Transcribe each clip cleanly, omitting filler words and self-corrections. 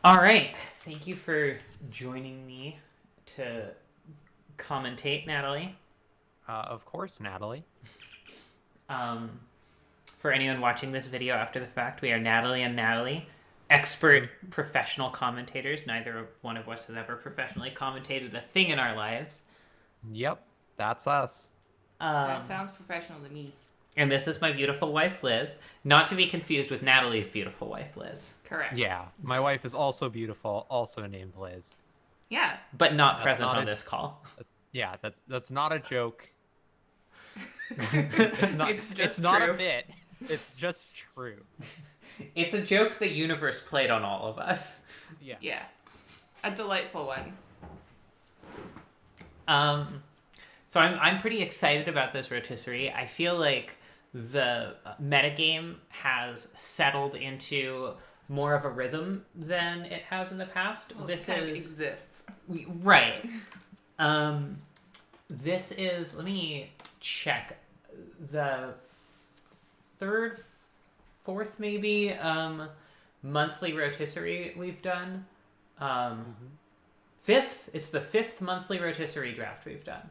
All right. Thank you for joining me to commentate, Natalie. Of course, Natalie. For anyone watching this video after the fact, we are Natalie and Natalie, expert professional commentators. Neither one of us has ever professionally commentated a thing in our lives. Yep, that's us. That sounds professional to me. And this is my beautiful wife, Liz. Not to be confused with Natalie's beautiful wife, Liz. Correct. Yeah, my wife is also beautiful, also named Liz. Yeah. But not That's present not on a- this call. Yeah, that's not a joke. It's not. It's just It's not true. a bit. It's just true. It's a joke the universe played on all of us. Yeah. Yeah. A delightful one. So I'm pretty excited about this rotisserie. I feel like the metagame has settled into more of a rhythm than it has in the past. Well, This it kind of is exists. right. This is, let me check, the third, fourth maybe monthly rotisserie we've done. Fifth. It's the fifth monthly rotisserie draft we've done.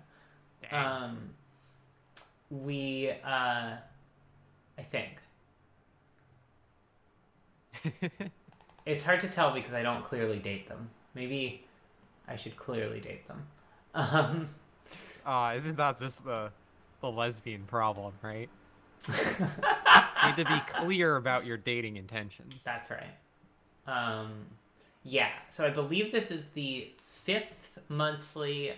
Dang. I think. It's hard to tell because I don't clearly date them. Maybe I should clearly date them. Isn't that just the lesbian problem, right? Need to be clear about your dating intentions. That's right. Yeah, so I believe this is the fifth monthly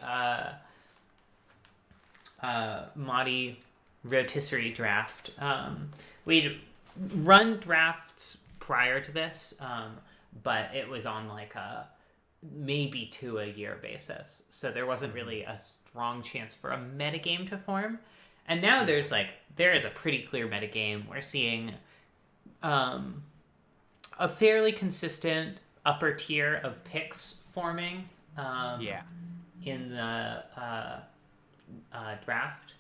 Moddy Rotisserie draft. We'd run drafts prior to this, but it was on like a maybe 2 a year basis. So there wasn't really a strong chance for a metagame to form. And now there is a pretty clear metagame. We're seeing a fairly consistent upper tier of picks forming in the draft.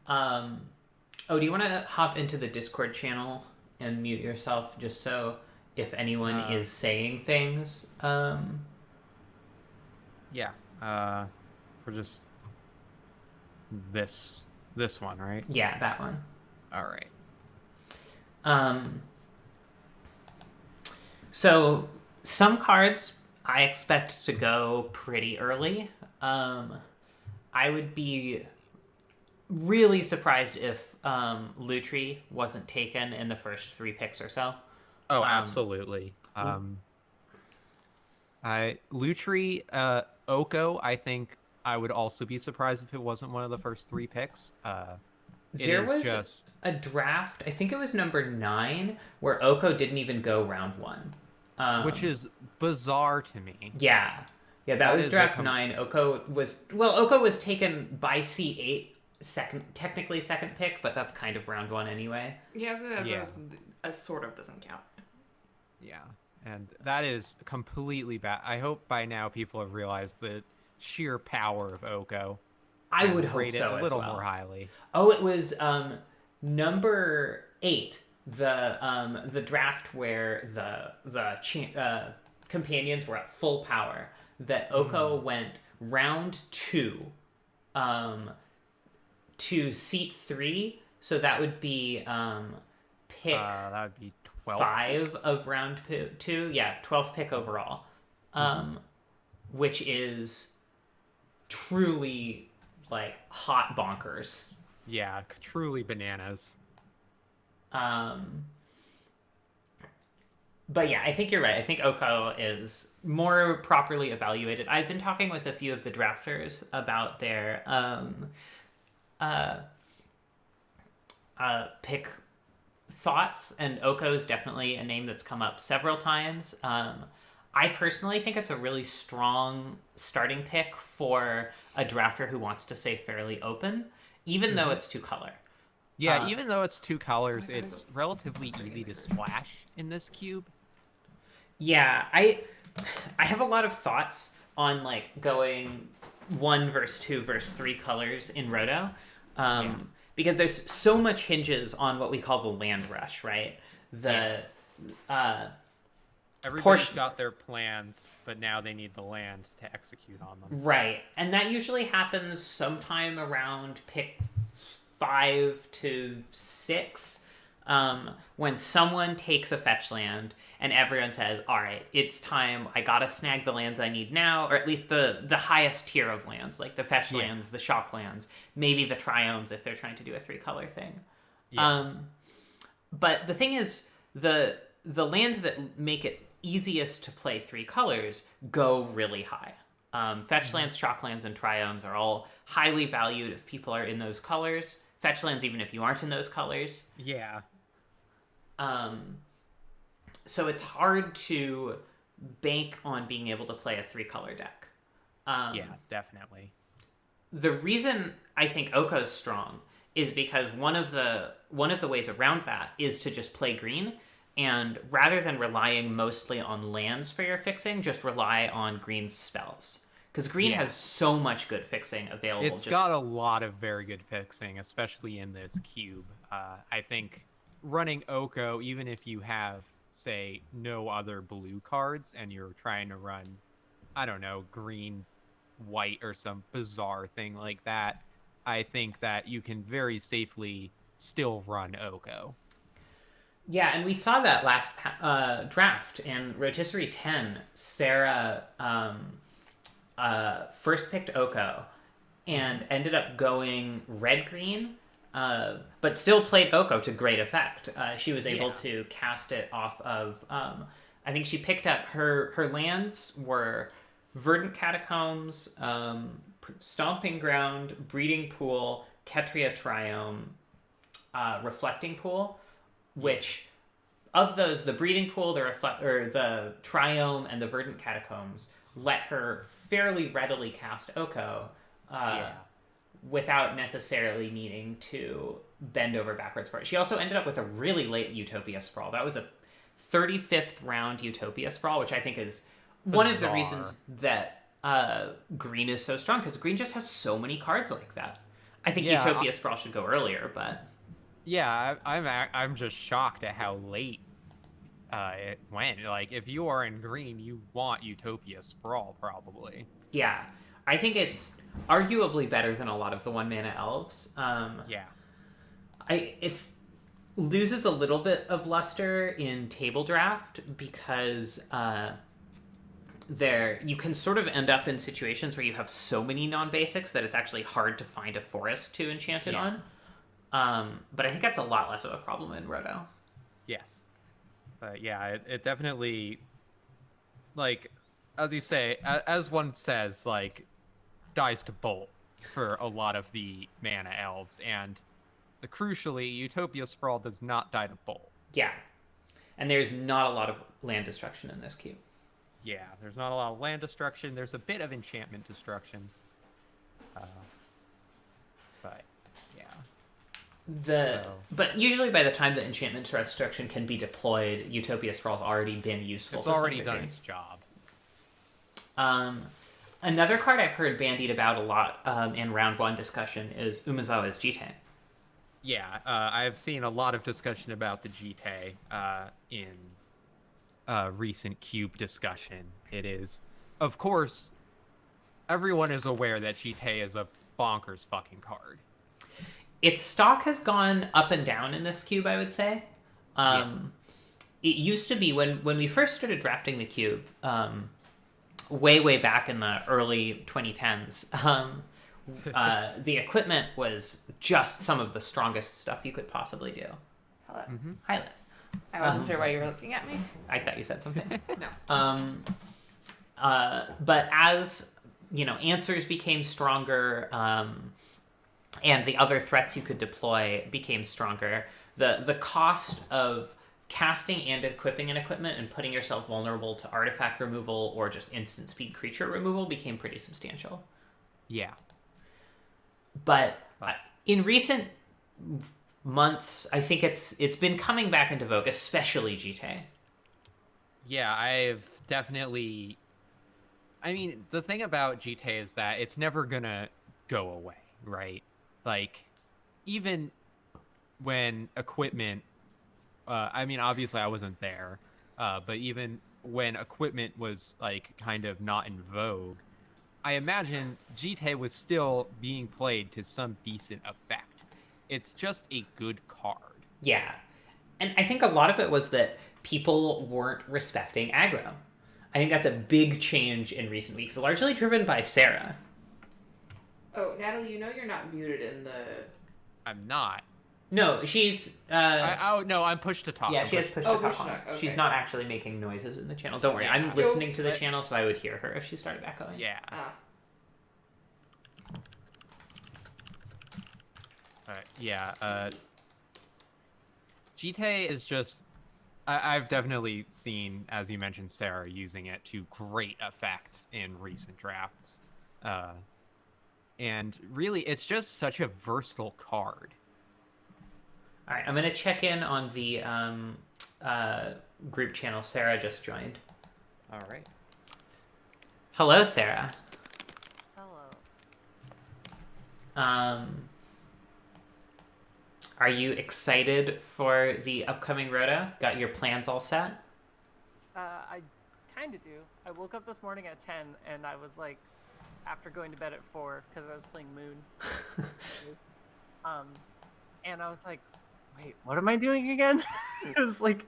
Do you want to hop into the Discord channel and mute yourself just so if anyone is saying things? Yeah. For just this one, right? Yeah, that one. All right. So some cards I expect to go pretty early. I would be really surprised if Lutri wasn't taken in the first 3 picks or so. Oh, absolutely. Lutri, Oko, I think I would also be surprised if it wasn't one of the first 3 picks. There was a draft, I think it was number 9, where Oko didn't even go round 1. Which is bizarre to me. Yeah, that was draft 9. Oko was taken by C8, technically second pick, but that's kind of round 1 anyway. Yeah, so that sort of doesn't count. Yeah, and that is completely bad. I hope by now people have realized the sheer power of Oko. I would hope rate it so a little as well. more highly. Oh, it was number 8, the draft where the companions were at full power. That Oko went round 2 to seat 3, so that would be pick That would be 12. 5 of round 2. Yeah, 12th pick overall, which is truly like hot bonkers. Yeah, truly bananas. But yeah, I think you're right. I think Oko is more properly evaluated. I've been talking with a few of the drafters about their pick thoughts, and Oko is definitely a name that's come up several times. I personally think it's a really strong starting pick for a drafter who wants to stay fairly open, even though it's 2 color. Yeah, even though it's 2 colors, it's relatively easy to splash in this cube. Yeah, I have a lot of thoughts on like going 1 versus 2 versus 3 colors in Roto, because there's so much hinges on what we call the land rush, right? Everybody's got their plans, but now they need the land to execute on them. Right. And that usually happens sometime around pick 5 to 6. When someone takes a fetch land and everyone says, all right, it's time, I gotta snag the lands I need now, or at least the highest tier of lands, like the fetch lands, the shock lands, maybe the triomes if they're trying to do a 3-color thing. Yeah. But the thing is, the lands that make it easiest to play 3 colors go really high. Fetch lands, shock lands, and triomes are all highly valued if people are in those colors. Fetch lands even if you aren't in those colors. Yeah. So it's hard to bank on being able to play a 3-color deck. Yeah, definitely. The reason I think Oko's strong is because one of the ways around that is to just play green, and rather than relying mostly on lands for your fixing, just rely on green's spells. Because green has so much good fixing available. It's got a lot of very good fixing, especially in this cube. I think running Oko, even if you have, say, no other blue cards and you're trying to run, I don't know, green, white, or some bizarre thing like that, I think that you can very safely still run Oko. Yeah, and we saw that last draft. In Rotisserie 10, Sarah first picked Oko and ended up going red-green, but still played Oko to great effect. She was able to cast it off of... I think she picked up... Her lands were Verdant Catacombs, Stomping Ground, Breeding Pool, Ketria Triome, Reflecting Pool, which... Of those, the Breeding Pool, the Triome, and the Verdant Catacombs let her fairly readily cast Oko without necessarily needing to bend over backwards for it. She also ended up with a really late Utopia Sprawl. That was a 35th round Utopia Sprawl, which I think is one of the reasons that green is so strong, because green just has so many cards like that. I think Utopia Sprawl should go earlier, but... Yeah, I'm just shocked at how late it went. Like, if you are in green, you want Utopia Sprawl, probably. Yeah, I think it's arguably better than a lot of the 1-mana elves. It's loses a little bit of luster in table draft because you can sort of end up in situations where you have so many non-basics that it's actually hard to find a forest to enchant it on. But I think that's a lot less of a problem in Roto. Yes. But yeah, it definitely, like, as you say, as one says, like, dies to bolt for a lot of the mana elves. And crucially, Utopia Sprawl does not die to bolt. Yeah. And there's not a lot of land destruction in this cube. Yeah, there's not a lot of land destruction. There's a bit of enchantment destruction. But, yeah. But usually by the time the enchantment destruction can be deployed, Utopia Sprawl's already been useful. It's already done its job. Another card I've heard bandied about a lot in round 1 discussion is Umezawa's Jite. Yeah, I've seen a lot of discussion about the Jite in recent cube discussion. It is, of course, everyone is aware that Jite is a bonkers fucking card. Its stock has gone up and down in this cube, I would say. It used to be, when we first started drafting the cube, way back in the early 2010s, the equipment was just some of the strongest stuff you could possibly do. Hello. Mm-hmm. Hi, Liz. I wasn't sure why you were looking at me. I thought you said something. No. But as, answers became stronger, and the other threats you could deploy became stronger, the cost of casting and equipping an equipment and putting yourself vulnerable to artifact removal or just instant speed creature removal became pretty substantial. Yeah. But in recent months, I think it's been coming back into vogue, especially Jite. Yeah, I've definitely... I mean, the thing about Jite is that it's never gonna go away, right? Like, even when equipment... I mean, obviously I wasn't there, but even when equipment was like kind of not in vogue, I imagine GTA was still being played to some decent effect. It's just a good card. Yeah. And I think a lot of it was that people weren't respecting aggro. I think that's a big change in recent weeks, largely driven by Sarah. Oh, Natalie, you know you're not muted in the... I'm not. No, she's... no, I'm push to talk. Yeah, I'm she has push- push Oh, to talk push to on. talk, okay. She's not actually making noises in the channel. Don't worry, Yeah. I'm listening to the But- channel, so I would hear her if she started echoing. Yeah. Ah. Yeah. GTA is just. I've definitely seen, as you mentioned, Sarah using it to great effect in recent drafts. And really, it's just such a versatile card. All right, I'm going to check in on the group channel Sarah just joined. All right. Hello, Sarah. Hello. Are you excited for the upcoming Rhoda? Got your plans all set? I kind of do. I woke up this morning at 10, and I was like, after going to bed at 4, because I was playing Moon. And I was like, wait, what am I doing again? It was like,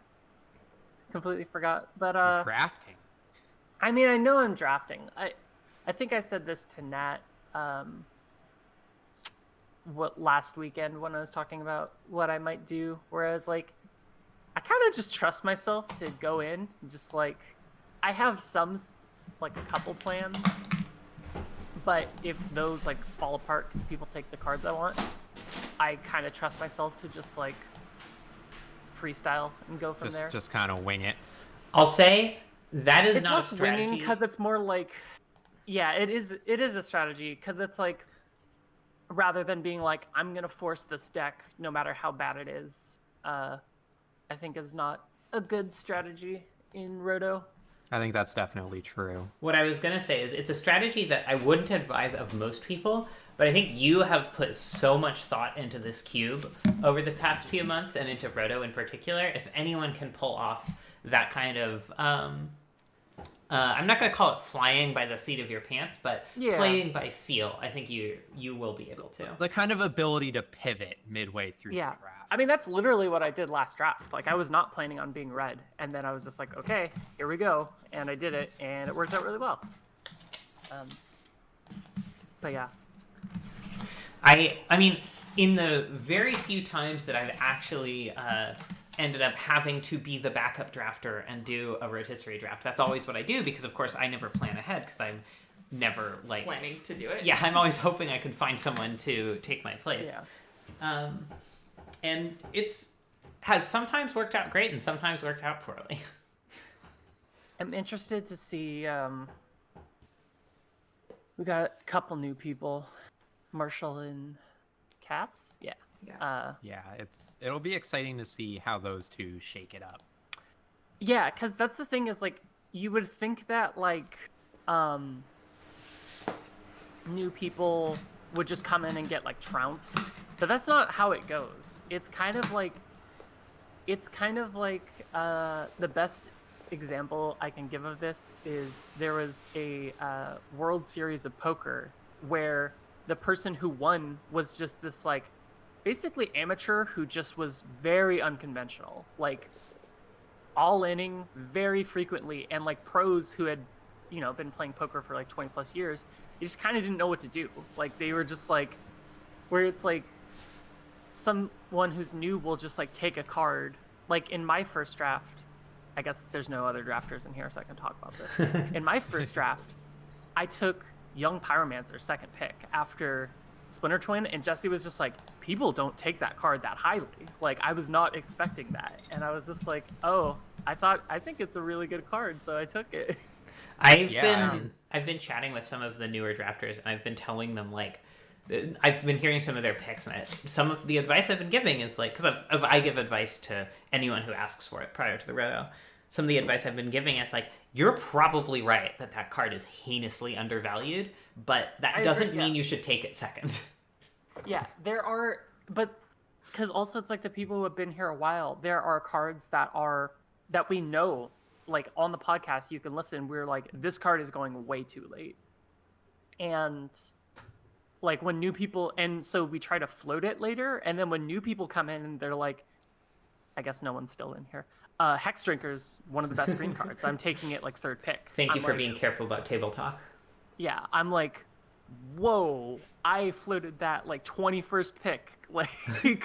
completely forgot. But, You're drafting. I mean, I know I'm drafting. I think I said this to Nat, last weekend when I was talking about what I might do, where I was like, I kind of just trust myself to go in and just like, I have a couple plans, but if those like fall apart because people take the cards I want, I kind of trust myself to just like freestyle and go from there. Just kind of wing it. I'll say that is It's not a less strategy. winging because it's more like, yeah, it is a strategy because it's like, rather than being like, I'm going to force this deck no matter how bad it is, I think is not a good strategy in Roto. I think that's definitely true. What I was going to say is it's a strategy that I wouldn't advise of most people, but I think you have put so much thought into this cube over the past few months and into Roto in particular. If anyone can pull off that kind of... I'm not going to call it flying by the seat of your pants, but playing by feel. I think you will be able to. The kind of ability to pivot midway through the draft. I mean, that's literally what I did last draft. Like, I was not planning on being red, and then I was just like, okay, here we go. And I did it, and it worked out really well. But yeah. I mean, in the very few times that I've actually... ended up having to be the backup drafter and do a rotisserie draft. That's always what I do because, of course, I never plan ahead because I'm never, like... planning to do it? Yeah, I'm always hoping I can find someone to take my place. Yeah. And has sometimes worked out great and sometimes worked out poorly. I'm interested to see... we got a couple new people. Marshall and Cass? Yeah. Yeah, it'll be exciting to see how those two shake it up. Yeah, because that's the thing is, like, you would think that, like, new people would just come in and get, like, trounced. But that's not how it goes. It's kind of like the best example I can give of this is there was a World Series of Poker where the person who won was just this, like, basically amateur who just was very unconventional, like all-inning very frequently, and like pros who had, you know, been playing poker for like 20 plus years, they just kind of didn't know what to do. Like they were just like, where it's like someone who's new will just like take a card. Like in my first draft, I guess there's no other drafters in here so I can talk about this. In my first draft, I took Young Pyromancer second pick after Splinter Twin, and Jesse was just like, people don't take that card that highly. Like, I was not expecting that. And I was just like, oh, I think it's a really good card, so I took it. I've been chatting with some of the newer drafters, and I've been telling them, like, I've been hearing some of their picks, and some of the advice I've been giving is, like, because I give advice to anyone who asks for it prior to the roto. Some of the advice I've been giving is, like, you're probably right that card is heinously undervalued, but that doesn't mean you should take it second. Yeah, there are, but because also it's like the people who have been here a while, there are cards that we know like on the podcast, you can listen. We're like, this card is going way too late, and like when new people, and so we try to float it later, and then when new people come in and they're like, I guess no one's still in here. Hex Drinker's one of the best green cards. I'm taking it like third pick. Thank you I'm for like, being careful about table talk. Yeah, I'm like, whoa, I floated that like 21st pick, like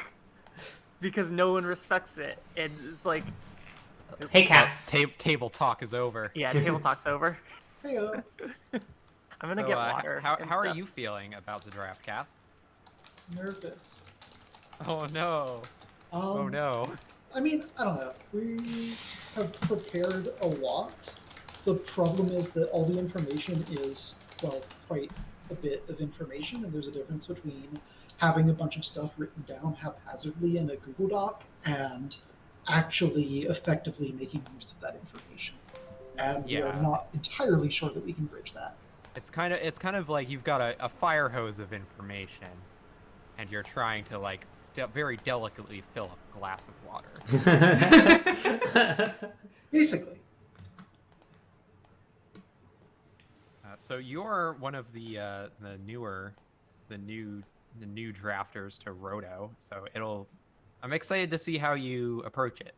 because no one respects it, and it's like, Hey, cats. Table talk is over. yeah, table talk's over. Heyo. I'm gonna So, get water. How and are stuff. you feeling about the draft, Cass? Nervous. Oh no. Oh no. I mean, I don't know. We have prepared a lot. The problem is that all the information is, well, quite a bit of information, and there's a difference between having a bunch of stuff written down haphazardly in a Google Doc and actually effectively making use of that information. And we are not entirely sure that we can bridge that. It's kind of like you've got a fire hose of information, and you're trying to like very delicately fill up a glass of water. Basically. So you're one of the new drafters to Roto. So I'm excited to see how you approach it.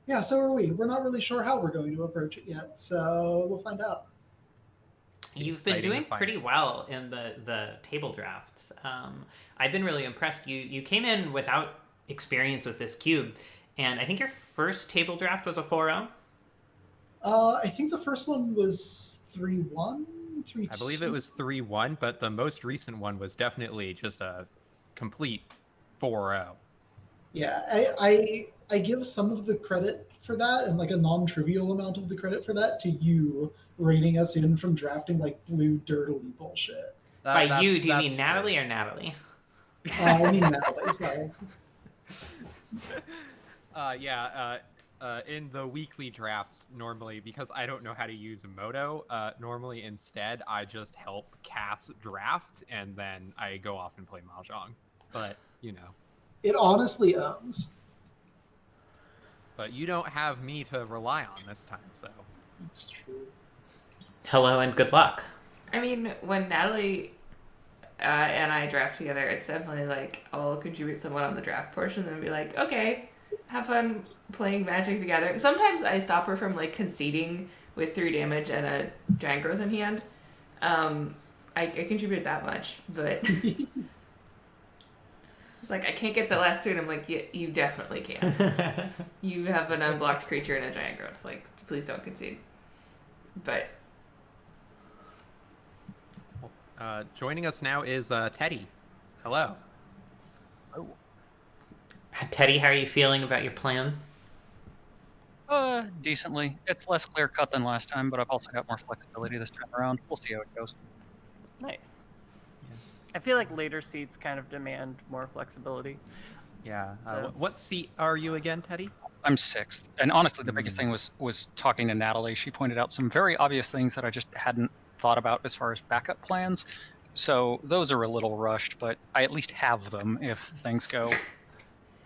Yeah, so are we. We're not really sure how we're going to approach it yet, so we'll find out. You've been doing pretty well in the table drafts. I've been really impressed. You came in without experience with this cube, and I think your first table draft was a 4-0. I think the first one was 3-1, 3-2. I believe it was 3-1, but the most recent one was definitely just a complete 4-0. Yeah, I give some of the credit for that, and like a non-trivial amount of the credit for that, to you reining us in from drafting like blue dirtily bullshit. By you, do you mean Natalie or Natalie? I mean Natalie, sorry. In the weekly drafts, normally, because I don't know how to use Moto, normally instead I just help Cass draft, and then I go off and play Mahjong. But, you know. It honestly owns. But you don't have me to rely on this time, so. It's true. Hello and good luck. I mean, when Natalie and I draft together, it's definitely like I'll contribute somewhat on the draft portion and be like, okay, have fun playing Magic together. Sometimes I stop her from like conceding with 3 damage and a giant growth in hand. I contribute that much, but it's like I can't get the last 2, and I'm like, yeah, you definitely can. You have an unblocked creature and a giant growth. Like, please don't concede. But joining us now is Teddy. Hello. Oh. Teddy, how are you feeling about your plan? Decently. It's less clear cut than last time, but I've also got more flexibility this time around. We'll see how it goes. Nice. I feel like later seats kind of demand more flexibility. Yeah. So- What seat are you again, Teddy? I'm 6th, and honestly, the biggest thing was talking to Natalie. She pointed out some very obvious things that I just hadn't thought about as far as backup plans. So those are a little rushed, but I at least have them if things go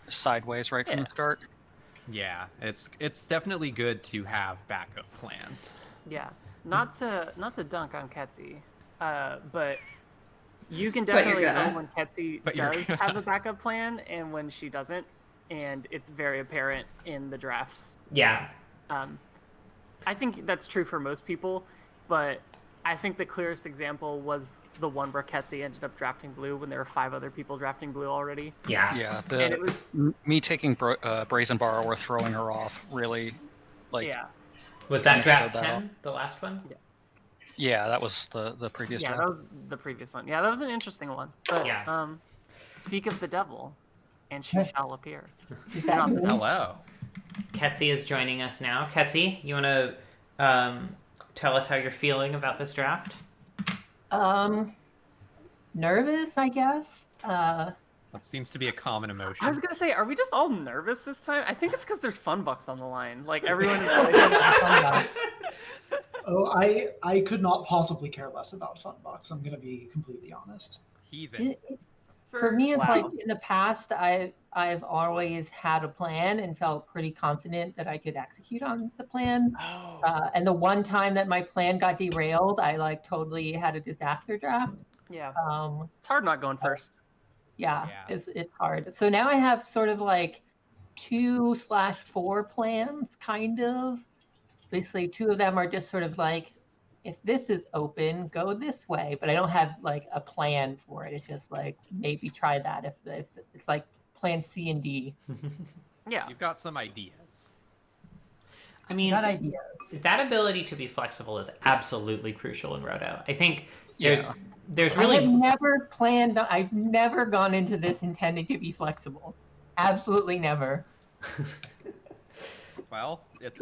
sideways right from the start. Yeah, it's definitely good to have backup plans. Yeah, not to dunk on Ketsy, but you can But you're definitely tell gonna. when Ketsy But you're does gonna. have a backup plan and when she doesn't, and it's very apparent in the drafts. Yeah. I think that's true for most people, but I think the clearest example was the one where Ketsy ended up drafting blue when there were 5 other people drafting blue already. Yeah. Yeah, And it was me taking Brazen Bar or throwing her off really, like, yeah, Was that Finish draft that 10, the last one? yeah, that was the previous yeah, draft. that was the previous one. Yeah, that was an interesting one. But Yeah. speak of the devil, and she Hey. shall appear. Is that me? Hello. Ketsy is joining us now. Ketsy, you want to tell us how you're feeling about this draft? Nervous, I guess. That seems to be a common emotion. I was gonna say, are we just all nervous this time? I think it's because there's fun bucks on the line. Like everyone is like, Oh, I could not possibly care less about Funbox. I'm going to be completely honest. Heathen. For me, it's Wow. like in the past, I've always had a plan and felt pretty confident that I could execute on the plan. Oh. And the one time that my plan got derailed, I like totally had a disaster draft. Yeah. Um, It's hard not going first. yeah, Yeah. it's hard. So now I have sort of like 2/4 plans, kind of. Basically, 2 of them are just sort of like, if this is open, go this way. But I don't have like a plan for it. It's just like maybe try that if it's like plan C and D. Yeah. You've got some ideas. I mean, That idea. that ability to be flexible is absolutely crucial in Roto. I think Yeah. there's I have really never planned. I've never gone into this intending to be flexible. Absolutely never. Well, it's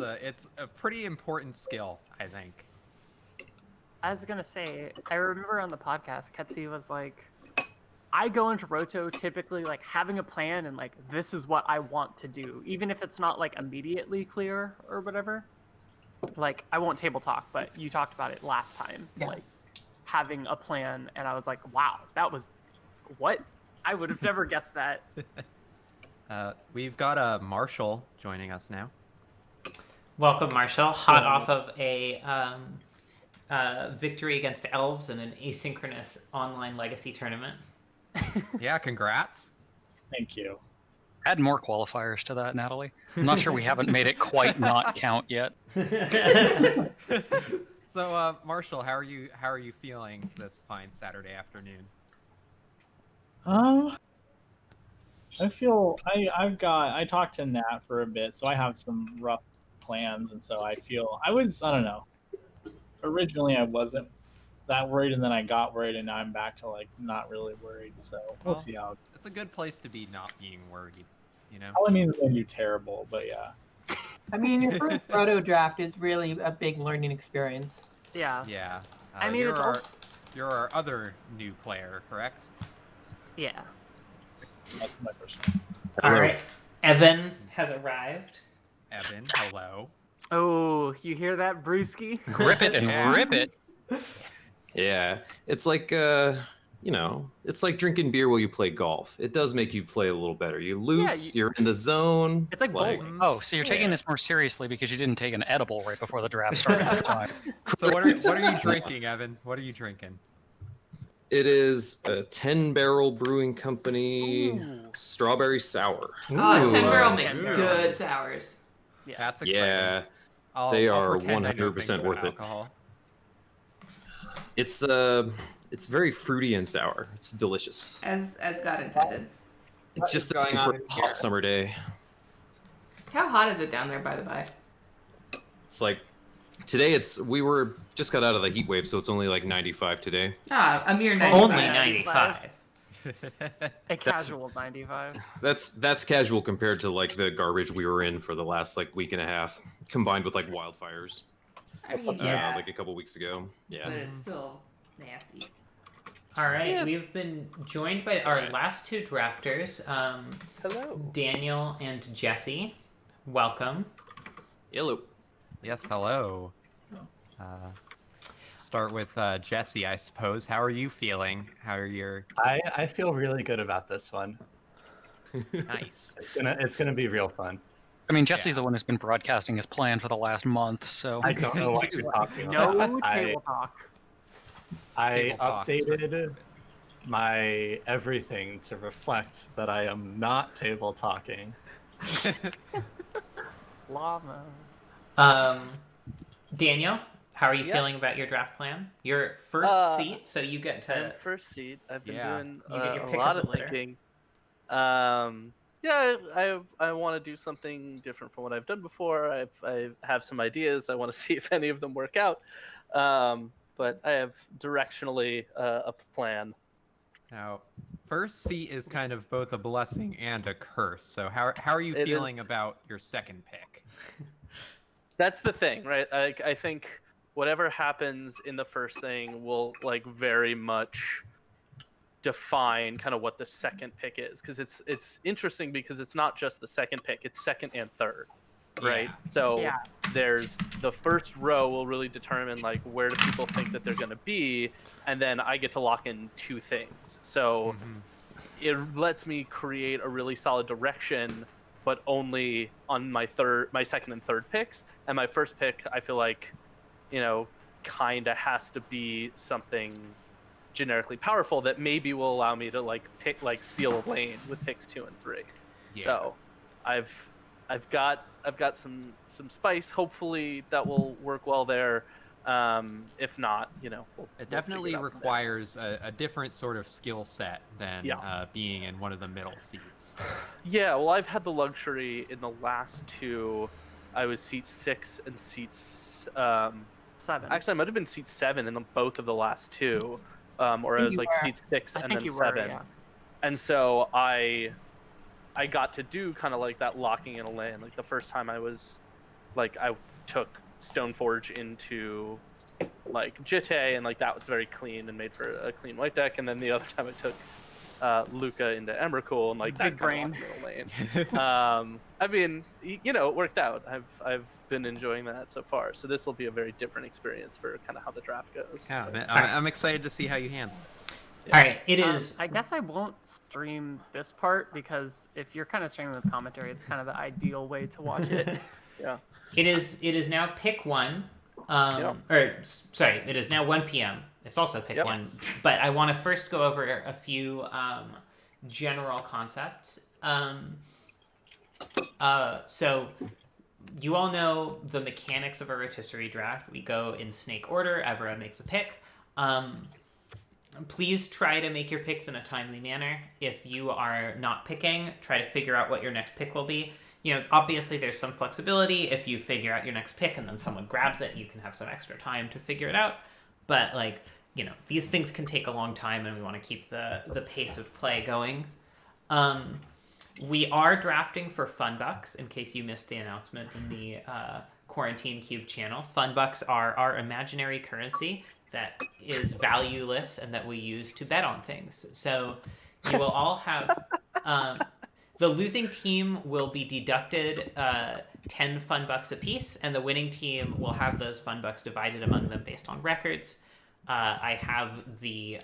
a pretty important skill, I think. I was gonna say, I remember on the podcast, Ketsi was like, I go into Roto typically like having a plan and like this is what I want to do, even if it's not like immediately clear or whatever. Like I won't table talk, but you talked about it last time, Yeah. like having a plan, and I was like, wow, that was what? I would have never guessed that. We've got Marshall joining us now. welcome, Marshall, hot off of a victory against elves in an asynchronous online legacy tournament. Yeah, congrats. Thank you. Add more qualifiers to that, Natalie. I'm not sure we haven't made it quite not count yet. So, Marshall, how are you feeling this fine Saturday afternoon? I feel I talked to Nat for a bit, so I have some rough plans, and so I don't know. Originally, I wasn't that worried, and then I got worried, and now I'm back to like not really worried. So we'll see how it's. It's a good place to be not being worried, you know? All I mean is they do terrible, but yeah. I mean, your first proto draft is really a big learning experience. Yeah. Yeah. I mean, you're our other new player, correct? Yeah. That's my first one. All right, Evan has arrived. Evan, hello. Oh, you hear that, Brewski? Grip it and Yeah. rip it. Yeah, it's like it's like drinking beer while you play golf. It does make you play a little better. You loose, you're in the zone. It's like bowling. Oh, so you're taking this more seriously because you didn't take an edible right before the draft started at the time. So what are you drinking, Evan? What are you drinking? It is a 10-barrel brewing company strawberry sour. Oh, 10 barrel Ooh. makes 10 barrel. good sours. Yeah. That's exciting. Yeah, I'll they are pretend I know 100% things about worth it. alcohol. It's very fruity and sour. It's delicious. As God intended. It's just the thing for a hot summer day. How hot is it down there, by the by? It's like today. We were just got out of the heat wave, so it's only like 95 today. Ah, a mere 95. Only 95. A casual 95. That's casual compared to like the garbage we were in for the last like week and a half, combined with like wildfires. I mean, yeah, like a couple weeks ago. Yeah. but it's still nasty. All right, Yes. we've been joined by our last two drafters, Hello. Daniel and Jesse. Welcome. Hello. Yes, hello. Start with Jesse, I suppose. How are you feeling? How are your I feel really good about this one. nice? It's gonna be real fun. I mean, Jesse's Yeah. the one who's been broadcasting his plan for the last month, so I don't know what you're talking No about. table talk. I Table talk. updated my everything to reflect that I am not table talking. Llama. Daniel, how are you Yep. feeling about your draft plan? Your first seat, so you get I'm to. first seat. I've been Yeah. doing You get your a pick lot of of the litter. thinking. Yeah, I want to do something different from what I've done before. I have some ideas. I want to see if any of them work out. But I have directionally a plan. Now, first seat is kind of both a blessing and a curse. So how are you It feeling is. about your second pick? That's the thing, right? I think whatever happens in the first thing will like very much define kind of what the second pick is, because it's interesting because it's not just the second pick, it's second and third, right? Yeah. So Yeah. there's the first row will really determine like where do people think that they're going to be, and then I get to lock in two things. So it lets me create a really solid direction, but only on my second and third picks. And my first pick, I feel like, kind of has to be something generically powerful that maybe will allow me to steal a lane with picks 2 and 3. Yeah. So I've got some spice. Hopefully that will work well there. If not, it definitely requires a different sort of skill set than being in one of the middle seats. Yeah, well, I've had the luxury in the last 2. I was seat 6 and seat 7. Actually, I might have been seat 7 in both of the last 2, or I was seat 6 and then 7. Yeah. And so I got to do kind of like that locking in a lane. Like the first time I took Stoneforge into Jitte, and that was very clean and made for a clean white deck. And then the other time I took Luca into Emrakul, and that kind of locked in a lane. I mean, it worked out. I've been enjoying that so far. So this will be a very different experience for kind of how the draft goes. Yeah, I'm excited to see how you handle it. Yeah. All right, it is. I guess I won't stream this part because if you're kind of streaming with commentary, it's kind of the ideal way to watch it. Yeah. It is now pick 1. It is now 1 p.m. It's also pick 1. But I want to first go over a few general concepts. So you all know the mechanics of a rotisserie draft. We go in snake order. Everyone makes a pick. Please try to make your picks in a timely manner. If you are not picking, try to figure out what your next pick will be. Obviously there's some flexibility. If you figure out your next pick and then someone grabs it, you can have some extra time to figure it out. But these things can take a long time, and we want to keep the pace of play going. We are drafting for Funbucks, in case you missed the announcement in the Quarantine Cube channel. Funbucks are our imaginary currency that is valueless and that we use to bet on things. So you will all have... the losing team will be deducted 10 Funbucks apiece, and the winning team will have those Funbucks divided among them based on records. I have the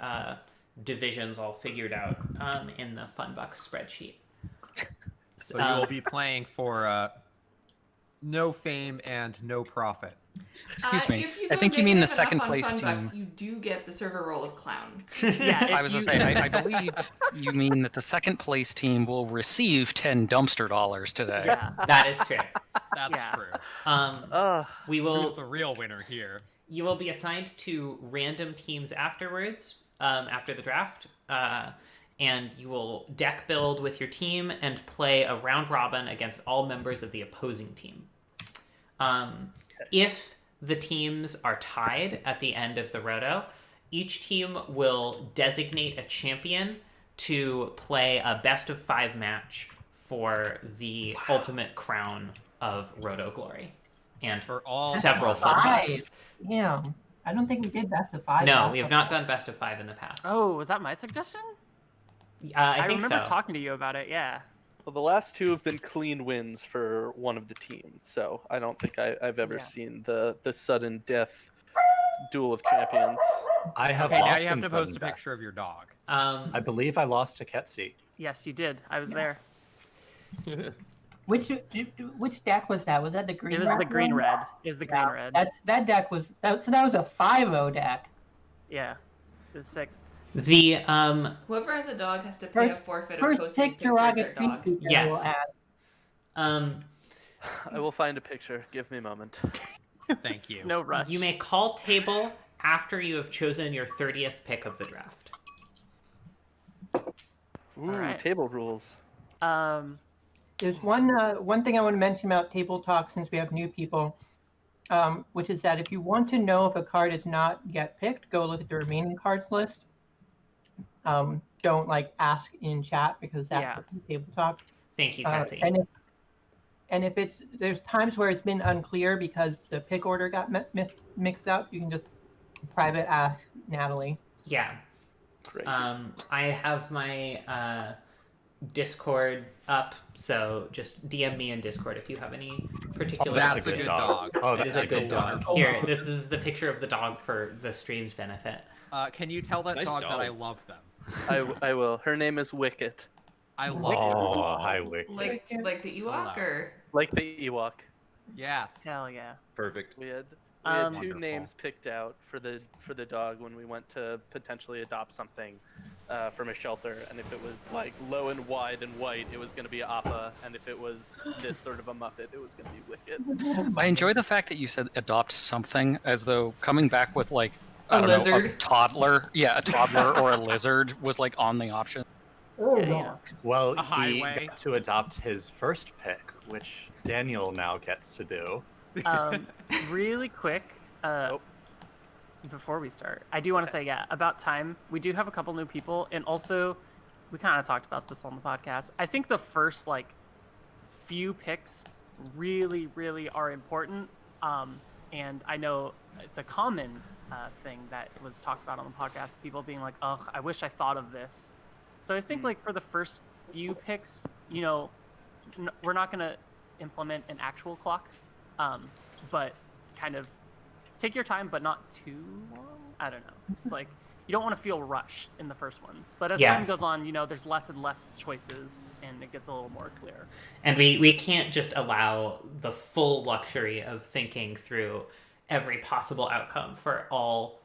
divisions all figured out in the Funbucks spreadsheet. So you will be playing for no fame and no profit. Excuse me. If you I think you mean the second enough on place Funbucks, team. You do get the server role of clown. Yeah, I was going to say, I believe you mean that the second place team will receive 10 dumpster dollars today. Yeah. That is true. That's true. We will. Who's the real winner here? You will be assigned to random teams afterwards, after the draft, and you will deck build with your team and play a round robin against all members of the opposing team. If the teams are tied at the end of the roto, each team will designate a champion to play a best of 5 match for the ultimate crown of Roto Glory, and for all several Funbucks. Yeah, I don't think we did best of 5. No, we have not done best of 5 in the past. Oh, was that my suggestion? I think remember so. talking to you about it. Yeah. Well, the last 2 have been clean wins for one of the teams, so I don't think I've ever seen the sudden death duel of champions. I have Okay, lost now you have in to post a sudden death. picture of your dog. I believe I lost to Ketsi. Yes, you did. I was there. Which deck was that? Was that the green? It was the green one? red. It was the green red. That deck was that was a 5-0 deck. Yeah, it was sick. The Whoever has a dog has to pay a forfeit of First posting pick pictures of their derogatory dog. feature Yes. will add. I will find a picture. Give me a moment. Thank you. No rush. You may call table after you have chosen your 30th pick of the draft. Ooh, right. Table rules. There's one thing I want to mention about table talk since we have new people, which is that if you want to know if a card is not yet picked, go look at the remaining cards list. Don't ask in chat because that's table talk. Thank you, Patsy. And if there's times where it's been unclear because the pick order got mixed up, you can just private ask Natalie. Yeah. Great. I have my Discord up, so just DM me in Discord if you have any particular. That's a good dog. Oh, it is a good dog. Here, this is the picture of the dog for the stream's benefit. Can you tell that Nice dog dog. that I love them? I will. Her name is Wicket, I love Oh, hi, Wick. Like the Ewok, Hello. or like the Ewok. Yes. Hell yeah. Perfect. We had two Wonderful. names picked out for the dog when we went to potentially adopt something from a shelter, and if it was like low and wide and white, it was going to be Appa, and if it was this sort of a Muppet, it was going to be Wicket. I enjoy the fact that you said adopt something, as though coming back with like A I don't know, a lizard? toddler, a toddler or a lizard was like on the option. Or a Yeah, yeah. rock. Well, A he highway. got to adopt his first pick, which Daniel now gets to do. Really quick, before we start, I do want to say, about time. We do have a couple new people, and also, we kind of talked about this on the podcast. I think the first few picks really, really are important. And I know it's a common thing that was talked about on the podcast. People being like, "Oh, I wish I thought of this." So I think for the first few picks, we're not gonna implement an actual clock, but kind of take your time, but not too long. I don't know. It's like you don't want to feel rushed in the first ones, but as time goes on, there's less and less choices, and it gets a little more clear. And we can't just allow the full luxury of thinking through every possible outcome for all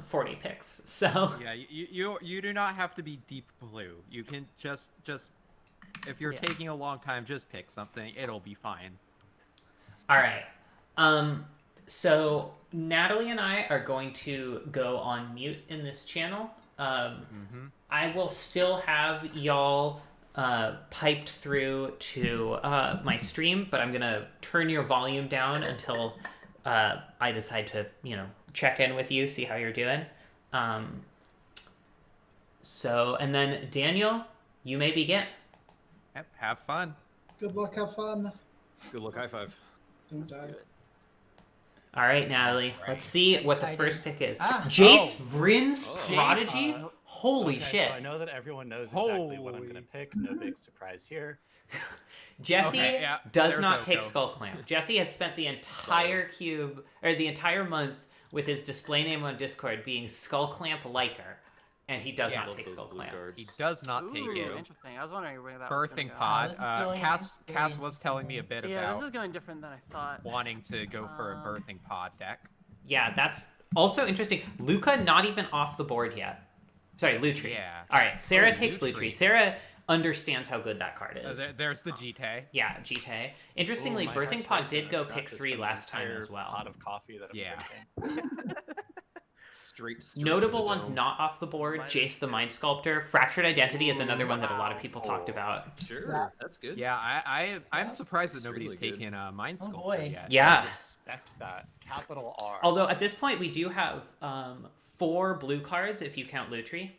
40 picks. So Yeah, you do not have to be deep blue. You can just if you're taking a long time, just pick something. It'll be fine. all right. So Natalie and I are going to go on mute in this channel. I will still have y'all piped through to my stream, but I'm gonna turn your volume down until I decide to, check in with you, see how you're doing. So, and then Daniel, you may begin. Yep, have fun. Good luck, have fun. Good luck, high five. Don't die. All right, Natalie. Let's see what the Excited. first pick is. Ah. Jace Vryn's Oh. Prodigy? Holy Okay, shit. So I know that everyone knows exactly what I'm going Holy. to pick. No big surprise here. Jesse Okay, yeah, does there's not Oko. take Skull Clamp. Jesse has spent the entire cube, or the entire month, with his display name on Discord being Skull Clamp Liker, and he does Yeah. not take Those Skull blue Clamp. cards. He does not take Ooh, you. interesting. I was wondering where that was gonna Birthing go. pod. This is going Cass very was telling me a bit Yeah, this about is going different than I thought. wanting to go for a birthing pod deck. Yeah, that's also interesting. Luca not even off the board yet. Sorry, Lutri. Yeah. All right, Sarah Oh, takes Lutri. Lutri. Sarah understands how good that card is. There's the GT. Yeah, GT. Interestingly, Ooh, my Birthing heart's Pod racing. did go It's not pick just 3 an last time entire as well. Pot of coffee that I'm Yeah. drinking. Straight Notable to the ones dome. not off the board: Minus Jace the 2. Mind Sculptor. Fractured Identity is another one that a lot of people talked Wow. about. Sure, that's good. Yeah, I'm surprised that nobody's Extremely good. taken Mind Oh, Sculptor boy. yet. Yeah. Respect that. Capital R. Although at this point we do have 4 blue cards if you count Lutri.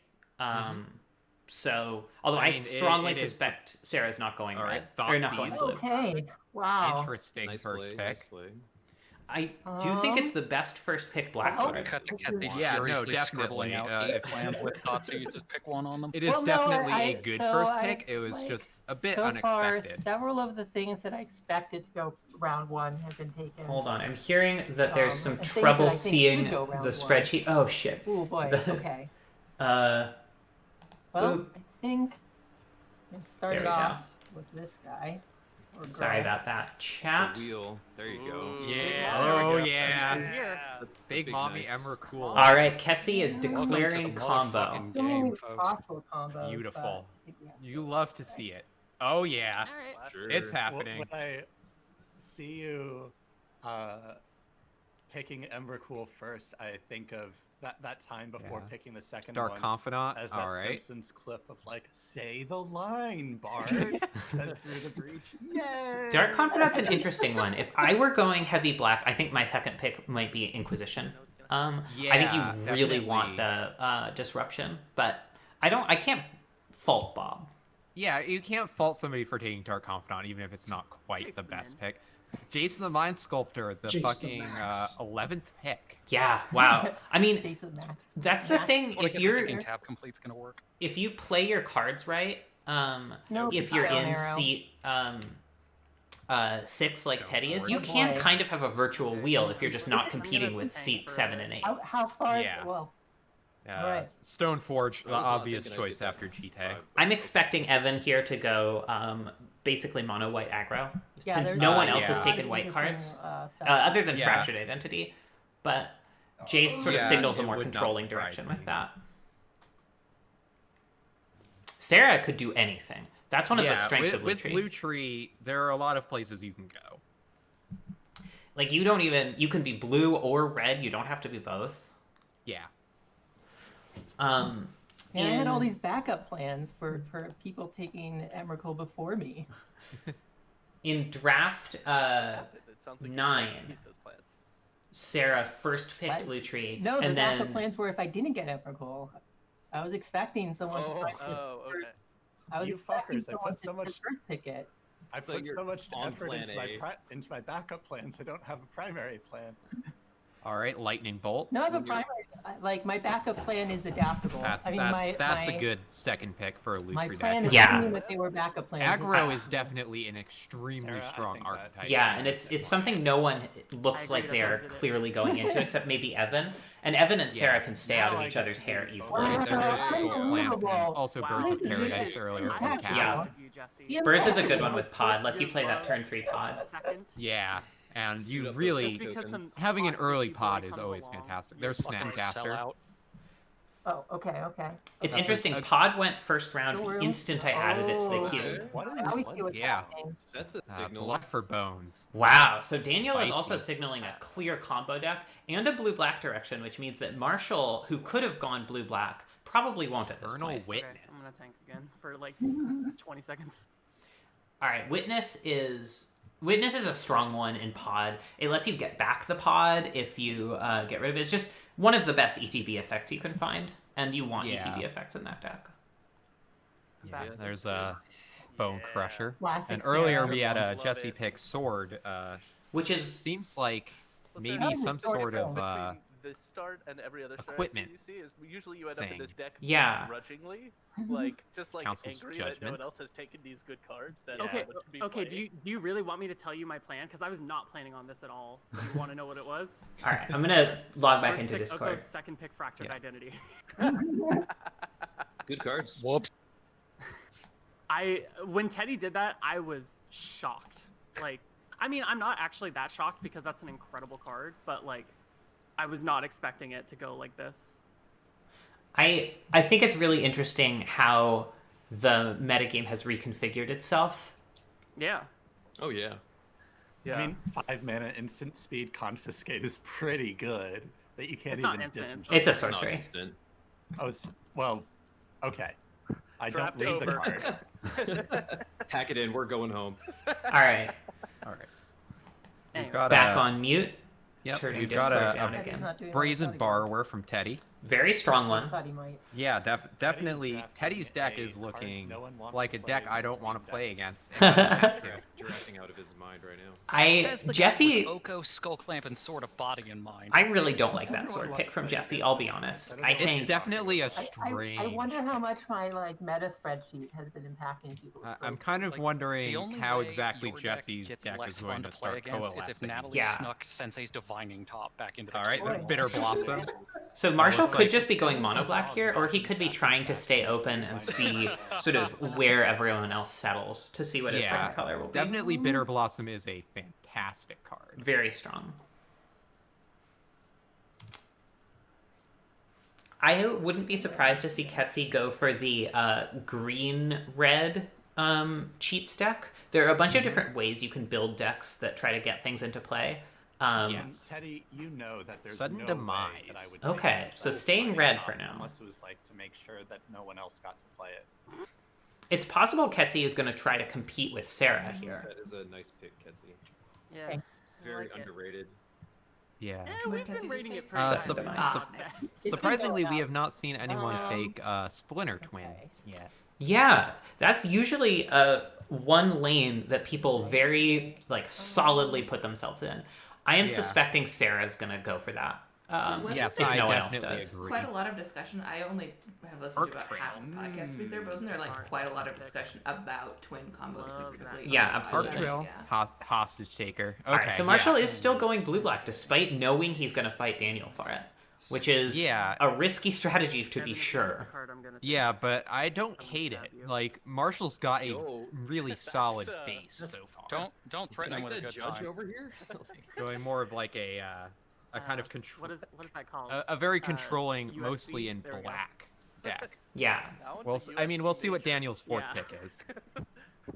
So, although I, I mean, strongly it is- suspect Sarah's not going All right, red or not going Thoughtseize. blue. Okay. Wow. Interesting Nice first play, pick. nice play. I do think it's the best first pick black Oh, card. Cut to Kathy Yeah, no, furiously definitely. scribbling out If- plans with thoughts, so you just pick one on them. It is Well, no, definitely I- a good so first I, pick. It was like, just a bit So far, unexpected. several of the things that I expected to go round one have been taken. Hold on, I'm hearing that there's some and things that trouble I think seeing should go round the one. spreadsheet. Oh shit. Oh boy. The- Okay. Uh, Well, Boop. I think it started we go. off with this guy. Or sorry girl. about that. Chat. The wheel. There you go. Ooh. Yeah. There we Oh go. yeah. That's the Big Mommy nice. Emrakul. All right, Ketsi is Welcome to declaring the combo. motherfucking So many game, folks. possible combos. Beautiful. but, yeah. You love to see it. Oh yeah. All right. Sure. It's Well, happening. when I see you picking Emrakul first, I think of that time before Yeah. picking the second Dark one Confidant. as All that right. Simpsons clip of like, say the line, Bart, through the breach. Yay! Dark Confidant's an interesting one. If I were going heavy black, I think my second pick might be Inquisition. I think Yeah, you really want definitely. the disruption, but I can't fault Bob. Yeah, you can't fault somebody for taking Dark Confidant, even if it's not quite Jason the best Man. pick. Jason the Mind Sculptor, the Jason fucking Max. 11th pick. Yeah, wow. I mean, Jason Max. that's the Max. thing. That's what I If get for you're thinking tab complete's gonna work. if you play your cards right, No, if you're bow and in arrow. seat 6 like Teddy is, for you it. can Boy. kind of have a virtual wheel if you're just not I'm gonna competing with tank seat for 7 and 8. How far? Yeah. Well, Alright. Stoneforge, the I was not obvious thinking I'd choice get that after from G-Tag. five, I'm expecting Evan here to go basically mono white aggro, Yeah, since there's no a one lot else of has yeah. taken white interesting, cards, stuff. other than Yeah. Fractured Identity. But Jace sort of Yeah, signals a it more would not controlling surprise direction me. with that. Sarah could do anything. That's one of the strengths of with Lutri. Lutri, there are a lot of places you can go. Like, you can be blue or red, you don't have to be both. Yeah. And I had all in- these backup plans for people taking Emrakul before me. In draft It sounds like you 9, should keep those plans. Sarah first picked What? Lutri, No, the and backup then plans were if I didn't get Emrakul. I was expecting someone to try to Oh, okay. I was You expecting fuckers, I someone put so to much- first pick it. I So put you're so much on effort plan into A. into my backup plans. I don't have a primary plan. All right, lightning bolt. No, I have a When you're- primary. Like my backup plan is adaptable. That's I mean, that's my a good second pick for a my Lutri plan deck. is Yeah. that they were backup plans. Aggro is definitely an extremely Sarah, I strong think that- archetype. yeah, and it's something no one looks I like agree, they that's are what I did it. clearly going into, except maybe Evan. And Evan and Sarah Yeah. can stay out Now of I each get other's to hair use easily. Wow, There's Skull Clamp and unbelievable. also Wow, Birds of this is Paradise really earlier from impressive. Cast. Yeah. You, Jesse. Yeah. Birds is a good one with pod. Lets you play that turn 3 pod. Second. Yeah, and Suit you up those really Just because tokens. some having an pod early issue pod really is comes always along. fantastic. There's Fucking Snapcaster. sellout. Oh, okay. It's Okay. interesting. Okay. Pod went first round Still the room? instant I added it to the Oh. queue. What is Now we what see what's Yeah. happening. That's a signal. Blood for Bones. Wow. So Daniel is Spicy. also signaling a clear combo deck and a blue-black direction, which means that Marshall, who could have gone blue-black, probably won't at this Vernal point. Witness. Okay, I'm gonna tank again for like 20 seconds. All right, Witness is a strong one in pod. It lets you get back the pod if you get rid of it. It's just one of the best ETB effects you can find, and you want Yeah. ETB effects in that deck. Yeah, there's a Bone Crusher. Classic And earlier Sarah. we had a Love Jesse it. pick Sword. Which is Seems like Well, maybe Sarah, some the sort difference of between this start and every other start equipment you see is usually you end up in thing. this deck Yeah. grudgingly, like just like Council's angry that no judgment. one else has taken these good cards that Yeah. Okay, someone should be okay. playing. Do you really want me to tell you my plan? Because I was not planning on this at all. Do you want to know what it was? all right. I'm gonna log back First into pick Discord. Oko, second pick Fractured Yeah. Identity. Good cards. Whoops. When Teddy did that, I was shocked. Like, I mean, I'm not actually that shocked because that's an incredible card, but like, I was not expecting it to go like this. I think it's really interesting how the metagame has reconfigured itself. Yeah. Oh yeah. Yeah. I mean, 5 mana instant speed confiscate is pretty good. That you can't It's not even instant, distance. It's a It's not sorcery. instant. Oh, well, okay. I Draft don't read the over. card. Pack it in. We're going home. All right, All right. Anyway. We've got back a, on mute. Yep, turning we've got Discord a down Teddy's again. not doing Brazen what I thought Borrower from Teddy. Very strong I one. thought he might. Yeah, definitely. drafting Teddy's deck a is cards looking no one wants like to a play deck I in don't this want league to play deck. against. Drafting out of his mind right now. Says the guy Jesse. with Oko, Skull Clamp, and Sword of Body in mind. I really don't like that sword pick from Jesse. I'll be honest. I It's think definitely a I strange. wonder how much my like meta spreadsheet has been impacting people. I'm kind of Like, wondering the only how way exactly your deck Jesse's gets deck less is fun going to to play start against is if coalescing. Natalie Yeah. snuck Sensei's Divining Top back into the All right, deck. Bitter Blossom. so. Marshall looks could like- just be going mono black here, or he could be trying to stay open and see sort of where everyone else settles to see what his Yeah, second color will be. Definitely, Bitter Blossom is a fantastic card. Very strong. I wouldn't be surprised to see Ketsi go for the green-red cheats deck. There are a bunch of different ways you can build decks that try to get things into play. Yes. Teddy, you know that there's Sudden no demise. way that I would Okay, take so Sensei's staying Divining red Top for now. Unless it was like to make sure that no one else got to play it. It's possible Ketsi is going to try to compete with Sarah here. That is a nice pick, Ketsi. Yeah. Okay. I Very like it. underrated. Yeah. We've Would Ketsi been just rating take it pretty Sudden high. Demise? Not Nice. bad. Surprisingly, we have not seen anyone Um, take Splinter Twin okay. yet. Yeah, that's usually one lane that people very solidly put themselves in. I am Yeah. suspecting Sarah's going to go for that. wasn't Yes, if I no one else definitely does. agree. Quite a lot of discussion. I only have listened to Arc about half the Trail. podcast to be fair, but wasn't there like Arc quite a lot of Trail. discussion about twin combos Love specifically? that. Yeah, on the absolutely. Arc podcast? Trail, Yeah. Hostage Taker. Okay, All right, so Marshall yeah. is still going blue-black despite knowing he's going to fight Daniel for it. which is Yeah. a risky strategy to be Evan, this is the sure. card I'm gonna take. Yeah, but I don't I'm gonna hate stab it. you. Like Marshall's got a Yo, really that's, solid uh, base so far. Don't threaten him with a good judge buy. over here? Going more of like a kind of control. What is that called? A very controlling, USC? mostly in There we go. black deck. Yeah. That one's Well, a I mean, we'll USC see what major. Daniel's fourth Yeah. pick is.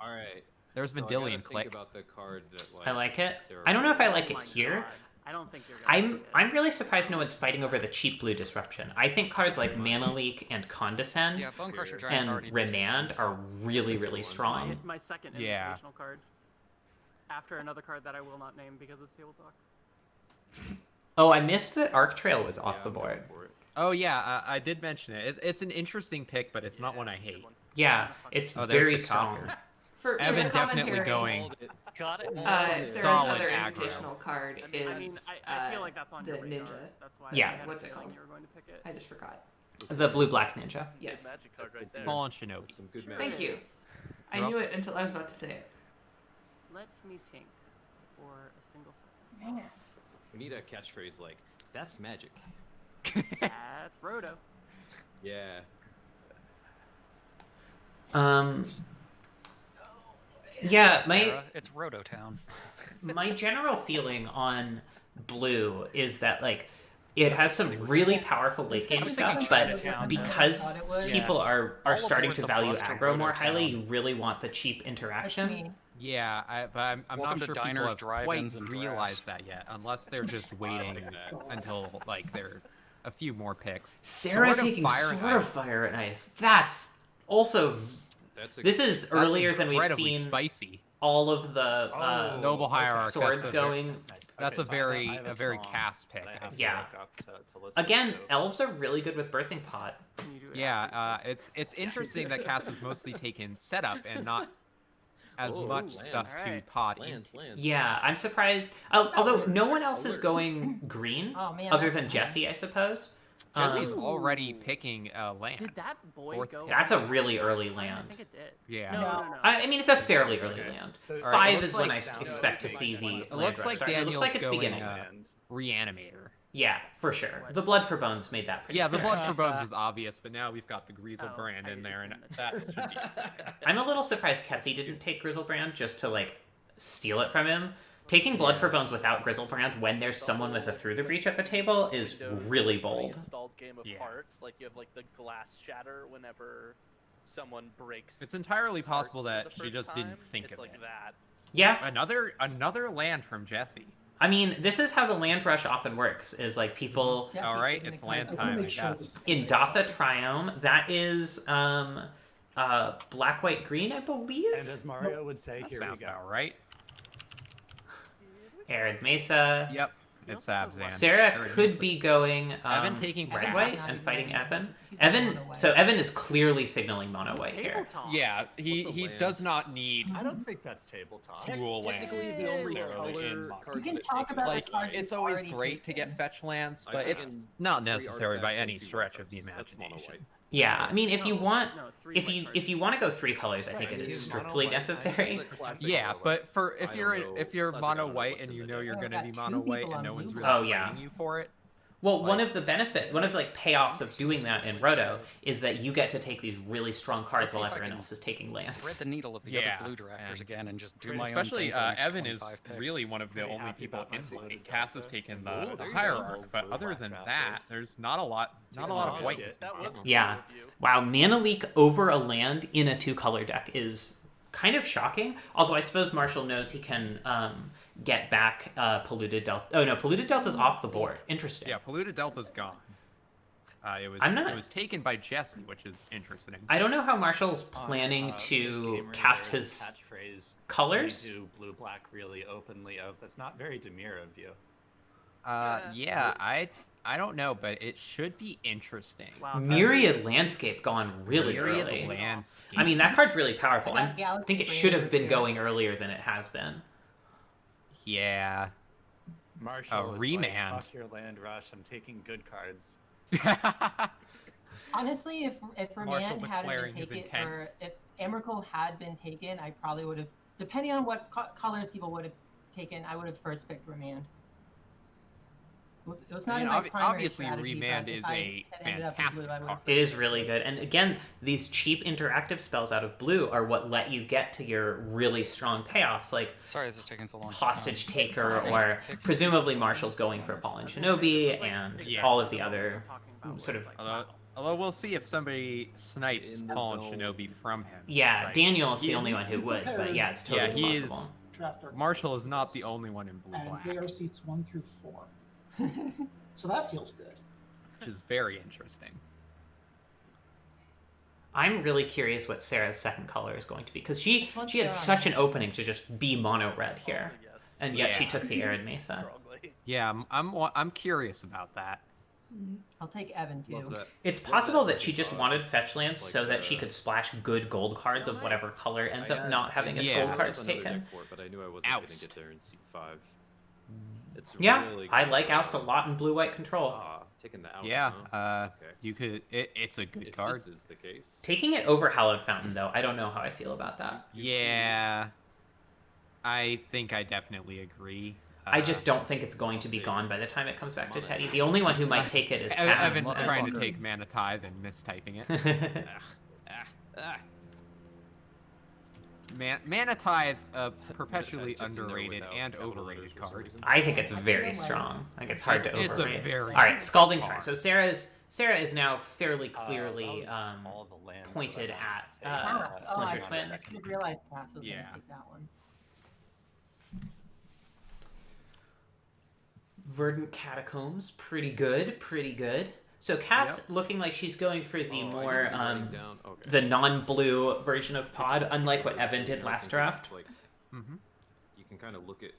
All right. There's So I Mendelian gotta Click. think about the card that like I like it. Sarah I don't know if I like Oh it my here. God. I don't think you're gonna like it. I'm really surprised no one's fighting over the cheap blue disruption. I think cards like Mana Leak and Condescend Yeah, Bone Crusher Giant and already did Remand take are really, really my, strong. my second Yeah. invitational card. After another card that I will not name because it's table talk. Oh, I missed that Arc Trail was off the I'm board. going for it. Oh yeah, I did mention it. It's an interesting pick, but it's not one I hate. Yeah, it's Oh, there's very the strong. cocker. For Evan the definitely commentary, going. Got it. Sarah's Solid other aggro. invitational card is I mean, I feel like that's on the your radar. ninja. That's why Yeah. I had What's a it feeling called? you were going to pick it. I just forgot. The blue-black ninja. Yes. Good magic card right there. Fallen Shinobi. That's some good Sure magic. Thank you. is. I You're knew it until I was about to say it. Let me think for a single second. We need a catchphrase like "That's magic." That's Roto. Yeah. Yeah, my Sarah, it's Rototown. my general feeling on blue is that like it has some really powerful late game was stuff, thinking but Chinatown, because thought it was. people are All of starting them to with the value bust of aggro more Rototown. highly, you really want the cheap That's interaction. me. Yeah, but I'm Welcome not to sure diners, people have drive-ins, quite and realized drafts. that yet, unless they're just waiting that. until like there are a few more picks. Sarah Sword of taking Fire and Sword of Ice. Fire and Ice. That's also That's a this is That's earlier than we've incredibly seen spicy. all of the Oh, Noble Hierarch. swords that's going. That's Okay, a so I have- very I have a very song cast pick. that I I have think. to Yeah. look up to listen Again, to. elves are really good with Birthing Pot. Can you do it Yeah, after? it's interesting that Cass has mostly taken setup and not as Oh, much lands. stuff to Alright. pod lands, into. lands. Yeah, I'm surprised. Although no one else is going green, Oh man. other that's than fun. Jesse, I suppose. Jesse's Um, already picking a land. Did that boy Fourth go? pick. That's a last really time? early I land. think it did. Yeah. No, No. no, no. I mean, it's a fairly early Okay. land. So- Alright, Five it is looks when like I sounds expect to like see one the of land It looks rush like start. It looks Daniel's like it's going, beginning. And Reanimator. Yeah, for sure. The Blood for Bones made that pretty Yeah, the clear. Blood for Bones is obvious, but now we've got the Greasel Oh, brand in there, it's and in the that chat. should be exciting. I'm a little surprised Ketzi didn't take Grizzlebrand just to like steal it from him. Taking Blood for Bones without Grizzlebrand when there's someone with a Through the Breach at the table is Kind of really bold. Pre-installed Game of Yeah. Hearts, like you have like the glass shatter whenever someone breaks. It's entirely possible hearts that for the she first just didn't time. think it's of like it. that. Yeah, Another land from Jesse. I mean, this is how the land rush often works. Is like people Jesse All right, taking it's the land card. I want time, to I make sure guess. this in Dotha Triome, that is black, white, green, I believe. and as Mario would say, That here sounds we go. about right. Arid Mesa. Yep, it's Abzan. Sarah Arid could Mesa. be going Evan taking red Brad. white and fighting Evan. Evan, so Evan is clearly signaling mono white here. Tabletop. Yeah, What's a he land? does not need I don't think that's tabletop. dual land Technically, the only necessarily color in cards You can that talk take about it, the like cards it's you've always already great to taken. get fetch lands, I've but it's taken not 3 necessary by artifacts any and 2 stretch of the weapons. That's mono imagination. white. Yeah, I mean, if you want, No, three if white you cards. if you want to go 3 colors, I think it Right, is use strictly mono white. necessary. It's a classic Yeah, color but list. for I if don't you're know. if you're Classic, I don't mono know white what's and in you the know deck. you're Oh, going to got be 2 mono white people and on no one's blue really Oh, yeah. fighting you for it. Well, one Like- of the payoffs of doing that in Roto is that you get to take these really strong cards Let's see while if I everyone can else is taking Thread lands. the needle of the Yeah, other blue drafters and- again and just do Right, my Especially own thing for the next Evan is 25 picks. really one of the Pretty only happy people about my in blue lane. Cass has drafters. taken Ooh, the there you go. hierarch, but Blue other black than drafters. that, there's not a lot of Oh, white. shit. That was a cool Yeah. review. Wow, Mana Leak over a land in a 2-color deck is kind of shocking. Although I suppose Marshall knows he can get back Polluted Delta. Oh no, Polluted Delta's off the board. Interesting. Yeah, Polluted Delta's gone. It was I'm not- it was taken by Jesse, which is interesting. I don't know how Marshall's On, planning to Gamer, cast there's his a catchphrase. colors. You do blue black really openly. That's not very demure of you. Yeah, I don't know, but it should be interesting. Wow. Myriad Landscape gone really Myriad early. landscape. I mean, that card's really powerful. I got I Galaxy think it Brain should have been too. going earlier than it has been. yeah. Marshall is remand. like, fuck your land rush. I'm taking good cards. Honestly, if Marshall Remand hadn't declaring been his taken, intent. or if Emrakul had been taken, I probably would have, depending on what colors people would have taken, I would have first picked Remand. It was I not mean, in my primary obviously, strategy, Remand but if is I a had ended up in fantastic blue, I would card. have. It is really good. And again, these cheap interactive spells out of blue are what let you get to your really strong payoffs, like Sorry, this is taking so long. Hostage Taker, fine. or presumably Marshall's going for Fallen Shinobi, and Yeah. all of the other sort of... Although we'll see if somebody snipes In the Fallen zone. Shinobi from him. Yeah, Right. Daniel's the He- only one who would, but yeah, it's Yeah, totally he possible. is. Draft Dark Marshall is not the Fortress, only one in blue and black, they are seats 1 through 4. So that feels good. which is very interesting. I'm really curious what Sarah's second color is going to be, because she What's had Sarah? such an opening to just be mono red here, Also, yes. and yet she Yeah. took the Arid Mesa. Strongly. Yeah, I'm curious about that. I'll take Evan too. Love that. It's Love possible that fucking she just card. wanted fetch lands Like, so that she could splash good gold cards of whatever color ends up I had- not having its Yeah. gold I cards had another taken. deck for it, but I knew I wasn't going to Oust. get there in C5. It's Yeah, really I good. like Oust a lot in blue-white control. Ah, taking the Oust, Yeah, huh? Okay. you could. It's a good If card. this is the case, Taking it over Hallowed Fountain, though, I don't know how I feel about that. Yeah, I think I definitely agree. I just don't think it's going to be gone by the time it comes back to Teddy. The only one who might take it is Cass. Evan's and- trying to take Mana Tithe and mistyping it. Mana Tithe, perpetually Just to know underrated without and capital overrated letters for some card. reason. I think it's very strong. I think it's hard to It's a overrate. very All right, Scalding card. Tarn. So Sarah is now fairly That clearly was all the lands that I pointed wanted at to take. Cass. Oh, I Splinter Twin. didn't realize Cass was Yeah. going to take that one. Verdant Catacombs, pretty good, pretty good. So Cass looking like she's going for the Oh, I more didn't write down- okay. the non-blue version of Pod, unlike what It's Evan really did interesting last 'cause draft. it's like, Mhm. you can kind of look at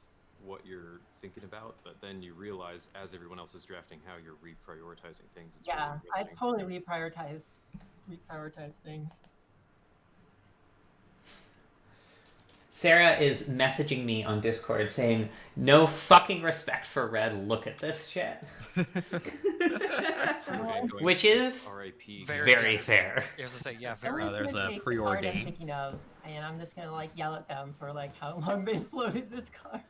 what you're thinking about, but then you realize as everyone else is drafting how you're reprioritizing things. It's really Yeah, I interesting. totally reprioritize things. Sarah is messaging me on Discord saying, "No fucking respect for red. Look at this shit," Okay, going which six, is RIP. very fair. I was gonna say, yeah, I'm very. just there's gonna a take the card I'm preordained. thinking of, and I'm just gonna like yell at them for like how long they floated this card.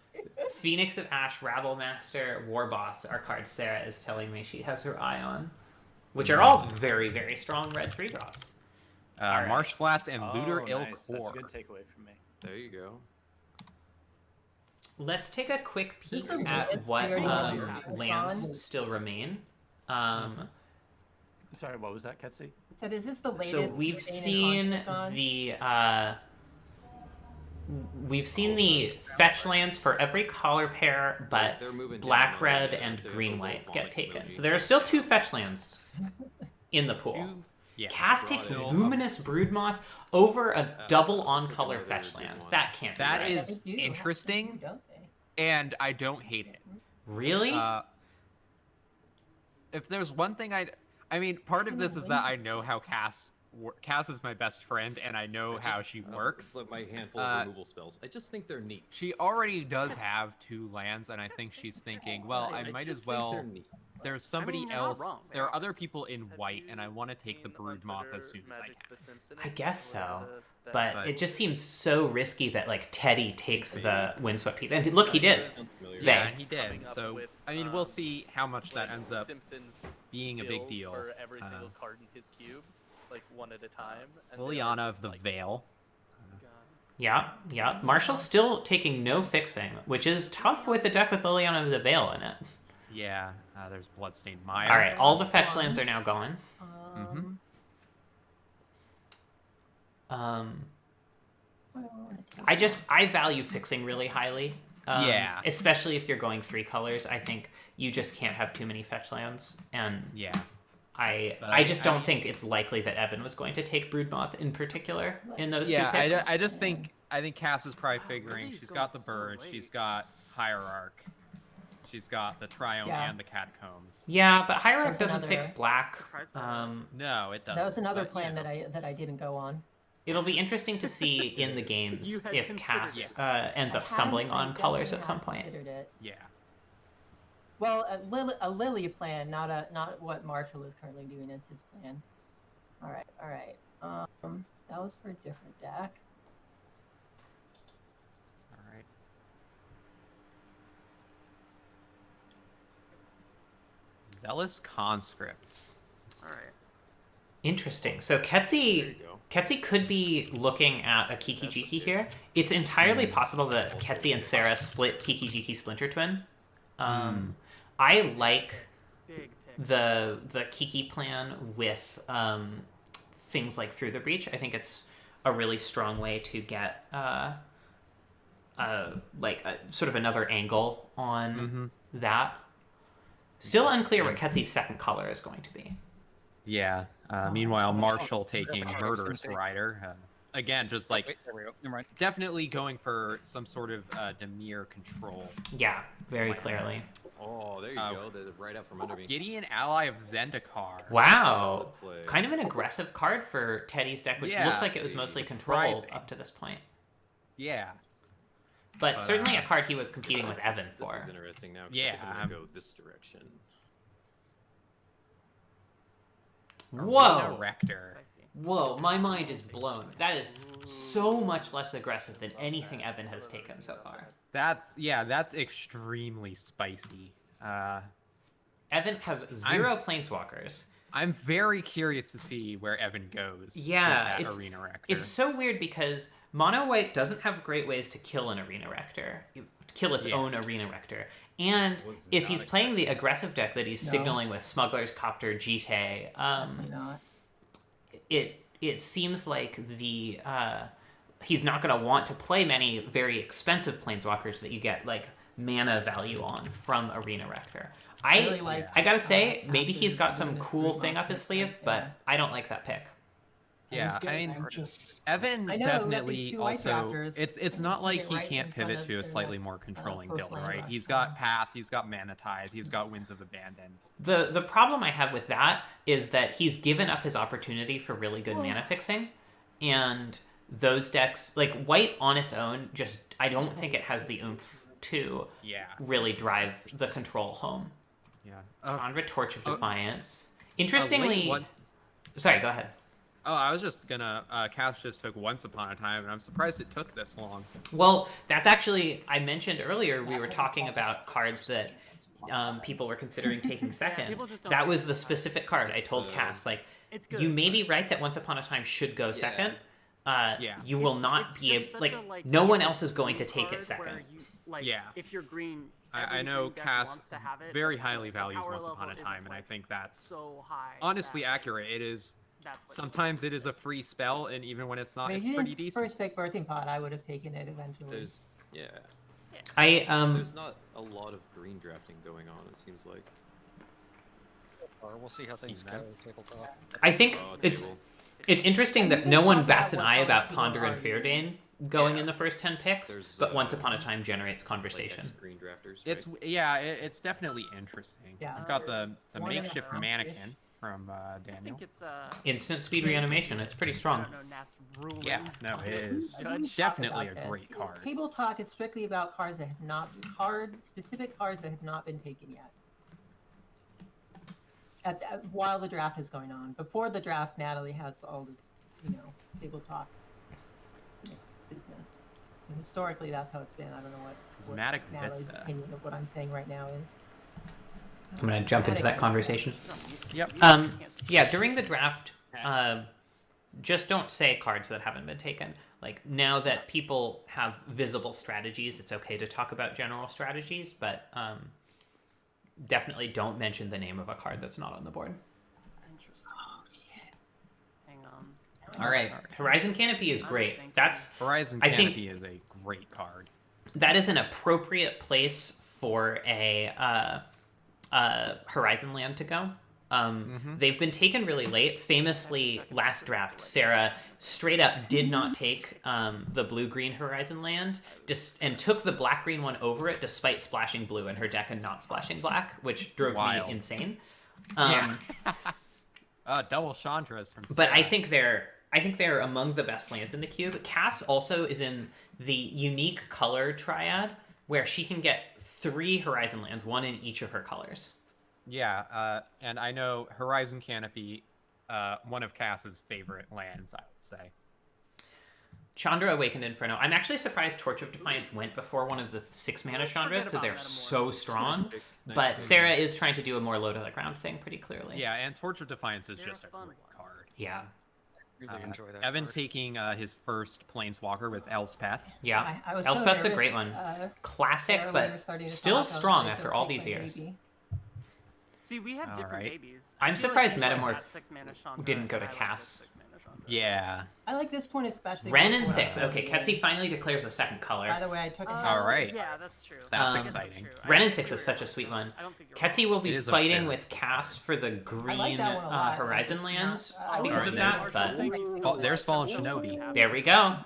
Phoenix of Ash, Rabble Master, War Boss are cards Sarah is telling me she has her eye on, which are all very, very strong red 3-drops. Alright. Marsh Flats and Oh, Looter Il nice. That's a Core. good takeaway from me. There you go. Let's take a quick peek This is at good. what We already know this. lands still remain. Sorry, what was that, Ketsy? So is this the latest? So we've Bane and seen Conflict on? the fetch lands for every color pair, but They're moving black, down, red, yeah, and the green, little white get vomit taken. emoji. So there are still 2 fetch lands in the pool. Yeah. Cass takes Got it. Luminous Broodmoth over a double I'll on take color another fetch good land. one. That can't That be right. is They do. interesting. They do, don't they? And I don't hate it. Really? If there's one thing I mean, part of this is that I know how Cass is my best friend, and I know how she works. It's like my handful Uh, of removal spells. I just think they're neat. She already does have 2 lands, and I think she's thinking, well, I might just as think well. they're neat. There's somebody you're not else. wrong. There are other people in Have white, and I you want to take the seen on Brood Moth as Twitter soon as I Magic can. the Simpsons? I guess so. That- But it just seems so risky that like Teddy takes the Windswept Heath. And look, he did. Sounds familiar. Yeah, They. he did. Coming up So with, I mean, we'll see how much that like, ends up Simpsons being a big skills deal. for every single card in his cube, like one at a time. And they're, Liliana of the like, Veil. God. Yeah. Marshall's still taking no fixing, which is tough with a deck with Liliana of the Veil in it. Yeah, there's Bloodstained Mire. All right, all the fetch lands are now gone. I value fixing really highly. Yeah. Especially if you're going 3 colors. I think you just can't have too many fetch lands. And Yeah. I just don't think it's likely that Evan was going to take Broodmoth in particular in those 2 Yeah, picks. I just think Cass is probably figuring she's got the bird, she's got Hierarch, she's got the Triome Yeah. and the Catacombs. Yeah, but Hierarch There's doesn't fix another- black. No, it doesn't. That was another but, plan you know. that I didn't go on. It'll be interesting to see in the games You had if considered Cass I ends up hadn't- stumbling I on colors definitely at some had point. considered it. Yeah. Well, a Lily plan, not what Marshall is currently doing as his plan. All right. That was for a different deck. All right. Zealous Conscripts. All right. Interesting. So There Ketsi you go. Ketsi could be looking at a Kiki Jiki here. It's entirely possible that Ketsi and Sarah split Kiki Jiki Splinter Twin. I like Big pick. the Kiki plan with things like Through the Breach. I think it's a really strong way to get sort of another angle on that. Still unclear what Ketsi's second color is going to be. Yeah. Meanwhile, Marshall taking Murderous Rider. Again, just like Wait, there we go. Never mind. definitely going for some sort of Demir control. Yeah, very clearly. Oh, there you go. They're right out from under me. Gideon, ally of Zendikar. Wow. Solid play. Kind of an aggressive card for Teddy's deck, which Yeah, looks like it was mostly control surprising. up to this point. Yeah. But certainly a card he was competing with Evan This for. is interesting now. 'Cause Yeah, I think I'm gonna go this direction. Whoa! Arena Rector. Spicy. Whoa, my mind is blown. That is so much less aggressive than anything Evan has taken so far. That's extremely spicy. Evan has 0 planeswalkers. I'm very curious to see where Evan goes. Yeah, with that Arena Rector. It's so weird because Mono White doesn't have great ways to kill an Arena Rector, kill its own Arena Rector. And if he's playing the aggressive deck that he's signaling with Smuggler's Copter, Jite, Definitely not. it seems like he's not going to want to play many very expensive planeswalkers that you get like mana value on from Arena Rector. Really like, I gotta say, maybe Captain he's got some Luminous cool Green thing up his Market, sleeve, but I don't like that pick. Yeah, was I getting mean, anxious. Evan I know, we got definitely these two white also. drafters. It's not like Get he right can't in front pivot of to a the slightly next, more controlling first build, land right? rush. He's got Path, he's got Mana Tithe, he's got Winds of Abandon. The problem I have with that is that he's given up his opportunity for really good mana fixing, and those decks, like White on its own, just I don't think it has the oomph to really drive the control home. Yeah. Chandra, Torch of Defiance. wait, Interestingly, what? sorry, go ahead. Oh, I was just gonna. Cass just took Once Upon a Time, and I'm surprised it took this long. Well, that's actually, I mentioned earlier, we were talking about cards that people were considering taking second. people just don't That take was it the second. specific card. I It's, told Cass, like, It's good. you may be right that Once Upon a Time should go second. You will not It's be just able, such like, a, no one evil else is going to green take card it second. where you, like, Yeah. if you're green, I every know green deck Cass wants to have it, very but highly the values power Once Upon a level Time, isn't, and I like, think that's so high. honestly that accurate. It is. that's what Sometimes it is a free spell, and even when it's not, I mean, it's if you pretty did decent. first pick Birthing Pod, I would have taken it eventually. There's There's not a lot of green drafting going on. It seems like. Or we'll see how things go. Cements. Tabletop. I think Oh, it's table. interesting that no one bats an eye about Ponder and Preordain going Yeah. in the first 10 picks, There's, but Once Upon a Time generates Like conversation. green drafters. Right? It's it's definitely interesting. Yeah. You've got the 1.5 makeshift ish. mannequin from I Daniel. think it's Instant speed reanimation, it's pretty I strong. don't know, Nat's ruling. Yeah, no, it is I didn't talk definitely a about this. great card. Table talk is strictly about cards that have not specific cards that have not been taken yet. While the draft is going on, before the draft, Natalie has all this, table talk business. And historically, that's how it's been. I don't know what Prismatic Natalie's Vista. opinion of what I'm saying right now is. I'm going to jump into that conversation. Yep. Yeah, during the draft, just don't say cards that haven't been taken. Like, now that people have visible strategies, it's okay to talk about general strategies, but definitely don't mention the name of a card that's not on the board. Interesting. Hang on. All right, Horizon Canopy is great. That's Horizon I think- Canopy is a great card. that is an appropriate place for a Horizon land to go. They've been taken really late. Famously, last draft, Sarah straight up did not take the blue-green Horizon land, and took the black-green one over it, despite splashing blue in her deck and not splashing black, which drove Wild. me insane. Double Chandras from. But I Sarah. think they're among the best lands in the cube. Cass also is in the unique color triad where she can get 3 Horizon lands, 1 in each of her colors. Yeah, and I know Horizon Canopy, one of Cass's favorite lands, I would say. Chandra Awakened Inferno. I'm actually surprised Torch of Defiance went before one of the 6-mana Chandras because they're so strong. But Sarah is trying to do a more low to the ground thing pretty clearly. Yeah, and Torch of Defiance is just a great card. Yeah. Really enjoy that. Evan card. taking his first Planeswalker with Elspeth. Yeah. I was so Elspeth's a nervous, great one. Classic, Sarah, when we were but starting to still talk, I was strong like, after "Don't all take these my years. baby." See, we have different Alright. babies. I'm I feel surprised you like Metamorph that 6-mana Chandra, didn't go to I like Cass. this 6-mana Chandra. Yeah. I like this point especially. Ren for and what 6. I'm Okay, doing. Ketsi finally declares a second color. By the way, I took a Alright. Yeah, that's true. That's Um, exciting. true. I Ren and think 6 you're is such a right, sweet though. one. I don't think you're Ketsi will be It is a fighting fair- with Cass for the green that one a lot. Horizon lands I because would of say that, Marshall but thinks- Oh, there's Fallen Shinobi. there we go.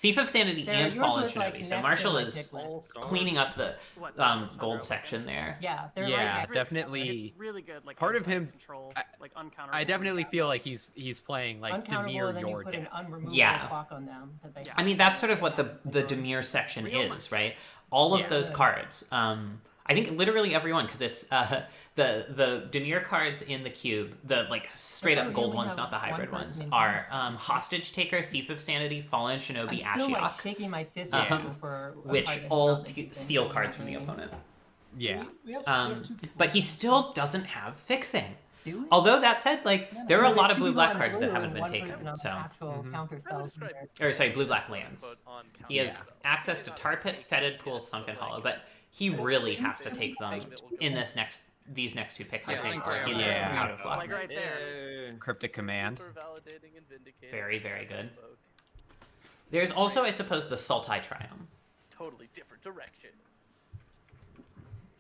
Thief of Sanity Sarah, and yours Fallen was, like, Shinobi. next So to Marshall my is pick list. cleaning up the What, gold section there. Yeah, they're Yeah, right It's next- really- definitely. It's really good. Like Part of inside him- control, like uncounterable. I definitely feel like he's playing like uncountable, Demir and then you your put an deck. unremovable Yeah. clock on them. That they Yeah. I mean, that's sort of what the Demir section is, right? All of Yeah. those cards. I think literally everyone, because it's the Demir cards in the cube, the like straight Oh, up you gold only ones, have not the one hybrid person ones, in are Cass. Hostage Taker, Thief of Sanity, Fallen Shinobi, I'm still like Ashiok, shaking my fist Yeah. at people for a which card that's all not making sense steal in cards my from the brain. opponent. Yeah. We have two people. But he still doesn't have fixing. Do we? Although that said, like Yeah, there are a no, lot of two people blue-black on cards that blue haven't and been one taken. person on So, actual Mhm. counter I would spells describe there. or sorry, blue-black lands. But on He has counter- access to Tar Pit, Fetid Pool, Sunken Hollow, but he really has to take them in these next two picks. I Yeah, I think think where I he's just Yeah. out of luck. Like right there. Cryptic Command. For validating and vindicating Very, very good. as I spoke. There's also, I suppose, the Sultai Triumph. Totally different direction.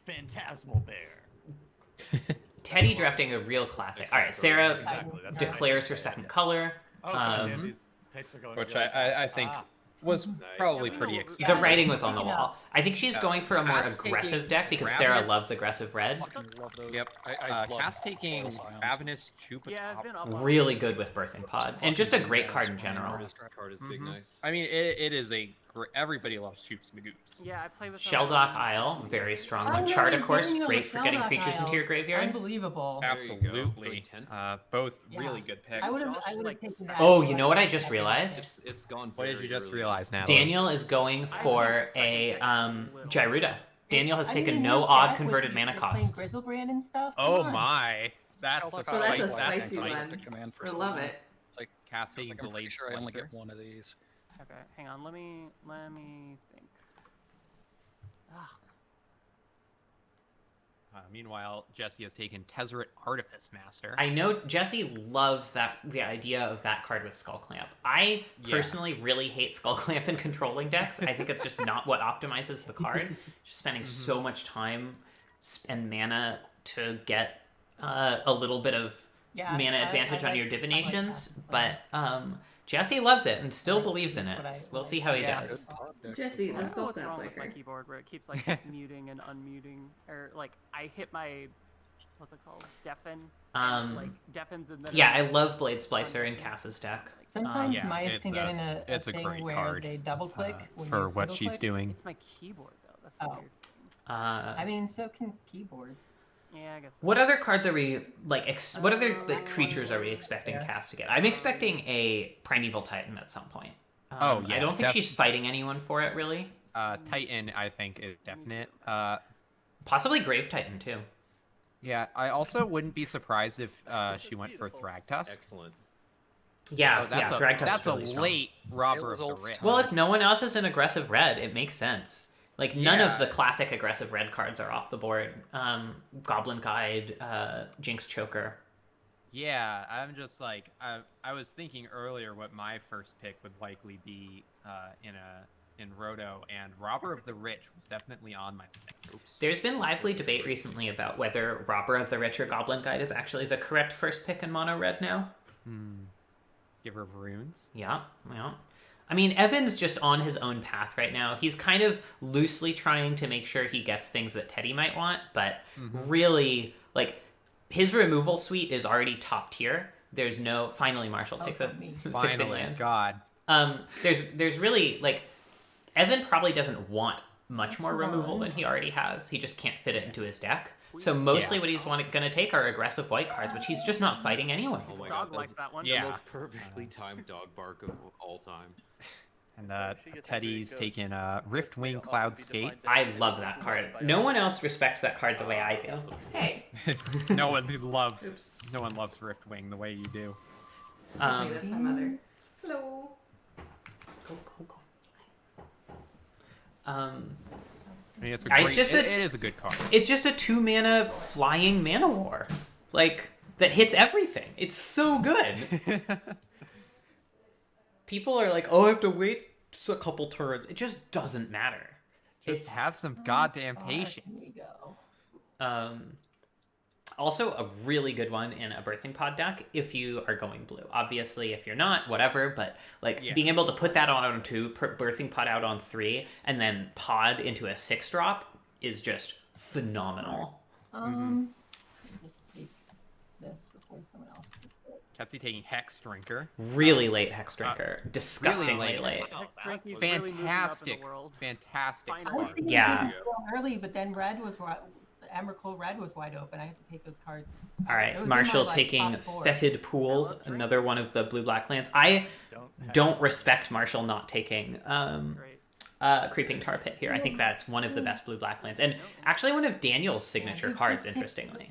Phantasmal Bear. Teddy drafting a real classic. All right, Sarah Exactly. That's declares right. her second color. Oh, God damn, Um, these picks are going Which really I fast. think Ah. was probably Yeah, pretty we expected. The writing was on the wall. I think she's going for a more Cass aggressive taking deck because Sarah Ravenous- loves aggressive red. Fucking love those. Yep. I love Cass taking False Ions. Ravenous Chupa. Yeah, I've been up on Really good with Birthing Pod, and just a great card in This general. card is big, Mhm. nice. I mean, it is a everybody loves Choops Magoops. Yeah, I play with Shelldock Isle, very strong Oh, one. really? Chart, of course, Didn't know great the for getting Shelldock creatures into Isle. your graveyard. Unbelievable. There you go. Absolutely. Going 10th. Both Yeah. really good picks. I would have also, like, taken that. Oh, you know what I just realized? It's gone. What did very you just early. realize now? Daniel is going for a Gyruda. Daniel has taken no odd converted mana costs. Grizzlebrand and stuff. Oh Come on. my, that's Shelldock a Isle that's a is spicy. spicy like one. the command for I so love long. it. Like, Cassie I'm pretty Blade sure I only Splicer. get one of these. Okay, hang on. Let me think. Ah, Meanwhile, Jesse has taken Tezzeret Artifice Master. I know Jesse loves the idea of that card with Skull Clamp. I Yeah. personally really hate Skull Clamp in controlling decks. I think it's just not what optimizes the card. Just spending so much time and mana to get a little bit of Yeah, mana I advantage on like- your I like divinations, that. but Jesse loves it and still believes in What I- it. We'll see how he Yeah. does. Jesse, I the don't know skull what's clamp wrong with my licker. keyboard where it keeps like muting and unmuting, or like I hit my what's it called, deafen, and, like deafens and then Yeah, I love Blade Splicer in Cass's deck. Sometimes Yeah, Mice it's can get a- in a it's a thing great where card, they double click when for you what single she's click. doing. it's my keyboard though. That's the Oh. weird thing. I mean, so can keyboards. Yeah, I guess. What other cards are we like? What other like creatures are we expecting Yeah. Cass to get? I'm expecting a Primeval Titan at some point. Oh, yeah, I don't think she's fighting anyone for it really. Titan, I think, is definite. Possibly Grave Titan too. Yeah, I also wouldn't be surprised if she went for Thragtusk. Excellent. Yeah, That's yeah. a, Thragtusk that's is really a strong. late robber It of the was writ. Well, if no one else is an aggressive red, it makes sense. Like none Yeah. of the classic aggressive red cards are off the board. Goblin Guide, Jinx Choker. Yeah, I'm just like I was thinking earlier what my first pick would likely be in Roto, and Robber of the Rich was definitely on my list. There's been lively debate recently about whether Robber of the Rich or Goblin Guide is actually the correct first pick in mono red now. Give her runes. Yeah, yeah. I mean, Evan's just on his own path right now. He's kind of loosely trying to make sure he gets things that Teddy might want, but really, like, his removal suite is already top tier. There's no... Finally, Marshall takes a fixing Finally, land. God. There's really, like... Evan probably doesn't want much more removal than he already has. He just can't fit it into his deck. So mostly Yeah. what he's going to take are aggressive white cards, which he's just not fighting anyone. Oh my Dog god, likes that one. Yeah. the most perfectly timed dog bark of all time. And She gets Teddy's angry, taking ghosts Riftwing often be Cloudscape. defined I as love that card. influenced by No one others. else respects that card the way I do. Hey. no one loves Oops. no one loves Riftwing the way you do. Sorry, that's my mother. Hello. Go, go, go. I mean, it's a It's great, just it is a good card. It's just a 2-mana flying mana war. Like, that hits everything. It's so good. People are like, oh, I have to wait a couple turns. It just doesn't matter. Just have some goddamn patience. Also, a really good one in a birthing pod deck if you are going blue. Obviously, if you're not, whatever. But like being able to put that on 2, birthing pod out on 3, and then pod into a 6-drop is just phenomenal. Just take this before someone else. Ketsy taking Hex Drinker. Really late Hex Drinker. Disgustingly really late. Drinky's really moving up in Fantastic, the world. fantastic Finally. I was card. thinking Yeah. it was early, but then red was Emrakul red was wide open. I had to take those cards. All It right, was in Marshall my, taking top 4. Fetid Pools, another one of the blue-black lands. I don't respect Marshall not taking Creeping Tar Pit here. I think that's one of the best blue-black lands. And actually one of Daniel's signature cards, interestingly.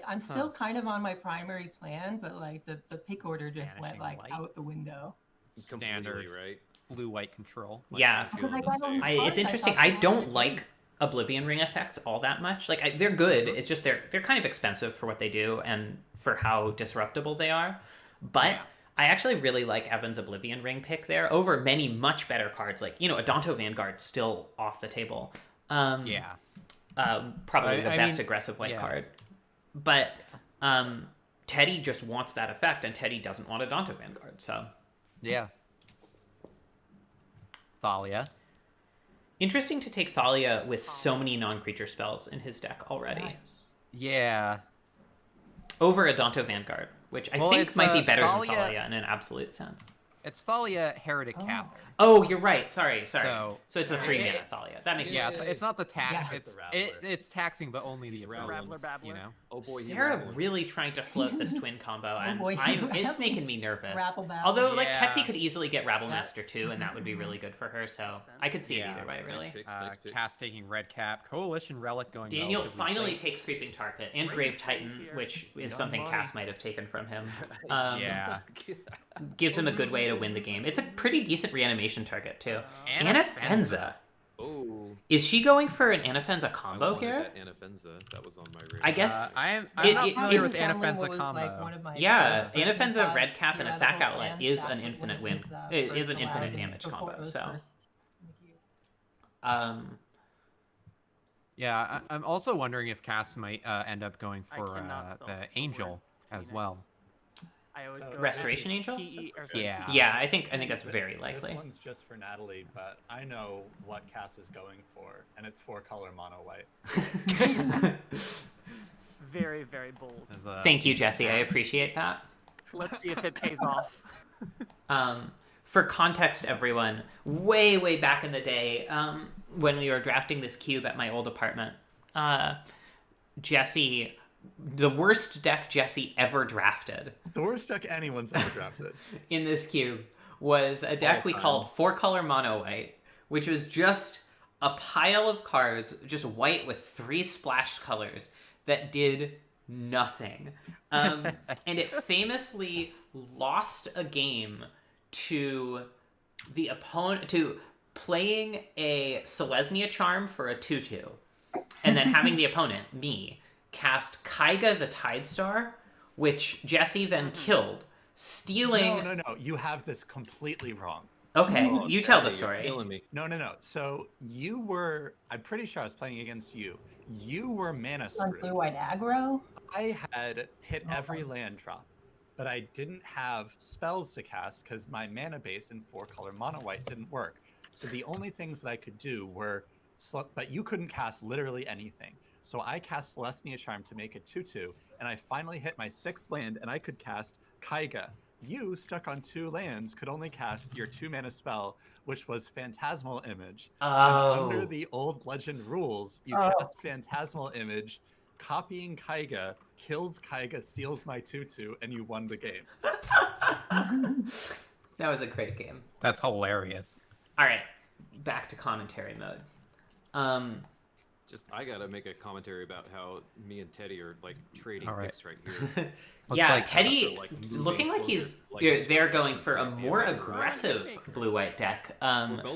I'm still kind of on my primary plan, but like the pick order just went like out the window. Standard right? blue-white control. Yeah, it's interesting. I don't like Oblivion Ring effects all that much. Like they're good. It's just they're kind of expensive for what they do and for how disruptible they are. But I actually really like Evan's Oblivion Ring pick there over many much better cards. Like Adonto Vanguard's still off the table. Probably the best aggressive white card. But Teddy just wants that effect, and Teddy doesn't want Adonto Vanguard. So yeah. Thalia. Interesting to take Thalia with so many non-creature spells in his deck already. Nice. Yeah. Over Adonto Vanguard, which I think might be better than Thalia in an absolute sense. It's Thalia Heretic Catholic. Oh, you're right. Sorry. So it's a 3-mana Thalia. That makes sense. It's not the tax. Yeah. It's taxing, but only the Rattler Babbler. You know. Oh boy, Sarah really trying to float this twin combo, and boy, it's making me nervous. Rabble Babble. Although, like, Yeah. Ketsy could easily get Rabble Master too, and that would be really good for her. So I could see it either way, really. Nice picks. Cass taking Red Cap. Coalition Relic going. Daniel relatively finally late. takes Creeping Tar Pit and Great Grave choice Titan, here. which is Young something Monty. Cass might have taken from him. Yeah. Gives him a good way to win the game. It's a pretty decent reanimation target too. Anafenza. Anafenza. Oh. Is she going for an Anafenza I combo wanted here? that Anafenza. That was on my radar. I guess. I'm It- not it- familiar it- with Family Anafenza was, combo. like, one of my Yeah, favorites. Anafenza red cap and a sack Theoretical outlet land is stack an was infinite one of win. his, It first is an infinite allowed damage before combo. it was So, first. Yeah, I'm also wondering if Cass might end up going I for cannot spell the that Angel word. as Phoenix. well. I always So go Restoration Angel? Yeah. yeah, I think that's very This likely. one's just for Natalie, but I know what Cass is going for, and it's 4-color mono white. Very, very bold. Thank you, Jesse. I appreciate that. Let's see if it pays off. For context, everyone, way back in the day, when we were drafting this cube at my old apartment, Jesse, the worst deck Jesse ever drafted The worst deck anyone's ever drafted. in this cube was a deck we called 4-color mono white, which was just a pile of cards, just white with 3 splashed colors that did nothing. And it famously lost a game to the opponent, to playing a Selesnya Charm for a 2/2, and then having the opponent, me, cast Kaiga the Tidestar, which Jesse then killed, stealing... No. You have this completely wrong. Okay, Oh, you tell the Teddy, you're story. killing me. No. So you were... I'm pretty sure I was playing against you. You were mana On screwed. blue-white aggro? I had hit every land drop, but I didn't have spells to cast because my mana base in 4-color mono white didn't work. So the only things that I could do were... But you couldn't cast literally anything. So I cast Selesnya Charm to make it 2/2, and I finally hit my 6th land, and I could cast Kaiga. You, stuck on 2 lands, could only cast your 2-mana spell, which was Phantasmal Image. And under the old Legend rules, you cast Phantasmal Image, copying Kaiga, kills Kaiga, steals my 2/2, and you won the game. That was a great game. That's hilarious. All right, back to commentary mode. I gotta make a commentary about how me and Teddy are like trading All right. picks right here. Yeah, like Teddy like, looking like closer, he's like, they're succession going for a point. more aggressive blue-white deck.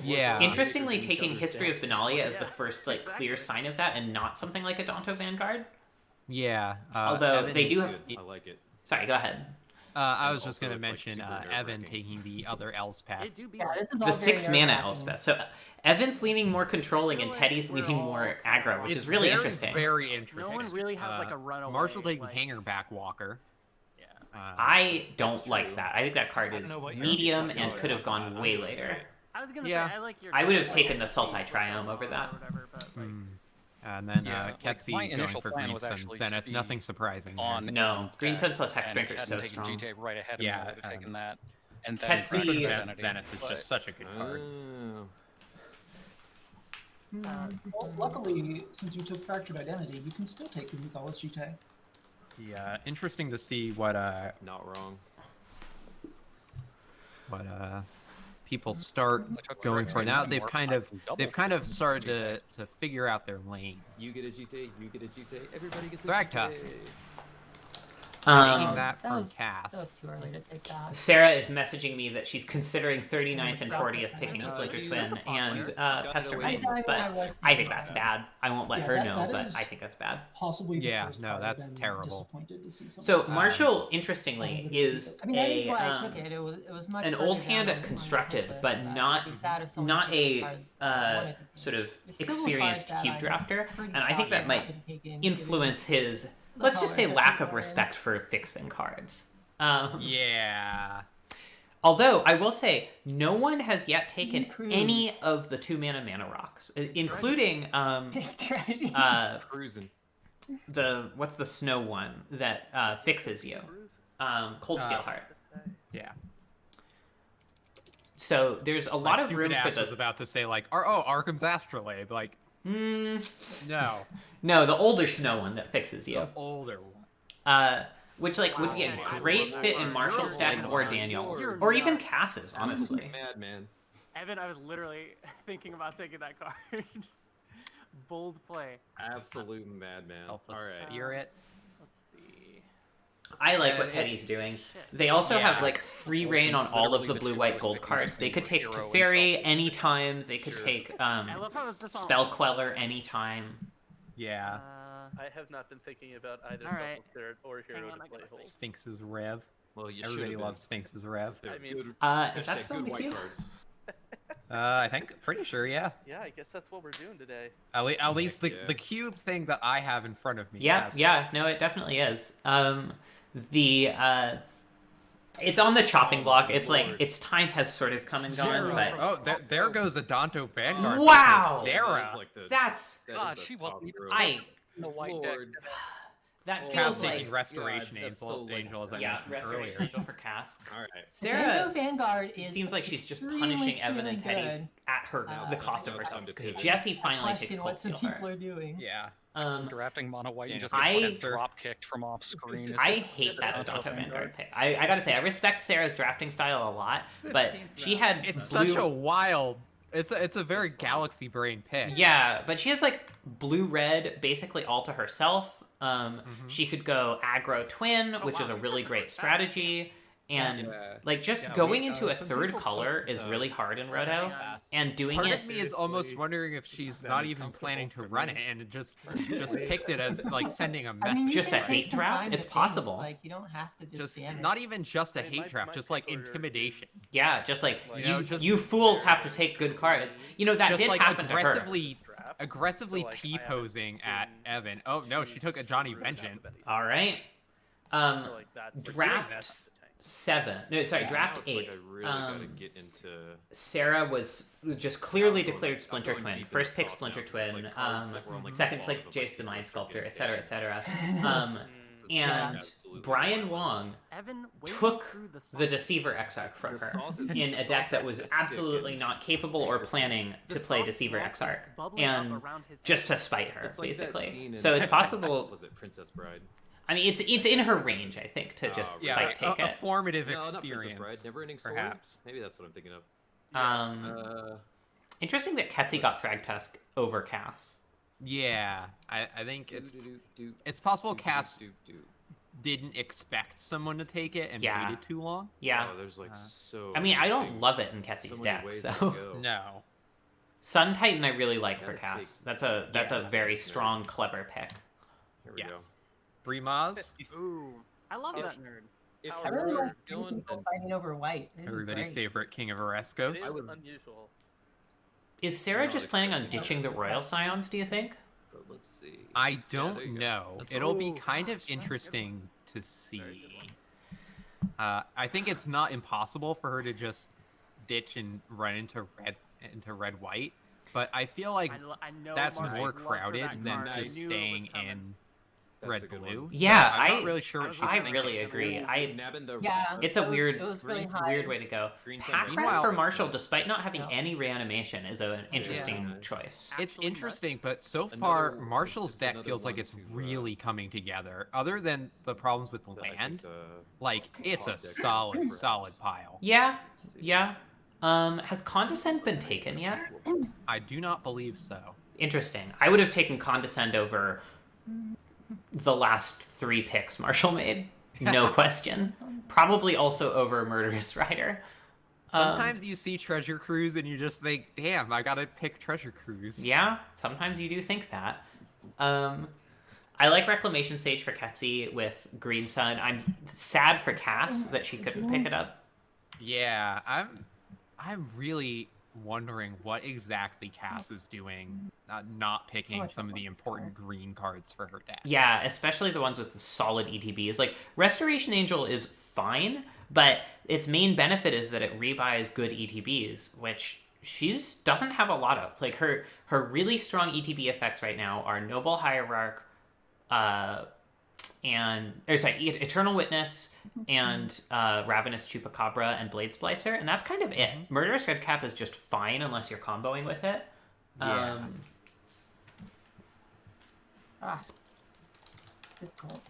Yeah. Interestingly, taking History of Benalia as the first like clear sign of that, and not something like a Danto Vanguard. Yeah. Although Evan they is do good. have. I like it. Sorry, go ahead. I And was just also going to it's, like, mention super Evan nerve-wracking. taking the other Elspeth. It do be Yeah, like, this is all The very 6 mana nerve-wracking. Elspeth. So Evan's leaning more controlling, and Like, Teddy's we're leaning all more kind of aggro, which It's is really very, interesting. Very interesting. no one really has like a runaway. Marshall taking like, Hangerback Walker. Yeah. I don't that's like true. that. I think that card I don't is know what you're medium talking and about. could have gone way later. I was gonna Yeah. say I like your. I would have like, taken the like, Sultai what's Triome going over on that. or whatever, but, like, And then Yeah, like, Ketsi my going initial for plan Green was Sun actually Zenith. to be Nothing surprising there. on No, Evan's Green deck, Sun plus and Hexbreaker is hadn't so taken strong. GTA right ahead of Yeah, me, I would have taken that. And Ketsi- then Green Sun Yeah. Zenith is But- just such a good card. Well, luckily, since you took Fractured Identity, you can still take Gonzalez GT. Yeah, interesting to see what Not wrong. people start I took going Fractured for now. Identity They've or kind of double started GTA. to figure out their lanes. You get a GTA, you get a GTA, everybody gets a Thragtusk. GTA. Taking that That from was- Cass. That was too early to take that. Sarah is messaging me that she's considering 39th and 40th picking Splinter dude, Twin that's a pot and player. Pester Gotta Pain, go in. but I think that's bad. I won't let Yeah, her that- know, that but is- I think that's bad. Possibly the Yeah, first no, card that's I've been terrible. disappointed to see something So like that. Marshall, interestingly, is I mean, that is a why I took it. It was much an further old down hand on at the constructed, list, but I'd not be sad if someone not took the a cards I wanted to take. sort of There's still experienced cards cube that I'm drafter, pretty and I think shocked that might haven't taken, influence his, given let's just say, colors that lack people of are- respect for fixing cards. Yeah. Although I will say, no one has yet taken Cruise. any of the 2-mana rocks, including Tragedy. Cruising. what's the snow one that fixes you, Cold Steel Heart. Yeah. So there's a lot My of stupid room for ass was the. about to say like, Arkham's Astrolabe. Like, no, No, the older snow one that fixes you. the older one. Which would be a Wow. great fit in Marshall's deck or Daniel's, or even Cass's, honestly. Madman. Evan, I was literally thinking about taking that card. Bold play. Absolute madman. Selfless Alright. Spirit. Let's see. I like what it- Teddy's doing. Shit. They also Yeah. have like free reign on all of the Literally the blue, two white, most gold picking cards. They could take hero and Teferi Selfless. anytime. They could Sure. take I love how it's just on Spell Queller anytime. Yeah. I have not been thinking about either Alright. Selfless Spirit or Hero Hang on, to I play gotta hold. think. Sphinx's Rev. Well, you Everybody should loves Sphinx's Rev. They're I mean, good. If Hashtag that's still in good the white queue. cards. I think, pretty sure, yeah. Yeah, I guess that's what we're doing today. At least Heck the, yeah. the cube thing that I have in front of me. Yeah, has it. yeah, no, it definitely is. It's on the chopping block. It's like Lord. its time has sort of come and gone, Zero. but Oh, there goes a Danto Vanguard. Wow! Sarah. That is like the- that's that is God, the she top wasn't even row. I in the white deck. Lord. that Oh, feels Cass like taking Restoration God, that's Angel, so, like, Angel, as I yeah, mentioned Restoration earlier. Angel for Cass. Alright. Sarah Danto Vanguard is seems like she's just extremely, punishing Evan and extremely Teddy good. at her the Now cost of it's herself. time to Okay, pivot. Jesse finally Question takes what Cold some Steel people Heart. are doing. Yeah. Drafting mono white, you just I- get drop kicked from off screen. It's I just- hate that Danto Danto Vanguard. Vanguard pick. I gotta say, I respect Sarah's drafting style a lot, but she had It's blue. such a wild. It's a very galaxy brain pick. Yeah, but she has like blue-red basically all to herself. She could go aggro twin, which is a really great strategy, and Yeah. like just Yeah, going we- into a some third people color took is the- really hard in Roto, Fast. and doing Part it. of me is almost seriously, wondering if she's that not is even comfortable planning to for run me. it and just picked it as like sending a I mean, message. you Just can a take hate some draft? time It's to think, possible. Like you don't have to just stand not even just a I mean, hate my- draft, my just like pick order intimidation. is- Yeah, just like Like, you know, you, just- you fools have to take good cards. You know that Just did like happen to her. aggressively Draft. aggressively So, like, I T haven't posing at been Evan. Oh no, she took a Johnny really haven't Vengeance. been anything. All right. So, like, that's Draft that's the tank. 7. No, sorry, Now draft it's 8. Like I really gotta get into. Sarah was just clearly I'm going- declared I'm Splinter going Twin. deep in First the pick sauce Splinter now, 'cause it's Twin. like cards that were on, like, Second the pick bottom of Jace the my Mind list. Sculptor, Yeah. etc., etc. Mm. And Absolutely. Brian Wong Evan waded took through the the Deceiver Exarch from The her sauce is- in the a deck sauce that is was thick absolutely and- not capable or planning to play Deceiver Exarch, and just to spite her, It's like that basically. scene in- So it's possible. Was it Princess Bride? I mean, it's in her range, I think, to just Oh, spite take a it. formative No, not Princess experience. Bride. Neverending Story. perhaps. Maybe that's what I'm thinking of. Interesting that Ketsi got Thragtusk over Cass. Yeah, I think it's possible Cass didn't expect someone to take it and Yeah. waited too long. Yeah. Oh, there's like so. I mean, many I don't things, love it in so Ketsi's many deck, ways so to go. No. Sun Titan I really like for Gotta Cass. take- That's a Yeah, very that's strong, clever pick. Here we go. Yes. Brimaz. Ooh, I love If- that nerd. If I really you're like seeing going, people then fighting over white. This is Everybody's great. favorite king of It Oreskos. is would- unusual. Is Sarah not just planning on expecting ditching the Royal Scions, do you think? but let's see. I Yeah, don't there you go. know. That's It'll all. be Oh, kind gosh, of that's a good interesting to see. Very good one. I think it's not impossible for her to just ditch and run into red white, but I feel like I know that's Mark's more love for crowded that than card. I just knew it was staying coming. in That's red a good blue. one. So Yeah, I'm I- not really sure I what was she's I thinking. really agree. Nabbing the Yeah. It's a It was- weird, it was really it's a high. weird way to go. Green Sun Pack versus Rat Meanwhile- for Marshall, despite not having Yeah. any reanimation, is an interesting nice. choice. It's Actually nuts. interesting, but so Another- far Marshall's it's deck another feels like one it's to, really coming together. Other than the problems with that I think land, the like it's a top deck solid perhaps. pile. Yeah, Let's see. yeah. Has Condescend been taken yet? I do not believe so. Interesting. I would have taken Condescend over the last 3 picks Marshall made. No question. Probably also over Murderous Rider. Sometimes you see Treasure Cruise and you just think, damn, I gotta pick Treasure Cruise. Yeah, sometimes you do think that. I like Reclamation Sage for Ketsi with Green Sun. I'm sad for Cass that she couldn't pick it up. Yeah, I'm really wondering what exactly Cass is doing, not picking I some of the thought important green cards for her deck. Yeah, especially the ones with solid ETBs. Like, Restoration Angel is fine, but its main benefit is that it rebuys good ETBs, which she doesn't have a lot of. Like, her really strong ETB effects right now are Noble Hierarch, Eternal Witness, and Ravenous Chupacabra and Blade Splicer, and that's kind of it. Murderous Redcap is just fine unless you're comboing with it. Yeah. Difficult.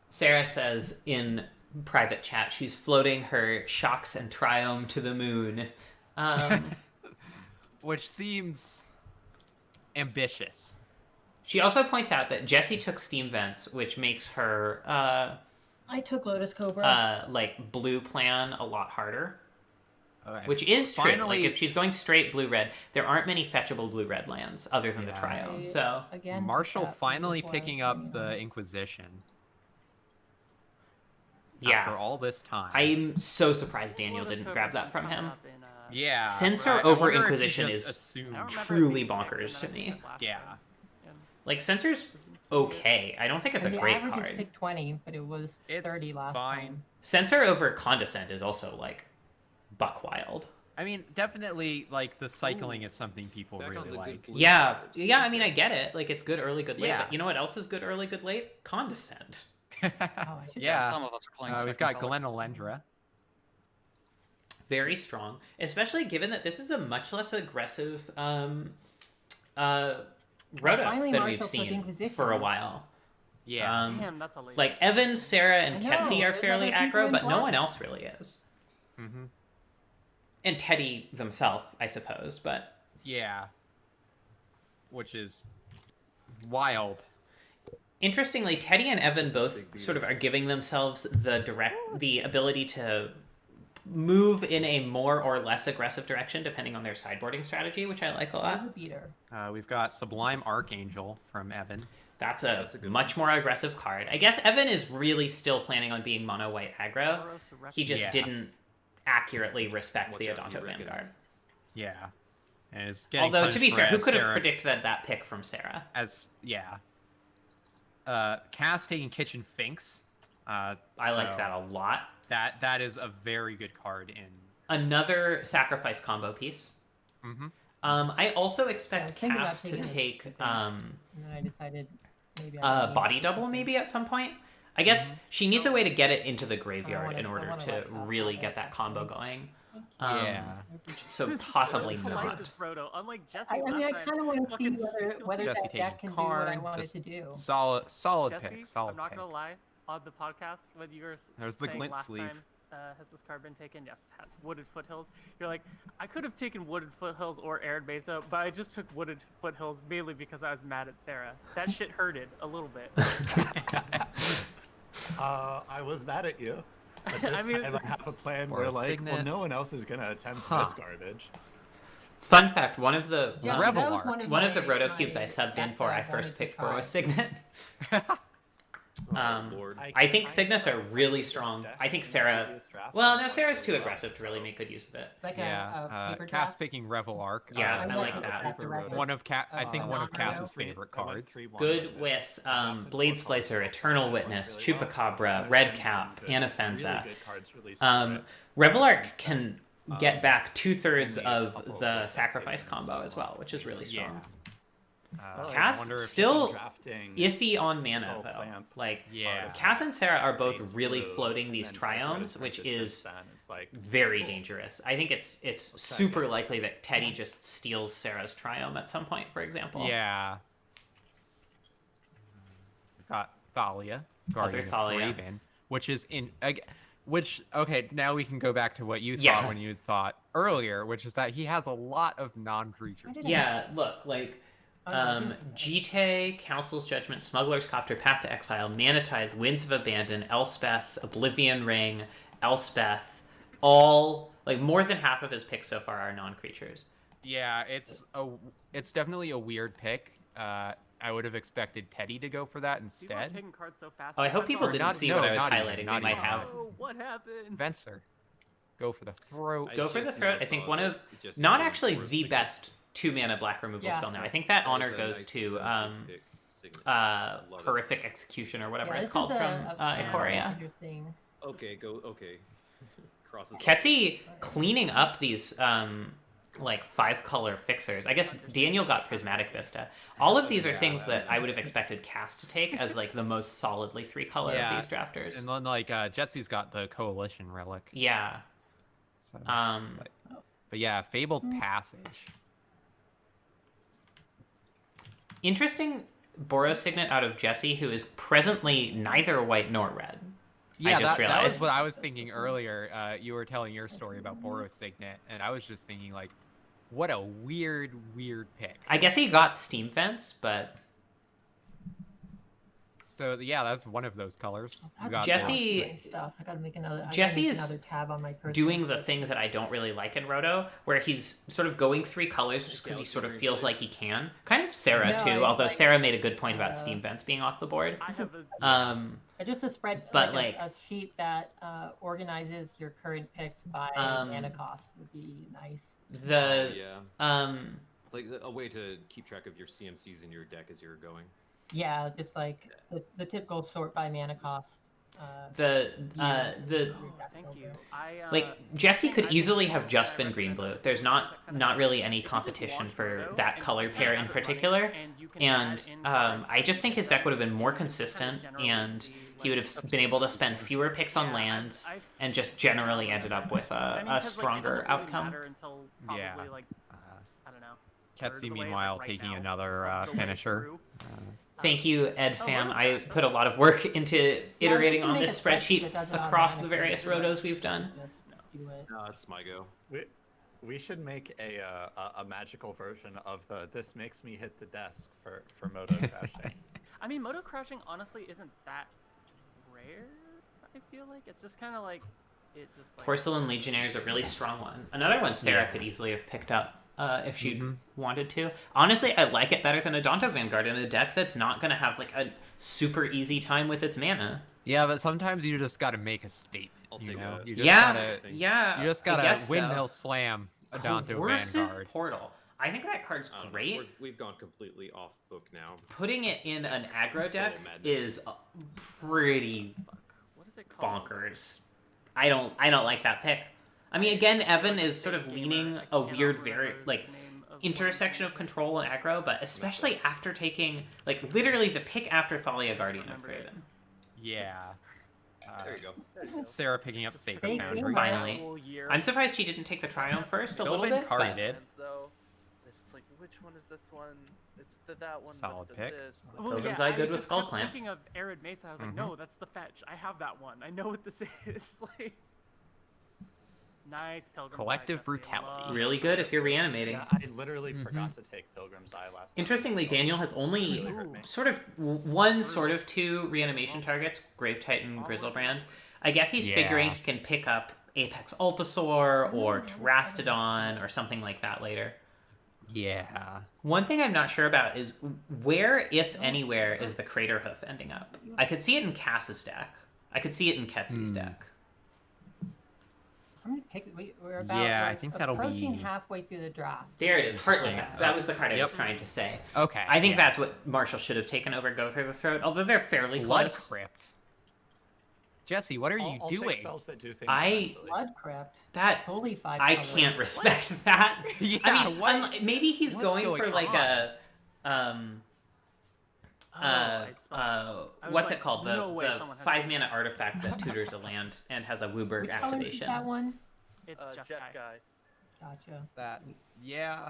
Sarah says in private chat she's floating her Shocks and Triome to the moon. Which seems ambitious. She also points out that Jessie took Steam Vents, which makes her I took Lotus Cobra. like blue plan a lot harder. Okay. Which is true. Finally- Like if she's going straight blue-red, there aren't many fetchable blue-red lands other than the Yeah. Triome. So Again, Marshall that finally before picking I up came the on. Inquisition yeah, after all this time. I'm so surprised Daniel Lotus didn't Cobra's grab that been from coming him. up in, Yeah. Censor I over wonder if he Inquisition just is assumed- I don't remember truly it being picked, bonkers and to then I me. picked it last Yeah. time. Like Censor's Doesn't seem good. okay. I don't think it's a the great average card. is pick 20, but it was It's 30 last fine. time. Censor over Condescend is also like buck wild. I mean, definitely, like, the cycling is something people Back on really the good like. blue Yeah, cards. yeah. I mean, I get it. Like it's good early, good late. Yeah. But you know what else is good early, good late? Condescend. Oh, I should Yeah. Some of us are playing. We've second got color. Glen Alendra. Very strong, especially given that this is a much less aggressive Rhoda finally than Marshall we've took seen Inquisition. for a while. Yeah. Damn, that's a late. Like Evan, Sarah, and I know, Ketsi are there's fairly other people aggro, in but no black. one else really is. Mm-hmm. And Teddy themselves, I suppose, but Yeah. Which is wild. interestingly, Teddy and Evan Big both deal. sort of are giving themselves the ability to move in a more or less aggressive direction depending on their sideboarding strategy, which I like a lot. There's a beater. We've got Sublime Archangel from Evan. That's a a good much more aggressive card. I guess Evan is really still planning on being mono white aggro. He just Yeah. didn't accurately respect Watch the out, you Adonto reckon? Vanguard. Yeah. And it's getting Although, to be punished fair, for who as could have Sarah- predicted that pick from Sarah? Cass taking Kitchen Finks. I like that a lot. That is a very good card in. Another sacrifice combo piece. Mm-hmm. I also I was expect thinking about Cass to taking the take Kitchen Finks. And then I decided maybe body double maybe at some point. I guess she needs a way to get it into the graveyard wanna- in I order wanna to let that really happen, get that combo actually. going. Yeah. So possibly So not. polite is Frodo. Unlike Jesse I mean, I last kind of time, want to see fucking whether stupid. Jesse that taking deck can do what I Karn, wanted just to do. Solid Jesse, pick. Solid I'm not pick. gonna lie. on the podcast when you were There's the saying glint last sleeve. time, has this card been taken? Yes, it has. Wooded Foothills. You're like, I could have taken Wooded Foothills or Arid Mesa, but I just took Wooded Foothills mainly because I was mad at Sarah. That shit hurted a little bit. I was mad at you. I mean, I have a plan Or where a well, signet. no one else is gonna attempt Huh. this garbage. Fun fact: one of the Yeah, Revel that was Arc. one of the my- roto my cubes I subbed in decks for, that I wanted first to picked try. Boa Signet. Oh, Lord. I think signets are really strong. I think Sarah. Well, no, Sarah's too aggressive to really make good use of it. Like Yeah, a paper Cass draft. picking Revel Arc. Yeah, I I like that. Paper Record. One of I think one of Phenomenal. Cass's favorite cards. Good with Blade Splicer, Eternal Witness, Chupacabra, Red Cap, Anafenza. Revel Arc can get back 2/3 of the sacrifice combo as well, which is really strong. Cass still iffy on mana though. Like Yeah. Cass and Sarah are both really floating these triomes, which is very dangerous. I think it's super likely that Teddy just steals Sarah's triome at some point, for example. Yeah. We've got Thalia, Guardian of Thalia. Thraben, which is okay, now we can go back to what you thought Yeah. when you thought earlier, which is that he has a lot of non-creatures. Yeah, look, like Jite, Council's Judgment, Smuggler's Copter, Path to Exile, Manatide, Winds of Abandon, Elspeth, Oblivion Ring, Elspeth, all, like, more than half of his picks so far are non-creatures. Yeah, it's definitely a weird pick. I would have expected Teddy to go for that People are instead. taking cards so fast. Oh, I hope people Or didn't not- see no, what I was not even, highlighting. They not might even. have. Oh, what happened? Venser, go for the throat. Go for the just throat. now I think saw one that of, it just not is actually for a the signet. best 2-mana black removal Yeah. spell now. I think that honor That goes is a to nice scientific signet. Love it. Horrific Execution or whatever Yeah, it's this called is from Ikoria. Interesting. Okay, go. Okay. Crosses. Ketsi cleaning up these like 5-color fixers. I guess Daniel got Prismatic Vista. All of these are Yeah, things that that I would have expected Cass to take as like the most solidly 3-color Yeah, of these drafters. And then like Jesse's got the Coalition Relic. Yeah. So, Um, but yeah, Fabled Passage. Interesting Boros Signet out of Jesse, who is presently neither white nor red. Yeah, I just that was realized. what I was thinking earlier. You were telling your story about Boros Signet, and I was just thinking like, what a weird pick. I guess he got Steam Fence, but So yeah, that's one of those colors. You got Jesse- Nice stuff. I gotta make another. I gotta Jesse make is another tab on my personal doing the thing that I don't really like in Roto, where he's sort of going 3 colors just because he sort of feels like he can. Kind of Sarah No, too, I although like- Sarah made a good point about Steam Fence being off the board. I have a Just a spread, But, like, like- a sheet that organizes your current picks by mana cost would be nice. The Yeah. Like a way to keep track of your CMCs in your deck as you're going. Yeah, just like the typical sort by mana cost. the Oh, thank you. like Jesse could easily have just been green blue. There's not really any competition for that color pair in particular, and I just think his deck would have been more consistent, and he would have been able to spend fewer picks on lands, and just generally ended up with a stronger outcome. Yeah. Like, I don't know. Ketsi meanwhile taking another finisher. Thank you, Ed Fam. I put a lot of work into iterating on this spreadsheet across the various rotos we've done. Do it. No, it's my go. We should make a magical version of the "this makes me hit the desk" for Moto crashing. I mean, Moto crashing honestly isn't that rare. I feel like it's just kind of like it just. Like, Porcelain Legionnaire is a really strong one. Another one Sarah could easily have picked up if she wanted to. Honestly, I like it better than Adonto Vanguard in a deck that's not going to have like a super easy time with its mana. Yeah, but sometimes you just got to make a statement. I'll You take know? a- You just Yeah, gotta, yeah. You just I gotta guess so. windmill slam Adonto Coercive Vanguard. Portal. I think that card's I don't know, great. We've gone completely off book now. Putting it in an aggro deck madness. is pretty what is it called? bonkers. I don't like that pick. I mean, again, Evan is sort of leaning a weird, very like intersection of control and aggro, but especially after taking like literally the pick after Thalia Guardian of Thraben. Yeah. There you go. Sarah picking up Sacred Thank you. Foundry. Finally. I'm surprised she didn't take the Triumph first a little Sylvan bit. Card But did. Though, it's like which one is this one? It's that one. Solid that does pick. This. Well, Pilgrim's yeah, Eye good I with just Skull kept Clamp. thinking of Arid Mesa. I was like, no, that's the fetch. I have that one. I know what this is. Like, nice Pilgrim's Collective Eye, Jesse. brutality. Love Really good if you're reanimating. Yeah, I literally forgot to take Pilgrim's Eye last night. Interestingly, so Daniel has only really hurt me. sort of one, sort of two reanimation targets, Grave Titan, Grizzlebrand. I guess he's figuring he can pick up Apex Altasaur or Terastodon or something like that later. Yeah. One thing I'm not sure about is where, if anywhere, is the Crater Hoof ending up? I could see it in Cass's deck. I could see it in Ketsy's deck. How many picks? We're about Yeah, I like, think that'll approaching be- halfway through the draft. There it is, Heartless. Yeah. That was the card I was Yep. trying to say. Okay. I think yeah. that's what Marshall should have taken over Go Through the Throat, although they're fairly Blood close. Crypt. Jesse, what are you I'll take doing? spells that do things I- eventually. Blood Crypt. That Totally 5 I color. can't respect that. Yeah, I mean, what- maybe he's what's going going for like on? a what's like, it called? no way The someone has 5-mana artifact that tutors a land and has a Wooburg Which color is activation. that one? It's just Jet Guy. Guy. Gotcha. That. Yeah.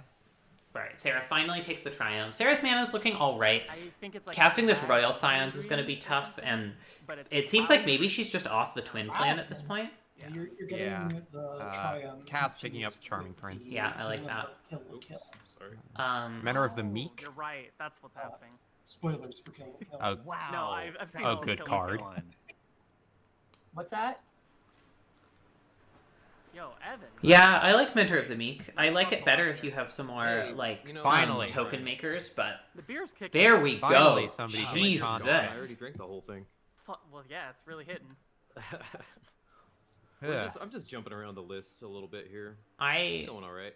Right, Sarah finally takes the Triumph. Sarah's mana is looking all right. I think it's like Casting this black Royal and Scions is going to green be or tough, something, and but it's it seems cloud. like maybe she's just off the Twin plan at this point. Yeah. You're getting Yeah. the Triumph. Cass picking up Charming Prince. Yeah, I like that. Kill, kill. Oops, sorry. Mentor of the Oh, Meek. You're right. That's what's happening. Spoilers for Kill, kill. Oh, Wow. No, I've seen Oh, all the good Kill card. Kill. What's that? Yo, Evan. Yeah, I like Mentor of the Meek. I like it better if you have some more Hey, like you know, Finally. token makers, but The beer's kicking. there we Finally, go. somebody can Jesus. control I already drank the whole thing. Well, yeah, it's really hitting. I'm just jumping around the list a little bit here. It's I going all right.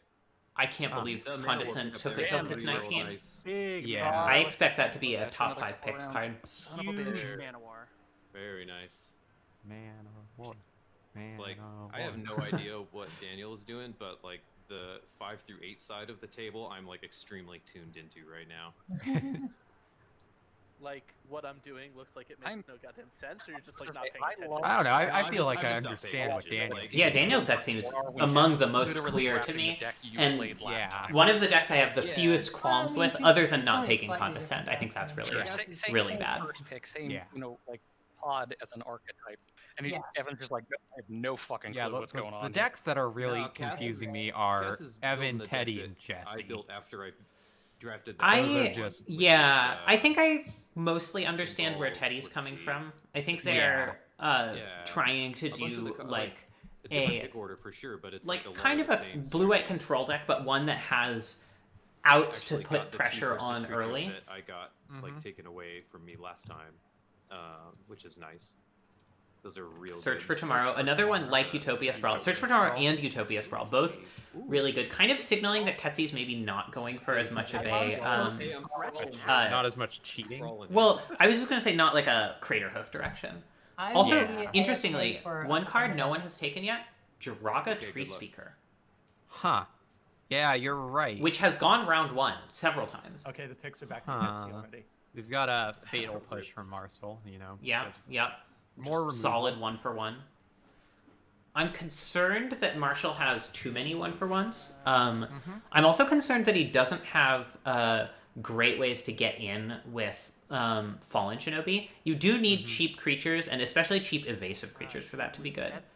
can't believe The mana Condescent working took up a there till is pick pretty real 19. nice. Big. Yeah. draw. I expect that to be a That's top another 5 picks round. card. Son of a Huge bitch. mana war. Very nice. Man or war. Man It's like or I have war. no idea what Daniel is doing, but like the 5 through 8 side of the table, I'm like extremely tuned into right now. Like what I'm doing looks like it makes I'm- no goddamn sense, or you're just like I not paying I attention. love- I don't know. I I'm feel just- like I'm I just not understand paying what attention, Daniel. like- Yeah, Daniel's deck seems Or we among just the most literally clear to drafting the me. deck you And played last yeah. time. One of the decks I have the Yeah. fewest qualms Well, I with, mean, other she's than not going taking slightly Condescent. I think that's really, Sure. Yeah. Say really same bad. first pick, same Yeah. like pod as an archetype, and Yeah. Evan's just like, I have no fucking clue Yeah, what's going on. the decks that are really No, Cass confusing is- me are Cass is building Evan, the deck Teddy, that and Jesse. I built after I drafted the Those are I just- which yeah, is, I think I mostly understand where involves, Teddy's let's coming see. from. I think Yeah. they're Yeah. trying to a bunch of do the, like a different a pick order for sure, but it's like like, a lot kind of of the a same blue-white scenarios. control deck, but one that has outs to Actually put got the 2 pressure versus on creatures early. that I got like Mhm. taken away from me last time, which is nice. Those are real. Search good. for Tomorrow. Another one like Utopia Sprawl. Search for Tomorrow and Utopia Sprawl. Both really good. Kind of signaling that Ketsy's maybe not going for as much of a. Not as much cheating. Well, I was just going to say not like a Crater Hoof direction. I'm Also, really interestingly, excited for one card no Evan. one has taken yet, Draga Okay, Tree good luck. Speaker, Huh. Yeah, you're right. which has gone round 1 several times. Okay, the picks are back to Huh. Betsy already. We've got a fatal push from Marcel, you know. Yeah, just yeah. More removal. Solid 1-for-1. I'm concerned that Marshall has too many 1-for-1s. I'm also concerned that he doesn't have great ways to get in with Fallen Shinobi. You do need cheap creatures, and especially cheap evasive creatures for that to be good. That's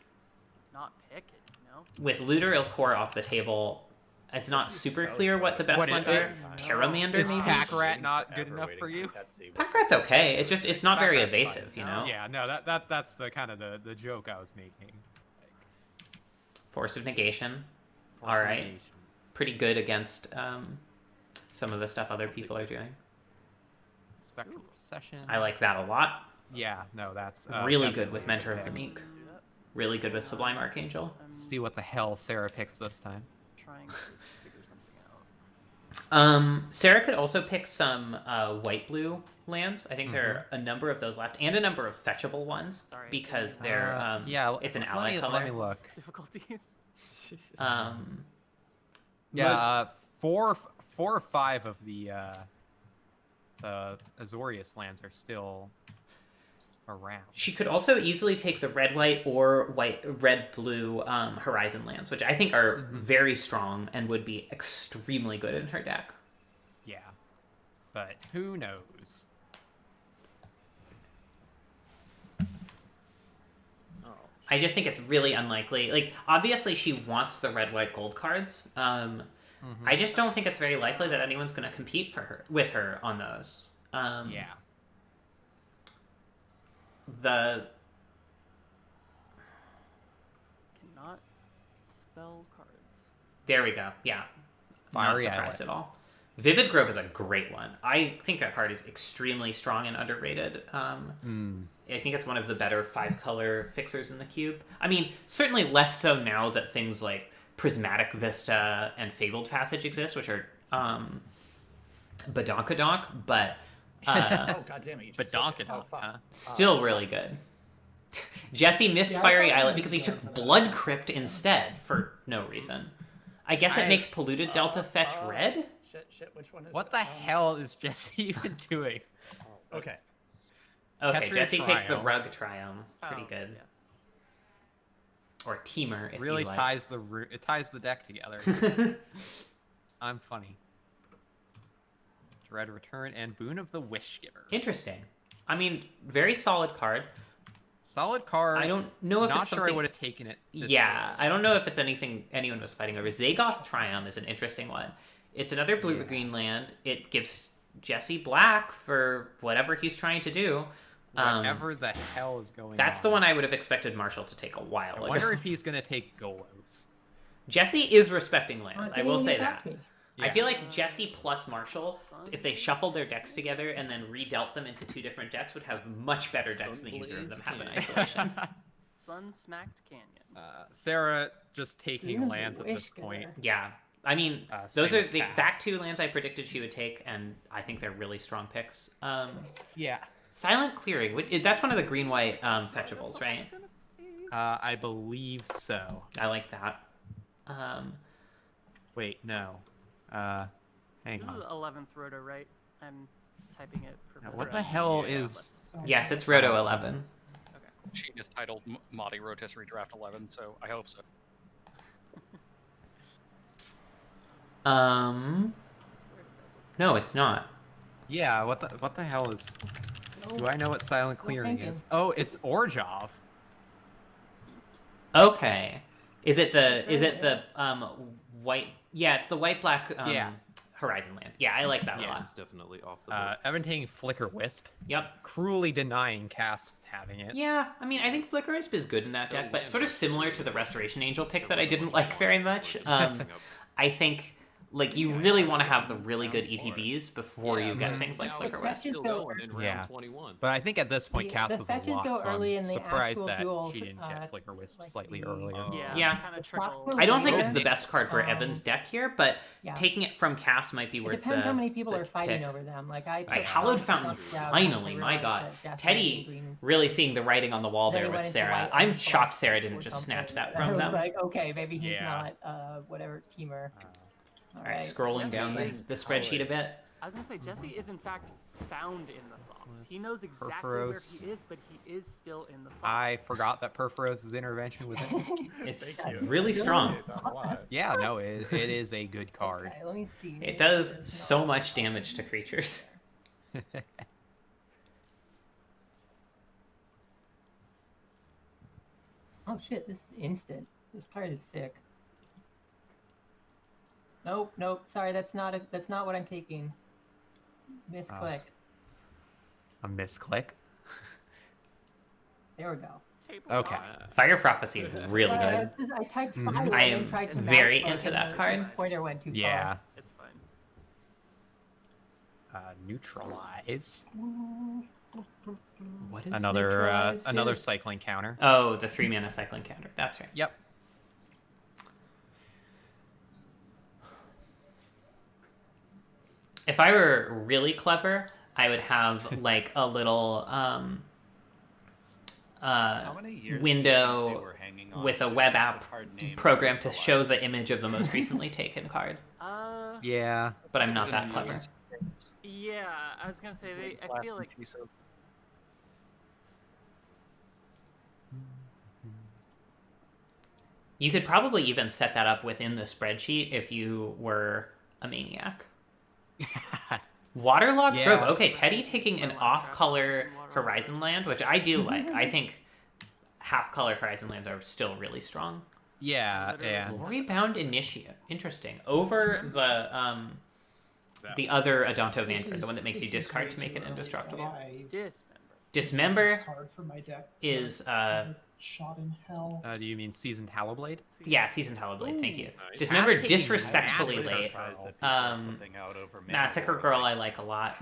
not picking, you know? With Looter Ilkor off the table, it's not super clear what the best What ones is are. it? Terramander, Is maybe? Packrat not good enough for you? Packrat's okay. It's not very Packrat's evasive, fine. you know? Yeah, no, that's the kind of the joke I was making. Force of Negation. Force All of right. Negation. Pretty good against some of the stuff other people are this. doing. Spectral Procession. I like that a lot. Yeah, no, that's Really definitely good with a Mentor of the pick. Meek. Really good with Sublime Archangel. See what the hell Sarah picks this time. Trying to figure something out. Sarah could also pick some white-blue lands. I think there are a number of those left, and a number of fetchable ones Sorry. because they're yeah, it's an let ally me, color. Let me look. Difficulties. Yeah, four or five of the Azorius lands are still around. She could also easily take the red-white or red-blue Horizon lands, which I think are very strong and would be extremely good in her deck. but who knows? I just think it's really unlikely. Like, obviously she wants the red, white, gold cards. I just don't think it's very likely that anyone's going to compete with her on those. Yeah. Cannot spell cards. There we go. Yeah. Fiery Not surprised Islet. at all. Vivid Grove is a great one. I think that card is extremely strong and underrated. I think it's one of the better 5-color fixers in the cube. I mean, certainly less so now that things like Prismatic Vista and Fabled Passage exist, which are badonkadonk, but Oh god damn it! You just Badonkadonk, fuck. huh? still really good. Jesse missed Yeah, I Fiery thought Islet you because he meant took for that. Blood Crypt instead for no reason. I guess it I- makes Polluted Delta fetch red? Shit! Which one is What it? the hell is Jesse even doing? Okay. Okay, Catcher Jesse takes the Triome. Rug Triome. Pretty Oh, good. yeah. Or Teamer, if Really you like. ties the deck together. I'm funny. Dread Return and Boon of the Wish Giver. Interesting. I mean, very solid card. Solid card. I don't know if Not it's sure I something... would have taken it. This Yeah, early. I don't know if it's anything anyone was fighting over. Zagoth Triumph is an interesting one. It's another blue or green land. It gives Jesse black for whatever he's trying to do. Whatever the hell is going on. That's the one I would have expected Marshall to take a while I ago. wonder if he's going to take Golos. Jesse is respecting Oh, lands. it I will didn't say attack that. me. I Yeah. feel like Jesse plus Marshall, if they shuffled their decks together and then redealt them into 2 different decks, would have much better decks than either of them have in Sunblaze isolation. Sun Smacked Canyon. Sarah just taking Boon of lands the at this Wish point. Giver. Yeah. I mean, Same those are with the Pass. exact 2 lands I predicted she would take, and I think they're really strong picks. Yeah. Silent Clearing, that's one of the green-white fetchables, right? I believe so. I like that. Wait, no. Hang This is on. 11th Roto, right? I'm typing it for. Now, both what of the us. hell Yeah, is... Yes, it's Roto 11. She is titled Moddy Rotisserie Draft 11, so I hope so. No, it's not. Yeah, what the hell is... Do I know what Silent Clearing thinking. is? Oh, it's Orjov. Okay. Is it the Yes. white? Yeah, it's the white-black Yeah. Horizon land. Yeah, I like that a Yeah. lot. It's definitely off the board. Evan taking Flicker Wisp. Yep. Cruelly denying casts having it. Yeah, I mean, I think Flicker Wisp is good in that deck, but sort of similar to the Restoration Angel pick that I didn't like very much. I think, like, you really want to have the really good ETBs before you get things like Flicker But Wisp. fetches Still go- going in round Yeah. 21. But I think at this point, The- Cass the was a fetches lot, go so early in I'm the surprised actual that duels, she didn't get Flicker Wisp like slightly the- earlier. Yeah. Yeah. Kind of The flop trickle. for I don't think it's later, the best card for um, Evan's deck here, but yeah. taking it from Cass might be It worth depends the how many people the are fighting pick. over them. Like I. Right, put Hallowed some Fountain, stuff down finally, once I my realized god. that Jasmine Teddy Green- really seeing the writing on the wall Then there he with went into Sarah. white I'm and shocked black Sarah didn't or just something. snatch that I from was them. like, okay, maybe he's Yeah. not whatever teamer. All right, scrolling down the spreadsheet a bit. I was gonna say Jesse is in fact found in the sauce. He knows exactly Perforos. where he is, but he is still in the sauce. I forgot that Perforos' intervention was in this. It's Thank you. really strong. Appreciate that a lot. Yeah, no, it is a good card. Okay, let me see. It does so much damage to creatures. Oh shit, this is instant. This card is sick. Nope. Sorry, that's not what I'm taking. Misclick. A misclick. There we go. Table Okay. top. Fire Prophecy is really good. I typed Mhm. fire. I and am then tried to very mouse into click that and card. The pointer went too Yeah. It's fine. Neutralize. What is Another neutralized another is? cycling counter. Oh, the 3-mana cycling counter. That's right. Yep. If I were really clever, I would have like a little How many years window they were hanging on with a to web the app card name program to show neutralized? the image of the most recently taken card. Yeah. But I'm not that clever. Yeah, I was gonna say I feel like You could probably even set that up within the spreadsheet if you were a maniac. Waterlogged Yeah. Grove. Okay, Teddy taking an off-color Horizon Land, which I do like. I think half-color Horizon Lands are still really strong. Yeah, yeah. Glorybound Initiate. Interesting. Over the other Adonto Vanguard, the one that makes you discard to make it indestructible. Dismember Card for my deck. is Shot in hell. Do you mean Seasoned Hallowblade? yeah, Seasoned Hellblade. Thank you. Nice. Dismember That's taking disrespectfully massive late. Surprised that people are flipping out over Massacre Manowar. Girl I like a lot.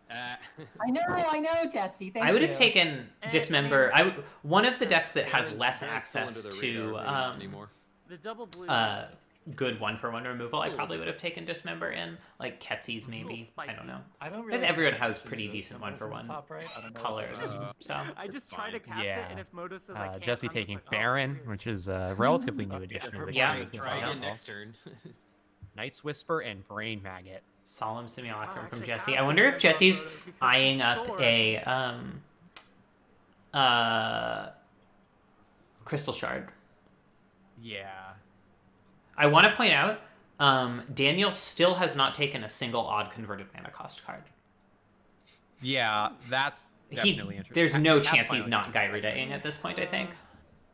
I know, Jesse. Thank you. I would have taken Dismember. One of the decks that has Darren's- less Darren's still access under the to radar, maybe not anymore. The double blue. good 1-for-1 removal. I It's a probably little would have taken Dismember in, like Ketsy's maybe. I don't know. I don't Because really everyone like has which pretty is decent symbols in the 1-for-1 top right. I don't know colors. what So I just try to fine. cast Yeah. it, and if Moto says I can't, Jesse I'm just taking like, oh, Baron, weird. which is a relatively new addition to the Yeah. game. Try again Yeah. next turn. Knight's Whisper and Brain Maggot. Solemn Simulacrum from actually, Jesse. how I wonder if does that Jesse's go because eyeing it's up stored? a Crystal Shard. Yeah. I want to point out, Daniel still has not taken a single odd converted mana cost card. Yeah, that's definitely interesting. There's no That's chance he's finally- not Gyrudaing at this point, I think.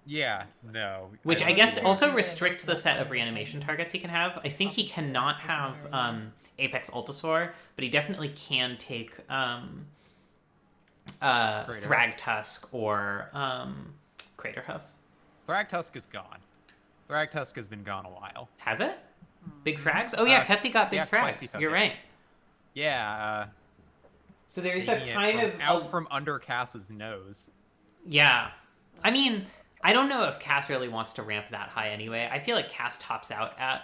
Yeah, no. Which I don't guess think- also restricts the set of reanimation targets he can have. I think he cannot have Apex Ultisaur, but he definitely can take Thragtusk or Craterhoof. Thragtusk is gone. Thragtusk has been gone a while. Has it? Big Thrags? Oh yeah, Ketsy got Big yeah, Thrags. Ketsy took You're it. right. Yeah. So there is a taking it kind from of out from under Cass's nose. Yeah. I mean, I don't know if Cass really wants to ramp that high anyway. I feel like Cass tops out at...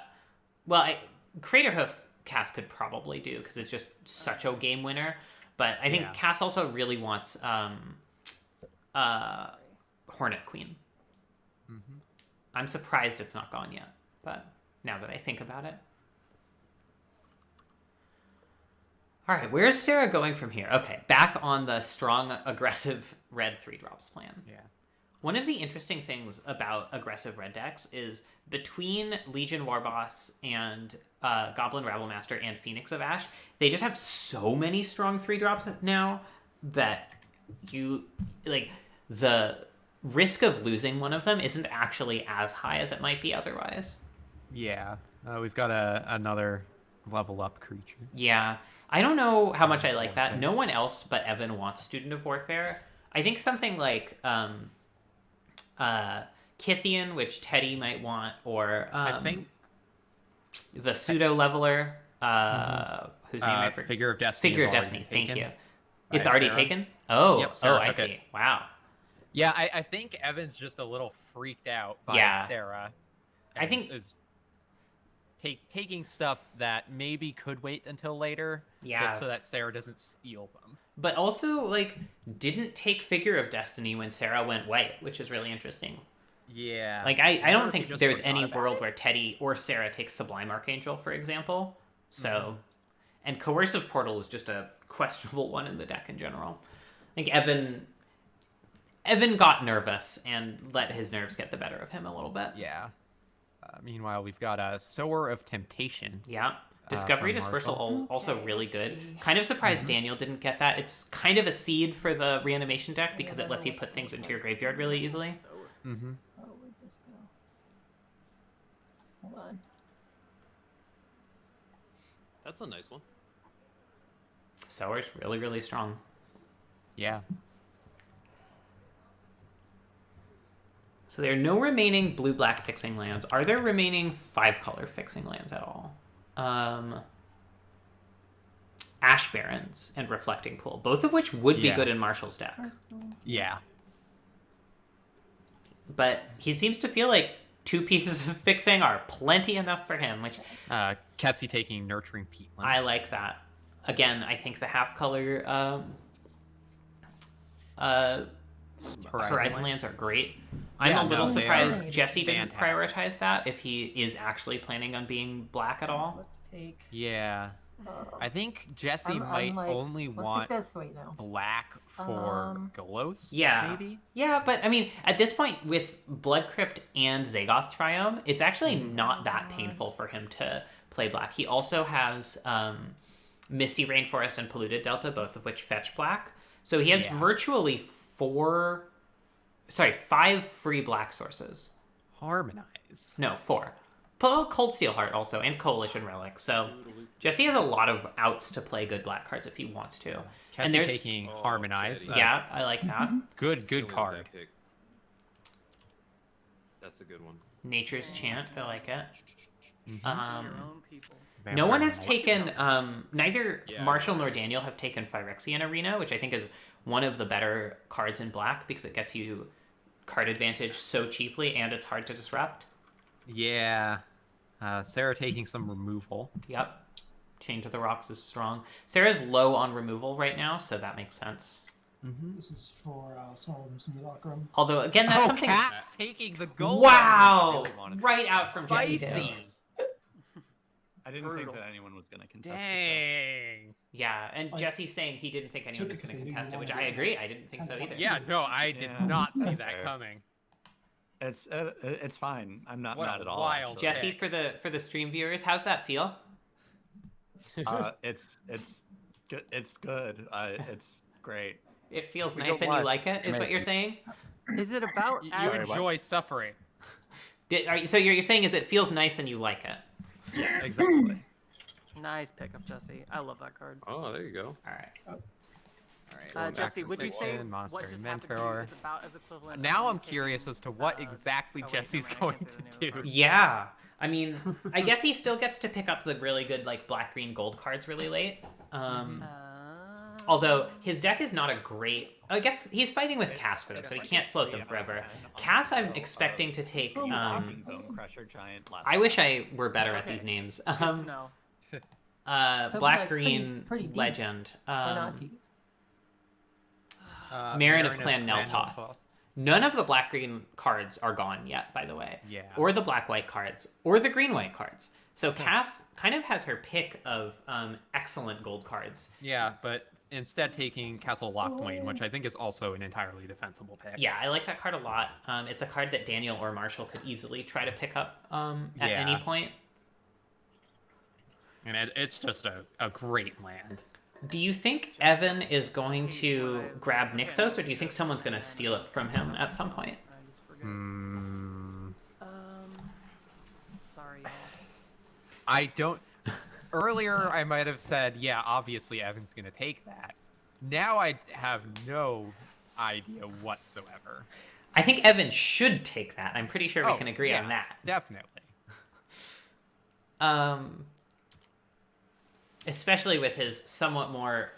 Well, Craterhoof Cass could probably do, because it's just such a game winner. But I think Yeah. Cass also really wants Hornet Queen. Mm-hmm. I'm surprised it's not gone yet, but now that I think about it. All right, where's Sarah going from here? Okay, back on the strong, aggressive red 3-drops plan. Yeah. One of the interesting things about aggressive red decks is between Legion Warboss and Goblin Rabblemaster and Phoenix of Ash, they just have so many strong 3-drops now that you, like, the risk of losing one of them isn't actually as high as it might be otherwise. Yeah. We've got another level up creature. Yeah. I don't know how much I like that. No one else but Evan wants Student of Warfare. I think something like Kithian, which Teddy might want, or I think the pseudo leveler, whose name I forget. Figure of Destiny. Figure is of already Destiny. Thank taken you. by It's already Sarah. taken. Oh, Yep, Sarah I took see. it. Wow. Yeah, I think Evan's just a little freaked out by Yeah. Sarah. I and think- is taking stuff that maybe could wait until later, Yeah. just so that Sarah doesn't steal them. But also, like, didn't take Figure of Destiny when Sarah went white, which is really interesting. Yeah. Like, I wonder don't if he think just there's forgot any about world it. where Teddy or Sarah takes Sublime Archangel, for example. So, Mm-hmm. and Coercive Portal is just a questionable one in the deck in general. I think Evan got nervous and let his nerves get the better of him a little bit. Yeah. Meanwhile, we've got a Sower of Temptation. Yeah. Discovery from Dispersal Marshall. also really good. Kind of surprised Mm-hmm. Daniel didn't get that. It's kind of a seed for the reanimation deck because it lets you put things into your graveyard really easily. Mm-hmm. Oh, where'd this go? Hold on. That's a nice one. Sower's really, really strong. Yeah. So there are no remaining blue-black fixing lands. Are there remaining 5-color fixing lands at all? Ash Barrens and Reflecting Pool, both of which would be Yeah. good in Marshall's deck. Yeah. But he seems to feel like 2 pieces of fixing are plenty enough for him, which Ketsy taking Nurturing Peatland. I like that. Again, I think the half-color Horizon lands are great. I'm Yeah, a little no, they surprised are Jesse didn't fantastic. prioritize that if he is actually planning on being black at all. Let's take. Yeah. I think Jesse I'm might like, only let's want take this. Wait, no. black for Golos. Yeah. Maybe? Yeah, but I mean, at this point, with Blood Crypt and Zagoth Triome, it's actually not that painful for him to play black. He also has Misty Rainforest and Polluted Delta, both of which fetch black. So he has virtually 5 free black sources. Harmonize. No, 4. Cold Steel Heart also, and Coalition Relic. So Jesse has a lot of outs to play good black cards if he wants to. Cassie and there's taking Harmonize. Yeah, I like that. Good card. That's a good one. Nature's Chant, I like it. Your own people. No one has taken, neither Marshall nor Daniel have taken Phyrexian Arena, which I think is one of the better cards in black because it gets you card advantage so cheaply and it's hard to disrupt. Yeah. Sarah taking some removal. Yep. Chain to the Rocks is strong. Sarah's low on removal right now, so that makes sense. This is for Solemn Simulacrum. Although, again, that's something... Cat's taking the gold. Wow! Really Right out from Jesse. Spicy. I didn't think that anyone was going to contest it. Dang. Yeah, and Jesse's saying he didn't think anyone was going to contest it, which I agree. I didn't think so either. Yeah, no, I did not see that coming. It's fine. I'm not What mad a at all. wild Jesse, for the stream viewers, how's that feel? It's good. It's good. It's great. It feels We nice don't and you want- like it, is what you're saying? Is it about You Sorry, enjoy suffering. So you're saying is it feels nice and you like it? Yeah, exactly. Nice pickup, Jesse. I love that card. Oh, there you go. All right. All right. going back Jesse, to would you say Quicksand, Monster, what just happened to you Mentor. is about as equivalent? Now of I'm taking, curious as to what exactly wait, Jesse's never mind, I going can't say to the name do. of the card. Yeah. I mean, I guess he still gets to pick up the really good like black, green, gold cards really late. Although his deck is not a great... I guess he's fighting with Cass for them, so he can't float them forever. Cass I'm expecting to take... Bone Crusher Giant last I wish I were better at these names. Good to know. So, Black, like, green, pretty deep. legend. Or not deep. Marin of Clan Neltoth. None of the black-green cards are gone yet, by the way. Yeah. Or the black-white cards. Or the green-white cards. So Cass kind of has her pick of excellent gold cards. Yeah, but instead taking Castle Lochthwain, which I think is also an entirely defensible pick. Yeah, I like that card a lot. It's a card that Daniel or Marshall could easily try to pick up at Yeah. any point. And it's just a great land. Do you think Evan is going to grab Nykthos, or do you think someone's going to steal it from him at some point? I just forget. Sorry. y'all. I don't... Earlier, I might have said, yeah, obviously Evan's going to take that. Now I have no idea whatsoever. I think Evan should take that. I'm pretty sure we can agree on that. Definitely. Especially with his somewhat more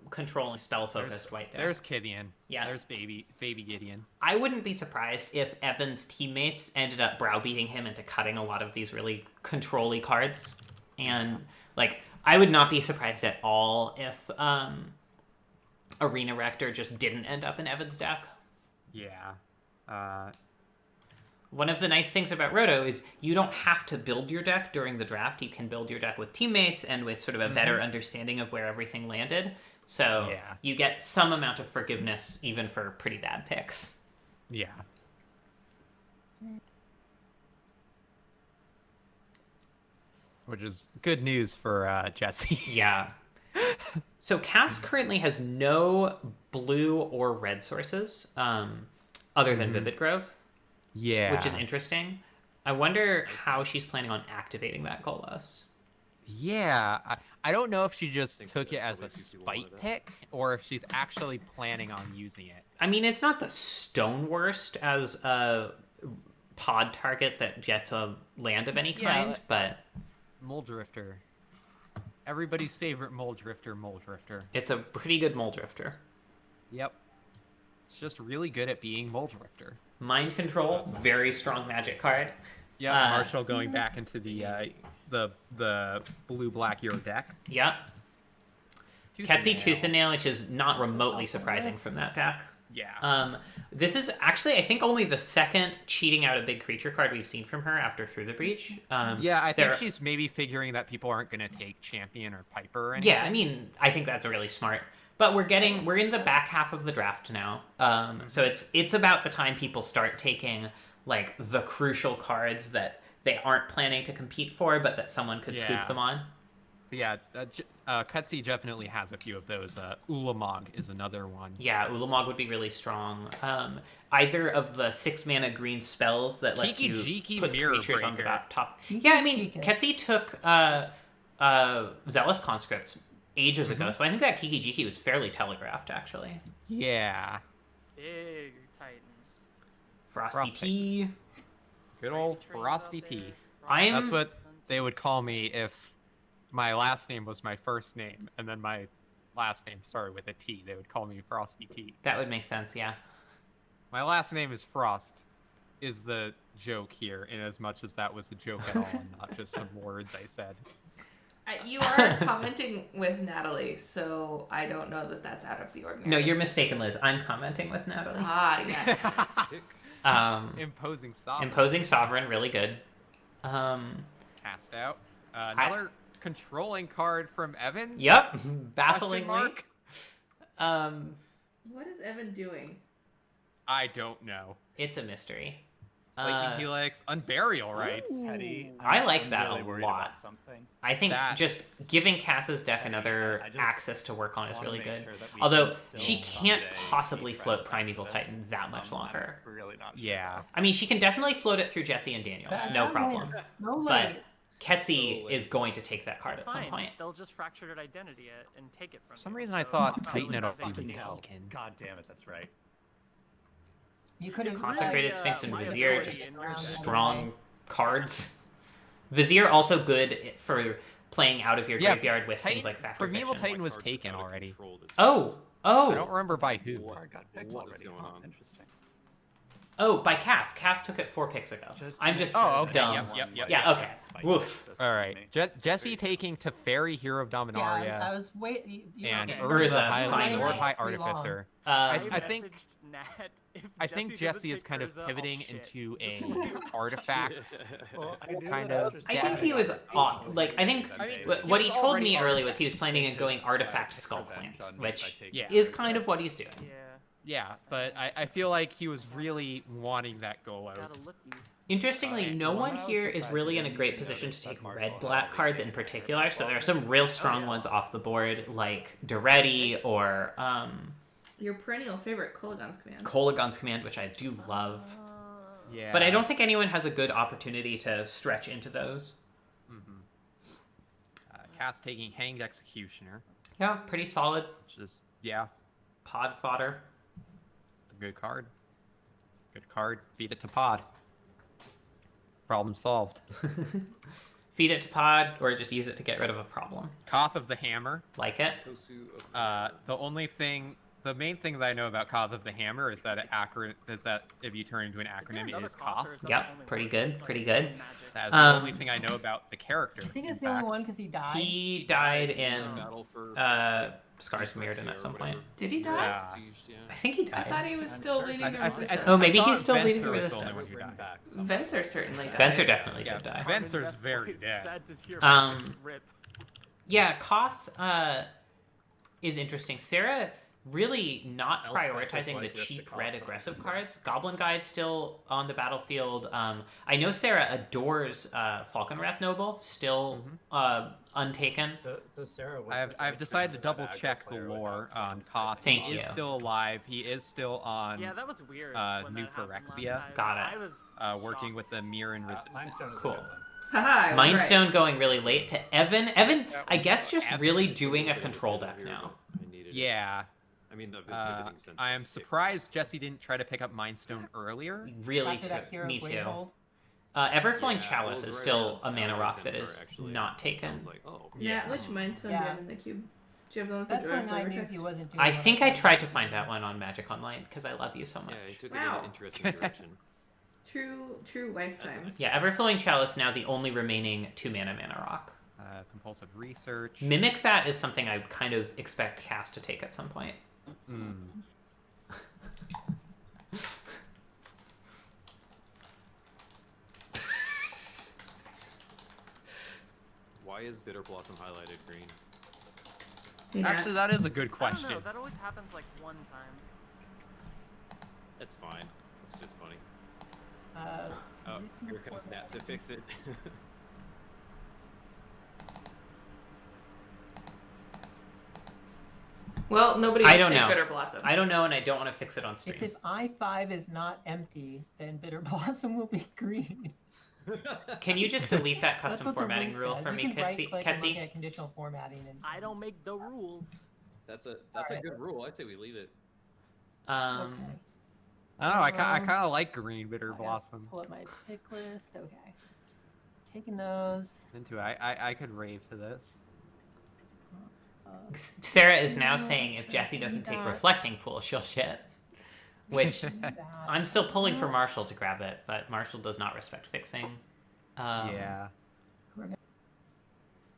controlling spell-focused white deck. There's Gideon. Yeah. There's baby Gideon. I wouldn't be surprised if Evan's teammates ended up browbeating him into cutting a lot of these really control-y cards. And, like, I would not be surprised at all if Arena Rector just didn't end up in Evan's deck. Yeah. One of the nice things about Roto is you don't have to build your deck during the draft. You can build your deck with teammates and with sort of a better understanding of where everything landed. So you get some amount of forgiveness even for pretty bad picks. Yeah. Which is good news for Jesse. Yeah. So Cass currently has no blue or red sources other than Vivid Grove. Yeah. Which is interesting. I wonder how she's planning on activating that Golos. Yeah. I don't know if she just took it as a spite pick or if she's actually planning on using it. I mean, it's not the stone worst as a pod target that gets a land of any kind, but... Mole Drifter. Everybody's favorite Mole Drifter. It's a pretty good Mole Drifter. Yep. It's just really good at being Mole Drifter. Mind Control, very strong magic card. Yeah, Marshall going back into the blue-black Euro deck. Yep. Ketsy Tooth and Nail, which is not remotely surprising from that deck. Yeah. This is actually, I think, only the second cheating out a big creature card we've seen from her after Through the Breach. Yeah, I think she's maybe figuring that people aren't going to take Champion or Piper or anything. Yeah, I mean, I think that's really smart. But we're in the back half of the draft now. So it's about the time people start taking, like, the crucial cards that they aren't planning to compete for, but that someone could scoop them on. But yeah, Cutsy definitely has a few of those. Ulamog is another one. Yeah, Ulamog would be really strong. Either of the 6 mana green spells that lets you Kiki-Jiki put Mirror creatures on the Breaker. top. Yeah, I mean, Ketsi took Zealous Conscripts ages ago, so I think that Kiki-Jiki was fairly telegraphed, actually. Yeah. Big Titans. Frosty T. Good old Frosty T. I'm- That's what they would call me if my last name was my first name, and then my last name started with a T. They would call me Frosty T. That would make sense, yeah. My last name is Frost, is the joke here, in as much as that was a joke at all, and not just some words I said. You are commenting with Natalie, so I don't know that that's out of the ordinary. No, you're mistaken, Liz. I'm commenting with Natalie. Ah, yes. Imposing Sovereign. Imposing Sovereign, really good. Cast out. Another controlling card from Evan? Yep, bafflingly. Mark? What is Evan doing? I don't know. It's a mystery. Lightning Helix, Unburial Rights. Teddy, I like that really a worried lot. about something. I think That- just giving Cass's deck Teddy, another I just access to work on is wanna really make good. sure that we Although can she still can't someday possibly be float friends Primeval after this. Titan that much longer. I'm really not sure. Yeah. I mean, she can definitely float it through Jesse and Daniel, no problem. No But way. Ketsi is going to take that card It's at some fine. point. They'll just fracture their identity and take it from For some you, reason I so thought it's Titan had really already nothing. been Hell, taken. God damn it, that's right. You could have Consecrated my, Sphinx and my Vizier, authority just in your strong cards. Vizier also good for playing out of your Yeah, graveyard with Titan- things like Factor Primeval Fiction. Titan was taken already. Oh! I don't remember by who. Card got picked What is already. going Huh, on? Interesting. Oh, by Cass. Cass took it 4 picks ago. I'm just dumb. Yep. Yeah, okay. Woof. All right. Jesse taking Teferi, Hero of Dominaria, Yeah, I was waiting. and Okay. Urza, Urza, High finally. Lord, High Pretty long. Artificer. I think messaged Nat, if I think doesn't Jesse is take kind of Urza, I'll pivoting shit. into Just a like- artifact Well, I knew kind that of. others I did. think he was odd. Like, I think what he was told already me earlier already- was he was planning on going Artifact Skull Clan, which Yeah. is kind of what he's doing. Yeah, Yeah, but I feel like he was really wanting that Golos. gotta look you. Interestingly, no Well, one I was here is surprised really you in a didn't great even position to notice that take Marshall red-black had cards in particular, so there are some real strong ones off the board, like Duretti or Your perennial favorite, Kolagon's Command. Kolagon's Command, which I do love. Yeah. But I don't think anyone has a good opportunity to stretch into those. Cass taking Hanged Executioner, Yeah, pretty solid. which is Pod fodder. it's a good card. Good card. Feed it to Pod. Problem solved. Feed it to Pod, or just use it to get rid of a problem. Koth of the Hammer. Like it. The main thing that I know about Koth of the Hammer is that if you turn into an acronym, it is Koth. Yep, pretty good, pretty good. That is the only thing I know about the character. I think it's in the only fact. one because he died. He died in Scars from Mirrodin at some point. Did he die? Yeah. I think he I died. thought he was still leading the resistance. Oh, maybe thought he's still leading the Venser was the only resistance. one who died. Venser certainly died. Venser definitely Yeah, did die. Venser's very dead. Sad to hear Um, about this rip. Yeah, Koth is interesting. Sarah really not Elspeth is prioritizing like the this to cheap Koth, red probably. aggressive cards. Goblin Guide still on the battlefield. I know Sarah adores Falconwrath Noble, still untaken. So Sarah, what's I've decided to double check the lore on Koth. Thank He is you. still alive. He is still on Yeah, that was weird. when New that happened last Phyrexia. time. Got it. I was working shocked. with the Mirren Resistance. Cool. Haha, I was right. Mindstone going really late to Evan. Evan, I guess just really doing a control deck now. Yeah. I mean, the pivoting sense. I am surprised Jesse didn't try to pick up Mindstone earlier. Really, After that hero me Blade too. Hold. Everflowing Yeah, Chalice well, is right still around a mana hours rock in that her, is actually. not I taken. was like, oh. Nat, which Mindstone do you have in the cube? Do you have the one with That's the Joy when I Flavor knew text? he wasn't doing I what think I I thought. tried to find that one on Magic Online because I love you so much. Yeah, he took it Wow. in an interesting direction. True lifetimes. Yeah, Everflowing Chalice now the only remaining 2-mana rock. Compulsive Research. Mimic Fat is something I would kind of expect Cass to take at some point. Why is Bitter Blossom highlighted green? Hey, Nat. Actually, that is a good I don't question. know. That always happens like one time. It's fine. It's just funny. Uh, Oh, here comes Nat to fix it. Well, nobody I wants don't to take know. Bitter Blossom. I don't know, and I don't want to fix it on It's stream. if I5 is not empty, then Bitter Blossom will be green. Can you just delete that That's custom what the formatting rule says. for You me, can right-click and look Ketsy? at conditional formatting. And I don't make the rules. That's a good rule. I'd say we leave it. Okay. I don't know. I kind of like green Bitter I gotta Blossom. Pull up my pick list. Okay. Taking those. Into it. I could rave to this. Sarah is now saying if Jesse doesn't take Reflecting Pool, she'll shit. Which I'm still pulling for Marshall to grab it, but Marshall does not respect fixing. Yeah.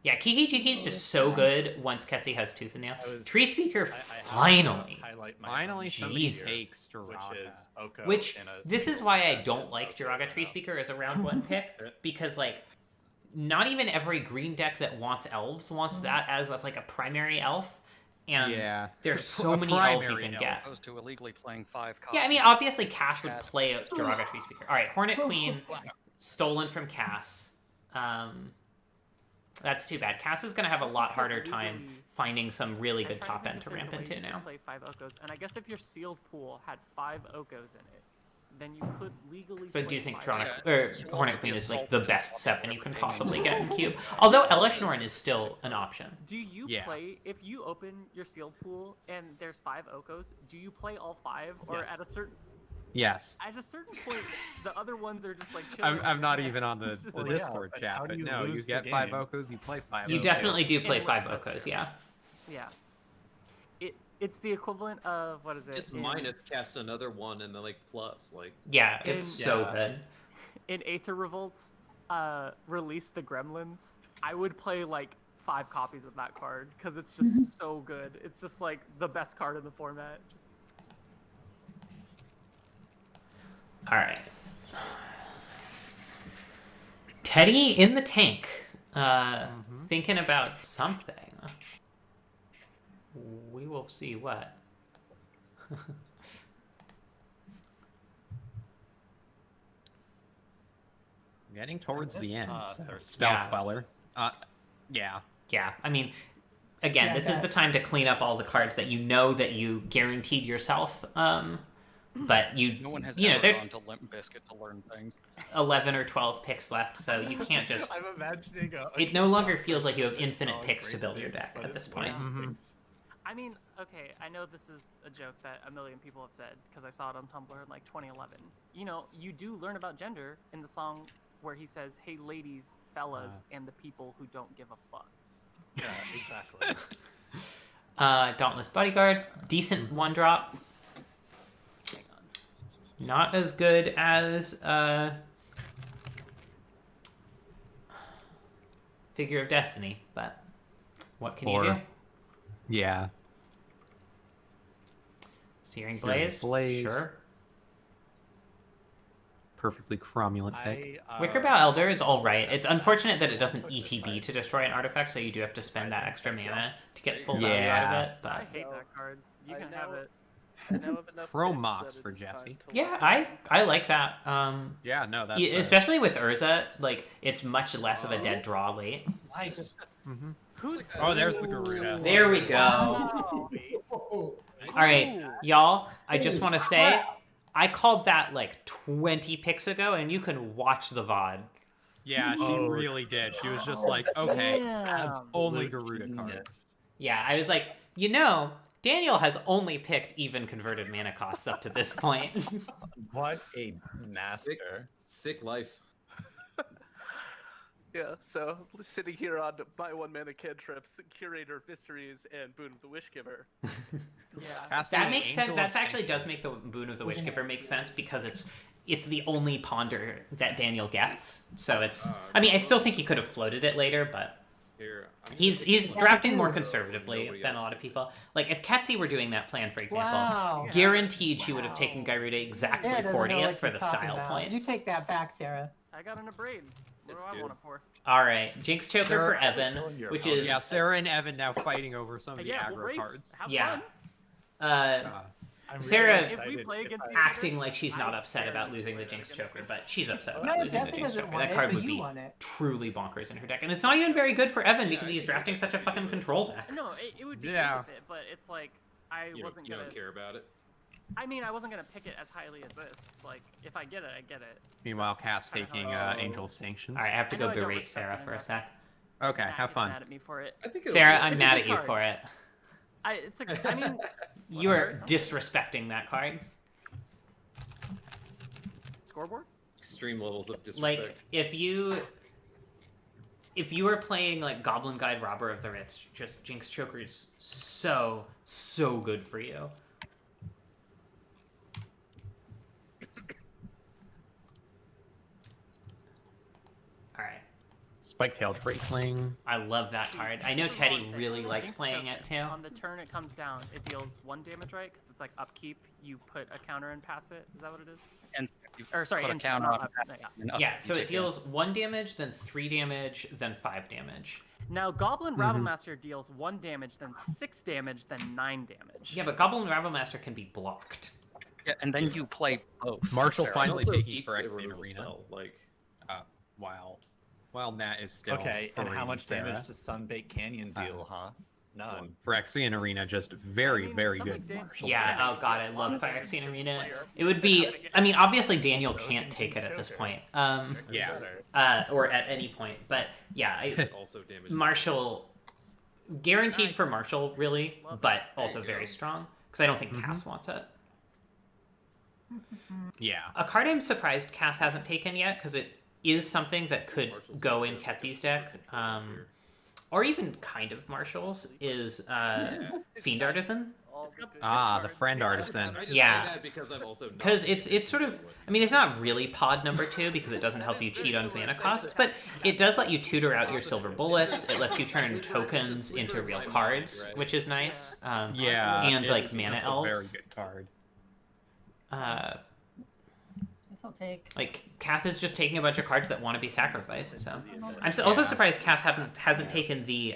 Yeah, Kiki Jiki is just so good once Ketsy has Tooth and Nail. Tree Speaker finally. Finally somebody Jesus. takes Jiraga. Which, this is why I don't like Jiraga Tree Speaker as a round one pick, because, like, not even every green deck that wants elves wants that as, like, a primary elf. And there's so many elves you can get. Opposed to illegally playing 5 copies. Yeah, I mean, obviously Cass would play a Jiraga Tree Speaker. Alright, Hornet Queen, stolen from Cass. That's too bad. Cass is going to have a lot harder time finding some really good top end to ramp into now. Play 5 Okos, and I guess if your sealed pool had 5 Okos in it, then you could legally. But do you think play Hornet Queen is like the best 7 you can possibly get in Cube? Although Elishnorn is still an option. Do you play if you open your sealed pool and there's 5 Okos? Do you play all 5, or at a certain? Yes. At a certain point, the other ones are just like chilling. I'm not even on the Discord chat, but no, you get 5 Okos, you play 5 Okos. You definitely do play 5 Okos, yeah. Yeah. It's the equivalent of, what is it? Just minus cast another one and then like plus, like. Yeah, it's so good. In Aether Revolts, release the Gremlins. I would play like 5 copies of that card because it's just so good. It's just like the best card in the format. All right. Teddy in the tank, thinking about something. We will see what. Getting towards the end. Spell Queller. Yeah. Yeah, I mean, again, this is the time to clean up all the cards that you know that you guaranteed yourself. But no one has ever gone to Limp Bizkit to learn things. 11 or 12 picks left, so you can't just. I'm imagining it no longer feels like you have infinite picks to build your deck at this point. I mean, okay, I know this is a joke that a million people have said because I saw it on Tumblr in like 2011. You know, you do learn about gender in the song where he says, "Hey, ladies, fellas, and the people who don't give a fuck." Yeah, exactly. Dauntless Bodyguard, decent 1-drop. Not as good as Figure of Destiny, but what can you do? Yeah. Searing Blaze? Sure. Perfectly cromulent pick. Wickerbow Elder is alright. It's unfortunate that it doesn't ETB to destroy an artifact, so you do have to spend that extra mana to get full value out of it. But I hate that card. You can have it. Chrome Mox for Jesse. Yeah, I like that. Yeah, no, that's especially with Urza, like it's much less of a dead draw late. Nice. Oh, there's the Garuda. There we go. All right, y'all. I just want to say, I called that like 20 picks ago, and you can watch the VOD. Yeah, she really did. She was just like, okay, only Garuda cards. Yeah, I was like, Daniel has only picked even converted mana costs up to this point. What a master. Sick life. Yeah, so sitting here on my 1-mana cantrips, Curator of Mysteries, and Boon of the Wishgiver. That makes sense. That actually does make the Boon of the Wishgiver make sense because it's the only ponder that Daniel gets. So it's. I mean, I still think he could have floated it later, but. He's drafting more conservatively than a lot of people. Like, if Ketsy were doing that plan, for example, guaranteed she would have taken Garuda exactly 40th for the style points. You take that back, Sarah. I got an Abrade. What do I want it for? Alright, Jinx Choker for Evan, which is... Yeah, Sarah and Evan now fighting over some of the aggro we'll cards. Have fun. I'm really Sarah excited If we play if against I- each other, acting like she's not I'm upset scared about to losing play the that Jinx against Choker, you. but she's upset No, about losing the Jesse Jinx doesn't Choker. want That it, card but would you be want it. truly bonkers in her deck, and it's not even very good for Evan because he's drafting such a fucking control deck. No, it would be Yeah. good with it, but it's like I wasn't You gonna. don't care about it. I mean, I wasn't gonna pick it as highly as this. It's like if I get it, I get it. Meanwhile, Cass Kinda taking how it Angel of Sanctions. All right, I have to I know go I don't berate respect Sarah it for a enough. sec. Okay, Matt have gets fun. Mad at me for it. I think it'll Sarah, be- I'm It's a mad good at you card. for it. It's a. I mean, You are disrespecting that card. scoreboard. extreme levels of disrespect. Like if you were playing like Goblin Guide Robber of the Ritz, just Jinx Choker is so good for you. All right, Spike-tailed Braceling. I love that card. I know Teddy really likes Jinx playing Choker. it too. On the turn it comes down, it deals 1 damage, right? Because it's like upkeep. You put a counter and pass it. Is that what it is? And you Or sorry, put a and counter not on up, it, yeah. and up, Yeah, you so it take deals 1 damage, then 3 damage, then 5 damage. Now Goblin Rabblemaster deals 1 damage, then 6 damage, then 9 damage. Yeah, but Goblin Rabblemaster can be blocked. Yeah, and then you play both. Marshall Sarah. finally also taking eats for a X in removal Arena. spell. Like, While Nat is still Okay, and how berating much Sarah. damage does Sunbaked Canyon deal, huh? None. Phyrexian Arena, just very, I mean, very something good. did- Marshall Yeah, stuff. oh god, I love Phyrexian Arena. It would be, I mean, obviously Daniel can't take it at this point. Yeah. Or at any point, but yeah, it also damages. Marshall, guaranteed for Marshall, really, but also you very go. strong, because I don't think Cass wants it. Yeah. A card I'm surprised Cass hasn't taken yet, because it is something that could Marshall's go got in the Ketsy's super deck, control here. or even kind of Marshall's, is Fiend Artisan. Ah, the friend artisan. I just Yeah. say that because I'm also not Because it's sort of, I mean, it's not really pod number 2 because it doesn't help you cheat on mana costs, but it does let you tutor out your silver bullets. It lets you turn tokens into real cards, which is nice. Yeah. And like it's mana a elves. very good card. Guess I'll take. Like Cass is just taking a bunch of cards that want to be sacrificed. So I'm also surprised Cass hasn't taken the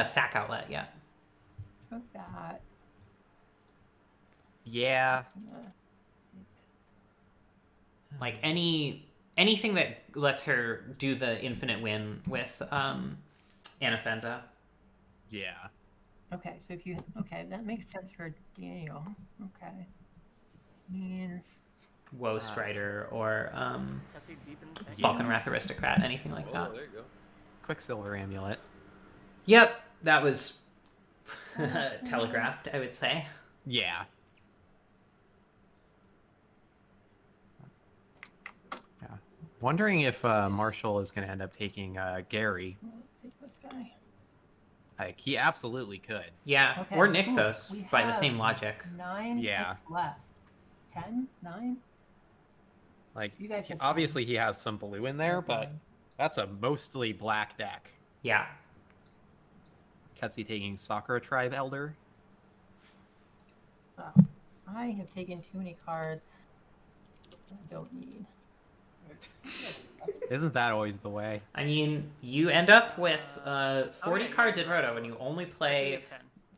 sack outlet yet. Took that. Yeah. Like anything that lets her do the infinite win with Anafenza. Yeah. Okay, so if you that makes sense for Daniel. Okay. Means Woe Strider or That's a deep in the tank. Falconwrath Aristocrat, anything like Oh, that. there you go. Quicksilver Amulet. Yep, that was telegraphed, I would say. Yeah. Yeah. Wondering if Marshall is going to end up taking Gary. let's take this guy. Like, he absolutely could. Yeah, Okay. or Ooh, Nykthos, we by the have same logic. 9 Yeah. picks left. 10? 9? Like, You guys have obviously he has some blue in there, but that's a mostly black deck. Yeah. Ketsy taking Sakura Tribe Elder. Oh, I have taken too many cards I don't need. Isn't that always the way? I mean, you end up with 40 okay, cards yeah. in Roto, and you only That's a play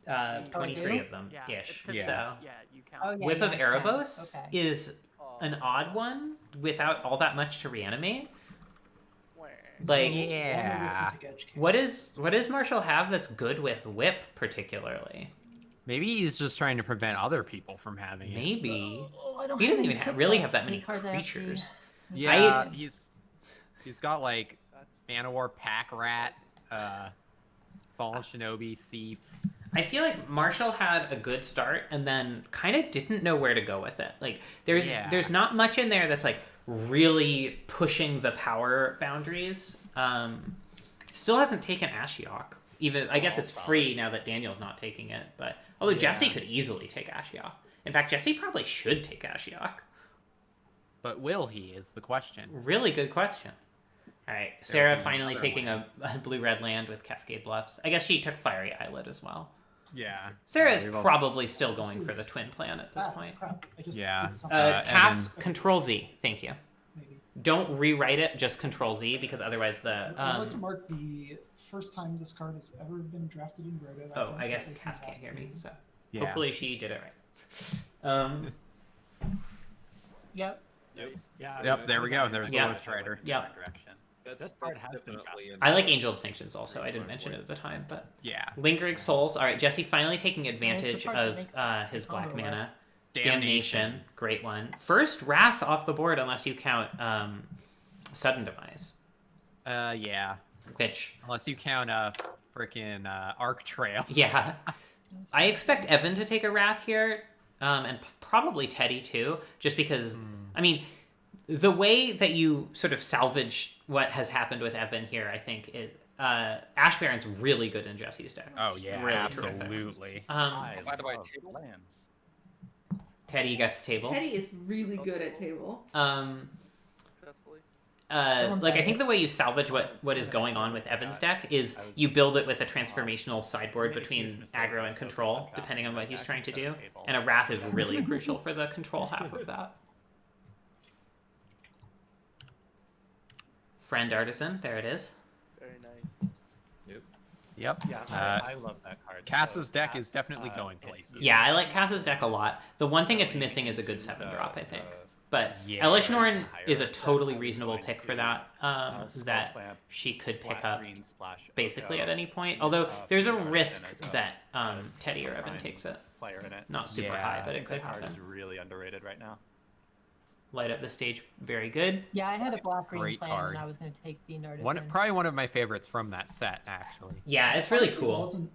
10. 23 do? of them, Yeah, it's ish. 'cause, Yeah. Yeah, you count. Oh, yeah, Whip of yeah, Erebos okay. is an odd one without all that much to reanimate. Like, Wonder if you Yeah. take edge case. what does Marshall have that's good with Whip particularly? Maybe he's just trying to prevent other people from having it. Maybe Oh, I don't he have doesn't any even picks really left. have that How many many cards I have to creatures. Yeah, he's got like Manowar, Pack Rat, Fallen Shinobi, Thief. I feel like Marshall had a good start and then kind of didn't know where to go with it. Like there's not much in there that's like really pushing the power boundaries. Still hasn't taken Ashiok. Even I guess it's free now that Daniel's not taking it. But although Jesse could easily take Ashiok. In fact, Jesse probably should take Ashiok. But will he is the question. Really good question. All right, Sarah finally taking a blue-red land with Cascade Bluffs. I guess she took Fiery Islet as well. Yeah. Sarah is we've also- probably still going for the twin plan at this Ah, point. crap. I just Yeah. did something, Cast Control Z. Thank you. maybe. Don't rewrite it. Just Control Z because otherwise the. I'd like to mark the first time this card has ever been drafted in Roto. Oh, I think guess this is Cass can't last hear me. meeting. So Yeah. Hopefully she did it right. Yep. Yeah. Yep, there we go. There's the Yeah. Lord Strider. Yeah. Direction. That's This card has been definitely. in I like the- Angel of Sanctions also. I didn't mention it at the time, but Yeah. Lingering Souls. All right, Jesse finally taking the advantage part that of makes his the black combo mana. Damnation. Damnation, great one. First Wrath off the board, unless you count Sudden Demise, Yeah. which Unless you count freaking Arc Trail. yeah, I expect Evan to take a Wrath here, and probably Teddy too, just because. I mean, the way that you sort of salvage what has happened with Evan here, I think, is Ash Baron's really good in Jesse's deck. Oh yeah, Really terrific. absolutely. By the way, love table? lands. Teddy gets table. Teddy is really good at table. Successfully. Like I think the way you salvage what is going on with Evan's deck is you build it with a transformational sideboard between aggro and control, depending on what he's trying to do, and a Wrath is really crucial for the control half of that. Friend Artisan, there it is. Very nice. Yep. Yeah, I love that card. Cass's So deck is Cass, definitely uh, going it- places. Yeah, I like Cass's deck a lot. The one thing it's missing is a good 7-drop, I think. But Elish Norn is a totally reasonable pick for that. That she could pick up basically at any point. Although there's a risk that Teddy or Evan takes it. Player in it. Not super Yeah. high, but I it think could that card happen. is really underrated right now. Light up the stage, very good. Yeah, I had a black green Great plan, card. and I was going to take Fiend Artisan. Probably one of my favorites from that set, actually. Yeah, it's really Honestly, cool. wasn't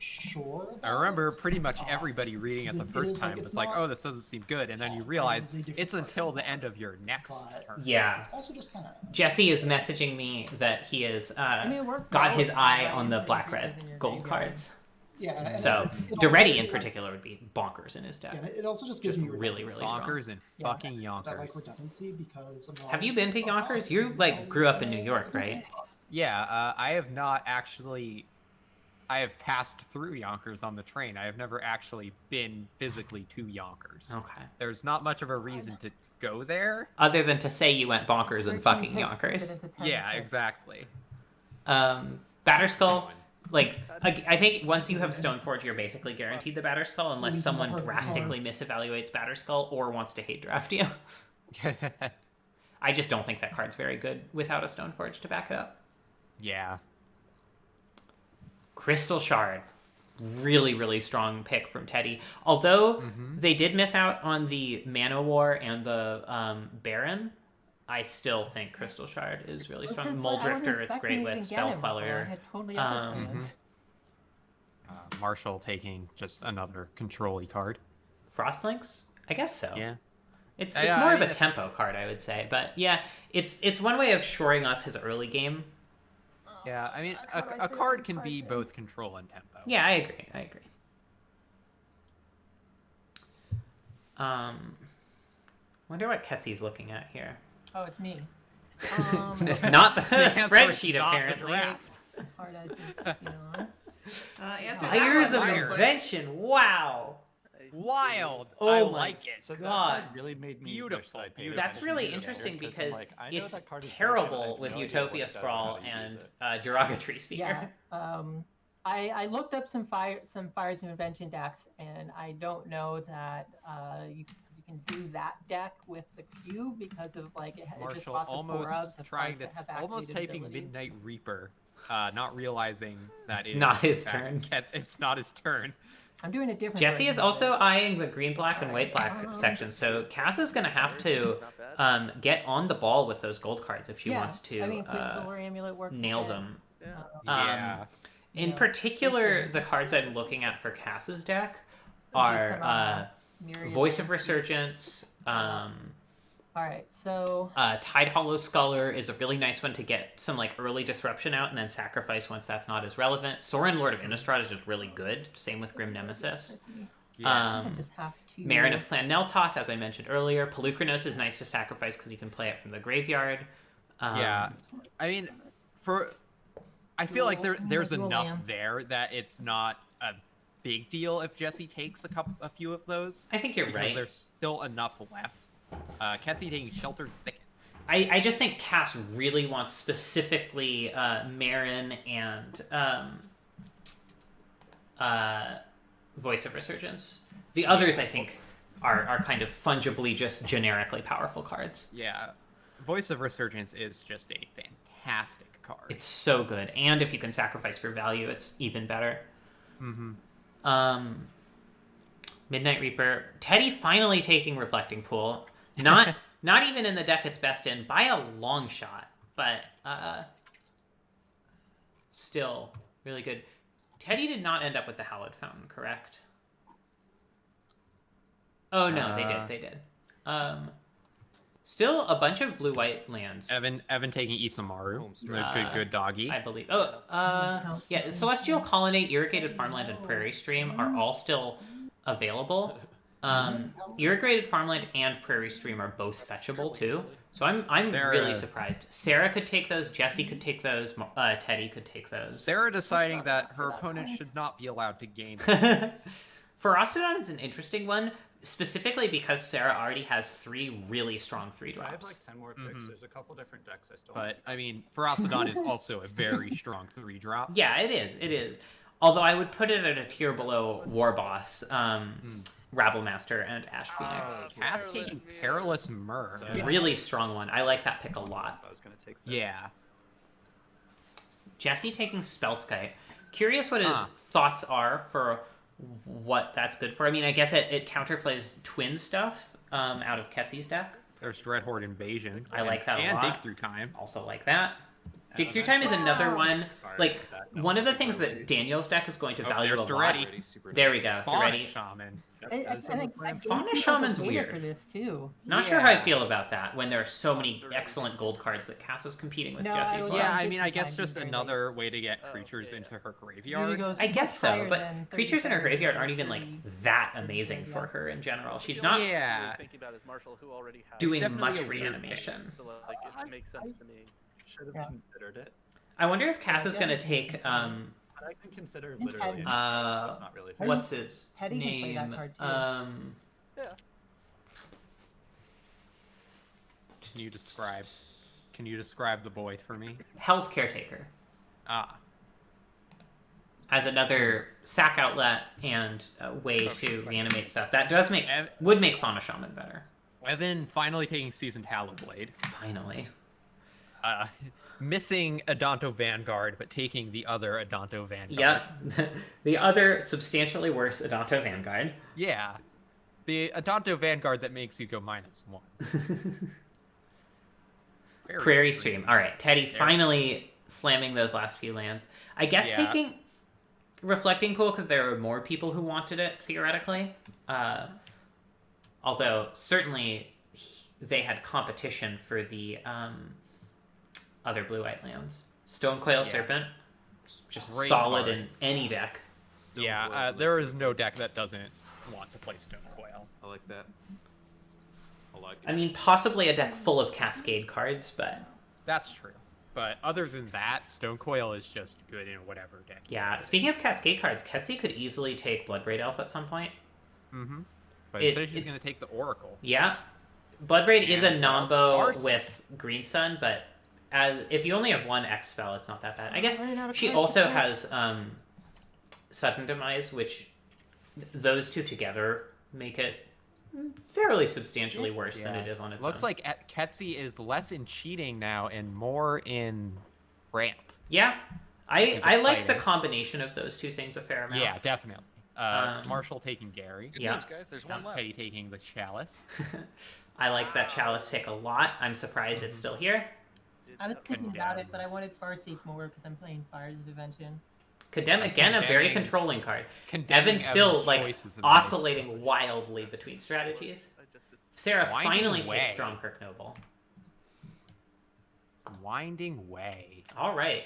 sure. I about remember it. pretty much everybody reading it the it first is like time it's was like, not "Oh, this doesn't seem good," and then you realize technically it's until the end of your next But- turn. Yeah. Also, just kind of. Jesse is messaging me that he is I mean, it worked got well his with eye that, on the right? black-red Creatures in your gold graveyard. cards. Yeah. And So it Duretti also- in particular would be bonkers in his deck. Yeah, it also just gives Just me really, really strong. Bonkers and Yeah, fucking I like Yonkers. redundancy because I'm not. Have you been to Yonkers? You like grew up in New York, right? Yeah, I have not actually. I have passed through Yonkers on the train. I have never actually been physically to Yonkers. Okay. There's not much of a reason to go there. Other than to say you went bonkers in 13 fucking picks, Yonkers. get into 10 Yeah, picks. Um, exactly. Batterskull, like I think once you have Stoneforge, you're basically guaranteed the Batterskull unless someone drastically misevaluates Batterskull or wants to hate draft you. I just don't think that card's very good without a Stoneforge to back it up. Yeah. Crystal Shard, really, really strong pick from Teddy. Although they did miss out on the Mana War and the Baron, I still think Crystal Shard is really strong. Because, Mole like, I wasn't Drifter, it's expecting great to with even get Spell him before. I Queller. had totally other Um, plans. Marshall taking just another control-y card. Frostlinks? I guess so. Yeah. It's Yeah, more I of mean, a it's- tempo card, I would say. But yeah, it's one way of shoring up his early game. Yeah, I mean, How do I a say card this can card be then? both control and tempo. Yeah, I agree. Wonder what Ketsy's looking at here. Oh, it's me. Not the answer is spreadsheet, not the apparently. draft. Card I've been sticking on. Answer that Fires one of real quick. Invention. Wow. Wild. Oh I my like it. So that God. card really made me Beautiful, wish that I paid beautiful. That's attention really to it interesting earlier, 'cause because I'm like, I know it's that card is good, but I terrible have with no idea what Utopia it does or Sprawl how to use and it. Derogatory Speaker. Yeah. I looked up some Fires of Invention decks, and I don't know that you can do that deck with the cube because of like it just Marshall lots of almost 4-ofs of trying cards to that have almost activated typing abilities. Midnight Reaper, not realizing that it Not is, his in fact, turn. It's not his turn. I'm doing a different. Jesse version is of also it. eyeing the green, black, and white, black section. So Cass is going to have to Not bad. get on the ball with those gold cards if she Yeah, wants to I mean, Quicksilver Amulet works nail with it. them. Yeah. Yeah. In Yeah. particular, the cards I'm looking at for Cass's deck Some are Myriad Voice of Ones. Resurgence. All right, so Tide Hollow Scholar is a really nice one to get some like early disruption out and then sacrifice once that's not as relevant. Sorin, Lord of Innistrad is just really good. Same with Grim Nemesis. Yeah. I just have to. Marin of Clan Neltoth, as I mentioned earlier. Pelucranos is nice to sacrifice because you can play it from the graveyard. Yeah. I mean, I feel like there's Dual enough lands. there that it's not a big deal if Jesse takes a few of those. I think you're because right. There's still enough left. Ketsi taking Sheltered Thicket. I just think Cass really wants specifically Voice of Resurgence. The others, I think, are kind of fungibly just generically powerful cards. Yeah, Voice of Resurgence is just a fantastic card. It's so good, and if you can sacrifice for value, it's even better. Midnight Reaper. Teddy finally taking Reflecting Pool. Not even in the deck it's best in by a long shot, but still really good. Teddy did not end up with the Hallowed Fountain, correct? Oh no, they did. Still a bunch of blue-white lands. Evan taking Isamaru. Good doggy. I believe. Yeah, Celestial Colonnade, Irrigated Farmland, and Prairie Stream are all still available. Irrigated Farmland and Prairie Stream are both fetchable too. So I'm really surprised. Sarah could take those, Jesse could take those, Teddy could take those. Sarah deciding that her opponent should not be allowed to gain. Ferocodon is an interesting one, specifically because Sarah already has 3 really strong 3-drops. I have like 10 more picks. There's a couple different decks I still But, I mean, Ferocodon is also a very strong 3-drop. Yeah, it is. Although I would put it at a tier below War Boss, Rabble Master, and Ash Phoenix. Cass taking Perilous Myrrh. Really strong one. I like that pick a lot. I was gonna take Yeah. Jesse taking Spellskite. Curious what his thoughts are for what that's good for. I mean, I guess it counterplays twin stuff out of Ketsy's deck. There's Dreadhorde Invasion. I like that a lot. And Dig Through Time. Also like that. Dig Through Time is another one. Like, one of the things that Daniel's deck is going to value a lot. There we go. Fauna Shaman. Fauna Shaman's weird. For this too. Not sure how I feel about that when there are so many excellent gold cards that Cass is competing with Jesse for. Yeah, I mean, I guess just another way to get creatures into her graveyard. I guess so, but creatures in her graveyard aren't even like that amazing for her in general. She's not doing much reanimation. So like it makes sense to me. Should have considered it. I wonder if Cass is gonna take I can consider literally. It's not really fair. what's his Teddy can play that name? card, too. Yeah. Can you describe the boy for me? Hell's Caretaker. As another sack outlet and a way to reanimate stuff. That does would make Fauna Shaman better. Evan finally taking Seasoned Hallowblade. Finally. Missing Adonto Vanguard, but taking the other Adonto Vanguard. Yep. The other substantially worse Adonto Vanguard. Yeah. The Adonto Vanguard that makes you go -1. Prairie Stream. All right, Teddy finally slamming those last few lands. I guess taking Reflecting Pool because there were more people who wanted it, theoretically. Although, certainly, they had competition for the other blue-white lands. Stonecoil Serpent, just great solid card. in any deck. There is no deck that doesn't want to play Stonecoil. I like that. I mean, possibly a deck full of Cascade cards, but... That's true. But other than that, Stonecoil is just good in whatever deck. Yeah, speaking of Cascade cards, Ketsy could easily take Bloodbraid Elf at some point. But instead she's going to take the Oracle. Yeah. Bloodbraid is a Nombo with Green Sun, but if you only have one X spell, it's not that bad. I guess she also has Sudden Demise, which those two together make it fairly substantially worse than it is on its own. Looks like Ketsy is less in cheating now and more in ramp. Yeah. I like the combination of those two things a fair amount. Yeah, definitely. Marshall taking Gary. Good news, guys. There's one left. Teddy taking the Chalice. I like that Chalice pick a lot. I'm surprised it's still here. I was thinking about it, but I wanted Farseek more because I'm playing Fires of Invention. Condemn, again, a very controlling card. Evan's still, oscillating wildly between strategies. Sarah finally takes Strong Kirk Noble. Winding Way. All right.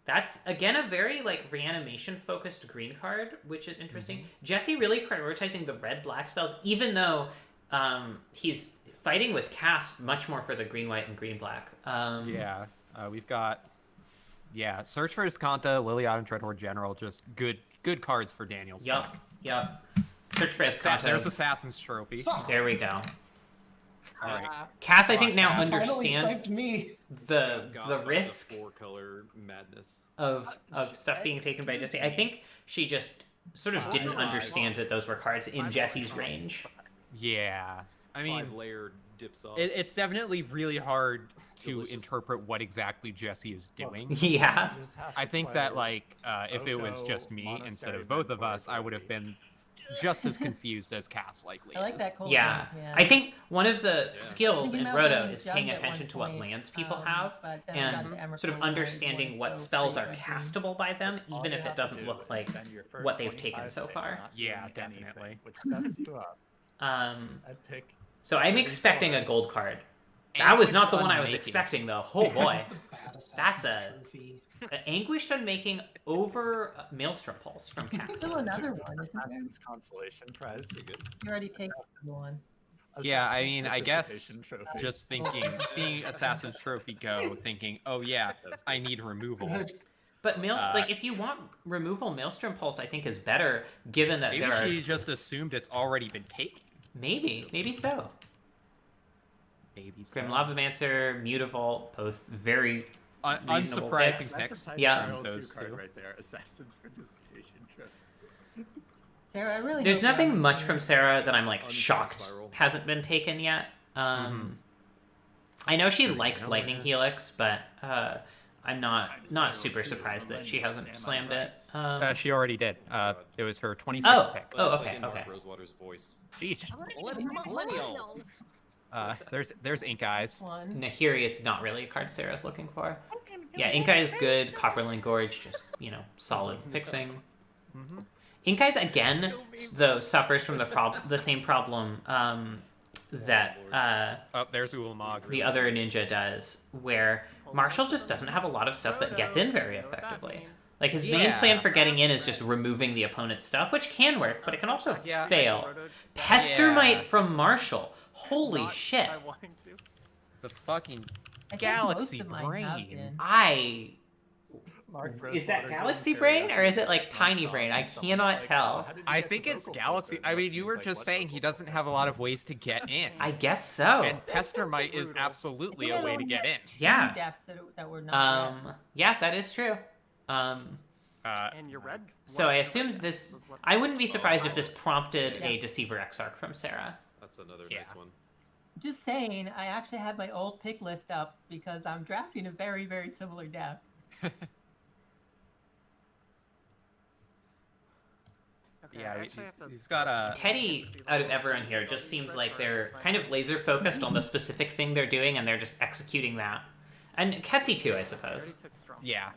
That's, again, a very, reanimation-focused green card, which is interesting. Jesse really prioritizing the red-black spells, even though he's fighting with Cass much more for the green-white and green-black. We've got... Yeah, Search for Escanta, Liliad, and Dreadhorde General, just good cards for Daniel's deck. Yup. Search for Escanta. There's Assassin's Trophy. There we go. All right. Cass, I think, now understands me. the risk the 4-color madness of stuff being taken by Jesse. I think she just sort of didn't understand that those were cards in Jesse's range. Yeah, I mean, 5-layer dip sauce. it's definitely really hard to interpret what exactly Jesse is doing. Yeah. I think that like if it was just me instead of both of us, I would have been just as confused as Cass likely. I like that cool. Yeah. I think one of the skills Thinking in about Roto being is judged paying at attention one to what point, lands people have but then I got to and Emrakul sort of where I understanding wanted what to go spells are pretty castable by them, All even you if have it to doesn't do look is like spend your first what they've taken 25 so picks far. not Yeah, doing anything, definitely. which sets you up. Um, I'd pick so I'm every expecting a color. gold card. That was not the one I was Unmaking. expecting, though. Oh boy, Bad that's Assassin's a Trophy. anguished on making over Maelstrom Pulse from There's still Cass. another one, isn't there? Assassin's Consolation Prize. You already take one. Yeah, I Assassin's mean, I guess Participation Trophy. just thinking, seeing Assassin's Trophy go, thinking, oh yeah, I need removal. But like if you want removal, Maelstrom Pulse I think is better, given that Maybe there are she just assumed it's already been taken. maybe so. Maybe so. Grim Lavamancer, Mutavault, both very reasonable unsurprising picks. picks. Yeah. Royal Those 2 card two. right there. Assassin's Participation Trophy. Sarah, I really. There's hope nothing that- much from Sarah that I'm like Untapped shocked Spiral. hasn't been taken yet. I know she likes Lightning Helix, but I'm not super surprised that she hasn't slammed it. She already did. It was her 26th pick. Oh, That's okay, like in Mark okay. Rosewater's voice. Sheesh. Millennials. There's Ink Eyes. One. Nahiri is not really a card Sarah's looking for. Yeah, Ink Eye is good. Copperlink Gorge, just, solid fixing. Ink Eyes, again, though, suffers from the same problem that Oh, there's Ulamog. the other ninja does, where Marshall just doesn't have a lot of stuff that gets in very effectively. Like, his main Yeah. plan for getting in is just removing the opponent's stuff, which can work, but it can also Yeah. fail. Pestermite Yeah. from Marshall. Holy shit. By wanting to. The fucking I think Galaxy most of mine have Brain. been. Mark Is that Rosewater, Galaxy Dylan Brain, Terry, or is it like and Tiny Tom, Brain? I and someone's cannot like, tell. "Oh, how did you I get think the it's vocal Galaxy. filter?" I mean, you He's were like, just "What saying vocal he doesn't filter?" have a lot of ways to get in. I guess so. And Pestermite is absolutely a way to get in. Yeah. Depths that were not Yeah, that is true. And your red. So one I of assumed the red this. was what- I wouldn't be surprised if this prompted a Deceiver Exarch from Sarah. That's another Yeah. nice one. Just saying, I actually have my old pick list up because I'm drafting a very, very similar deck. Okay, Yeah, I actually have to he's got a. Teddy, out of everyone here, just seems like they're kind of laser focused on the specific thing they're doing, and they're just executing that. And Ketsi too, I I already suppose. took strong. Yeah.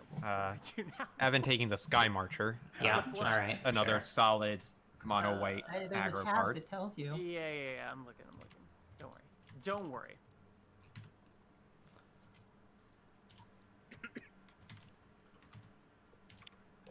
Do now. Evan taking the Sky Marcher. Yeah, Just all right, Another sure. solid mono white There's a aggro tab card. that tells you. Yeah. I'm looking. Don't worry. Don't worry.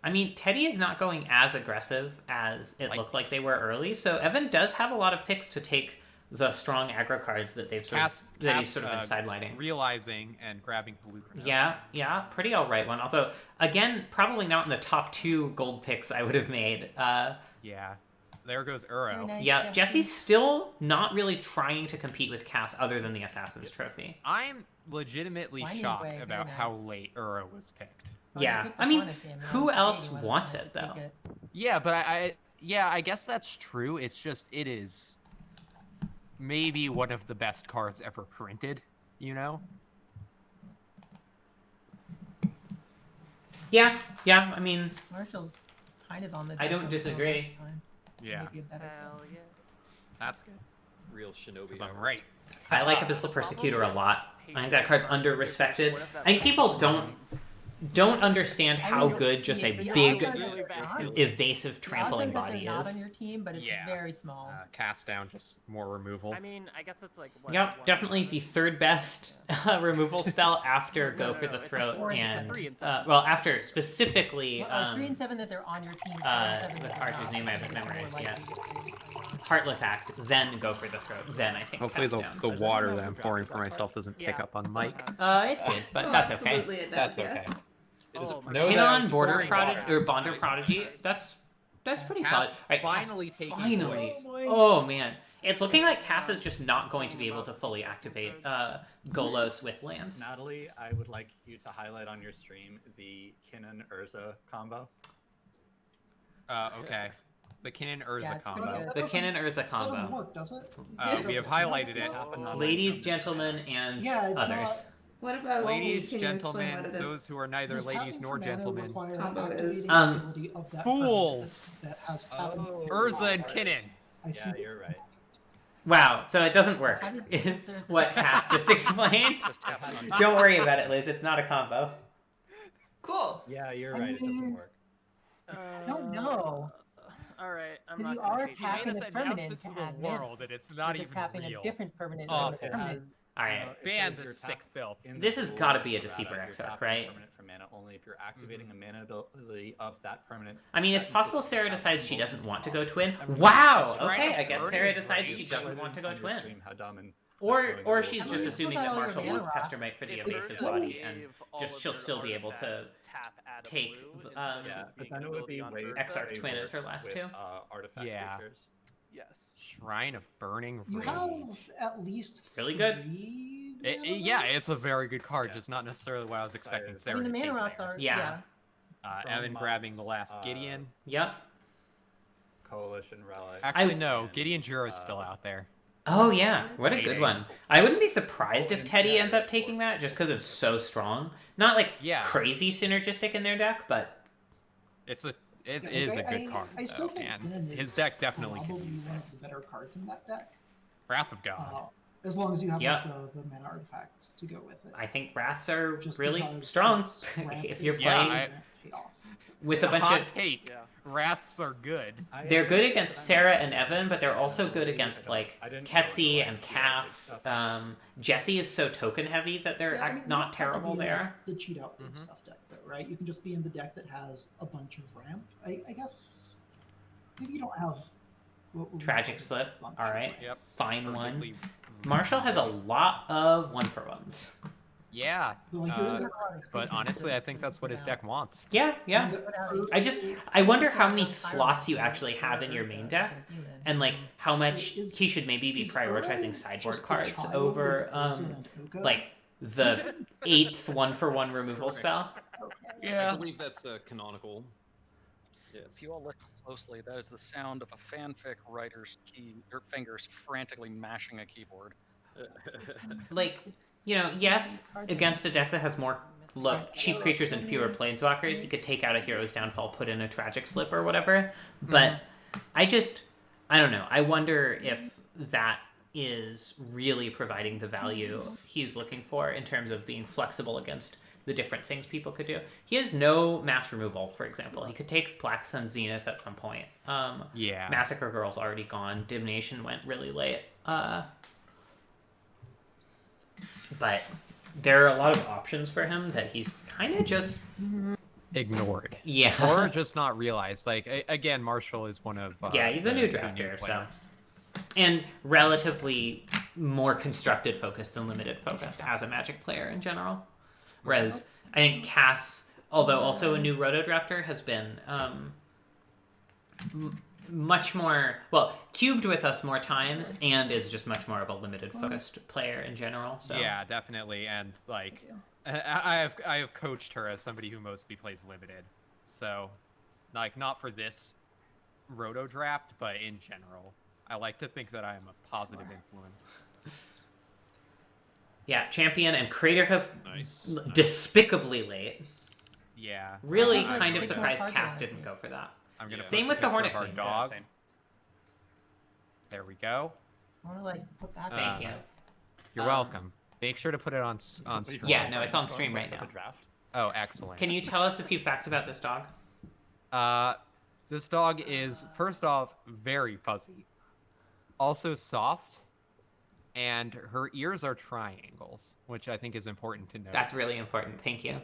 I mean, Teddy is not going as aggressive as it looked like they were early, so Evan does have a lot of picks to take the strong aggro cards that they've Cass- that he's Cass, sort of been sidelining. Realizing and grabbing Pelucra. Yeah, pretty alright one. Although, again, probably not in the top 2 gold picks I would have made. Yeah. There goes Uro. Very nice, Yeah, Jesse. Jesse's still not really trying to compete with Cass other than the Assassin's Trophy. I'm legitimately Winding shocked way, very about nice. how late Uro was picked. Oh, you Yeah, picked I the mean, Fauna team, and who I was else debating whether wants or not it, to though? pick it. Yeah, but I guess that's true. It's just it is maybe one of the best cards ever printed, you know? Yeah, I mean, Marshall's kind of on the. I don't deck disagree. this time. Yeah. Maybe a better Hell yeah. That's good. Real shinobi. Because I'm right. I like Abyssal Persecutor a lot. I think that card's under-respected. I think people don't understand how good just a the big, odds are that they're not- evasive the odds are trampling that body they're not is. on your team, but it's Yeah. very small. Cast down, just more removal. I mean, I guess it's like. What, Yep, one definitely minus? the third best removal spell after No, Go no, for no, the it's a Throat four and- a and 3 and 7. well, after specifically Well, 3 and 7 that they're on your team. 4 uh, and 7 the that card they're whose not, name I haven't so they're more memorized likely yet. to get Heartless Act, then Go for the Throat, then I think Hopefully Cast the Down. water that I'm pouring for myself doesn't pick Yeah, up on so mic. It did, but that's okay. Absolutely, it does. That's okay. Yes. Oh, my No, God. Kinon, Border Pouring Prodigy, water. or Bonder Prodigy, that's pretty Cass solid. All right, Cass finally taking finally. place. Oh man, it's looking like Cass is just not going to be able to fully activate Golos with lands. Natalie, I would like you to highlight on your stream the Kinnan Urza combo. Okay. The Kin and Urza Yeah, it's pretty combo. good. The Kin and Urza That doesn't combo. work, does it? We have highlighted it. Ladies, gentlemen, and Yeah, it's others. What about Ladies, can you explain gentlemen, what this those who are neither Does ladies tapping nor for mana gentlemen. require combo activating is? the ability of that Fools! permanent that has tapping? Oh. Urza and Kinnan. I Yeah, think you're right. Wow, so it doesn't work, How did- is there's a- what Cass just explained. Just tap it on. Don't worry about it, Liz. It's not a combo. Cool. Yeah, you're I right. It doesn't mean- work. I don't know. All right, I'm 'Cause not you gonna are hate He made tapping us a announce permanent it to to the add mana. world, and it's not You're just even tapping real. a different permanent Oh, to it a permanent. has- All right. it Ban says the you're sick tap- filth. in the This has rules gotta be a of Deceiver you're exarch, tapping right? Permanent for mana only if you're activating a mana ability of that permanent. I mean, it's that possible includes Sarah tap decides she symbols doesn't and want to draws. go twin. I mean, Wow. Right. Okay, I guess Burning Sarah decides Blade. she doesn't want to go On your twin. stream how dumb and Or knowing the or rules she's of just it. assuming Put that all your Marshall mana wants rocks. Pester Mite for the If evasive Urza body, and gave all just of she'll her still be able to artifacts tap, add a take, blue instead um, of Yeah, being but then an it would be ability on way Urza. Exarch Twin is her worse last with, two. Artifact Yeah. creatures. Yes. Shrine of Burning you Rage. have at least Really good. 3 Yeah, it's a mana very good card, Yeah. just not necessarily what I was expecting I Sarah I mean, the to mana take rocks there. are. Yeah. From Evan grabbing the Mox, last Gideon. Yep. Coalition relic. Actually, I- no, Gideon Juro's still out there. Oh yeah, what a good Waiting. one. I wouldn't be surprised if Teddy ends up taking that, just because it's so strong. Not like Yeah. crazy synergistic in their deck, but It Yeah, is like, a good card, I still though, think and Kinnan his is deck definitely could probably use one it. of the better cards in that deck. Wrath of God. As long as you have Yep. like, the mana artifacts to go with it. I think Wraths are Just really because strong. it's Wrath If you're is Yeah, playing payoff. with a bunch Hot of, take. Yeah. Wraths are good. they're good against Sarah and Evan, but they're also good against like Ketsy and Cass. Jesse is so token heavy that they're Yeah, I mean, you not don't have to terrible be in, there. The cheat out Mhm. stuff deck, though, right? You can just be in the deck that has a bunch of ramp. I guess maybe you don't have what would we Tragic call Slip. a bunch All of right. ramp. Yep. Fine one. Perfectly- Marshall has a lot of 1-for-1s. Yeah, But, like, but honestly, I think that's what his deck wants. Yeah, yeah. I wonder how many slots you actually have in your main deck, and like how much he should maybe be prioritizing sideboard cards over like the 8th 1-for-1 removal spell. I believe that's canonical. If you all listen closely, that is the sound of a fanfic writer's fingers frantically mashing a keyboard. Like, you know, yes, against a deck that has more cheap creatures and fewer planeswalkers, you could take out a Hero's Downfall, put in a Tragic Slip or whatever. But I don't know. I wonder if that is really providing the value he's looking for in terms of being flexible against the different things people could do. He has no mass removal, for example. He could take Black Sun Zenith at some point. Yeah. Massacre Girl's already gone. Divination went really late. But there are a lot of options for him that he's kind of just Ignored. Yeah. Or just not realized. Like, again, Marshall is one of. Yeah, he's a new the drafter, so. players. And relatively more constructed focused than limited focused as a Magic player in general. Whereas I think Cass, although also a new Roto drafter, has been much more, well, cubed with us more times and is just much more of a limited focused player in general. So Yeah, definitely. And like, I have coached her as somebody who mostly plays limited, so like not for this Roto draft, but in general, I like to think that I am a positive influence. Yeah, Champion and Crater have Nice. despicably late. Yeah. Really I'm kind of gonna- surprised Cass didn't go for that. I'm gonna Same push with the Picture Hornet of our Queen. dog. same. There we go. Or like put that. Thank you. You're welcome. Make sure to put it on stream. Yeah, no, it's on stream right now. Oh, excellent. Can you tell us a few facts about this dog? This dog is, first off, very fuzzy. Also soft. And her ears are triangles, which I think is important to note. That's really important. Thank you.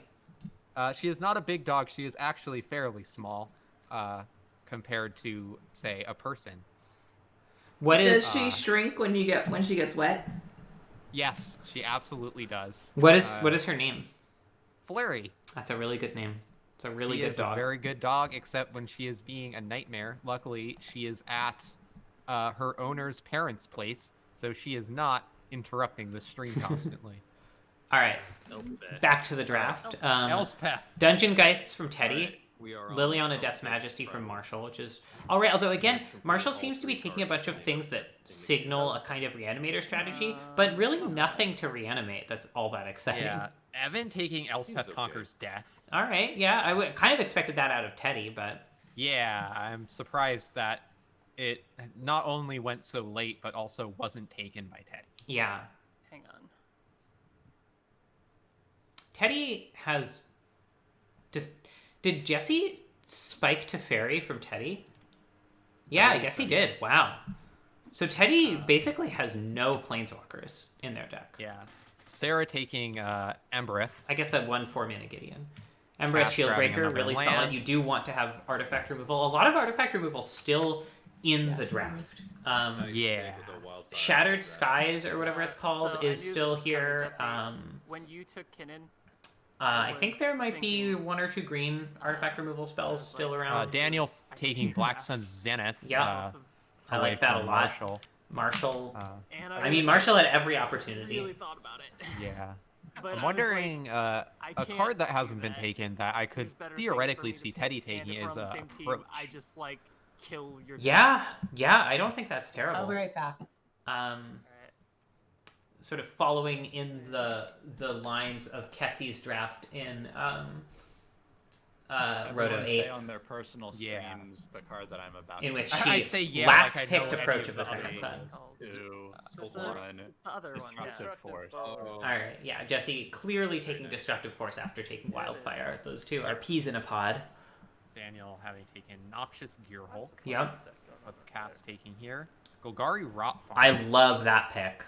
She is not a big dog. She is actually fairly small compared to, say, a person. What is Does she shrink when she gets wet? Yes, she absolutely does. what is her name? Flurry. That's a really good name. It's a really She good is dog. a very good dog, except when she is being a nightmare. Luckily, she is at her owner's parents' place, so she is not interrupting the stream constantly. All right, Elspeth. back to the draft. Elspeth. Dungeon Geists from Teddy. We are on Liliana the Death's cusp of Majesty from probably Marshall, which is all right. Although again, completing Marshall all seems to be 3 taking a cards bunch of and things that anything signal a kind of reanimator strategy, but really nothing to reanimate. That's all that exciting. Yeah, Evan taking Elspeth okay. Conquer's death. All right, yeah, I kind of expected that out of Teddy, but Yeah, I'm surprised that it not only went so late, but also wasn't taken by Teddy. yeah, Hang on. Teddy has. Did Jesse spike to fairy from Teddy? Yeah, I guess he did. Wow. So Teddy basically has no planeswalkers in their deck. Yeah. Sarah taking Embereth. I guess that 1/4 mana Gideon. Embereth Cast grabbing Shieldbreaker, another really land. solid. You do want to have artifact removal. A lot of artifact removal still in the draft. Nice Yeah. pick with the Wildfire Shattered draft. Skies, or whatever it's called, So I is knew still this was coming, here. Jesse. When you took Kinnan, I think was there might be thinking- 1 or 2 green artifact removal spells was still like, around. Daniel taking Black Sun's Zenith. Yeah. I away like that a from lot. Marshall. Marshall. and I mean, Marshall had every really opportunity. thought about it. Yeah. But I I'm was wondering, like, a can't card that do hasn't been that. taken that I could There's better things for theoretically me to see pick, Teddy and taking if we're is on the same team, Approach. I just like kill your. Yeah, I don't think that's I'll terrible. be right back. Um, Alright. sort of following in the lines of Ketsy's draft in Everyone Roto say 8, on their personal streams Yeah. the card that I'm about in to which pick. she I say yeah, last like I know picked any Approach of of the the Second other Sun. to That's run the other one. Destructive Yeah. Force. All right, yeah, Jesse clearly taking Destructive Force after taking Yeah, it is. Wildfire. Those two are peas in a pod. Daniel having taken Noxious Gearhulk. Yep. What's Cass taking here? Golgari Rot Farm. I love that pick.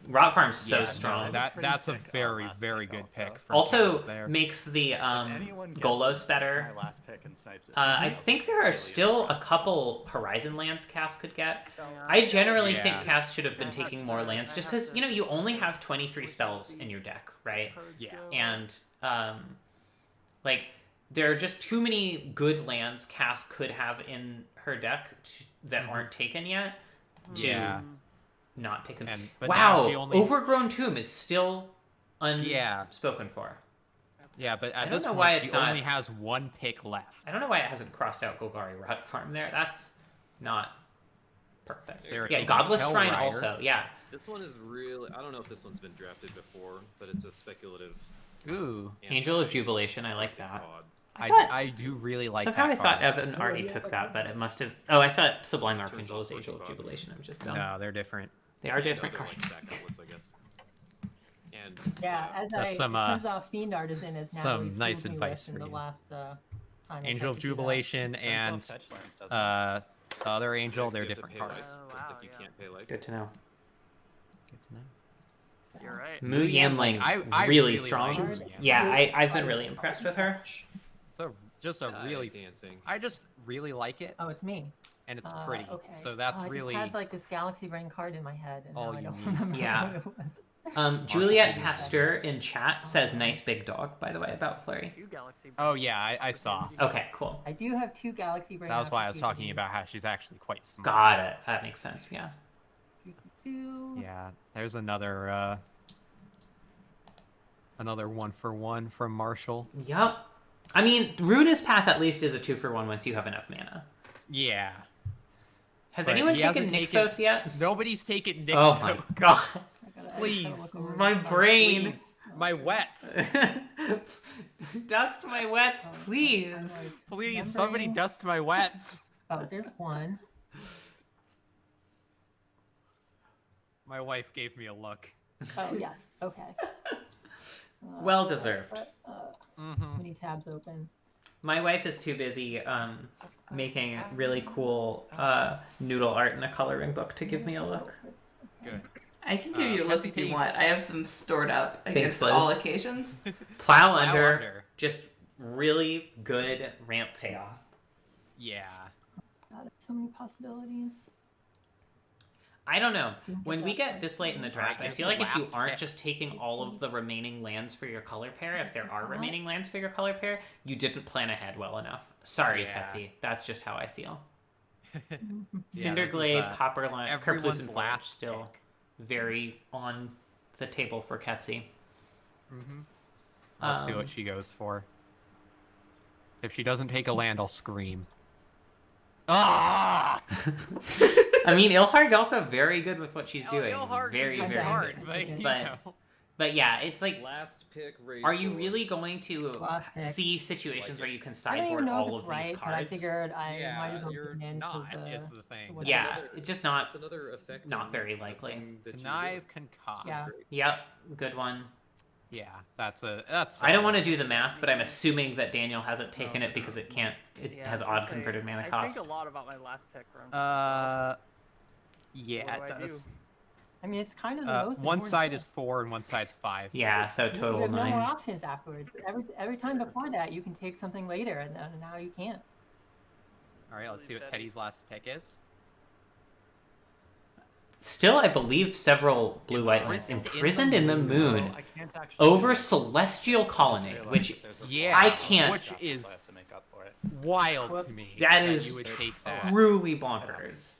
Rot Farm's so Yeah, strong. no, that's a Pretty sick, very, last very pick good also. pick. For Also Cass there. makes the If anyone guesses Golos better. my last pick and snipes it. I think there are still a couple Horizon lands Cass could get. I generally think Yeah. Cass should have been taking more lands, just because you only have 23 spells in your deck, right? Yeah. And like there are just too many good lands Cass could have in her deck that aren't taken yet. To Yeah. not taken. But now Wow, she only... Overgrown Tomb is still Yeah. unspoken for. Yeah, but I at don't this know point, why it's she not- only has one pick left. I don't know why it hasn't crossed out Golgari Rot Farm there. That's not perfect. Sarah Yeah, taking Godless Hell Shrine Rider. also. Yeah. This one is really. I don't know if this one's been drafted before, but it's a speculative. Ooh. Angel of Jubilation. I like that. pod. I do really like Somehow that I thought card. Evan already took that, but it must have. Oh, I thought Sublime Archangel was out Angel of Fortune Pod. Jubilation. I'm just dumb. No, they're different. They are different The other cards. one's back outlets, I guess. And Yeah, as That's it some, turns out, Fiend Art is in as some Natalie's nice schooled me advice list in for the you. last time. I Angel tried of to do that. Jubilation Turns and out fetch lands doesn't the other angel, so they're you have to different pay cards. life. Oh, Looks wow, like you yeah. can't pay life. Good to know. Good to know. You're right. Mu Yanling, I really really strong. like Mu Yanling. Yeah, I've been really impressed with her. So just a Sky really, dancing. I just really like it, Oh, it's me. and it's pretty. Okay. So that's I really. just had like this Galaxy Brain card in my head, and all now I you don't need. remember Yeah. what it was. Juliet Marshall Pasteur in chat says nice big dog, by the way, about Flurry. Two Galaxy. Oh yeah, I saw. Okay, cool. I do have two Galaxy Brain. That was why I was applications. talking about how she's actually quite smart. Got it. That makes sense, yeah. Yeah, there's another another 1-for-1 from Marshall. Yup. I mean, Runa's Path at least is a 2-for-1 once you have enough mana. Yeah. Has But anyone he taken hasn't taken- Nykthos yet? Nobody's taken Nick. Oh my god. Please. My brain. Please. My wets. Dust my wets, please. Please, somebody dust my wets. Oh, there's one. My wife gave me a look. Oh yes. Okay. Well deserved. Mm-hmm. Many tabs open. My wife is too busy making really cool noodle art in a coloring book to give me a look. Good. I can give you a look if you want. I have them stored up against Liz. all occasions. Plow under, just really good ramp payoff. Yeah. God, so many possibilities. I don't know. When we get this late in the draft, I here's feel the like if you last aren't pick. just taking all of the remaining lands for your color pair, if there are remaining lands for your color pair, you didn't plan ahead well enough. Sorry, Yeah. Ketsy. That's just how I feel. Yeah, Cinderglade, this is, Copperline, everyone's Kerplus, and last Flash still very on the table for Ketsy. Mm-hmm. Let's see Um, what she goes for. If she doesn't take a land, I'll scream. Ah! I mean, Ilharg also very good with what she's doing. Ilharg's Very, good very card, good. but, you But- know. But yeah, it's like, Last pick. Raise are you forward. really going to Last pick. see situations Like where it. you can I don't even sideboard know if all it's of right, these but I cards? figured I Yeah, might as well you're put it in not, because is the thing. what's Yeah, Another- it's just not. It's another effect. not very likely. Connive, concoct. Yeah. Yep, good one. Yeah, that's. I don't want to do the math, but I'm assuming that Daniel hasn't taken Oh, it because it can't. It Yeah, has I was gonna odd say, converted mana I cost. think a lot about my last pick. Where I'm Yeah, What it do I does. I mean, it's kind of the most. One important side thing. is 4 and one side's 5. Yeah, so You total have no more 9. options afterwards. Every time before that, you can take something later, and now you can't. All right, let's see what Teddy's last pick is. Still, I believe several blue-white lands. Imprisoned in the Moon over Celestial Colonnade, which Yeah, I can't. Which is I have to make up for it. wild to me. That is you would take that. truly bonkers.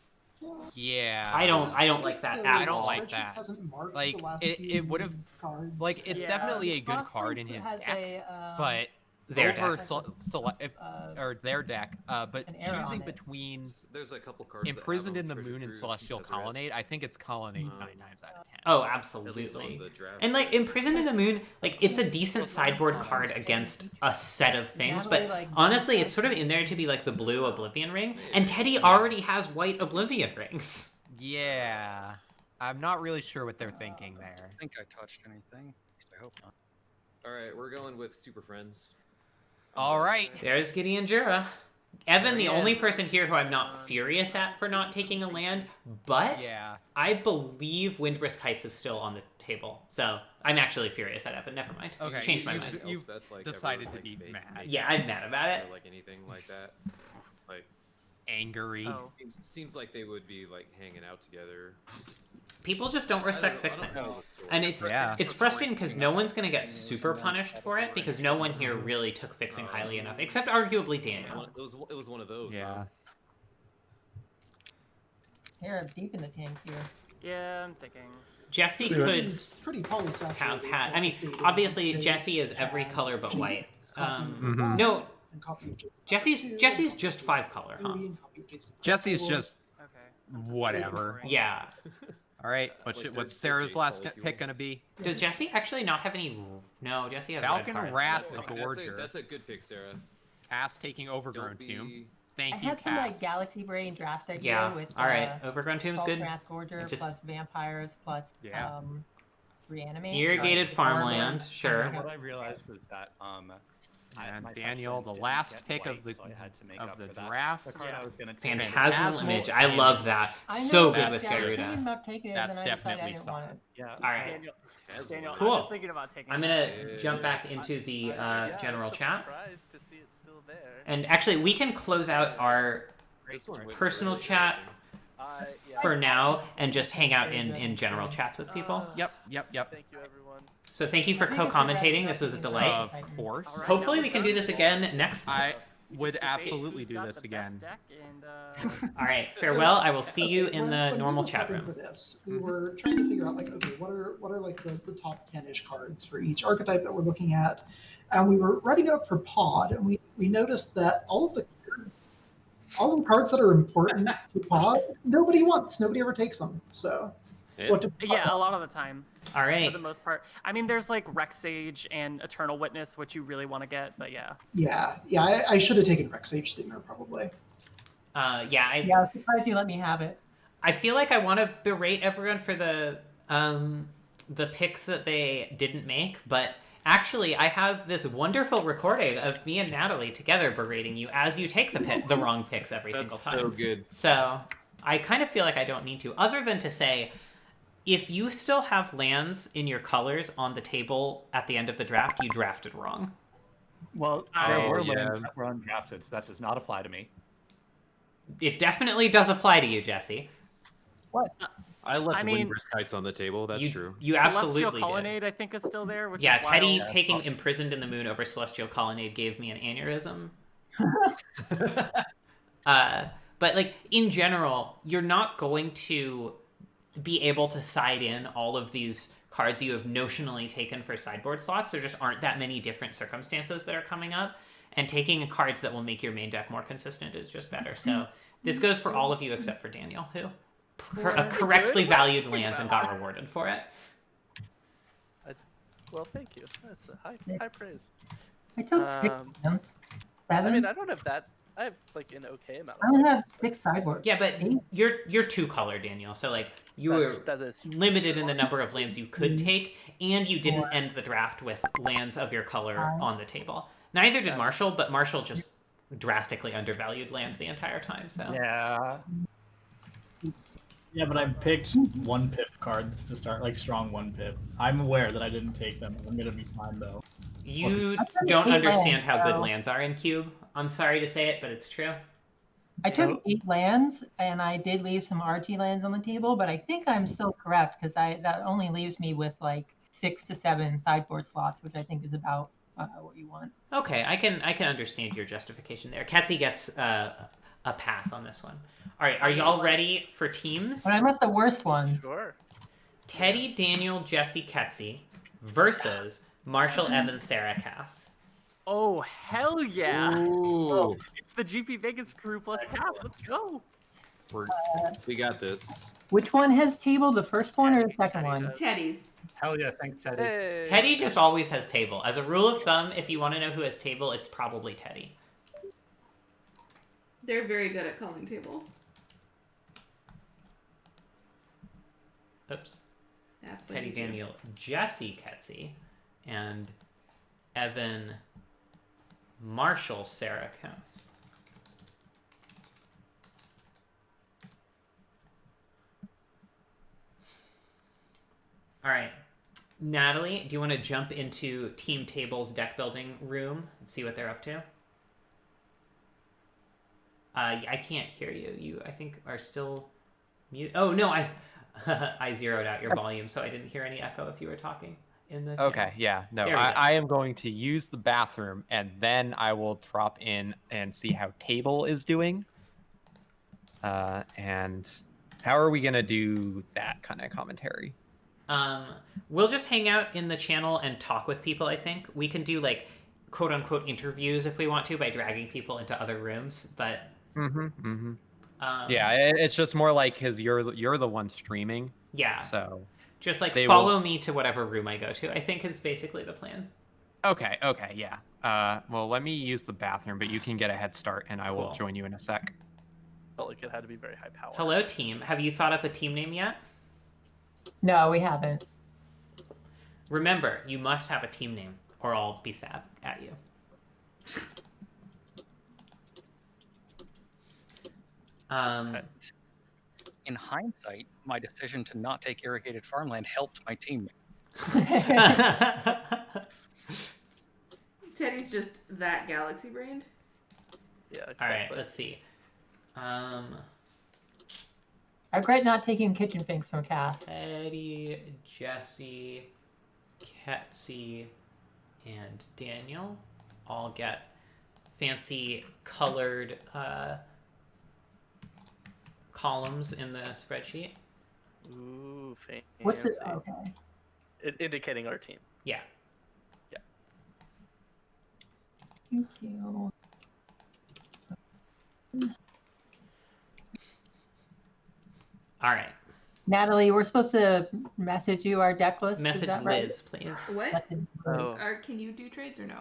Yeah. I don't like that The at I don't all. like spreadsheet that. hasn't marked Like, the last it few would've- cards. Like, it's Yeah. definitely a good Crossface card in his has deck, a, but Their over deck. or their deck, but an error choosing on it. between There's a couple cards. that have Imprisoned them in the for Moon and Cruise Celestial because they're at- Colonnade, I think it's Colonnade Um, 9 times out of 10. Oh, At least on absolutely. the draft. And like Imprisoned in the Moon, like it's a decent sideboard card against a set of things, Natalie, but like, honestly, it's sort of in there to be like the blue Oblivion Ring, and Teddy already has white Oblivion Rings. Yeah. I'm not really sure what they're thinking there. I think I touched anything. At least I hope not. All right, we're going with Super Friends. All right. There's Gideon Jura. Evan, There the he only is. person here who I'm not furious at for not taking a land, but Yeah. I believe Windbrisk Heights is still on the table. So I'm actually furious at Evan. Never mind. Okay, Changed my you- mind. You've decided to be mad. Yeah, I'm mad about it. Or like anything like that. Like Angry. Oh. seems like they would be like hanging out together. People just don't respect I don't fixing. know the story. And it's Yeah. it's frustrating because no one's gonna get super punished for it because no one here really took fixing highly enough, except arguably It Daniel. was one of those. Yeah. Huh? Here, deep in the tank here. Yeah, I'm thinking. Jesse So could it's pretty polysaturated. have had. I mean, Updated obviously Jace Jesse is every and color but Jace, white. copy of Mhm. that, No, and copy of Jace Jesse's two, Jesse's and just copy 5 of color, three, huh? and copy of Jace Jesse's four. just Okay. whatever. Yeah. All right. It's like What's the Sarah's Jace last molecule. pick gonna be? Does Jesse actually not have any? No, Jesse has Falcon red cards. Wrath Okay, Gorger. that's a good pick, Sarah. Cass taking Overgrown Don't Tomb. be. Thank I you, had some like Cass. Galaxy Brain draft idea Yeah. with All right. Overgrown Tomb's False good. Wrath Gorger It just- plus vampires plus Yeah. reanimate. Irrigated Right. farmland. Sure. What I realized was that And my Daniel, friends the didn't last get pick white, of the so I had to make of up the for that. draft. The card I was gonna take- Phantasmal Image. I Phantasmal love that. I know, So good that's- with yeah, I was thinking Garuda. about taking it, That's and then I decided I definitely didn't want it. Yeah. All right. Daniel, Has Daniel, one. Cool. I'm just thinking about taking. I'm gonna jump back into the Yeah, general I'm chat, surprised to see it's still there. and actually we can close out our This one went personal really chat interesting. for now and just hang out in general chats with people. Yep. Yep. Thank you, everyone. So thank you for co-commentating. This was a delight. Of course. All right, Hopefully now we we're can do done. this again next month. I We would just debate absolutely who's do got this the again. best deck, and, All right. Farewell. I will see you Okay, in when the we normal were chat prepping For room. this, we were trying to figure out like, okay, what are like the top 10-ish cards for each archetype that we're looking at, and we were writing it up for Pod, and we noticed that all of the cards that are important to Pod, nobody wants, nobody ever takes them. So, Yeah. what to yeah, a lot of the time, All for right. the most part. I mean, there's like Rex Sage and Eternal Witness, which you really want to get, but yeah. Yeah, I should have taken Rex Sage sooner probably. Yeah. Yeah, I'm surprised you let me have it. I feel like I want to berate everyone for the picks that they didn't make, but actually I have this wonderful recording of me and Natalie together berating you as you take the wrong picks every single That's time. so good. So I kind of feel like I don't need to, other than to say, if you still have lands in your colors on the table at the end of the draft, you drafted wrong. Well, Oh, there were yeah. lands that were undrafted, so that does not apply to me. It definitely does apply to you, Jesse. I left I mean- Windbrisk Heights on the table. That's you, true. You Celestial absolutely did. Colonnade, I think, is still there. Which Yeah, is Teddy wild. taking Imprisoned in the Moon over Celestial Colonnade gave me an aneurysm. But like in general, you're not going to be able to side in all of these cards you have notionally taken for sideboard slots. There just aren't that many different circumstances that are coming up. and taking cards that will make your main deck more consistent is just better. So this goes for all of you except for Daniel, who correctly valued lands and got rewarded for it. Well, thank you. That's a high praise. I took 6 lands. 7. I mean, I don't have that. I have like an okay amount. I only have 6 sideboards. Yeah, but you're 2-color, Daniel. So like you were limited in the number of lands you could take, and you didn't end the draft with lands of your color on the table. Neither did Marshall, but Marshall just drastically undervalued lands the entire time. So yeah, but I picked 1-pip cards to start, like strong 1-pip. I'm aware that I didn't take them. I'm gonna be fine though. You don't understand how good lands are in Cube. I'm sorry to say it, but it's true. I took 8 lands, and I did leave some RG lands on the table, but I think I'm still correct because that only leaves me with like 6 to 7 sideboard slots, which I think is about what you want. Okay, I can understand your justification there. Ketsy gets a pass on this one. All right, are y'all ready for teams? But I left the worst ones. Sure. Teddy, Daniel, Jesse, Ketsy versus Marshall, Evan, Sarah, Cass. Oh, hell yeah. Ooh. It's the GP Vegas crew plus Cass. Let's go. We got this. Which one has table, the first one or the second one? Teddy's. Hell yeah, thanks, Teddy. Hey. Teddy just always has table. As a rule of thumb, if you want to know who has table, it's probably Teddy. They're very good at calling table. Oops. That's Teddy, Daniel, Jesse, Ketsy, and Evan, Marshall, Sarah, Cass. All right. Natalie, do you want to jump into Team Table's deck building room and see what they're up to? I can't hear you. You, I think, are still mute. Oh, no, I zeroed out your volume, so I didn't hear any echo if you were talking in the Okay, channel. yeah, no, There we go. I am going to use the bathroom, and then I will drop in and see how Table is doing. And how are we going to do that kind of commentary? We'll just hang out in the channel and talk with people, I think. We can do, like, quote-unquote interviews if we want to by dragging people into other rooms, but... yeah, it's just more like because you're the one streaming. Yeah. So just like follow me to whatever room I go to, I think is basically the plan. Okay, yeah. Well, let me use the bathroom, but you can get a head start, and I will join you in a sec. Felt like it had to be very high power. Hello, team. Have you thought up a team name yet? No, we haven't. Remember, you must have a team name, or I'll be sad at you. In hindsight, my decision to not take irrigated farmland helped my team. Teddy's just that galaxy brained. Yeah, exactly. All right, let's see. I regret not taking kitchen finks from Cass. Teddy, Jesse, Ketsy, and Daniel all get fancy colored columns in the spreadsheet. Ooh, fancy. What's it? Okay. Indicating our team. Yeah. Yeah. Thank you. All right. Natalie, we're supposed to message you our deck list. Message is that right? Liz, please. What? Message Liz. Can you do trades or no?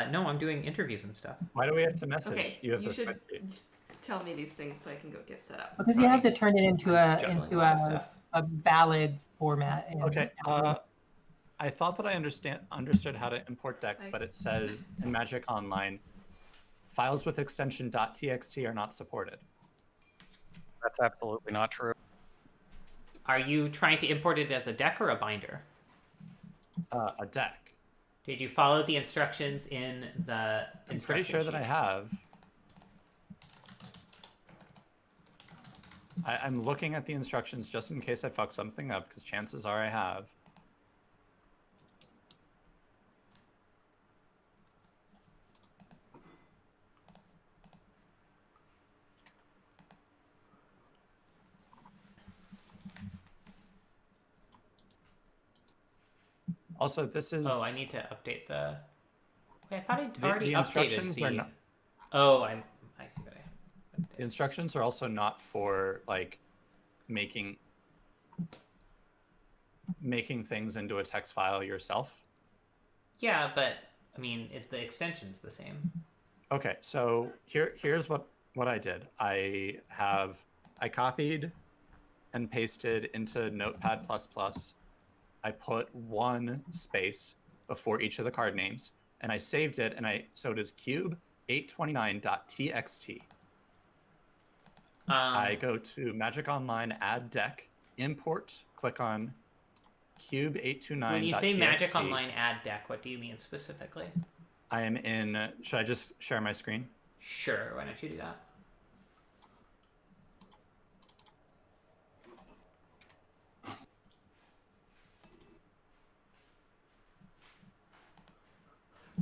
No, I'm doing interviews and stuff. Why do we have to message? Okay, You have you the should spreadsheet. tell me these things so I can go get set up. Because you have to turn it into Juggling a lot of stuff. a valid format. and- Okay. I thought that I understood how to import decks, but it says in Magic Online, files with extension .txt are not supported. That's absolutely not true. Are you trying to import it as a deck or a binder? A deck. Did you follow the instructions in the I'm pretty sure that I sheet? have. I'm looking at the instructions just in case I fuck something up, because chances are I have. Also, this is... Oh, I need to update the Wait, I thought I'd The already instructions updated are the. not. Oh, I see what I. The instructions are also not for like making things into a text file yourself. Yeah, but I mean, the extension's the same. Okay, so here's what I did. I copied and pasted into Notepad++. I put 1 space before each of the card names, and I saved it. So it is cube829.txt. I go to Magic Online, add deck, import, click on cube829.txt. When you say Magic Online add deck, what do you mean specifically? I am in. Should I just share my screen? Sure. Why don't you do that?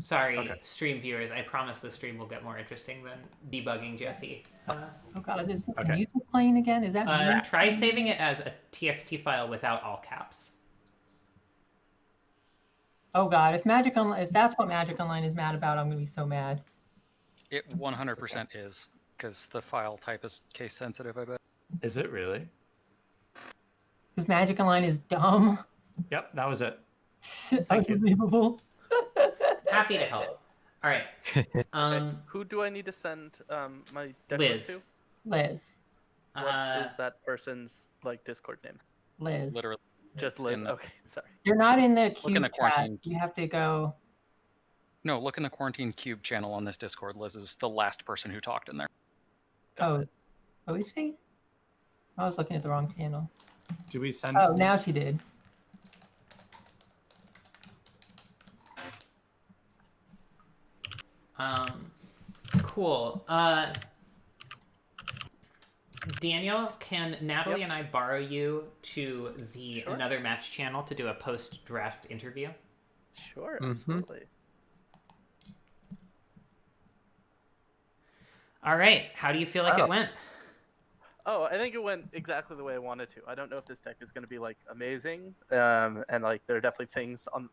Sorry, stream viewers. I promise the stream will get more interesting than debugging Jesse. Oh god, is music playing again? Is that try saving it as a TXT file without all caps. Oh god, if that's what Magic Online is mad about, I'm gonna be so mad. It 100% is, because the file type is case sensitive, I bet. Is it really? Because Magic Online is dumb. Yep, that was it. Unbelievable. Happy to help. All right. Who do I need to send my deck Liz. list to? Liz. What is that person's like Discord name? Liz. Literally. Just Liz. Okay, sorry. You're not in the cube Look in the chat. quarantine. You have to go. No, look in the Quarantine Cube channel on this Discord. Liz is the last person who talked in there. Oh, is she? I was looking at the wrong channel. Do we send? Oh, now she did. Cool. Daniel, can Natalie and I borrow you to the Another Match channel to do a post-draft interview? Sure, absolutely. All right. How do you feel like it went? Oh, I think it went exactly the way I wanted to. I don't know if this deck is going to be like amazing, and like there are definitely things on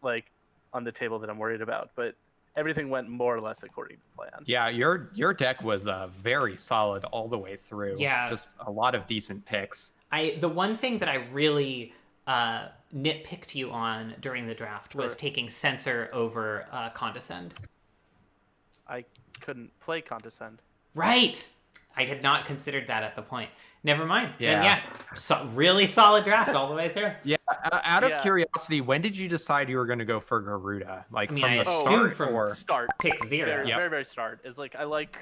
the table that I'm worried about, but everything went more or less according to plan. Yeah, your deck was very solid all the way through. Yeah, just a lot of decent picks. The one thing that I really nitpicked you on during the draft was taking Censor over Condescend. I couldn't play Condescend. Right. I had not considered that at the point. Never mind. Yeah. Then really solid draft all the way through. Yeah. Out of curiosity, when did you decide you were going to go for Garuda? Like from the start, from start, pick 0. Very, very start. Is like I like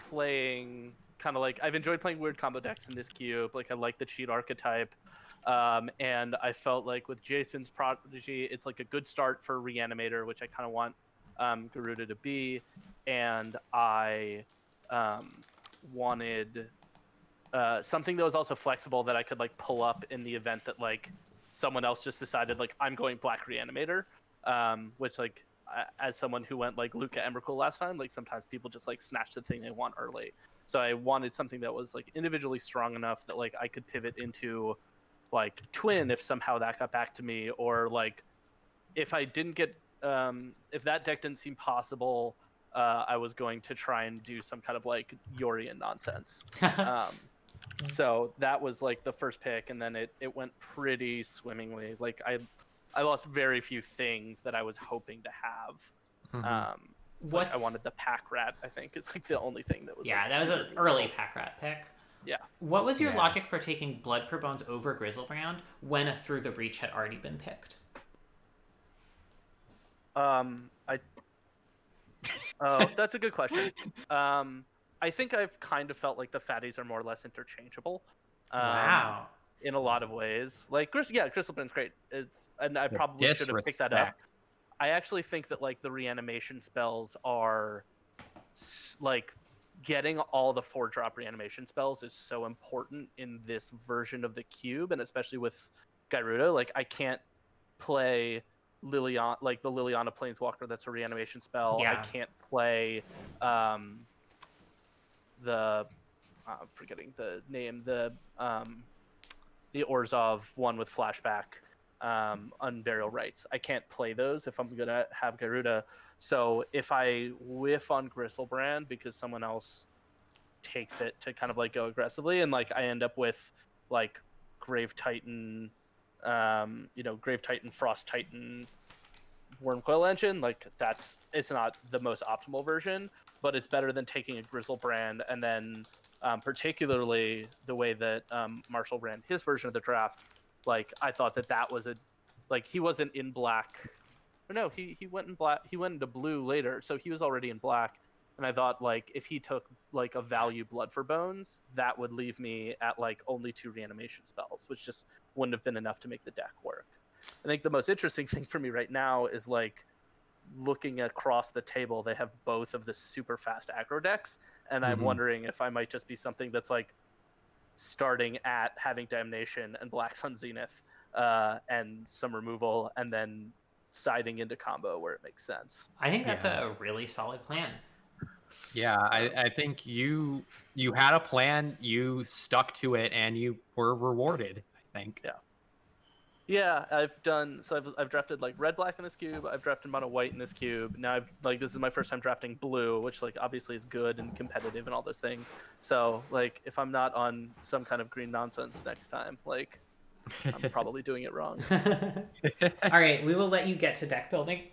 playing kind of like I've enjoyed playing weird combo decks in this cube. Like I like the cheat archetype, and I felt like with Jason's Prodigy, it's like a good start for Reanimator, which I kind of want Garuda to be, and I wanted something that was also flexible that I could like pull up in the event that like someone else just decided like I'm going Black Reanimator, which like as someone who went like Luca Emrakul last time, like sometimes people just like snatch the thing they want early. So I wanted something that was like individually strong enough that like I could pivot into like Twin if somehow that got back to me, or like if I didn't get if that deck didn't seem possible, I was going to try and do some kind of like Yorian nonsense. So that was like the first pick, and then it went pretty swimmingly. Like I lost very few things that I was hoping to have. Like I wanted the Pack Rat, I think, is like the only thing that was that was an early Pack Rat pick. Yeah. What was your logic for taking Blood for Bones over Grizzlebrand when a Through the Breach had already been picked? That's a good question. I think I've kind of felt like the fatties are more or less interchangeable. Wow. In a lot of ways. Like, Grizzlebrand's great. And I probably should have picked that up. I actually think that, like, the reanimation spells are, like, getting all the 4-drop reanimation spells is so important in this version of the cube, and especially with Garuda. Like, I can't play Liliana, like the Liliana Planeswalker that's a reanimation spell. Yeah. I can't play I'm forgetting the name, the Orzhov one with flashback. Unburial Rites. I can't play those if I'm gonna have Garuda. So if I whiff on Gristlebrand because someone else takes it to kind of like go aggressively, and like I end up with like Grave Titan, Grave Titan, Frost Titan, Wormcoil Engine, like it's not the most optimal version, but it's better than taking a Grizzlebrand and then particularly the way that Marshall ran his version of the draft. Like I thought that was he wasn't in black. Or no, he went in black. He went into blue later, so he was already in black. And I thought like if he took like a value Blood for Bones, that would leave me at like only 2 reanimation spells, which just wouldn't have been enough to make the deck work. I think the most interesting thing for me right now is like looking across the table. They have both of the super fast aggro decks, and I'm wondering if I might just be something that's like starting at having Damnation and Black Sun Zenith and some removal, and then siding into combo where it makes sense. I think that's a really solid plan. Yeah, I think you had a plan, you stuck to it, and you were rewarded, I think. Yeah, I've drafted like red black in this cube. I've drafted mono white in this cube. Now this is my first time drafting blue, which like obviously is good and competitive and all those things. So like if I'm not on some kind of green nonsense next time, like I'm probably doing it wrong. All right, we will let you get to deck building.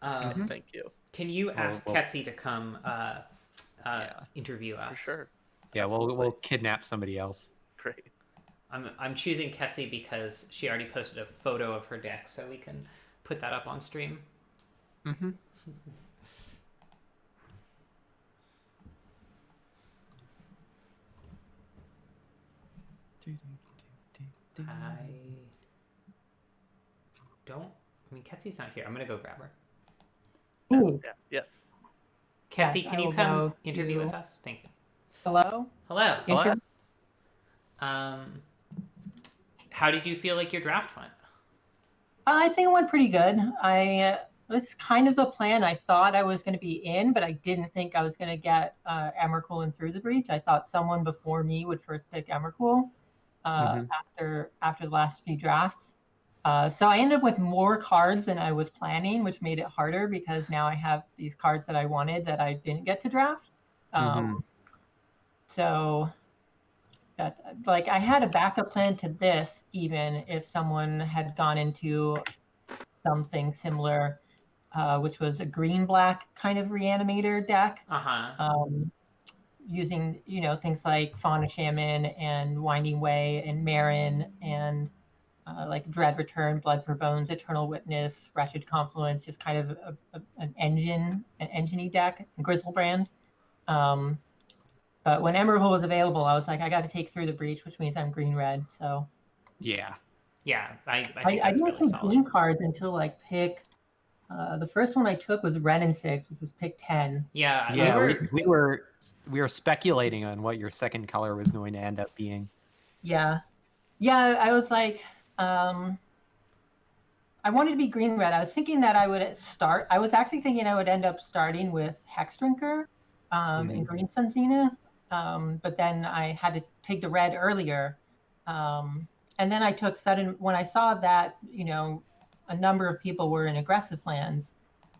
Thank you. Can you ask Ketsi to come interview us? For sure. Yeah, we'll kidnap somebody else. Great. I'm choosing Ketsi because she already posted a photo of her deck, so we can put that up on stream. Mm-hmm. Ketsi's not here. I'm gonna go grab her. Ooh. Yeah. Yes. Ketsi, Yes, can I you will come go interview to- with us? Thank you. Hello? Hello. Inter- How did you feel like your draft went? I think it went pretty good. It was kind of the plan. I thought I was going to be in, but I didn't think I was going to get Emrakul and Through the Breach. I thought someone before me would first pick Emrakul after the last few drafts. So I ended up with more cards than I was planning, which made it harder because now I have these cards that I wanted that I didn't get to draft. So that, like, I had a backup plan to this, even if someone had gone into something similar, which was a green-black kind of reanimator deck. Using, things like Fauna Shaman and Winding Way and Marin and like Dread Return, Blood for Bones, Eternal Witness, Wretched Confluence, just kind of an engine-y deck, Grizzlebrand. But when Emerald was available, I was like, I got to take Through the Breach, which means I'm green-red. So yeah, I think I that's didn't really take solid. green cards until like pick. The first one I took was Red and 6, which was pick 10. Yeah, we were speculating on what your second color was going to end up being. Yeah, I was like, I wanted to be green-red. I was thinking that I would start. I was actually thinking I would end up starting with Hex Drinker in Green Sun Zenith. But then I had to take the red earlier. And then I took sudden, when I saw that, a number of people were in aggressive plans,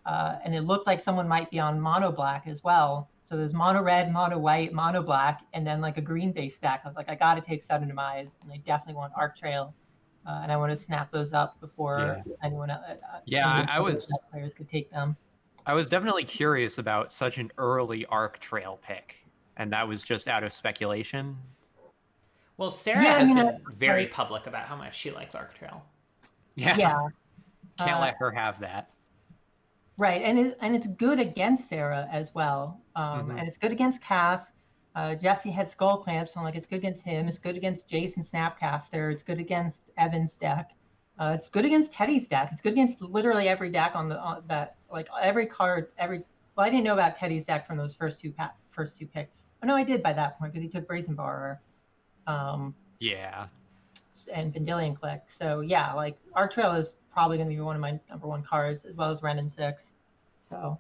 and it looked like someone might be on mono black as well. So there's mono red, mono white, mono black, and then like a green base stack. I was like, I got to take Sudden Demise, and I definitely want Arc Trail. And I want to snap those up before anyone else. Players could take them. I was definitely curious about such an early Arc Trail pick. And that was just out of speculation. Well, Sarah has been very public about how much she likes Arc Trail. Yeah. Can't let her have that. Right, and it's good against Sarah as well. And it's good against Cass. Jesse had Skull Clamps, so I'm like, it's good against him. It's good against Jason Snapcaster. It's good against Evan's deck. It's good against Teddy's deck. It's good against literally every deck on that, like every card, Well, I didn't know about Teddy's deck from those first two picks. Oh, no, I did by that point because he took Brazen Borrower. And Vendilion Click. So yeah, like Arc Trail is probably going to be one of my number one cards, as well as Ren and 6. So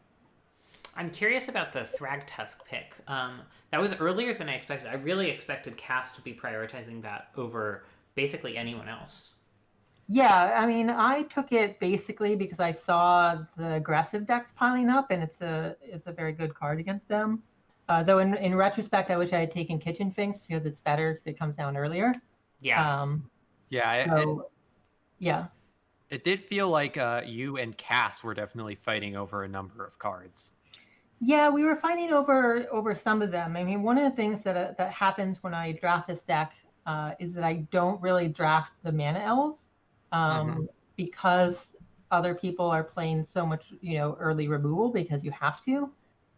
I'm curious about the Thragtusk pick. That was earlier than I expected. I really expected Cass to be prioritizing that over basically anyone else. Yeah, I mean, I took it basically because I saw the aggressive decks piling up, and it's a very good card against them. Though in retrospect, I wish I had taken Kitchen Finks because it's better because it comes down earlier. Yeah. Yeah, So, yeah. it did feel like you and Cass were definitely fighting over a number of cards. Yeah, we were fighting over some of them. I mean, one of the things that happens when I draft this deck is that I don't really draft the mana elves because other people are playing so much, early removal because you have to.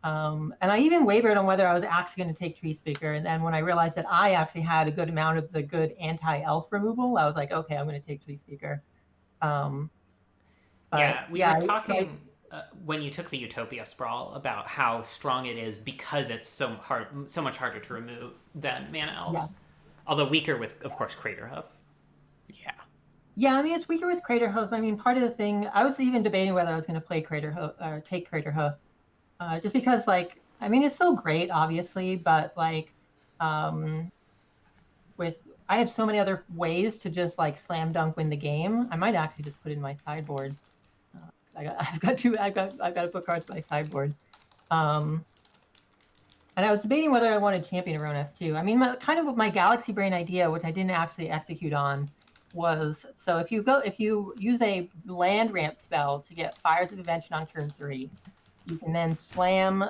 And I even wavered on whether I was actually going to take Tree Speaker. And then when I realized that I actually had a good amount of the good anti-elf removal, I was like, okay, I'm going to take Tree Speaker. We were talking when you took the Utopia Sprawl about how strong it is because it's so much harder to remove than Mana Elves. Yeah. Although weaker with, of course, Craterhoof. Yeah, I mean, it's weaker with Craterhoof. I mean, part of the thing, I was even debating whether I was going to play Craterhoof or take Craterhoof, just because, like, I mean, it's still great, obviously, but like, I have so many other ways to just like slam dunk win the game. I might actually just put it in my sideboard. I've got to put cards in my sideboard. And I was debating whether I wanted Champion Aronas too. I mean, my Galaxy Brain idea, which I didn't actually execute on, was so if you use a land ramp spell to get Fires of Invention on turn 3, you can then slam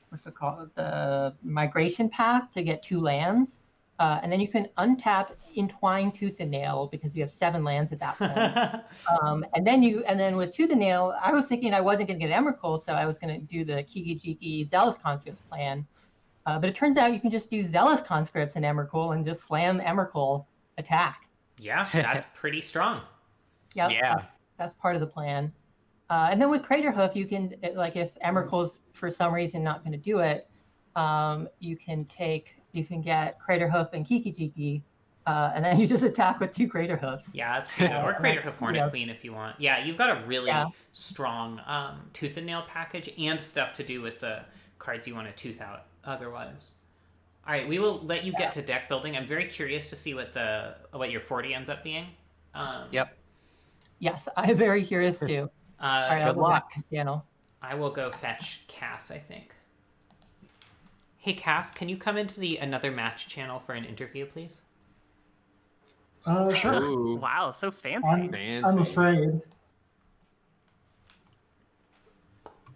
what's it called, the Migration Path to get 2 lands, and then you can untap Entwine Tooth and Nail because you have 7 lands at that point. and then with Tooth and Nail, I was thinking I wasn't going to get Emrakul, so I was going to do the Kiki Jiki Zealous Conscripts plan. But it turns out you can just do Zealous Conscripts in Emrakul and just slam Emrakul attack. Yeah, that's pretty strong. Yep, yeah, that's part of the plan. And then with Craterhoof, you can, like, if Emrakul's for some reason not going to do it, you can get Craterhoof and Kiki Jiki, and then you just attack with 2 Craterhoofs. Yeah, that's pretty good. Or Craterhoof Hornet Queen if you want. Yeah, you've got a really strong Tooth and Nail package and stuff to do with the cards you want to tooth out otherwise. All right, we will let you get to deck building. I'm very curious to see what your 40 ends up being. Yep. Yes, I'm very curious too. All right, good luck. Channel. I will go fetch Cass, I think. Hey, Cass, can you come into the Another Match channel for an interview, please? Sure. Ooh, Wow, so fancy. I'm afraid.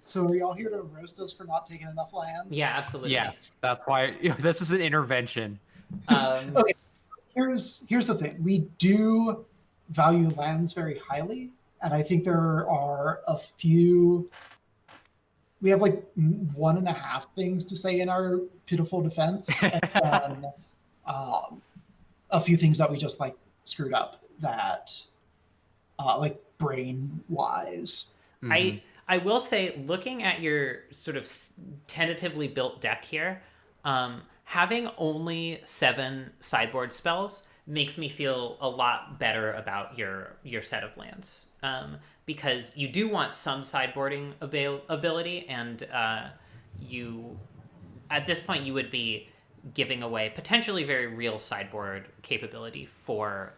So are y'all here to roast us for not taking enough lands? Yeah, absolutely. Yes, that's why this is an intervention. Okay, here's the thing. We do value lands very highly, and I think there are a few. We have like 1.5 things to say in our pitiful defense, and then a few things that we just like screwed up that, like brain wise. Mm-hmm. I will say, looking at your sort of tentatively built deck here, having only 7 sideboard spells makes me feel a lot better about your set of lands. Because you do want some sideboarding ability, and at this point you would be giving away potentially very real sideboard capability for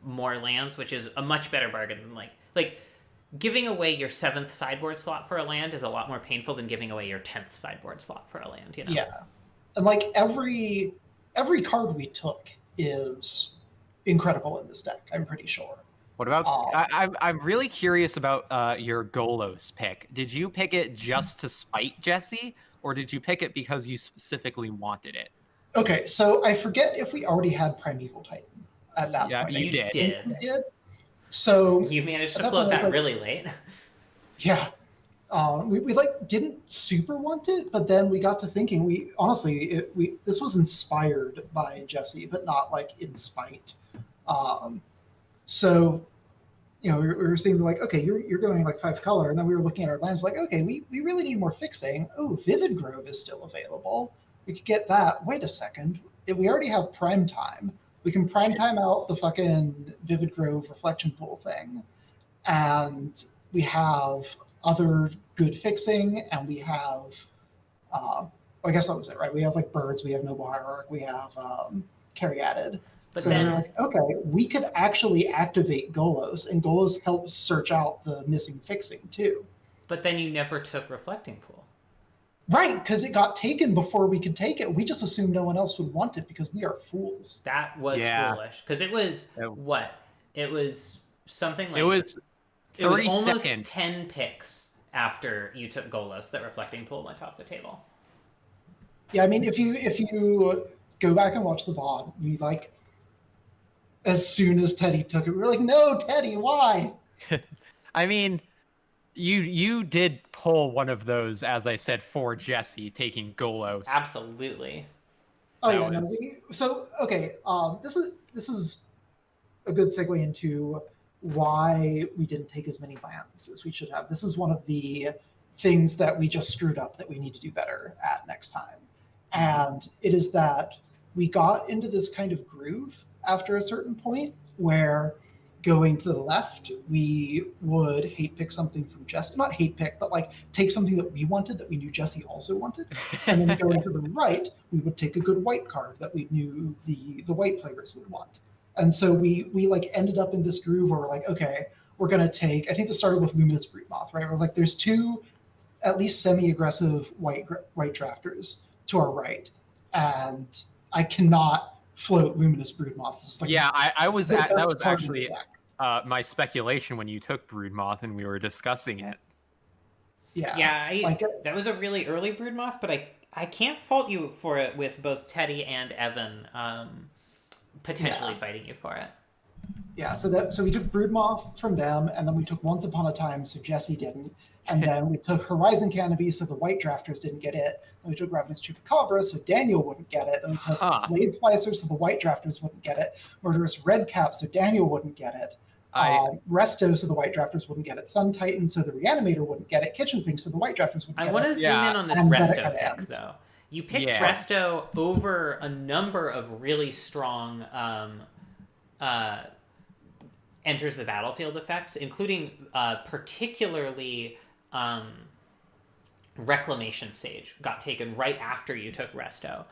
more lands, which is a much better bargain than like giving away your 7th sideboard slot for a land is a lot more painful than giving away your 10th sideboard slot for a land, you know? Yeah. And like every card we took is incredible in this deck, I'm pretty sure. What about I'm really curious about your Golos pick. Did you pick it just to spite Jesse, or did you pick it because you specifically wanted it? Okay, so I forget if we already had Primeval Titan at that point. You did. We did. So you managed to float that really late. Yeah. We like didn't super want it, but then we got to thinking. We honestly, this was inspired by Jesse, but not like in spite. So, we were saying like, okay, you're going like 5 color, and then we were looking at our lands like, okay, we really need more fixing. Oh, Vivid Grove is still available. We could get that. Wait a second, we already have Prime Time. We can Prime Time out the fucking Vivid Grove Reflection Pool thing, and we have other good fixing, and we have, I guess that was it, right? We have like Birds, we have Noble Hierarch, we have Caryatid. But So then, we're like, okay, we could actually activate Golos, and Golos helps search out the missing fixing too. but then you never took Reflecting Pool. Right, because it got taken before we could take it. We just assumed no one else would want it because we are fools. That was foolish. Because it was, what? It was something like... It was It was 30 almost seconds. 10 picks after you took Golos that Reflecting Pool went off the table. Yeah, I mean, if you go back and watch the VOD, we like, as soon as Teddy took it, we were like, no, Teddy, why? I mean, you did pull one of those, as I said, for Jesse taking Golos. Absolutely. Oh That yeah, no. was- So okay, this is a good segue into why we didn't take as many lands as we should have. This is one of the things that we just screwed up that we need to do better at next time. And it is that we got into this kind of groove after a certain point where going to the left, we would hate pick something from Jesse, not hate pick, but like take something that we wanted that we knew Jesse also wanted. And then going to the right, we would take a good white card that we knew the white players would want. And so we like ended up in this groove where we're like, okay, we're gonna take, I think this started with Luminous Broodmoth, right? We're like, there's two at least semi-aggressive white drafters to our right. And I cannot float Luminous Broodmoth. It's like yeah, I was the at, that best was card in the actually deck. my speculation when you took Broodmoth and we were discussing it. Yeah. Yeah, that was a really early Broodmoth, but I can't fault you for it with both Teddy and Evan potentially fighting you for it. Yeah, so we took Broodmoth from them, and then we took Once Upon a Time, so Jesse didn't. And then we took Horizon Canopy, so the white drafters didn't get it. And we took Ravenous Chupacabra, so Daniel wouldn't get it. And we took Blade Splicer, so the white drafters wouldn't get it. Murderous Redcap, so Daniel wouldn't get it. Resto, so the white drafters wouldn't get it. Sun Titan, so the Reanimator wouldn't get it. Kitchen Finks, so the white drafters wouldn't get it. I want to zoom in on this And then it Resto kinda pick, ends. though. You picked Resto over a number of really strong enters the battlefield effects, including particularly Reclamation Sage got taken right after you took Resto.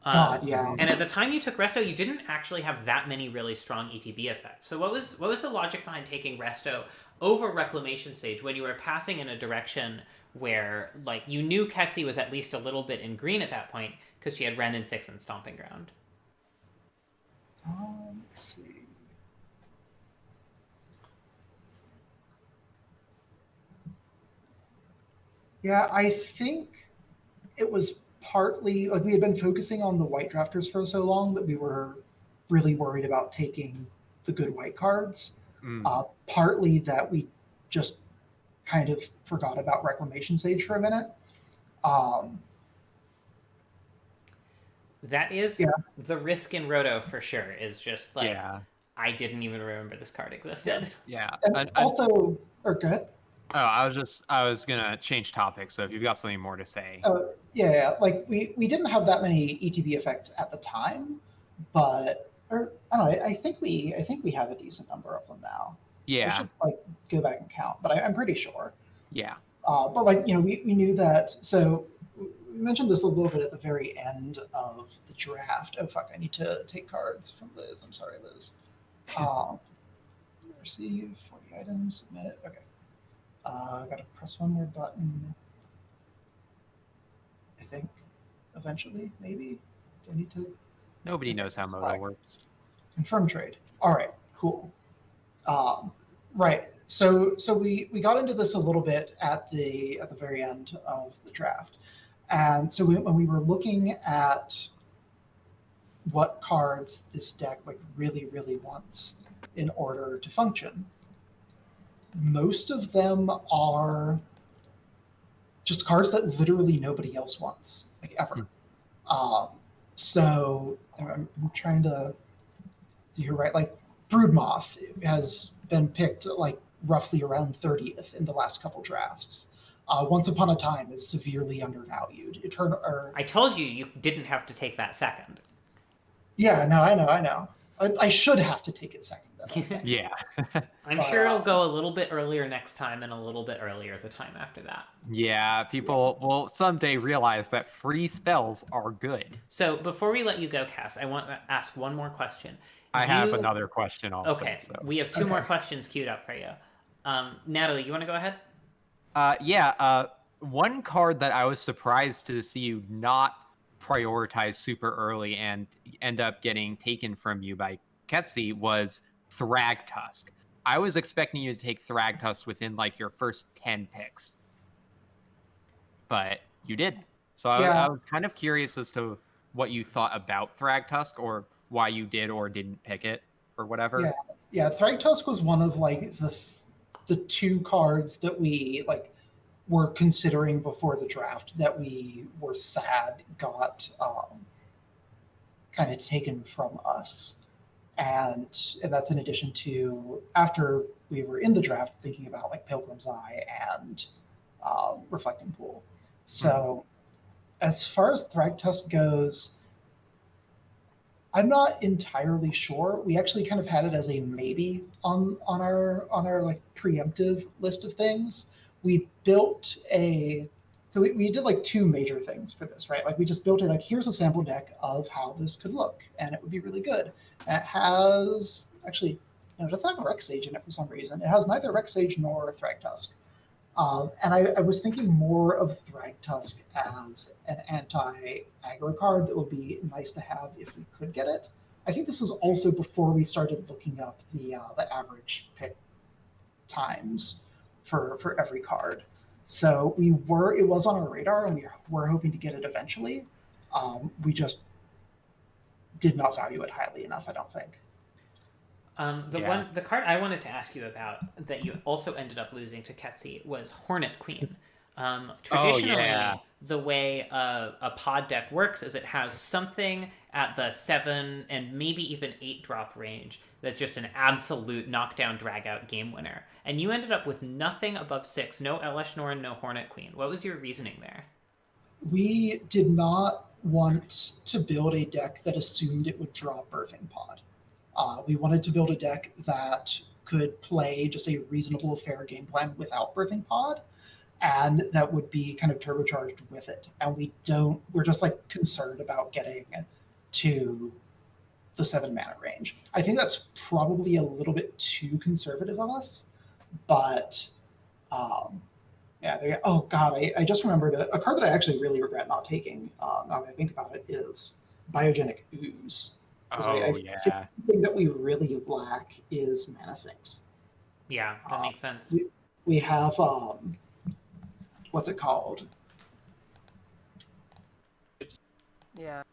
God, yeah. And at the time you took Resto, you didn't actually have that many really strong ETB effects. So what was the logic behind taking Resto over Reclamation Sage when you were passing in a direction where, like, you knew Ketsi was at least a little bit in green at that point because she had Ren and 6 and Stomping Ground? Let's see. Yeah, I think it was partly like we had been focusing on the white drafters for so long that we were really worried about taking the good white cards. Partly that we just kind of forgot about Reclamation Sage for a minute. That is the risk in Roto for sure, is just like, I didn't even remember this card existed. Yeah. And also, or go ahead. Oh, I was gonna change topics, so if you've got something more to say. Oh, yeah, like we didn't have that many ETB effects at the time, but or I don't know, I think we have a decent number of them now. Yeah. We should like go back and count, but I'm pretty sure. Yeah. But like, you know, we knew that, so we mentioned this a little bit at the very end of the draft. Oh fuck, I need to take cards from Liz. I'm sorry, Liz. Receive 40 items, submit. Okay. Gotta press one more button. I think eventually, maybe. Do I need to? Nobody knows how Moto works. Confirm trade. All right, cool. Right. So we got into this a little bit at the very end of the draft, and so when we were looking at what cards this deck like really wants in order to function, most of them are just cards that literally nobody else wants, like ever. So I'm trying to see here, right? Like Broodmoth has been picked like roughly around 30th in the last couple drafts. Once Upon a Time is severely undervalued. I told you you didn't have to take that second. Yeah, no, I know. I should have to take it second. Though, yeah. I'm sure it'll go a little bit earlier next time and a little bit earlier the time after that. Yeah, people will someday realize that free spells are good. So before we let you go, Cass, I want to ask one more question. I have another question also. Okay, So. we have two more questions queued up for you. Natalie, you want to go ahead? One card that I was surprised to see you not prioritize super early and end up getting taken from you by Ketsi was Thragtusk. I was expecting you to take Thragtusk within like your first 10 picks, but you didn't. So I was kind of curious as to what you thought about Thragtusk or why you did or didn't pick it or whatever. Yeah. Thragtusk was one of like the two cards that we like were considering before the draft that we were sad got kind of taken from us. And that's in addition to after we were in the draft thinking about like Pilgrim's Eye and Reflecting Pool. So as far as Thragtusk goes, I'm not entirely sure. We actually kind of had it as a maybe on our like preemptive list of things. We built we did like two major things for this, right? Like we just built it like here's a sample deck of how this could look, and it would be really good. And it has actually no, it doesn't have a Rex Sage in it for some reason. It has neither Rex Sage nor Thragtusk. And I was thinking more of Thragtusk as an anti-aggro card that would be nice to have if we could get it. I think this was also before we started looking up the average pick times for every card. So it was on our radar, and we were hoping to get it eventually. We just did not value it highly enough, I don't think. The card I wanted to ask you about that you also ended up losing to Ketsi was Hornet Queen. Traditionally, the way a pod deck works is it has something at the 7 and maybe even 8 drop range that's just an absolute knockdown drag out game winner. And you ended up with nothing above 6, no Elesh Norn, no Hornet Queen. What was your reasoning there? We did not want to build a deck that assumed it would draw Birthing Pod. We wanted to build a deck that could play just a reasonable, fair game plan without Birthing Pod, and that would be kind of turbocharged with it. And we're just like concerned about getting to the 7 mana range. I think that's probably a little bit too conservative of us, but oh god, I just remembered a card that I actually really regret not taking, now that I think about it, is Biogenic Ooze. I think the thing that we really lack is mana sinks. Yeah, that makes sense. We have what's it called? Yeah.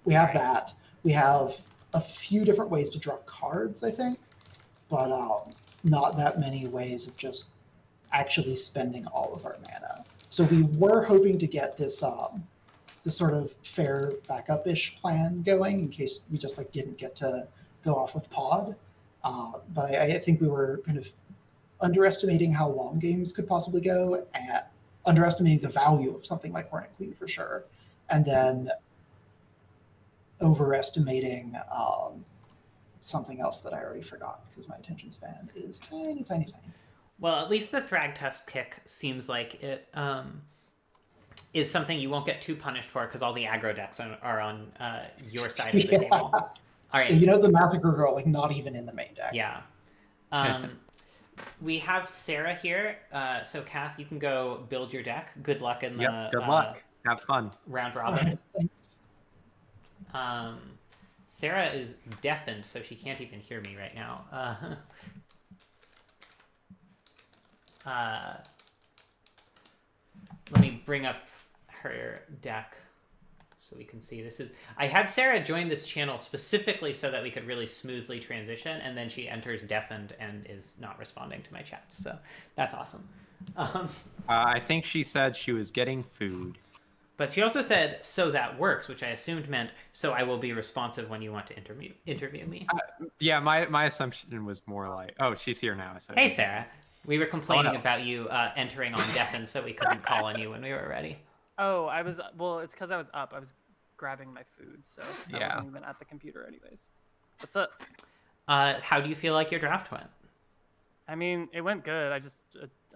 We have that. We have a few different ways to draw cards, I think, but not that many ways of just actually spending all of our mana. So we were hoping to get this sort of fair backup-ish plan going in case we just like didn't get to go off with pod. But I think we were kind of underestimating how long games could possibly go, and underestimating the value of something like Hornet Queen for sure, and then overestimating something else that I already forgot because my attention span is tiny, tiny, tiny. Well, at least the Thragtusk pick seems like it is something you won't get too punished for because all the aggro decks are on your side of the table. All right. You know, the Massacre Girl, like not even in the main deck. Yeah. We have Sarah here. So Cass, you can go build your deck. Good luck in the good luck. Have fun. Round robin. Thanks. Sarah is deafened, so she can't even hear me right now. Let me bring up her deck so we can see. I had Sarah join this channel specifically so that we could really smoothly transition, and then she enters deafened and is not responding to my chats, so that's awesome. I think she said she was getting food. But she also said, so that works, which I assumed meant, so I will be responsive when you want to interview me. Yeah, my assumption was more like, oh, she's here now. So hey, Sarah. We were complaining about you entering on deafened, so we couldn't call on you when we were ready. Oh, it's because I was up. I was grabbing my food, so I wasn't even at the computer anyways. What's up? How do you feel like your draft went? I mean, it went good.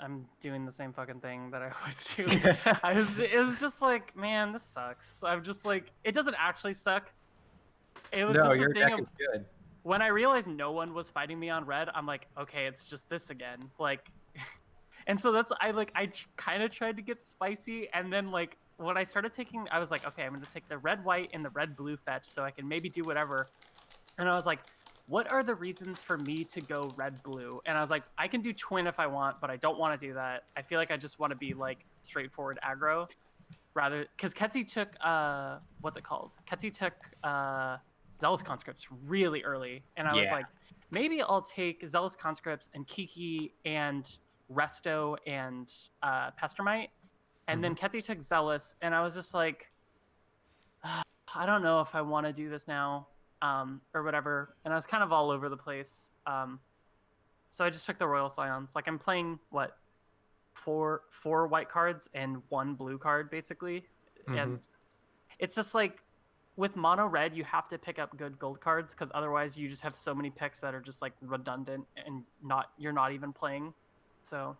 I'm doing the same fucking thing that I always do. It was just like, man, this sucks. I'm just like, it doesn't actually suck. It was just your a thing deck of, is good. when I realized no one was fighting me on red, I'm like, okay, it's just this again. Like, and so I kind of tried to get spicy, and then like when I started taking, I was like, okay, I'm gonna take the red white and the red blue fetch, so I can maybe do whatever. And I was like, what are the reasons for me to go red blue? And I was like, I can do twin if I want, but I don't want to do that. I feel like I just want to be like straightforward aggro, rather because Ketsi took what's it called? Ketsi took Zealous Conscripts really early, and I was Yeah. like, maybe I'll take Zealous Conscripts and Kiki and Resto and Pestermite, and then Ketsi took Zealous, and I was just like, I don't know if I want to do this now, or whatever, and I was kind of all over the place. So I just took the Royal Scions. Like I'm playing what, four white cards and one blue card basically, and it's just like with mono red you have to pick up good gold cards because otherwise you just have so many picks that are just like redundant and you're not even playing. So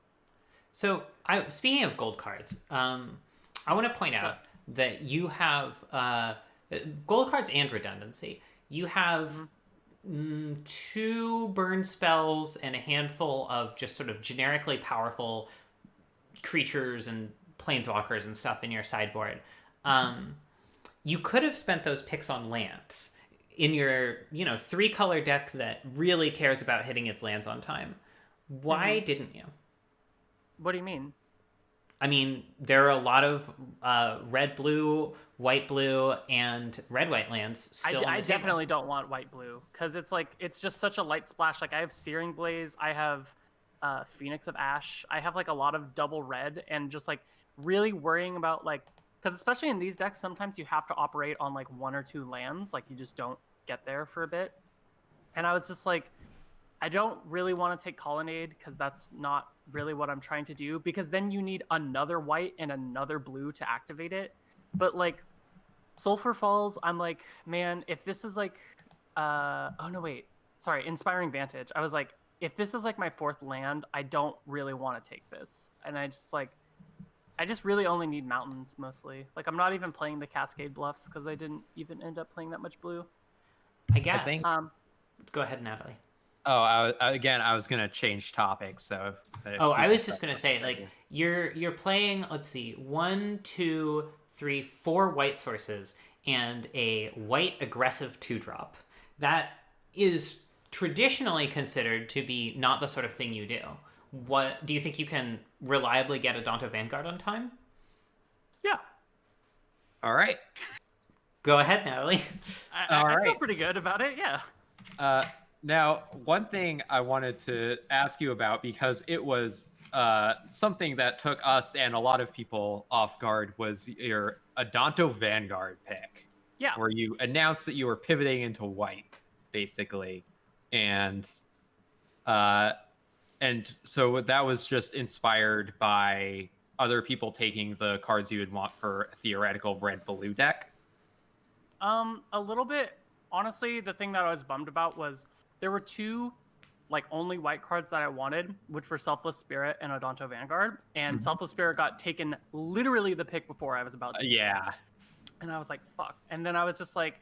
Speaking of gold cards, I want to point out that you have gold cards and redundancy. You have 2 burn spells and a handful of just sort of generically powerful creatures and planeswalkers and stuff in your sideboard. You could have spent those picks on lands in your 3-color deck that really cares about hitting its lands on time. Why didn't you? What do you mean? I mean, there are a lot of red-blue, white-blue, and red-white lands still on the I table. definitely don't want white-blue because it's just such a light splash. Like I have Searing Blaze, I have Phoenix of Ash, I have like a lot of double red, and just like really worrying about like, because especially in these decks, sometimes you have to operate on like 1 or 2 lands, like you just don't get there for a bit. And I was just like, I don't really want to take Colonnade because that's not really what I'm trying to do, because then you need another white and another blue to activate it. But like Sulphur Falls, I'm like, man, if this is like Inspiring Vantage. I was like, if this is like my 4th land, I don't really want to take this. And I just really only need mountains mostly. Like I'm not even playing the Cascade Bluffs because I didn't even end up playing that much blue. I guess. think- Go ahead, Natalie. Oh, I was gonna change topics. So. I was just gonna say, like, you're playing. Let's see, 1, 2, 3, 4 white sources and a white aggressive 2-drop. That is traditionally considered to be not the sort of thing you do. What do you think you can reliably get a Danto Vanguard on time? Yeah. All right. Go ahead, Natalie. I feel pretty good about it. Yeah. Now, one thing I wanted to ask you about, because it was something that took us and a lot of people off guard, was your Adanto Vanguard pick. Yeah. Where you announced that you were pivoting into white, basically. And so that was just inspired by other people taking the cards you would want for a theoretical red-blue deck? A little bit. Honestly, the thing that I was bummed about was there were 2 like only white cards that I wanted, which were Selfless Spirit and Adanto Vanguard. And Selfless Spirit got taken literally the pick before I was about to. Yeah. And I was like, fuck. And then I was just like,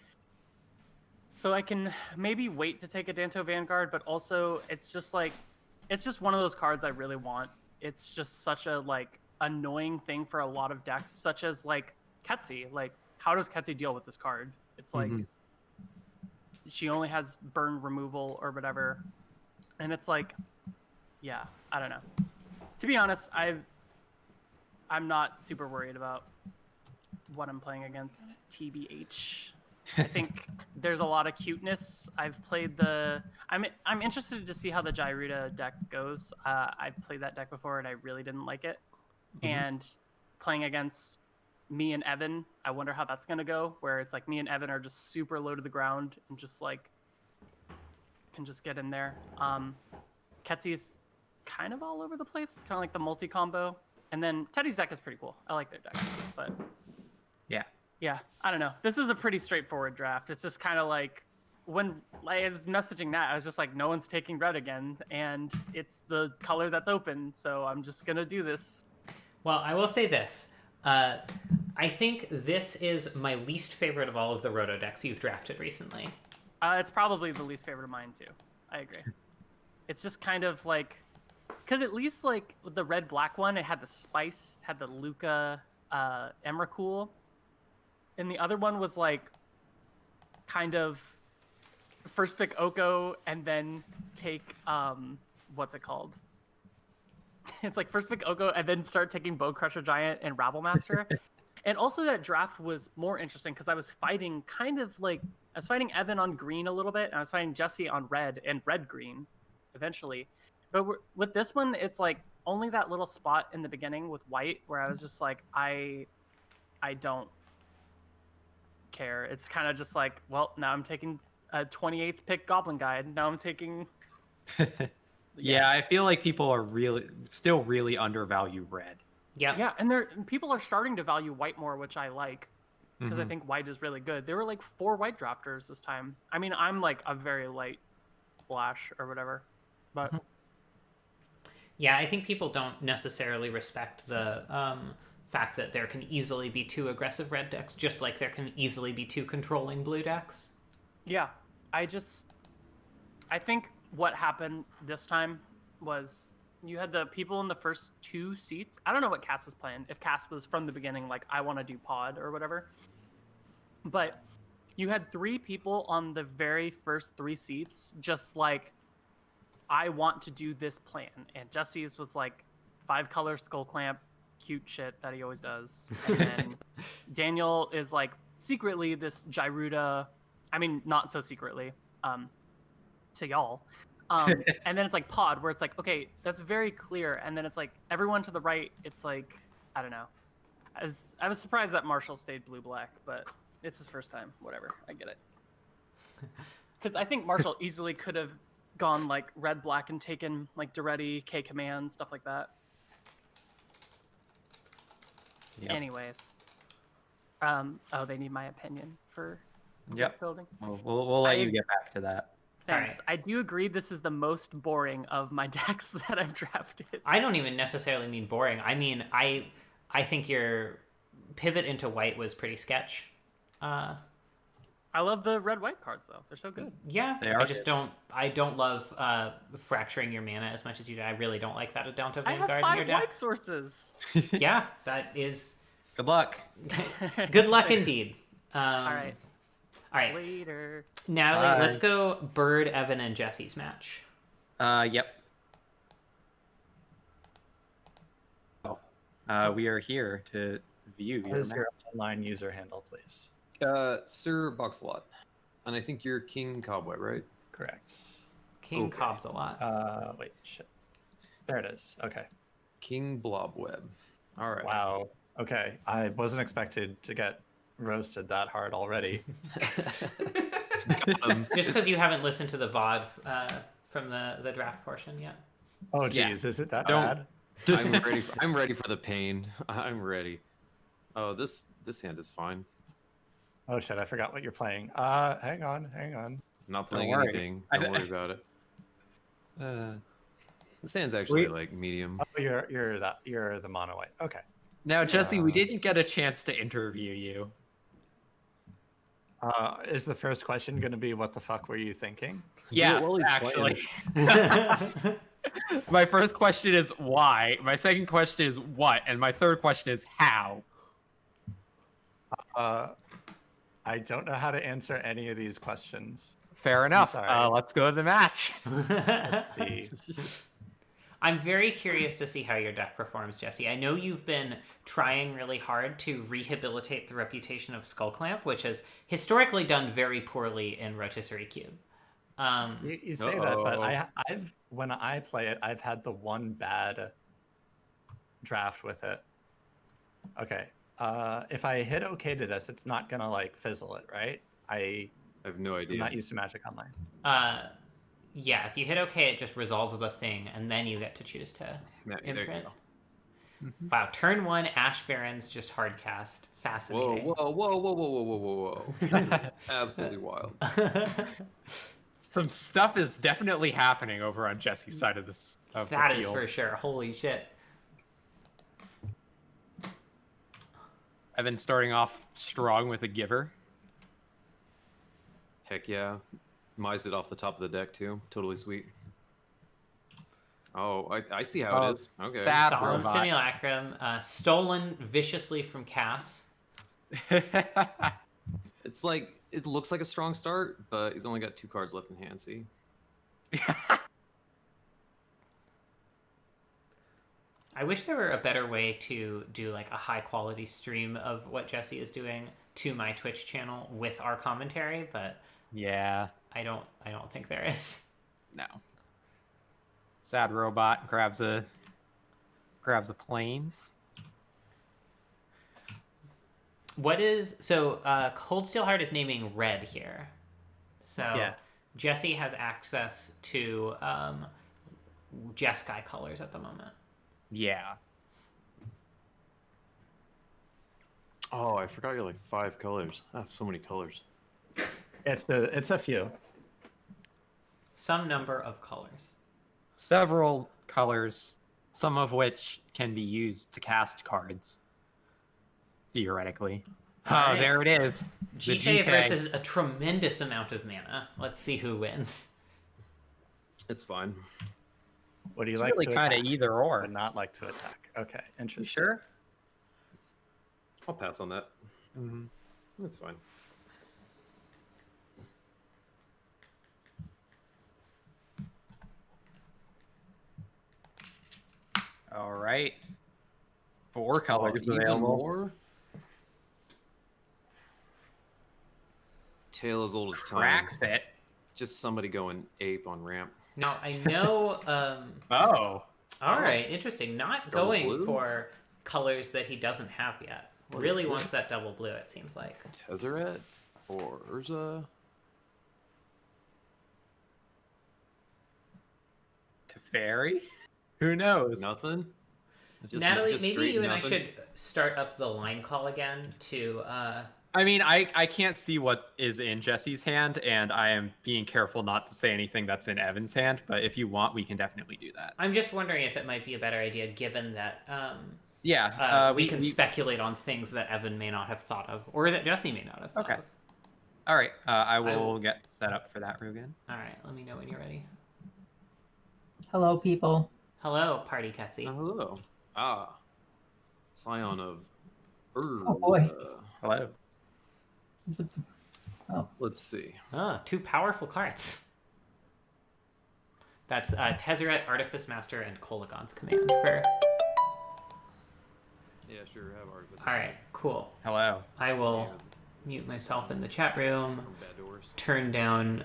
so I can maybe wait to take Adanto Vanguard, but also it's just one of those cards I really want. It's just such a like annoying thing for a lot of decks, such as like Ketsi. Like, how does Ketsi deal with this card? It's like she only has burn removal or whatever, and it's like, yeah, I don't know. To be honest, I'm not super worried about what I'm playing against, TBH. I think there's a lot of cuteness. I've played I'm interested to see how the Gyruda deck goes. I've played that deck before and I really didn't like it. And playing against me and Evan, I wonder how that's gonna go, where it's like me and Evan are just super low to the ground and just like can just get in there. Ketsi's kind of all over the place, kind of like the multi combo. And then Teddy's deck is pretty cool. I like their deck, but yeah, I don't know. This is a pretty straightforward draft. It's just kind of like when I was messaging that, I was just like, no one's taking red again, and it's the color that's open, so I'm just gonna do this. Well, I will say this. I think this is my least favorite of all of the Roto decks you've drafted recently. It's probably the least favorite of mine too. I agree. It's just kind of like, because at least like with the red-black one, it had the spice, had the Luca Emrakul, and the other one was like kind of first pick Oko and then take what's it called? It's like first pick Oko and then start taking Bone Crusher Giant and Rabble Master. And also that draft was more interesting because I was fighting I was fighting Evan on green a little bit, and I was fighting Jesse on red and red-green eventually. But with this one, it's like only that little spot in the beginning with white where I was just like, I don't care. It's kind of just like, well, now I'm taking a 28th pick Goblin Guide. Now I'm taking... Yeah, I feel like people are still really undervalue red. Yeah, and people are starting to value white more, which I like, because I think white is really good. There were like 4 white drafters this time. I mean, I'm like a very light splash or whatever, but yeah, I think people don't necessarily respect the fact that there can easily be 2 aggressive red decks, just like there can easily be 2 controlling blue decks. Yeah, I think what happened this time was you had the people in the first 2 seats. I don't know what Cass was playing. If Cass was from the beginning, like, I want to do pod or whatever. But you had 3 people on the very first 3 seats, just like, I want to do this plan. And Jesse's was like 5-color skull clamp, cute shit that he always does. And then Daniel is like secretly this Gyruda, I mean, not so secretly, to y'all. And then it's like pod, where it's like, okay, that's very clear. And then it's like everyone to the right, it's like, I don't know. I was surprised that Marshall stayed blue-black, but it's his first time. Whatever, I get it. Because I think Marshall easily could have gone like red-black and taken like Duretti, K-Command, stuff like that. Yep. Anyways. Oh, they need my opinion for deck building? We'll let you get back to that. Thanks. Right. I do agree this is the most boring of my decks that I've drafted. I don't even necessarily mean boring. I mean, I think your pivot into white was pretty sketch. I love the red-white cards, though. They're so good. Yeah, I don't love fracturing your mana as much as you do. I really don't like that Adonto Vanguard I have 5 in your deck. white sources. Yeah, that is... Good luck. Good luck indeed. All right. Later. Natalie, let's go Bird, Evan, and Jesse's match. Yep. We are here to view What is your online user handle, please? Sir Boxalot. And I think you're King Cobweb, right? Correct. King Cobs a lot. Wait, shit. There it is. Okay. King Blobweb. All right. Wow. Okay. I wasn't expected to get roasted that hard already. Just because you haven't listened to the VOD from the draft portion yet. Oh, geez. Is it that bad? I'm ready for the pain. I'm ready. Oh, this hand is fine. Oh shit! I forgot what you're playing. Hang on. I'm not playing anything. Don't worry about it. This hand's actually like medium. Oh, you're the mono white. Okay. Now, Jesse, we didn't get a chance to interview you. Is the first question going to be what the fuck were you thinking? Yeah, actually. My first question is why. My second question is what, and my third question is how. I don't know how to answer any of these questions. Fair enough. Let's go to the match. Let's see. I'm very curious to see how your deck performs, Jesse. I know you've been trying really hard to rehabilitate the reputation of Skullclamp, which has historically done very poorly in Rotisserie Cube. You say that, but I've when I play it, I've had the one bad draft with it. Okay. If I hit OK to this, it's not gonna like fizzle it, right? I have no idea. I'm not used to Magic Online. Yeah, if you hit OK, it just resolves the thing, and then you get to choose to imprint. Wow, turn 1, Ash Barons just hard cast. Fascinating. Whoa. Absolutely wild. Some stuff is definitely happening over on Jesse's side of this. That is for sure. Holy shit. I've been starting off strong with a giver. Heck yeah. Mize it off the top of the deck too. Totally sweet. Oh, I see how it is. Okay. Sad Solemn robot. Simulacrum, stolen viciously from Cass. It's like, it looks like a strong start, but he's only got 2 cards left in hand, see? I wish there were a better way to do like a high quality stream of what Jesse is doing to my Twitch channel with our commentary, but Yeah. I don't think there is. No. Sad robot grabs a planes. What is Cold Steel Heart is naming red here. So Yeah. Jesse has access to Jeskai colors at the moment. Yeah. Oh, I forgot you're like 5 colors. That's so many colors. It's a few. Some number of colors. Several colors, some of which can be used to cast cards. Theoretically. All right. There it is. The GTA versus a tremendous amount of mana. Let's see who wins. It's fine. What do you It's like really to kind of attack? either or. But not like to attack. Okay, interesting. You sure? I'll pass on that. Mm-hmm. That's fine. All right. 4 colors even available. more? Tale as old as time. Cracks it. Just somebody going ape on ramp. Now I know. Oh. All right, interesting. Not Double going blue? for colors that he doesn't have yet. What Really is wants this? that double blue. It seems like. Tezzeret or Urza? Teferi? Who knows? Nothing? Natalie, just maybe straight you and nothing? I should start up the line call again to. I mean, I can't see what is in Jesse's hand, and I am being careful not to say anything that's in Evan's hand, but if you want, we can definitely do that. I'm just wondering if it might be a better idea, given that Yeah. we can speculate on things that Evan may not have thought of, or that Jesse may not have thought Okay. of. All right. I will- will get set up for that, Rugen. All right, let me know when you're ready. Hello, people. Hello, Party Ketsy. Hello. Ah. Scion of Urza. Oh, boy. Hello. Is it- Oh, Let's see. Ah, 2 powerful cards. That's Tezzeret, Artifice Master, and Kolagon's command for. Yeah, sure. Have Artifice. All right, cool. Hello. I will mute myself in the chat room. From bad doors. Turn down.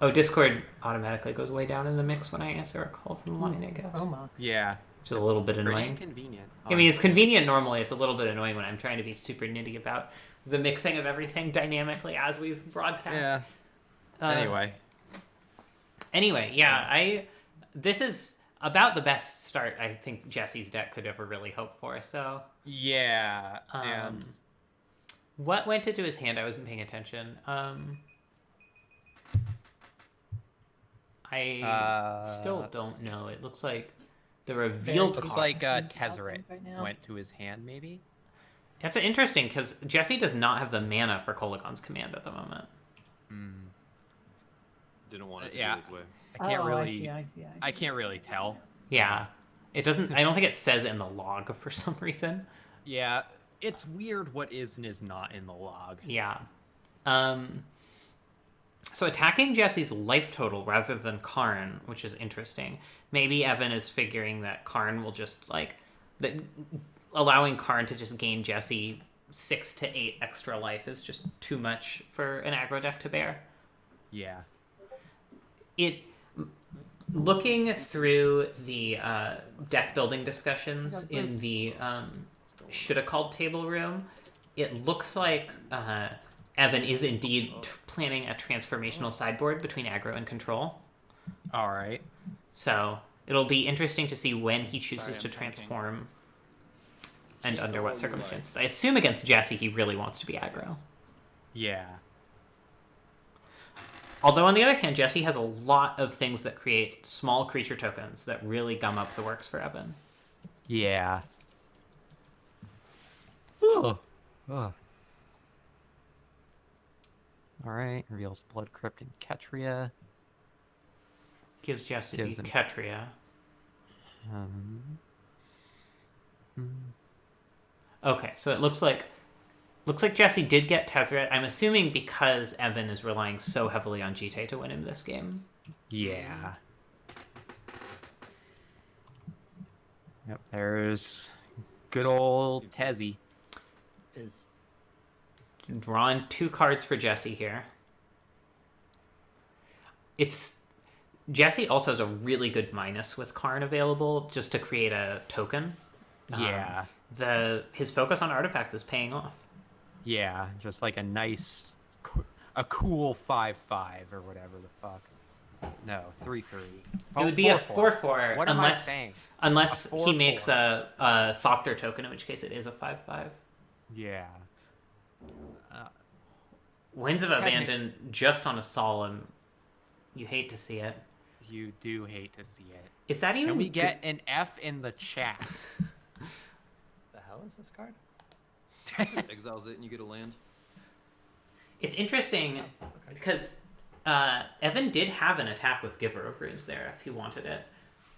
Oh, Discord automatically goes way down in the mix when I answer a call from line, I guess. oh my. Yeah. Which is a little bit Pretty annoying. inconvenient. I mean, it's convenient normally. It's a little bit annoying when I'm trying to be super nitty about the mixing of everything dynamically as we broadcast. Yeah. Uh, Anyway. yeah, this is about the best start I think Jesse's deck could ever really hope for. So, Yeah. And what went into his hand? I wasn't paying attention. I still don't know. It looks like the revealed looks card. like Right Tezzeret now. went to his hand, maybe? That's interesting because Jesse does not have the mana for Kolagon's command at the moment. Didn't want it to Yeah. be this way. I can't Oh, really. I see. I can't really tell. Yeah, it doesn't. I don't think it says it in the log for some reason. Yeah, it's weird what is and is not in the log. Yeah. So attacking Jesse's life total rather than Karn, which is interesting. Maybe Evan is figuring that Karn will just allowing Karn to just gain Jesse 6 to 8 extra life is just too much for an aggro deck to bear. Yeah. Looking through the deck building discussions in the shoulda called table room, it looks like Evan is indeed planning a transformational sideboard between aggro and control. All right. So it'll be interesting to see when he chooses Sorry, to I'm typing. transform and under what circumstances. I assume against Jesse he really wants to be aggro. Yeah. Although on the other hand, Jesse has a lot of things that create small creature tokens that really gum up the works for Evan. Yeah. Oh. Oh. All right. Reveals Blood Crypt and Ketria. Gives Jesse Gives him- Ketria. Okay, so it looks like Jesse did get Tezzeret. I'm assuming because Evan is relying so heavily on Jite to win him this game. Yeah. Yep, there's good old Tezzy. Is Drawing 2 cards for Jesse here. Jesse also has a really good minus with Karn available just to create a token. Yeah. His focus on artifacts is paying off. Yeah, just like a nice, a cool 5/5 or whatever the fuck. No, 3/3. It would be a 4/4 What am I saying? Unless A he 4/4. makes a Thopter token, in which case it is a 5/5. Yeah. Winds of Abandon just on a Solemn. You hate to see it. You do hate to see it. Is that even? Can we get an F in the chat? the hell is this card? Just exiles it and you get a land. It's interesting because Evan did have an attack with Giver of Runes there if he wanted it.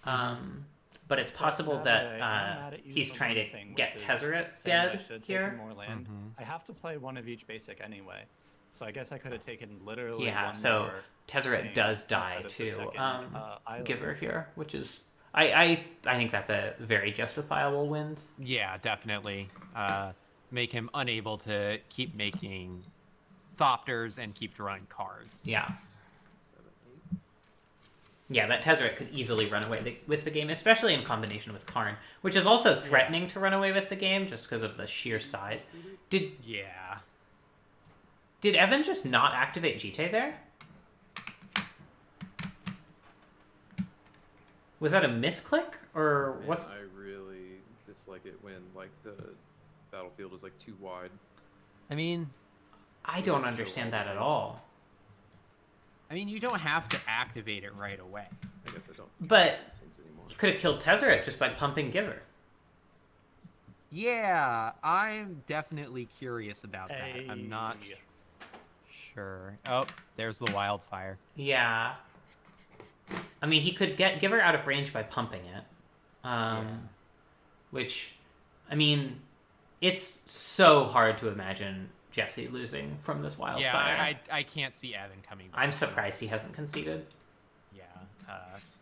But it's possible that he's trying to get Tezzeret dead here. More land. I have to play one of each basic anyway. So I guess I could have taken literally one so more Tezzeret thing does die instead of the to second, island. Giver here, which is I think that's a very justifiable win. Yeah, definitely. Make him unable to keep making Thopters and keep drawing cards. Yeah. Yeah, that Tezzeret could easily run away with the game, especially in combination with Karn, which is also threatening to run away with the game just because of the sheer size. Did Evan just not activate Jite there? Was that a misclick or Man, what's? I really dislike it when like the battlefield is like too wide. I mean, I don't understand that at all. I mean, you don't have to activate it right away. I guess I don't. But these things anymore. you could have killed Tezzeret just by pumping Giver. Yeah, I'm definitely curious about that. I'm not sure. Oh, there's the wildfire. Yeah. I mean, he could get Giver out of range by pumping it. Which, I mean, it's so hard to imagine Jesse losing from this wildfire. Yeah, I can't see Evan coming back. I'm surprised he hasn't conceded. Yeah,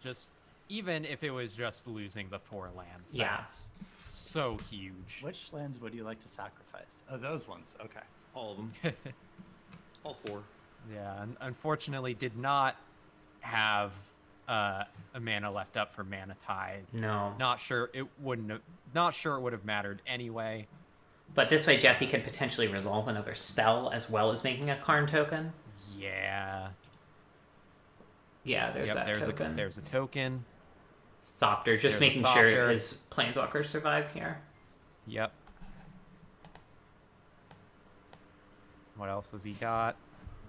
just even if it was just losing the 4 lands, Yeah. that's so huge. Which lands would you like to sacrifice? Oh, those ones. Okay. All of them. All 4. Yeah, unfortunately, did not have a mana left up for Mana Tithe. No. Not sure it would have mattered anyway. But this way, Jesse could potentially resolve another spell as well as making a Karn token. Yeah. Yeah, there's that token. There's a token. Thopter, just There's making a sure Thopter. his planeswalkers survive here. Yep. What else has he got?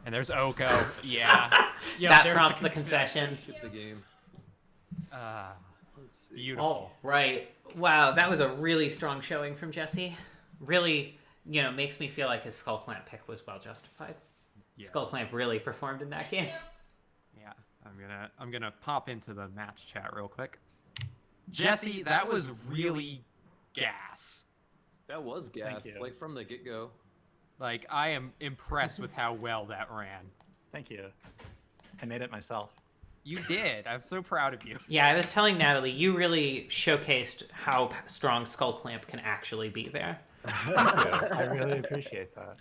And there's Oko. Yeah. Yeah. That there's prompts the concession. Ship the game. Let's see. Beautiful. All right. Wow, that was a really strong showing from Jesse. Really, makes me feel like his Skullclamp pick was well justified. Yeah. Skullclamp really performed in that game. Yeah. I'm gonna pop into the match chat real quick. Jesse, that was really gas. That was gas, you. like from the get-go. Like, I am impressed with how well that ran. Thank you. I made it myself. You did. I'm so proud of you. Yeah, I was telling Natalie, you really showcased how strong Skullclamp can actually be there. I really appreciate that.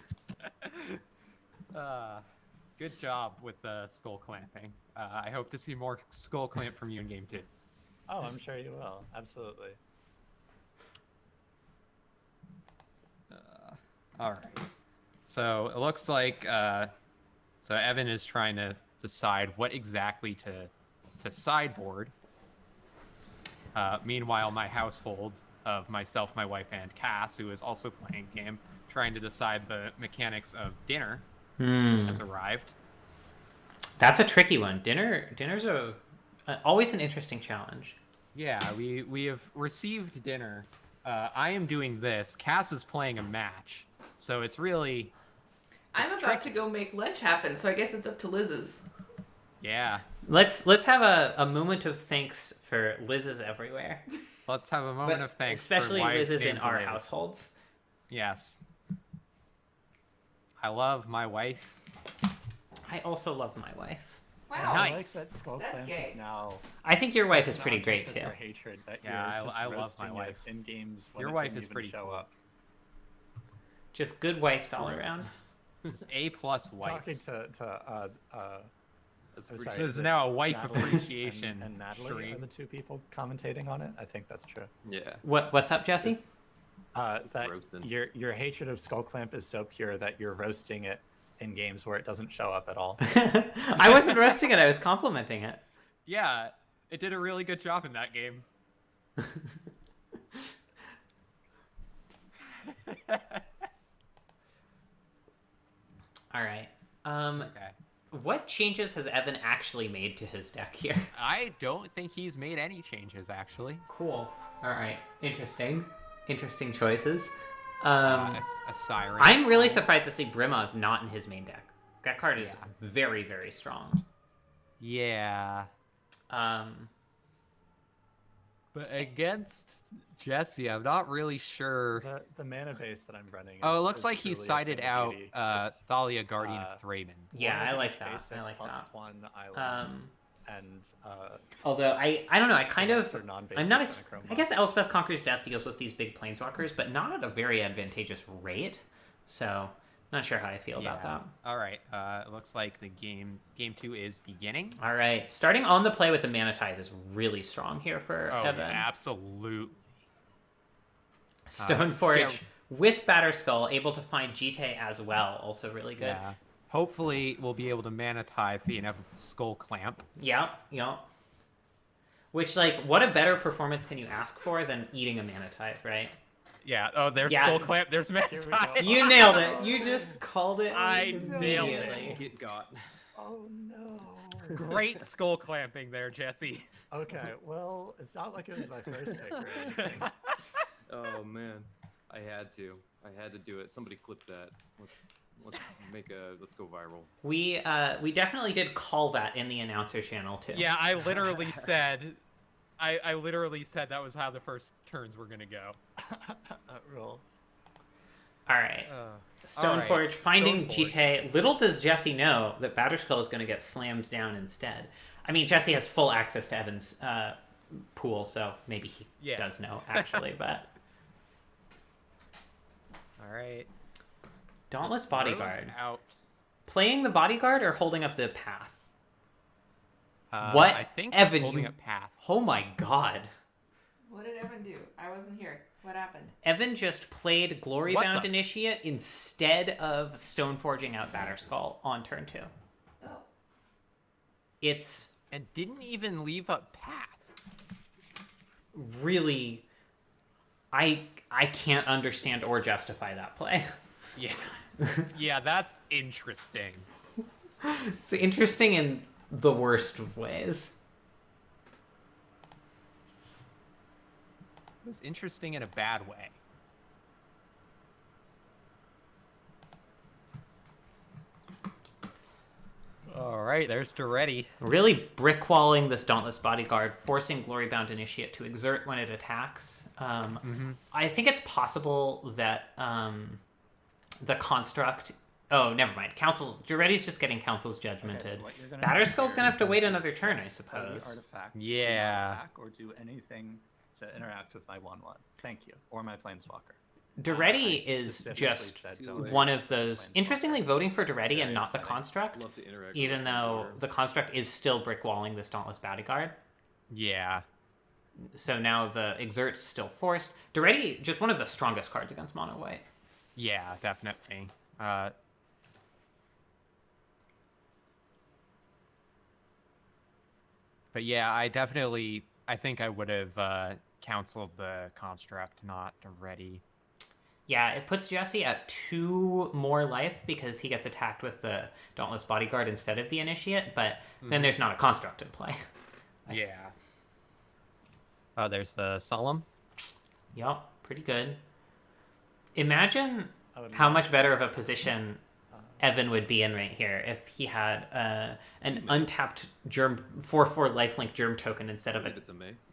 Good job with the skull clamping. I hope to see more skull clamp from you in game 2. Oh, I'm sure you will. Absolutely. All right. So it looks like so Evan is trying to decide what exactly to sideboard. Meanwhile, my household of myself, my wife, and Cass, who is also playing the game, trying to decide the mechanics of dinner, which has arrived. That's a tricky one. Dinner's always an interesting challenge. Yeah, we have received dinner. I am doing this. Cass is playing a match, so it's really I'm about to go make lunch happen, so I guess it's up to Liz's. Yeah. Let's have a moment of thanks for Liz's everywhere. Let's have a moment of thanks, especially for wives Liz's in named our Liz. households. Yes. I love my wife. I also love my wife. Wow. I like Nice. that Skull That's Clamp gay. is now. I think your wife such is an pretty object great of too. your hatred that Yeah, you're just I love my roasting it wife. in games. When Your it wife didn't is even pretty show cool. up. Just good wives all around. It's A+ wives. Talking to That's I'm pretty sorry, There's is it now a wife Natalie appreciation and Natalie stream. are the two people commentating on it. I think that's true. Yeah. What's up, Jesse? That roasting. your hatred of Skull Clamp is so pure that you're roasting it in games where it doesn't show up at all. I wasn't roasting it. I was complimenting it. Yeah, it did a really good job in that game. All right. Okay. What changes has Evan actually made to his deck here? I don't think he's made any changes, actually. Cool. All right. Interesting. Interesting choices. A siren. I'm really surprised to see Brimaz not in his main deck. That card is very, very strong. Yeah. But against Jesse, I'm not really sure. The mana base that I'm running. Oh, it is- looks is like he truly sided out affinity. It's, Thalia, Guardian of Thraben. Yeah, one I of like each that. basic I like plus that. one island, and Although I don't know, I kind of they're non-basic I'm not. Synchro I guess Elspeth Conquers Death deals with these big planeswalkers, but not at a very advantageous rate. So not sure how I feel about that. All right. It looks like the game 2 is beginning. All right, starting on the play with the Mana Tithe is really strong here for Oh, Evan. yeah, absolutely. Stoneforge with Batterskull, able to find Jite as well, also really good. Yeah. Hopefully, we'll be able to mana tithe the inevitable Skull Clamp. Yeah. Which, like, what a better performance can you ask for than eating a Mana Tithe, right? Yeah. Oh, there's Yeah. Skull Clamp. There's mana Here we tithe. go. You nailed it. You just called it. I nailed immediately. it. Get got. Oh no! Great skull clamping there, Jesse. Okay, well, it's not like it was my first pick or anything. Oh man, I had to do it. Somebody clip that. Let's go viral. We definitely did call that in the announcer channel too. Yeah, I literally said, I literally said that was how the first turns were gonna go. That rules. All right. All right, Stoneforge finding Stoneforge. Jite. Little does Jesse know that Batterskull is going to get slammed down instead. I mean, Jesse has full access to Evan's pool, so maybe he does know actually. But all right. Dauntless This throws Bodyguard. out. Playing the bodyguard or holding up the path? What? I think Evan, holding you... a path. Oh my god. What did Evan do? I wasn't here. What happened? Evan just played Glory What Bound the- Initiate instead of Stoneforging out Batterskull on turn 2. Oh. It's And didn't even leave a path. really... I can't understand or justify that play. Yeah. Yeah, that's interesting. It's interesting in the worst of ways. It was interesting in a bad way. All right, there's Duretti. Really brickwalling this Dauntless Bodyguard, forcing Glory-Bound Initiate to exert when it attacks. I think it's possible that the construct... Oh, never mind. Duretti's just getting Council's Judgmented. Batterskull's gonna have to wait another turn, I suppose. Artifact. Yeah. Attack or do anything to interact with my 1/1. Thank you. Or my Planeswalker. Duretti I is specifically just said don't one interact of with those... Planeswalker. Interestingly, voting for Duretti Very and not the exciting. construct, Love to interact. even with though it. the construct is still brickwalling this Dauntless Bodyguard. Yeah. So now the exert's still forced. Duretti, just one of the strongest cards against mono white. Yeah, definitely. But yeah, I think I would have counseled the construct, not Duretti. Yeah, it puts Jesse at 2 more life because he gets attacked with the Dauntless Bodyguard instead of the Initiate, but then there's not a construct in play. Yeah. Oh, there's the Solemn. Yup, pretty good. Imagine I would how love much to better see of a position Evan would be in right here if he had an untapped germ 4/4 lifelink germ token instead of a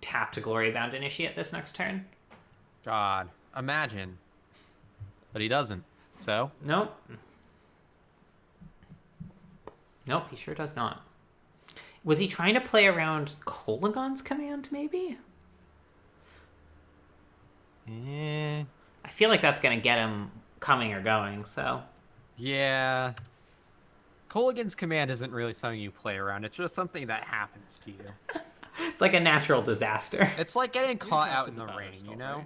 tapped Glory Bound Initiate this next turn. God, imagine. But he doesn't. So? Nope. Nope, he sure does not. Was he trying to play around Kolaghan's command, maybe? Eh. I feel like that's going to get him coming or going, so... Yeah. Kolaghan's command isn't really something you play around. It's just something that happens to you. It's like a natural disaster. It's like getting caught out in the rain, you know?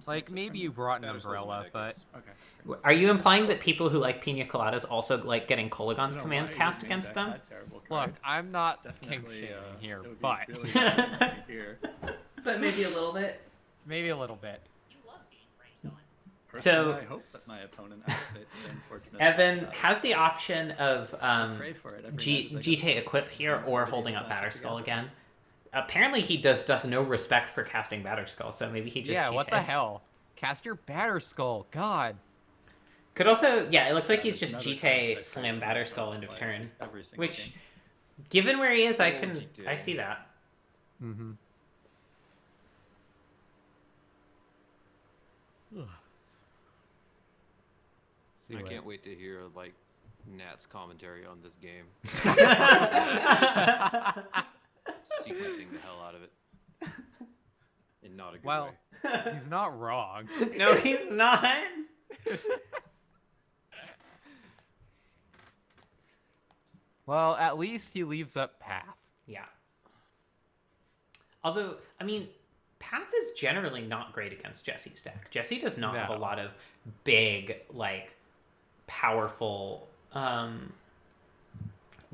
Like, maybe you brought an umbrella, but... Okay. Are you implying that people who like pina coladas also like getting Kolaghan's command cast against them? Look, I'm not king shaming here, but... But maybe a little bit. Maybe a little bit. So, I hope that my opponent activates the unfortunate. Evan has the option of pray for it every night as I GT equip here or holding up Batterskull again. Apparently he does no respect for casting Batterskull, so maybe he just Yeah, what the GTs. hell? Cast your Batterskull, God. Could also, yeah, it looks like he's just another GT card slam that Batterskull into play turn. every single Which, game. given where he is, I GT. see that. Mm-hmm. I can't wait to hear like Nat's commentary on this game. Sequencing the hell out of it. In not a good Well, way. he's not wrong. No, he's not. Well, at least he leaves up Path. Yeah. Although, I mean, Path is generally not great against Jesse's deck. Jesse does not have a No. lot of big, like, powerful,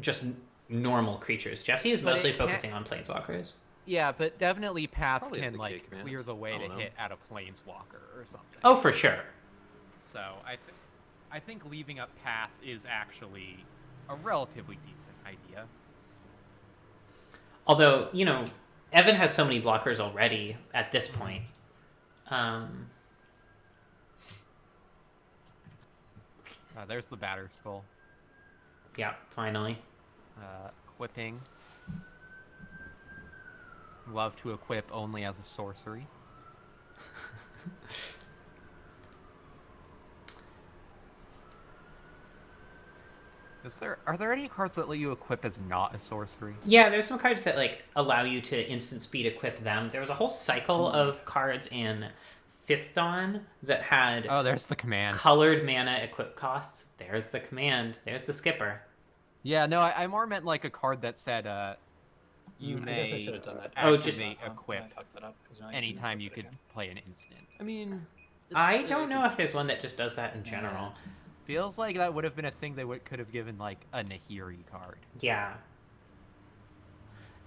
just normal creatures. Jesse is But mostly it can't- focusing on planeswalkers. Yeah, but definitely Path Probably can have the like K command. clear the way I to don't know. hit at a Planeswalker or something. Oh, for sure. So I think leaving up Path is actually a relatively decent idea. Although, you know, Evan has so many blockers already at this point. There's the Batterskull. Yeah, finally. Equipping. Love to equip only as a sorcery. Are there any cards that let you equip as not a sorcery? Yeah, there's some cards that like allow you to instant speed equip them. There was a whole cycle of cards in Fifth Dawn that had Oh, there's the command. colored mana equip costs. There's the command. There's the skipper. Yeah, no, I more meant like a card that said you I guess I may should have done that. activate I equip fucked that up, 'cause now I anytime can you equip could it again. play an instant. I mean, I don't know if there's one that just does that in general. Feels like that would have been a thing they could have given like a Nahiri card. Yeah.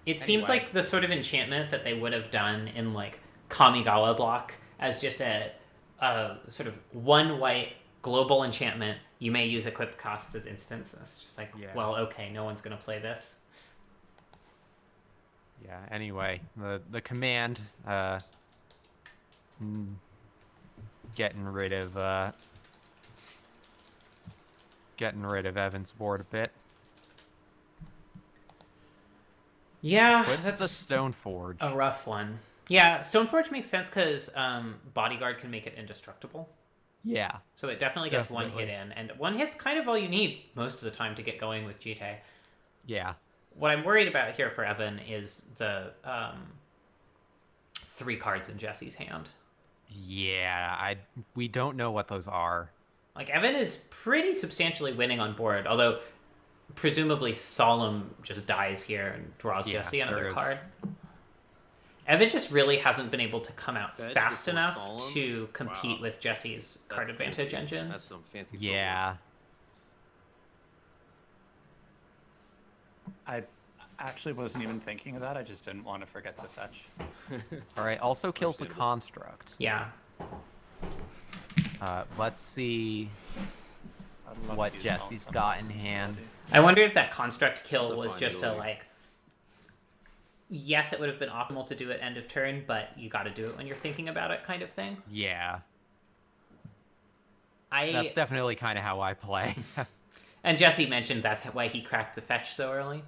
It seems Anyway. like the sort of enchantment that they would have done in like Kamigawa block as just a sort of one white global enchantment. You may use equip costs as instants. It's just like, Yeah. well, okay, no one's gonna play this. Yeah. Anyway, the command getting rid of Evan's board a bit. Yeah, What's that's the Stoneforge? a rough one. Yeah, Stoneforge makes sense because Bodyguard can make it indestructible. Yeah. So it definitely gets one Definitely. hit in. And one hit's kind of all you need most of the time to get going with GT. Yeah. What I'm worried about here for Evan is the 3 cards in Jesse's hand. Yeah. We don't know what those are. Like, Evan is pretty substantially winning on board, although presumably Solemn just dies here and draws Yeah, Jesse another there is. card. Evan just really hasn't been able to come out Fetch fast before enough Solemn? to compete Wow. with Jesse's card That's advantage fancy. engines. That's some fancy. Yeah. I actually wasn't even thinking of that. I just didn't want to forget to fetch. All right. Also kills the Understandable. construct. Yeah. Let's see I'd love what to use Jesse's Solemn. got in hand. I wonder if that construct kill That's a was fine just a dueling. like. Yes, it would have been optimal to do it end of turn, but you got to do it when you're thinking about it, kind of thing. Yeah. I That's definitely kind of how I play. And Jesse mentioned that's why he cracked the fetch so early.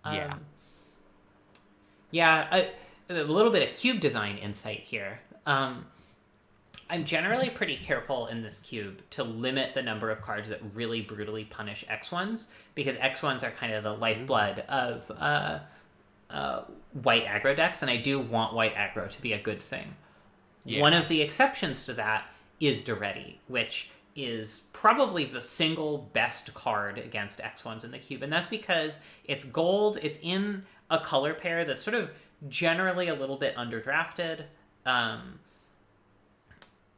Yeah. Yeah, a little bit of cube design insight here. I'm generally pretty careful in this cube to limit the number of cards that really brutally punish X1s, because X1s are kind of the lifeblood of white aggro decks, and I do want white aggro to be a good thing. Yeah. One of the exceptions to that is Duretti, which is probably the single best card against X1s in the cube, and that's because it's gold, it's in a color pair that's sort of generally a little bit underdrafted,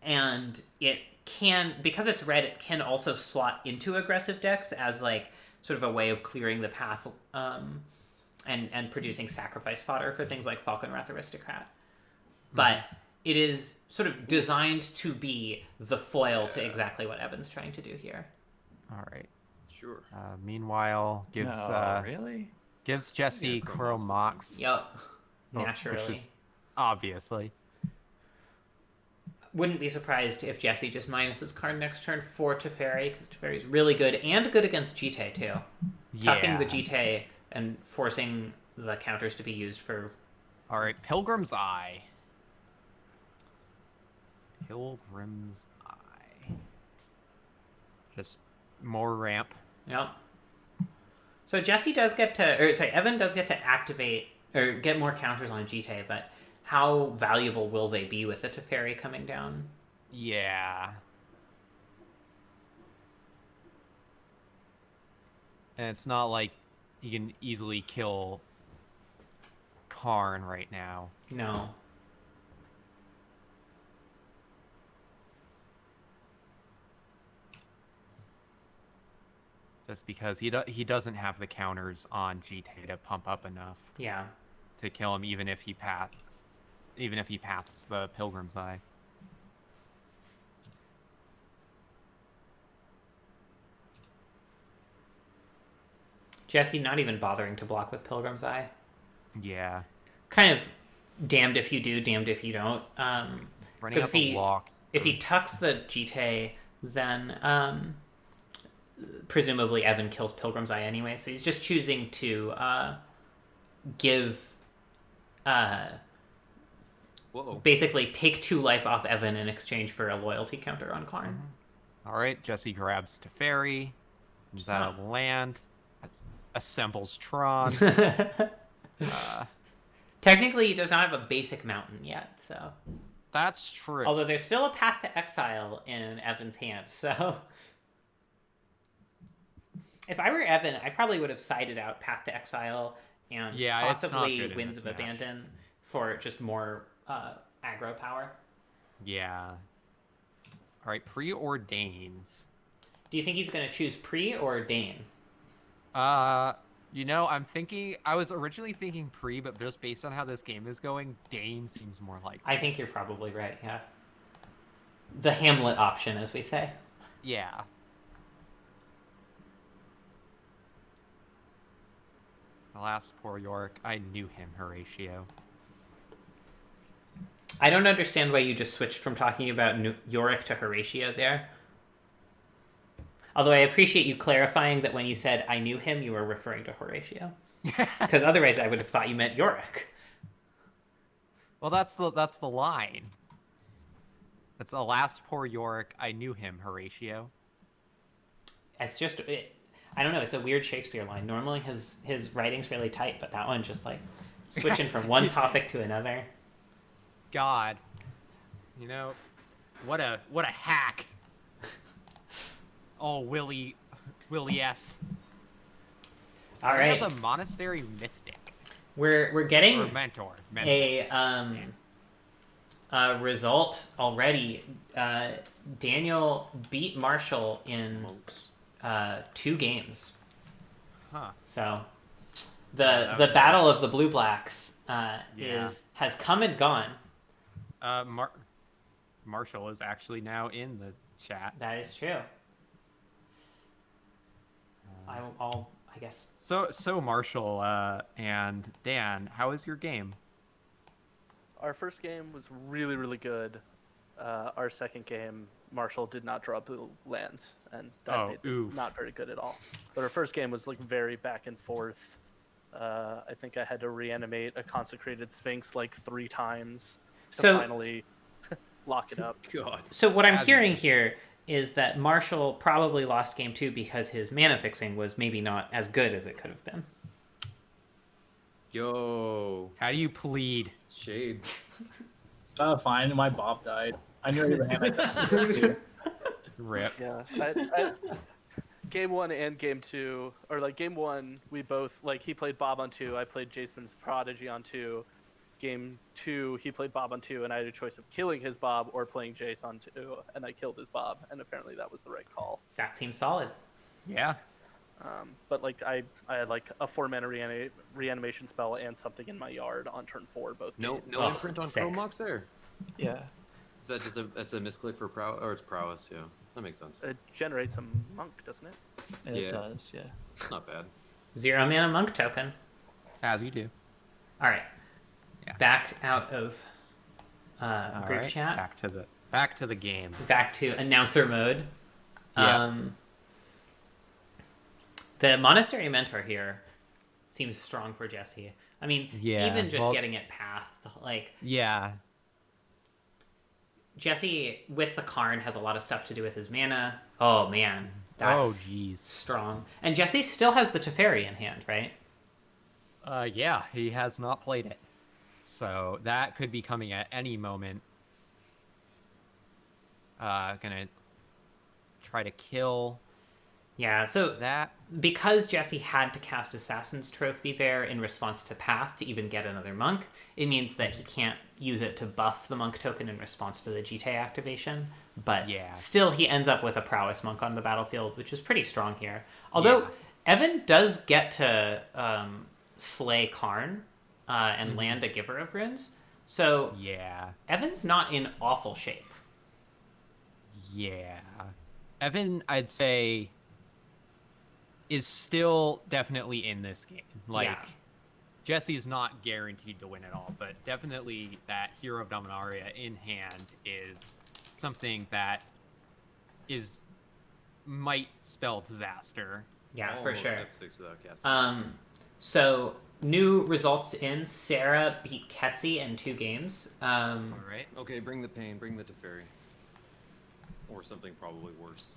and it can, because it's red, it can also slot into aggressive decks as like sort of a way of clearing the path and producing sacrifice fodder for things like Falcon Wrath Aristocrat. But it is sort of designed to be the foil to exactly what Evan's trying to do here. All right. Sure. Meanwhile, gives really? Gives Jesse Crow Mox. Yup. Naturally. Which is obviously. Wouldn't be surprised if Jesse just minuses card next turn for Teferi, because Teferi is really good, and good against GT too. Yeah. Tucking the GT and forcing the counters to be used for... All right, Pilgrim's Eye. Pilgrim's Eye. Just more ramp. Yep. So Jesse does get to, or sorry, Evan does get to activate, or get more counters on GT, but how valuable will they be with the Teferi coming down? Yeah. And it's not like he can easily kill Karn right now. No. Just because he doesn't have the counters on GT to pump up enough. Yeah. To kill him, even if he paths the Pilgrim's Eye. Jesse not even bothering to block with Pilgrim's Eye. Yeah. Kind of damned if you do, damned if you don't. Running up a block. If he tucks the GT, then presumably Evan kills Pilgrim's Eye anyway, so he's just choosing to give... basically take 2 life off Evan in exchange for a loyalty counter on Karn. Mm-hmm. Alright, Jesse grabs Teferi, comes out of land, assembles Tron. Technically, he does not have a basic mountain yet, so... That's true. Although there's still a Path to Exile in Evan's hand, so... If I were Evan, I probably would have sided out Path to Exile and possibly Winds of Abandon for just more aggro power. Yeah. Alright, Preordains. Do you think he's going to choose Pre or Dane? You know, I was originally thinking Pre, but just based on how this game is going, Dane seems more likely. I think you're probably right, yeah. The Hamlet option, as we say. Yeah. Alas, poor Yorick. I knew him, Horatio. I don't understand why you just switched from talking about Yorick to Horatio there. Although I appreciate you clarifying that when you said I knew him, you were referring to Horatio. Because otherwise I would have thought you meant Yorick. Well, that's the line. That's alas, poor Yorick. I knew him, Horatio. It's just... I don't know, it's a weird Shakespeare line. Normally his writing's really tight, but that one just like switching from one topic to another. God. You know, what a hack. Oh, Willie S. All right. The Monastery Mystic. We're getting or mentor. a result already. Daniel beat Marshall in 2 games. Huh. So the battle of the Blue Blacks has come and gone. Marshall is actually now in the chat. That is true. I guess. So Marshall and Dan, how is your game? Our first game was really, really good. our second game, Marshall did not draw blue lands, and that made it not very good at all. But our first game was like very back and forth. I think I had to reanimate a Consecrated Sphinx like 3 times to finally lock it up. God. So what I'm hearing here is that Marshall probably lost game 2 because his mana fixing was maybe not as good as it could have been. Yo. How do you plead? Shade. Fine, my Bob died. I knew he had it. Rip. Yeah. Game 1 and game 2, or like game 1, we both, like, he played Bob on 2, I played Jason's Prodigy on 2. Game 2, he played Bob on 2, and I had a choice of killing his Bob or playing Jace on 2, and I killed his Bob, and apparently that was the right call. That seems solid. Yeah. But like I had like a 4-mana reanimation spell and something in my yard on turn 4 both. No imprint on sick. Chrome Mox there. Yeah. Is that just that's a misclick for prowess, or it's prowess? Yeah, that makes sense. It generates a monk, doesn't it? It does, yeah. It's not bad. 0 mana monk token. As you do. All right. Yeah. Back out of group right. chat. Back to the game. Back to announcer mode. Yeah. The Monastery Mentor here seems strong for Jesse. I mean, even just getting it pathed, like... Yeah. Jesse, with the Karn, has a lot of stuff to do with his mana. Oh, man. That's strong. And Jesse still has the Teferi in hand, right? Yeah, he has not played it. So that could be coming at any moment. Gonna try to kill... Yeah, so that because Jesse had to cast Assassin's Trophy there in response to Path to even get another monk, it means that he can't use it to buff the monk token in response to the GT activation. But still, he ends up with a prowess monk on the battlefield, which is pretty strong here. Although Evan does get to slay Karn and land a Giver of Runes, so Evan's not in awful shape. Yeah, Evan, I'd say, is still definitely in this game. Like, Jesse's not guaranteed to win at all, but definitely that Hero of Dominaria in hand is something that might spell disaster. Yeah, Almost for sure. F6 without casting. So new results in. Sarah beat Ketsi in 2 games. All right. Okay, bring the pain. Bring the Teferi. Or something probably worse.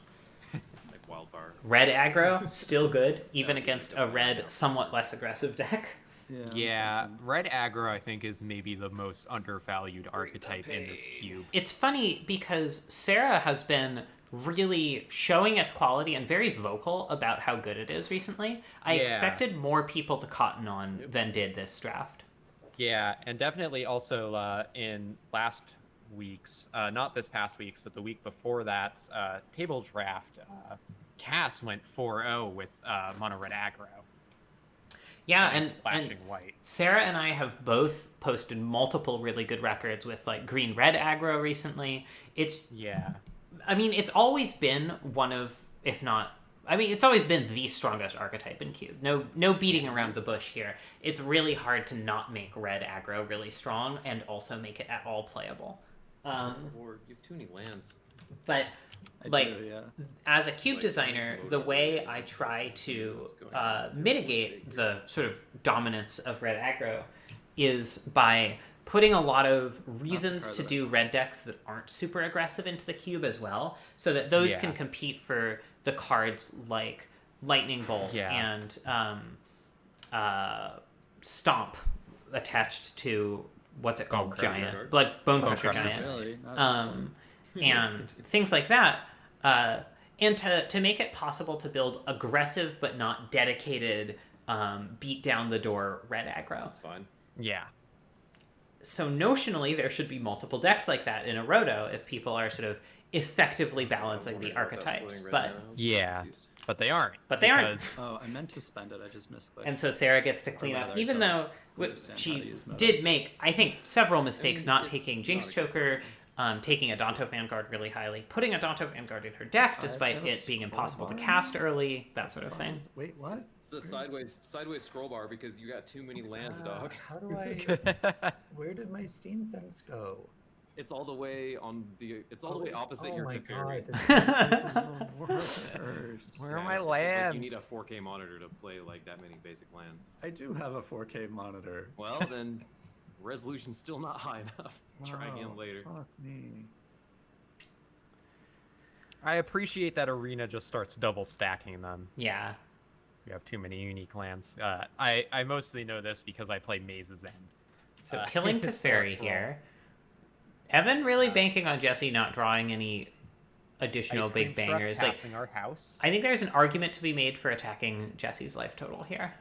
Like Wildfire. Red aggro, still good, even against a red, somewhat less aggressive deck. Yeah, red aggro, I think, is maybe the most undervalued archetype in this cube. It's funny because Sarah has been really showing its quality and very vocal about how good it is recently. I expected more people to cotton on than did this draft. Yeah, and definitely also in last week's, not this past week's, but the week before that, table draft, Cass went 4-0 with mono red aggro. Yeah, and splashing white. Sarah and I have both posted multiple really good records with like green red aggro recently. I mean, it's always been one of, if not, I mean, it's always been the strongest archetype in Cube. No beating around the bush here. It's really hard to not make red aggro really strong and also make it at all playable. Or you have too many lands. But as a cube designer, the way I try to mitigate the sort of dominance of red aggro is by putting a lot of reasons to do red decks that aren't super aggressive into the cube as well, so that those can compete for the cards like Lightning Bolt and Stomp attached to what's it called? Giant. Bone Crusher Giant. And things like that. And to make it possible to build aggressive but not dedicated beat down the door red aggro. That's fine. Yeah. So notionally, there should be multiple decks like that in a roto if people are sort of effectively balancing the archetypes. But but they aren't. Oh, I meant to spend it. I just misclicked. And so Sarah gets to clean up, even though she did make, I think, several mistakes, not taking Jinx Choker, taking a Danto Vanguard really highly, putting a Danto Vanguard in her deck despite it being impossible to cast early, that sort of thing. Wait, what? It's the sideways scroll bar because you got too many lands, dog. How do I... Where did my Steam fence go? It's all the way on the. It's all the way opposite your my Teferi. God, this is the worst. Where are my it's like lands? you need a 4K monitor to play like that many basic lands. I do have a 4K monitor. Well, then, resolution's still not high enough. Try again later. Fuck me. I appreciate that Arena just starts double stacking them. Yeah. You have too many unique lands. I mostly know this because I play Maze's End. So killing Teferi Brawl. here. Evan really banking on Jesse not drawing any additional Ice cream big truck bangers. Like, passing our house. I think there's an argument to be made for attacking Jesse's life total here.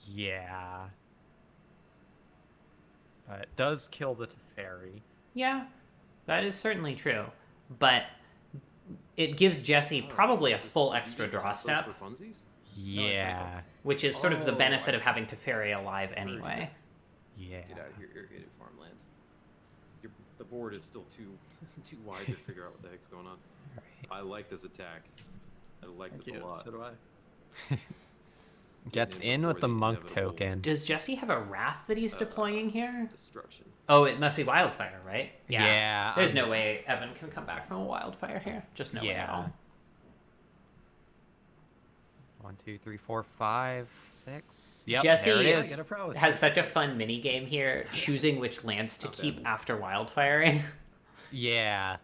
Yeah. But it does kill the Teferi. Yeah, that is certainly true. But it gives Jesse probably a full extra draw step, For funsies? Yeah. which is sort of the Oh, benefit I of see. having Teferi alive anyway. Yeah. Get out of here, irrigated farmland. The board is still too wide to figure out what the heck's going on. I like this attack. I like this a lot. So do I. Gets Getting in with the before monk inevitable token. Does Jesse have a Wrath that he's deploying here? Destruction. Oh, it must be Wildfire, right? Yeah, There's I'm- no way Evan can come back from a Wildfire here. Just no way at Yeah. all. 1, 2, 3, 4, 5, 6. Yep, Jesse there it Yeah, is. get a prowess. has such a fun mini game here, choosing which lands to Not keep bad. after Wildfiring. Yeah.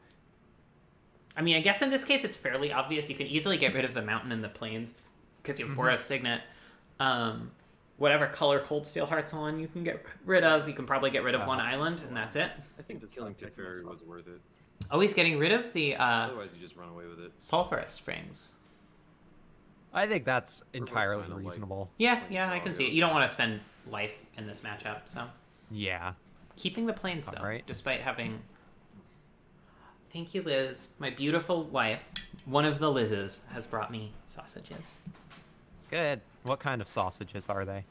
I mean, I guess in this case it's fairly obvious. You can easily get rid of the mountain and the plains because you have Boros Signet. Whatever color Cold Steel Heart's on, you can get rid of. You can probably get rid of one island, and that's it. I think killing Teferi was worth it. Oh, he's getting rid of the Otherwise, you just run away with it. Sulphurous Springs. I think that's both entirely kinda like- reasonable. Yeah, I can see it. You don't want to spend life in this matchup, so Yeah. keeping the plains though, Alright. despite having. Thank you, Liz, my beautiful wife. One of the Liz's has brought me sausages. Good. What kind of sausages are they?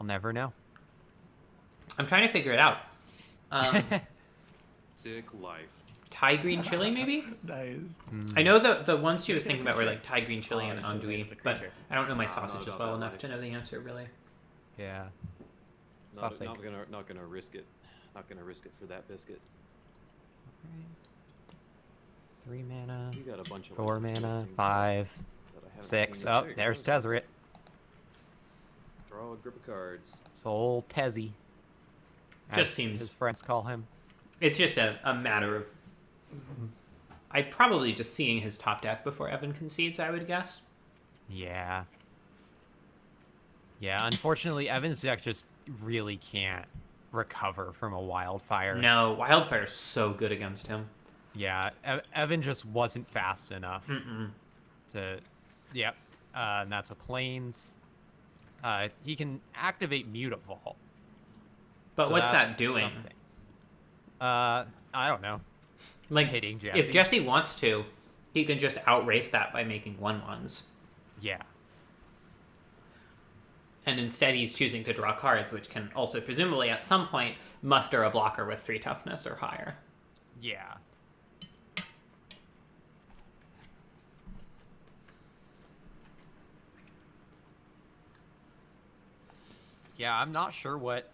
I'll never know. I'm trying to figure it out. Sick life. Thai green chili, maybe? Nice. I know the ones she was thinking about were creature. like Thai green chili and Oh, andouille, the but creature. I don't know my No, sausages not well that enough life. to know the answer, really. Yeah. Not, Sausage. not gonna risk it. Not gonna risk it for that biscuit. 3 mana, You got a bunch of 4 like, mana, listings 5, that I haven't 6. seen. Oh, There you there's go. Tezzeret. Draw a grip of cards. Soul Tezzy. Just as seems- his friends call him. It's just a matter of. I'd probably just seeing his top deck before Evan concedes, I would guess. Yeah. Yeah, unfortunately, Evan's deck just really can't recover from a wildfire. No, Wildfire's so good against him. Yeah, Evan just wasn't fast enough Mm-mm. to. Yep, and that's a plains. He can activate Mutavault. But so what's that's that doing? something. I don't know. Like, Hitting Jesse. if Jesse wants to, he can just outrace that by making 1/1s. Yeah. And instead he's choosing to draw cards, which can also presumably at some point muster a blocker with 3 toughness or higher. Yeah. Yeah, I'm not sure what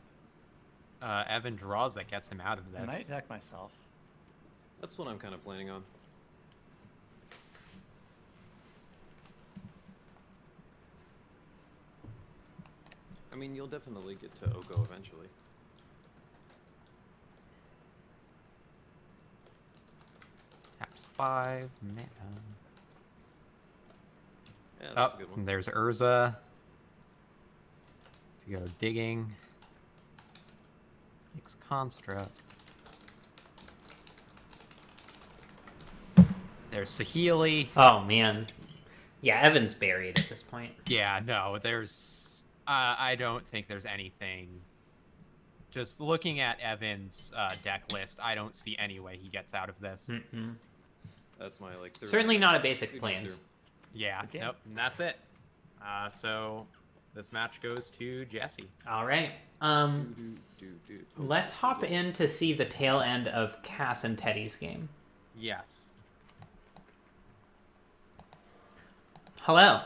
Evan draws that gets him out of I this. might attack myself. That's what I'm kind of planning on. I mean, you'll definitely get to Oko eventually. Taps 5 mana. Yeah, that's Oh, a good one. and there's Urza. To go digging. Makes construct. There's Saheeli. Oh, man. Yeah, Evan's buried at this point. Yeah, no, there's. I don't think there's anything. Just looking at Evan's deck list, I don't see any way he gets out of this. Mm-mm. That's my like. Third Certainly one. not a basic Good plains. answer. Yeah, Okay. nope, and that's it. So this match goes to Jesse. All right. Do. Let's hop in to see the tail end of Cass and Teddy's game. Yes. Hello.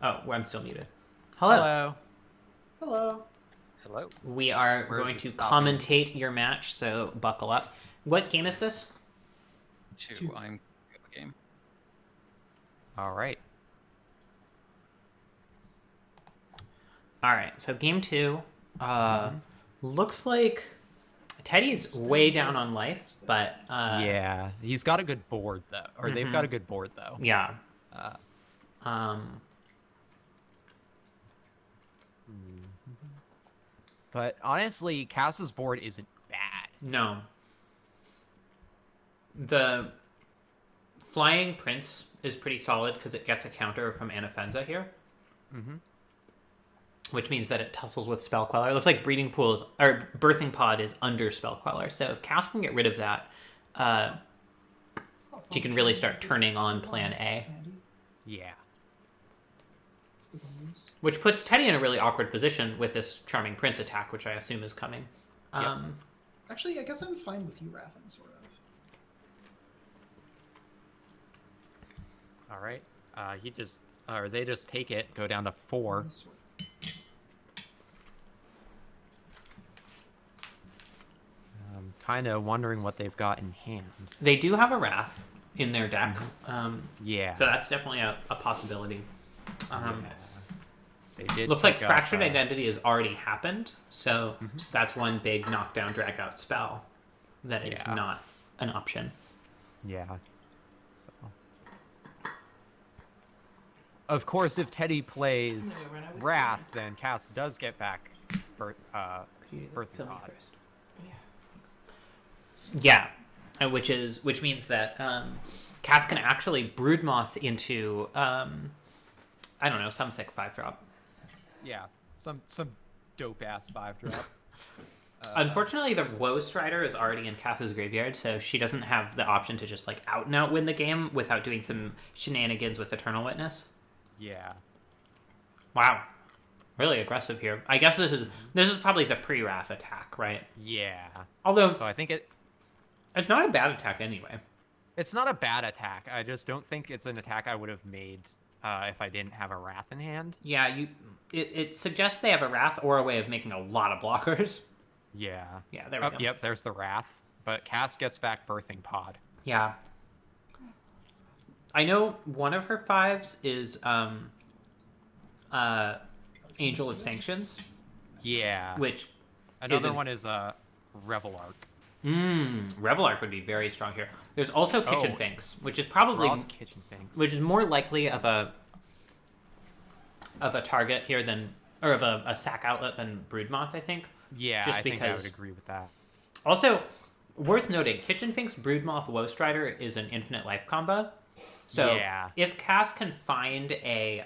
Oh, well, I'm still muted. Hello. Hello. Hello. We are Where are going we to stopping? commentate your match, so buckle up. What game is this? Two. I'm game. All right. All right, so game 2. Looks like Teddy's way down on life, but Yeah, he's got a good board though, or they've got a good board though. yeah. But honestly, Cass's board isn't bad. No. The Flying Prince is pretty solid because it gets a counter from Anafenza here. Mm-hmm. Which means that it tussles with Spell Queller. It looks like Breeding Pool or Birthing Pod is under Spell Queller. So if Cass can get rid of that, she can really start turning on Plan A. Yeah. Which puts Teddy in a really awkward position with this Charming Prince attack, which I assume is coming. Actually, I guess I'm fine with you, Raffin, sort of. All right. They just take it, go down to 4. I'm kind of wondering what they've got in hand. They do have a Wrath in their deck. Yeah. So that's definitely a possibility. They did Looks like pick up, Fractured Identity has already happened, so that's one big knockdown, drag out spell that is not an option. Yeah. So. Of course, if Teddy plays Wrath, then Cass does get back Birthing Pod. Yeah, which means that Cass can actually Broodmoth into I don't know, some sick 5-drop. Yeah, some dope ass 5-drop. Unfortunately, the Woe Strider is already in Cass's graveyard, so she doesn't have the option to just like out and out win the game without doing some shenanigans with Eternal Witness. Yeah. Wow, really aggressive here. I guess this is probably the pre-Wrath attack, right? Yeah. Although, so I think it's not a bad attack anyway. It's not a bad attack. I just don't think it's an attack I would have made if I didn't have a Wrath in hand. Yeah, it suggests they have a Wrath or a way of making a lot of blockers. Yeah. Yeah, there we go. Yep, there's the Wrath. But Cass gets back Birthing Pod. Yeah. I know one of her 5s is Angel of Sanctions. Yeah. Which another one is Revelark. Revelark would be very strong here. There's also Kitchen Finks, which is probably Kitchen Finks. which is more likely of a target here than or of a sack outlet than Broodmoth, I think. Yeah, I think I would agree with that. Also, worth noting, Kitchen Finks, Broodmoth, Woe Strider is an infinite life combo. So if Cass can find a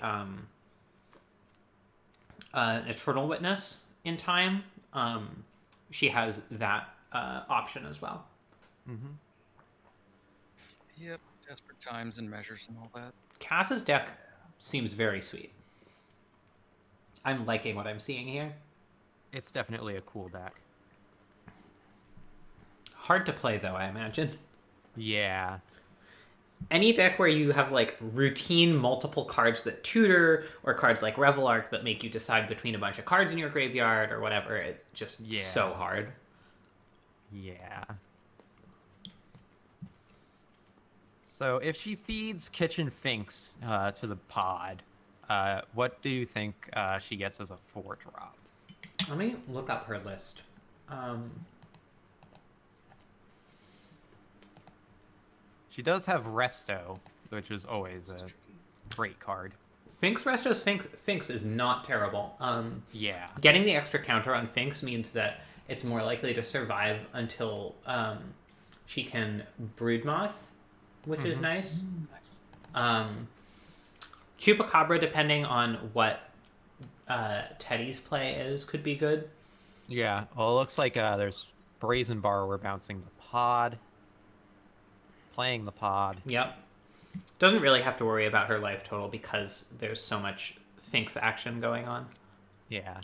Eternal Witness in time, she has that option as well. Mm-hmm. Yep, desperate times and measures and all that. Cass's deck seems very sweet. I'm liking what I'm seeing here. It's definitely a cool deck. Hard to play though, I imagine. Yeah. Any deck where you have like routine multiple cards that tutor, or cards like Revelark that make you decide between a bunch of cards in your graveyard or whatever, it's just so hard. Yeah. So if she feeds Kitchen Finks to the pod, what do you think she gets as a 4-drop? Let me look up her list. She does have Resto, which is always a great card. Finks Resto Finks is not terrible. Yeah. Getting the extra counter on Finks means that it's more likely to survive until she can Broodmoth, which is nice. Chupacabra, depending on what Teddy's play is, could be good. Yeah. Well, it looks like there's Brazen Borrower bouncing the pod. Playing the pod. Yep. Doesn't really have to worry about her life total because there's so much Finks action going on. Yeah.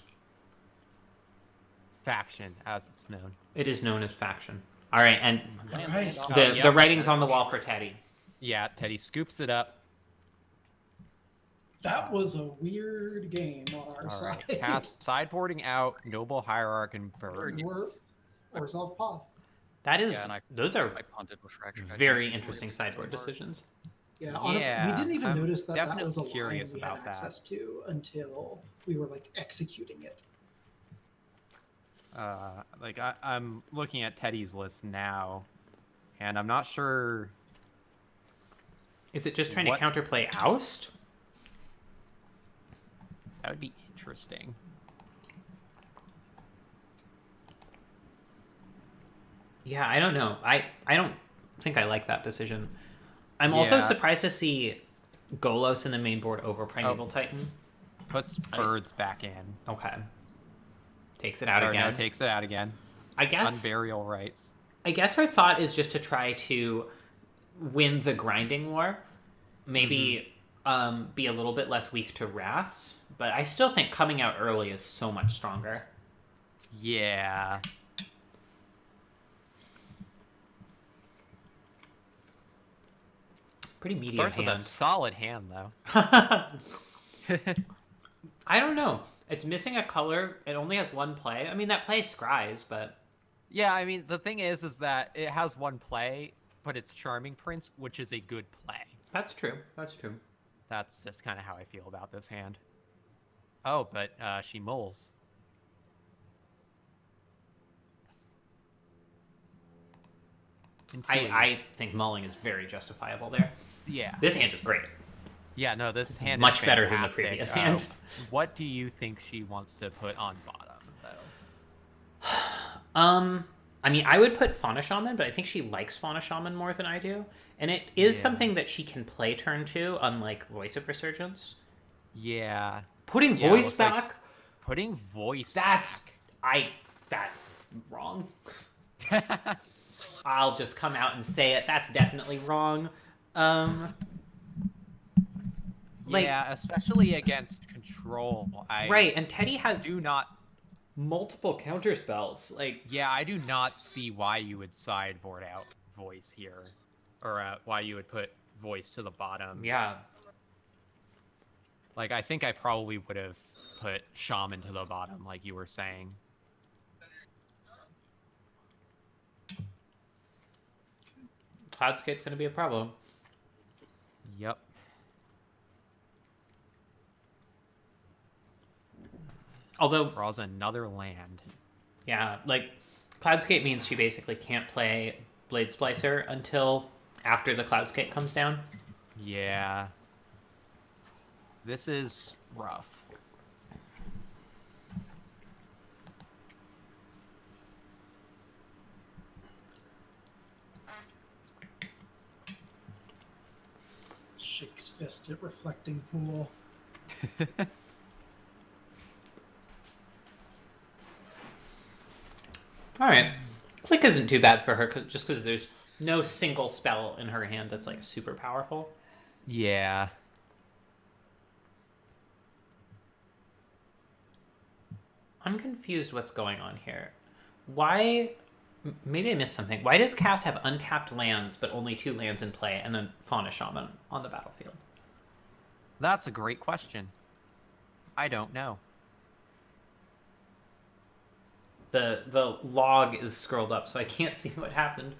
Faction, as it's known. It is known as Faction. All right, and Right. the writing's on the wall for Teddy. Yeah, Teddy scoops it up. That was a weird game on our All side. right, cast sideboarding out Noble Hierarch and Bird. We're South Pod. That is, Yeah, and those are I punted with fractured. very interesting sideboard decisions. Yeah, honestly, we didn't even I'm notice that that was a definitely line curious we had about that. access to until we were like executing it. Like I'm looking at Teddy's list now, and I'm not sure. Is it just trying to counterplay Oust? That would be interesting. Yeah, I don't know. I don't think I like that decision. I'm also surprised to see Golos in the main board over Primeval Titan. Puts birds back in. Okay. Takes it out again. No, takes it out again. I guess. Unburial rights. I guess her thought is just to try to win the grinding war. Maybe be a little bit less weak to wraths. But I still think coming out early is so much stronger. Yeah. Pretty medium Starts hand. with a solid hand, though. I don't know. It's missing a color. It only has one play. I mean, that play scries, but... Yeah, I mean, the thing is that it has one play, but it's Charming Prince, which is a good play. That's true. That's true. That's just kind of how I feel about this hand. Oh, but she mulls. I think mulling is very justifiable there. Yeah. This hand is great. Yeah, no, this hand much is better than the fantastic. previous hand. What do you think she wants to put on bottom, though? I mean, I would put Fauna Shaman, but I think she likes Fauna Shaman more than I do. And it is something that she can play turn 2, unlike Voice of Resurgence. Yeah. Putting voice back. Like putting voice. That's wrong. I'll just come out and say it. That's definitely wrong. Yeah, especially against control. Right, and Teddy has do not multiple counter spells. Like, yeah, I do not see why you would sideboard out voice here, or why you would put voice to the bottom. Yeah. Like, I think I probably would have put shaman to the bottom, like you were saying. Cloudskate's going to be a problem. Yep. Although draws another land. Yeah, like Cloudskate means she basically can't play Blade Splicer until after the Cloudskate comes down. Yeah. This is rough. Shakes fist at reflecting pool. Alright. Click isn't too bad for her, just because there's no single spell in her hand that's, like, super powerful. Yeah. I'm confused what's going on here. Why... Maybe I missed something. Why does Cass have untapped lands, but only 2 lands in play, and then Fauna Shaman on the battlefield? That's a great question. I don't know. The log is scrolled up, so I can't see what happened.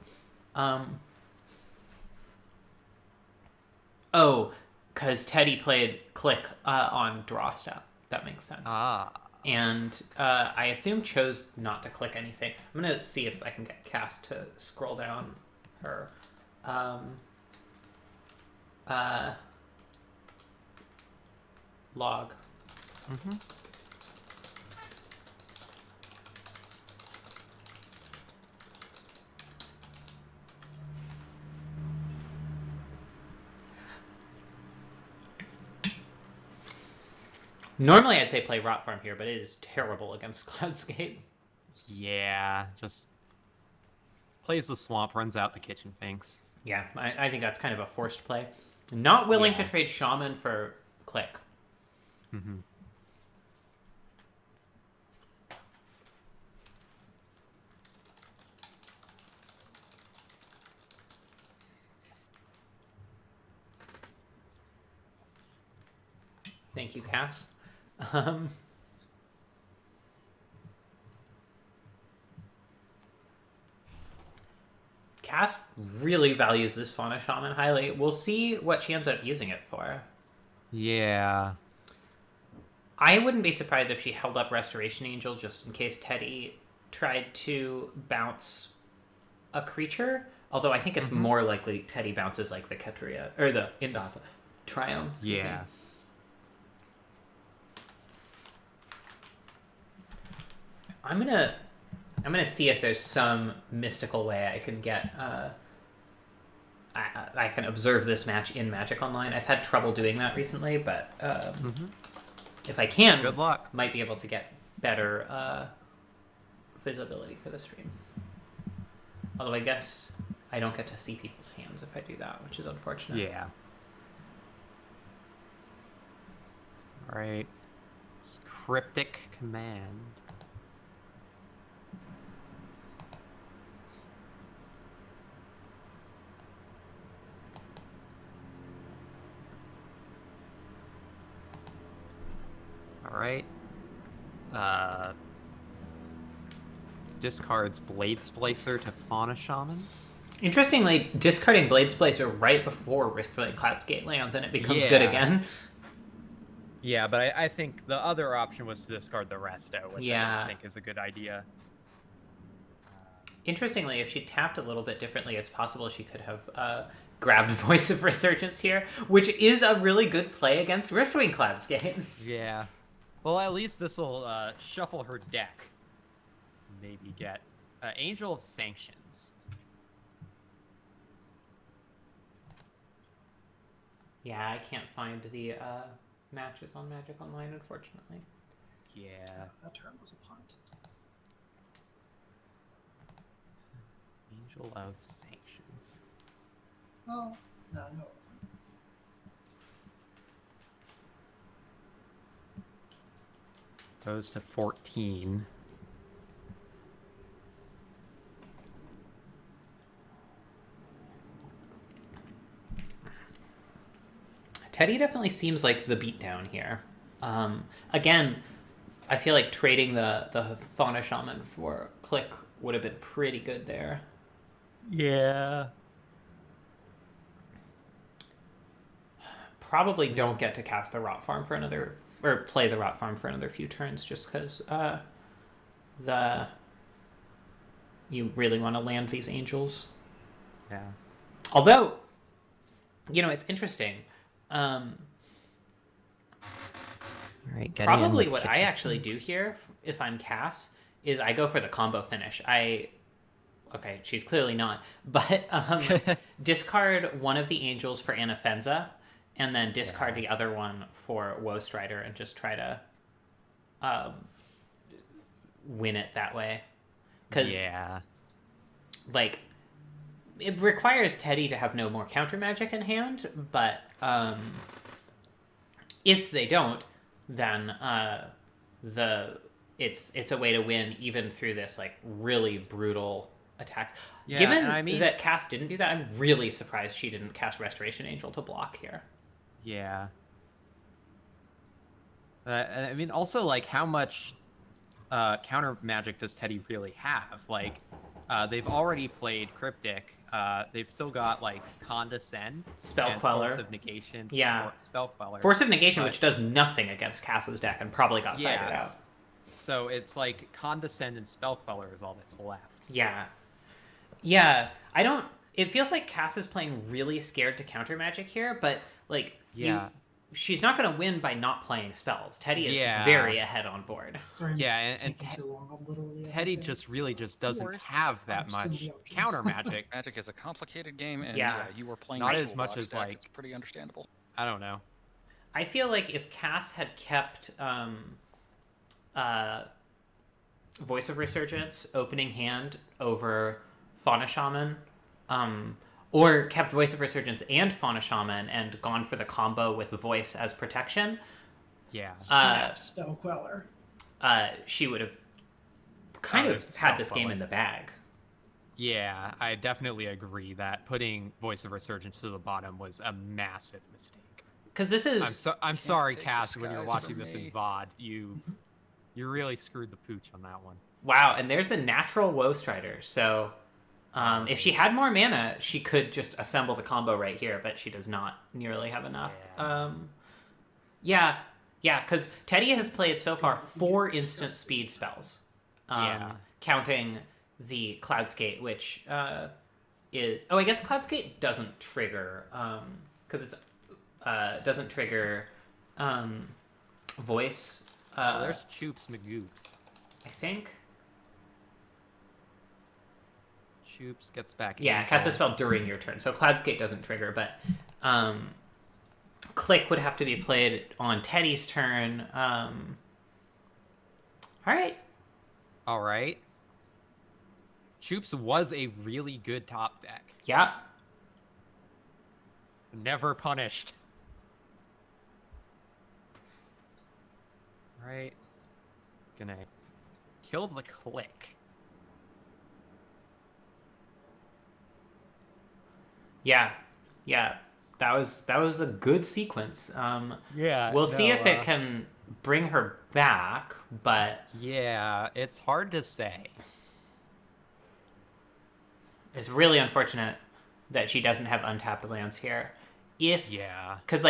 Oh, because Teddy played Click on Drawstep. That makes sense. Ah. And I assume chose not to click anything. I'm going to see if I can get Cass to scroll down her log. Mm-hmm. Normally I'd say play Rot Farm here, but it is terrible against Cloudscape. Yeah, just plays the swamp, runs out the kitchen finks. Yeah, I think that's kind of a forced play. Not willing to trade Shaman for Click. Mm-hmm. Thank you, Cass. Um, Cass really values this Fauna Shaman highly. We'll see what she ends up using it for. Yeah. I wouldn't be surprised if she held up Restoration Angel just in case Teddy tried to bounce a creature. Although I think it's more likely Teddy bounces like the Ketria or the Indoth Triome. Yeah. I'm gonna see if there's some mystical way I can get. I can observe this match in Magic Online. I've had trouble doing that recently, but if I can, Good luck. Might be able to get better visibility for the stream. Although I guess I don't get to see people's hands if I do that, which is unfortunate. Yeah. All right. Cryptic Command. All right. Discards Blade Splicer to Fauna Shaman. Interestingly, discarding Blade Splicer right before Riftblade Cloudscape lands and it becomes good again. Yeah, but I think the other option was to discard the Resto, which I don't think is a good idea. Interestingly, if she tapped a little bit differently, it's possible she could have grabbed Voice of Resurgence here, which is a really good play against Riftwing Cloudscape. Yeah. Well, at least this will shuffle her deck. Maybe get Angel of Sanctions. Yeah, I can't find the matches on Magic Online, unfortunately. Yeah. That turn was a punt. Angel of Sanctions. Oh, no, it wasn't. Goes to 14. Teddy definitely seems like the beatdown here. Again, I feel like trading the Fauna Shaman for Click would have been pretty good there. Yeah. Probably don't get to cast the Rot Farm for another, or play the Rot Farm for another few turns, just because you really want to land these angels. Yeah. Although, it's interesting. All right, probably what I actually do here, if I'm Cass, is I go for the combo finish. Okay, she's clearly not, but discard one of the angels for Anafenza, and then discard the other one for Woe Strider, and just try to win it that way. Because, it requires Teddy to have no more counter magic in hand, but if they don't, then it's a way to win even through this really brutal attack. Yeah, Given that Cass didn't do that, I'm really surprised she didn't cast Restoration Angel to block here. Yeah. Also, how much counter magic does Teddy really have? They've already played Cryptic. They've still got Condescend, Spell Queller, Force of Negation, Spell Queller, Force of Negation, which does nothing against Cass's deck and probably got sided out. So it's Condescend and Spell Queller is all that's left. Yeah. I don't. It feels like Cass is playing really scared to counter magic here, but she's not going to win by not playing spells. Teddy is very ahead on board. Sorry, and Teddy just doesn't have that much counter magic. Magic is a complicated game, and you were playing not as much as it's pretty understandable. I don't know. I feel like if Cass had kept Voice of Resurgence opening hand over Fauna Shaman, or kept Voice of Resurgence and Fauna Shaman and gone for the combo with Voice as protection. Spell Queller. She would have kind of had this game in the bag. Yeah, I definitely agree that putting Voice of Resurgence to the bottom was a massive mistake. because this is. I'm sorry, take Cass, when you're disguise watching from this in me. VOD. You really screwed the pooch on that one. Wow, and there's the natural Woe Strider. So, if she had more mana, she could just assemble the combo right here, but she does not nearly have enough. Yeah. Yeah, because Teddy has played so far 4 instant speed spells. Yeah. Counting the Cloud Skate, which is... Oh, I guess Cloud Skate doesn't trigger, because it's doesn't trigger voice. There's Choops Magoops. I think. Choops gets back. Yeah, cast a spell during your turn. So Cloudskate doesn't trigger, but Click would have to be played on Teddy's turn. All right. All right. Choops was a really good top deck. Yeah. Never punished. Right. Gonna kill the Click. Yeah. That was a good sequence. Yeah. We'll see if it can bring her back, but yeah, it's hard to say. It's really unfortunate that she doesn't have untapped lands here. Because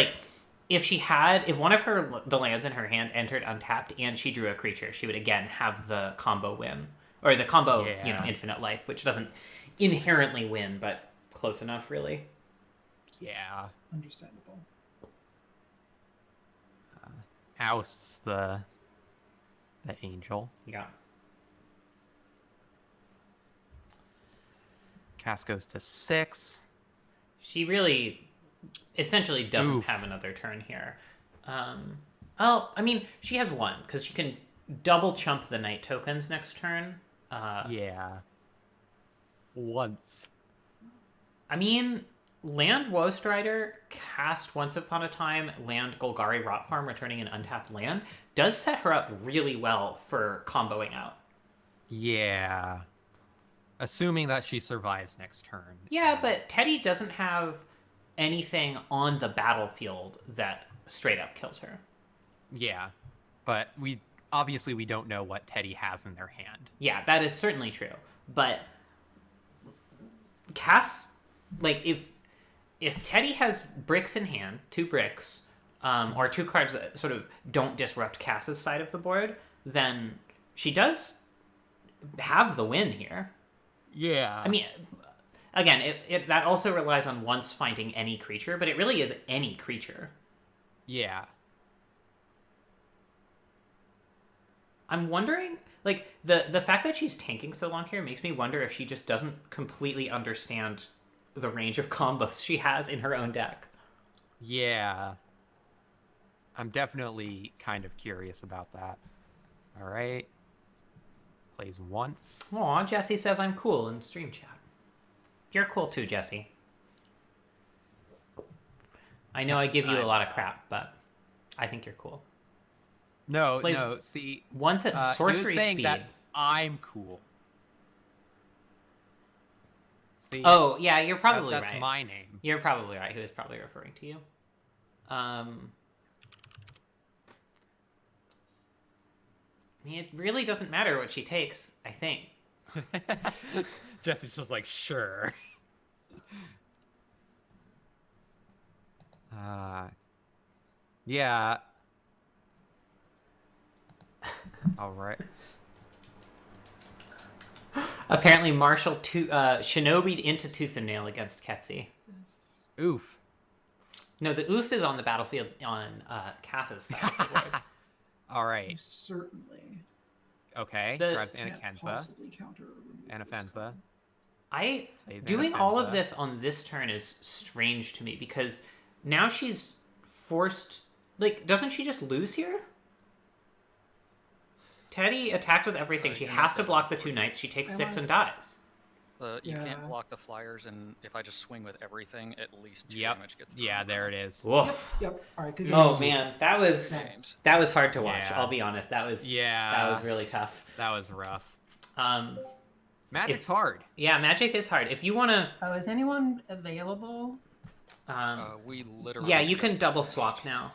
if one of the lands in her hand entered untapped and she drew a creature, she would again have the combo win, or the combo infinite life, which doesn't inherently win, but close enough, really. Yeah. Understandable. Ousts the angel. Yeah. Cass goes to 6. She really, essentially doesn't have another turn here. I mean, she has one, because she can double chump the night tokens next turn. Yeah. Once. I mean, land Woe Strider, cast Once Upon a Time, land Golgari Rot Farm, returning an untapped land, does set her up really well for comboing out. Yeah. Assuming that she survives next turn. Yeah, but Teddy doesn't have anything on the battlefield that straight up kills her. Yeah. But we don't know what Teddy has in their hand. Yeah, that is certainly true. But Cass, like, if Teddy has bricks in hand, 2 bricks, or 2 cards that sort of don't disrupt Cass's side of the board, then she does have the win here. Yeah. I mean, again, that also relies on once finding any creature, but it really is any creature. Yeah. I'm wondering, like, the fact that she's tanking so long here makes me wonder if she just doesn't completely understand the range of combos she has in her own deck. Yeah. I'm definitely kind of curious about that. All right. Plays once. Aw, Jesse says I'm cool in stream chat. You're cool too, Jesse. I know I give you a lot of crap, but I think you're cool. No, Plays see, once at sorcery he was saying speed. that I'm cool. See, oh, yeah, you're probably right. That's my name. You're probably right. He was probably referring to you. I mean, it really doesn't matter what she takes, I think. Jesse's just like, sure. Yeah. All right. Apparently, Marshall shinobi'd into Tooth and Nail against Ketsi. Oof. No, the oof is on the battlefield on Cass's side of the board. All right. Certainly. Okay. Grabs Anakensa. Anafensa. Doing all of this on this turn is strange to me because now she's forced. Like, doesn't she just lose here? Teddy attacked with everything. She has to block the 2 knights. She takes 6 and dies. You can't block the flyers, and if I just swing with everything, at least 2 damage gets thrown. Yeah, there it is. Woof. Yep. All right. Good Oh news. man, that was hard to watch. Yeah. I'll be honest. That was really tough. That was rough. Magic's hard. Yeah, Magic is hard. If you want to... Oh, is anyone available We literally. Yeah, you can just double finished. swap now.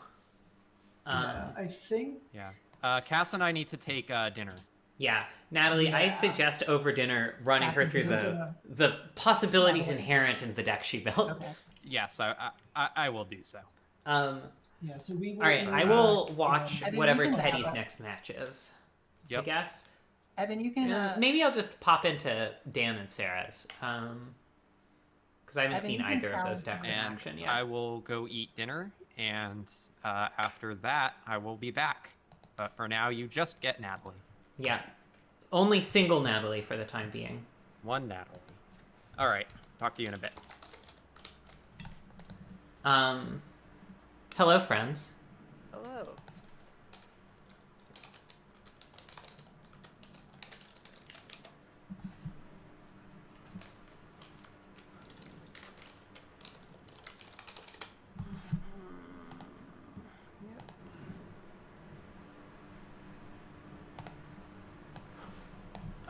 Yeah, I think. Yeah. Cass and I need to take dinner. Yeah, Natalie, Yeah. I'd suggest over dinner running her Cass, through you're the gonna- the possibilities Natalie. inherent in the deck she built. Okay. Yes, I will do so. Yeah, so we will. All right, I will watch Evan, you whatever can Teddy's have a- next match is. I Yep. guess. Evan, you can. Maybe I'll just pop into Dan and Sarah's. Because I haven't Evan, seen you can either of those challenge decks in And action yet. I will go eat dinner, and after that, I will be back. But for now, you just get Natalie. Yeah. Only single Natalie for the time being. One Natalie. All right. Talk to you in a bit. Hello, friends. Hello.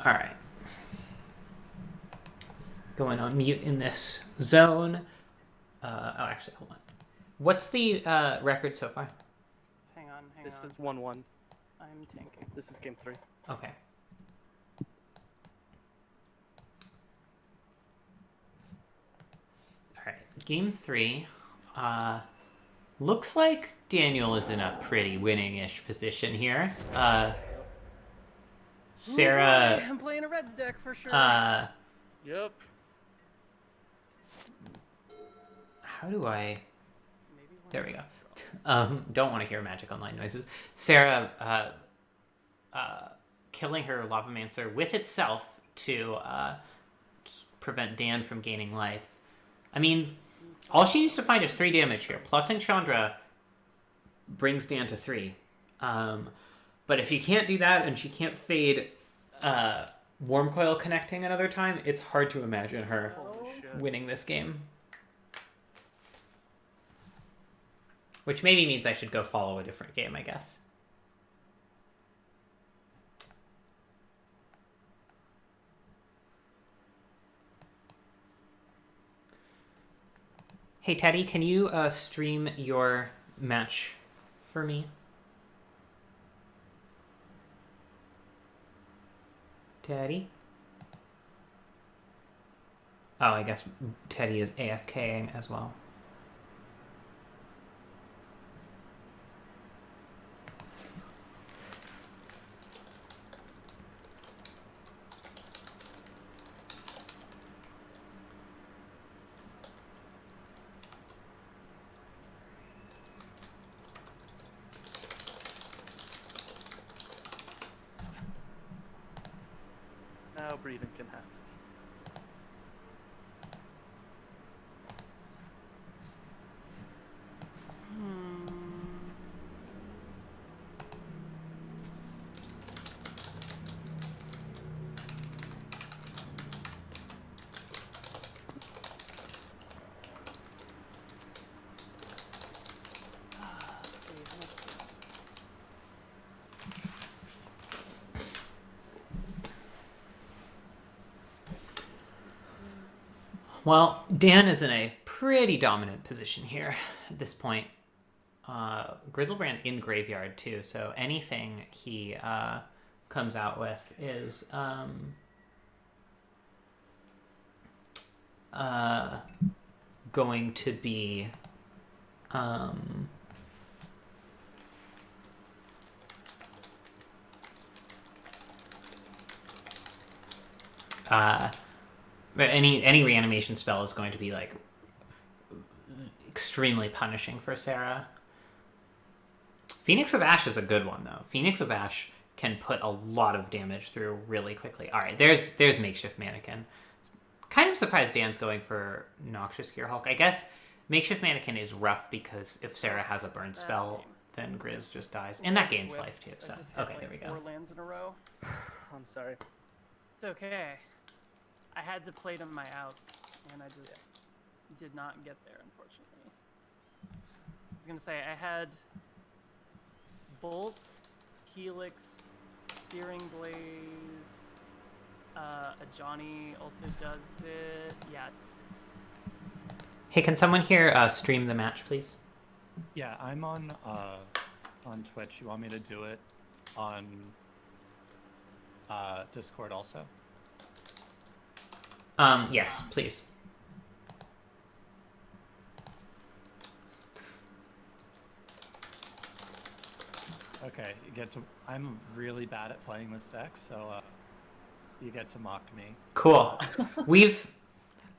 All right. Going on mute in this zone. Actually, hold on. What's the record so far? Hang on. This is 1-1. I'm tanking. This is game 3. Okay. All right. Game 3. Looks like Daniel is in a pretty winning-ish position here. Sarah. I'm playing a red deck for sure. Yep. How do I? There we go. Don't want to hear Magic Online noises. Sarah, killing her Lavamancer with itself to prevent Dan from gaining life. I mean, all she needs to find is 3 damage here. Plusing Chandra brings Dan to 3. But if you can't do that and she can't fade Warm Coil connecting another time, it's hard to imagine her winning this game. Which maybe means I should go follow a different game, I guess. Hey, Teddy, can you stream your match for me? Teddy? Oh, I guess Teddy is AFKing as well. Now breathing can happen. Well, Dan is in a pretty dominant position here at this point. Grizzlebrand in graveyard too, so anything he comes out with is going to be any reanimation spell is going to be like extremely punishing for Sarah. Phoenix of Ash is a good one though. Phoenix of Ash can put a lot of damage through really quickly. All right, there's Makeshift Mannequin. Kind of surprised Dan's going for Noxious Gearhulk. I guess Makeshift Mannequin is rough because if Sarah has a burn spell, then Grizz just dies, and that gains life too. So okay, there we go. 4 lands in a row. I'm sorry. It's okay. I had to play to my outs, and I just did not get there, unfortunately. I was gonna say I had Bolt, Helix, Searing Blaze. A Johnny also does it. Yeah. Hey, can someone here stream the match, please? Yeah, I'm on Twitch. You want me to do it on Discord also? Yes, please. Okay, you get to. I'm really bad at playing this deck, so you get to mock me. Cool.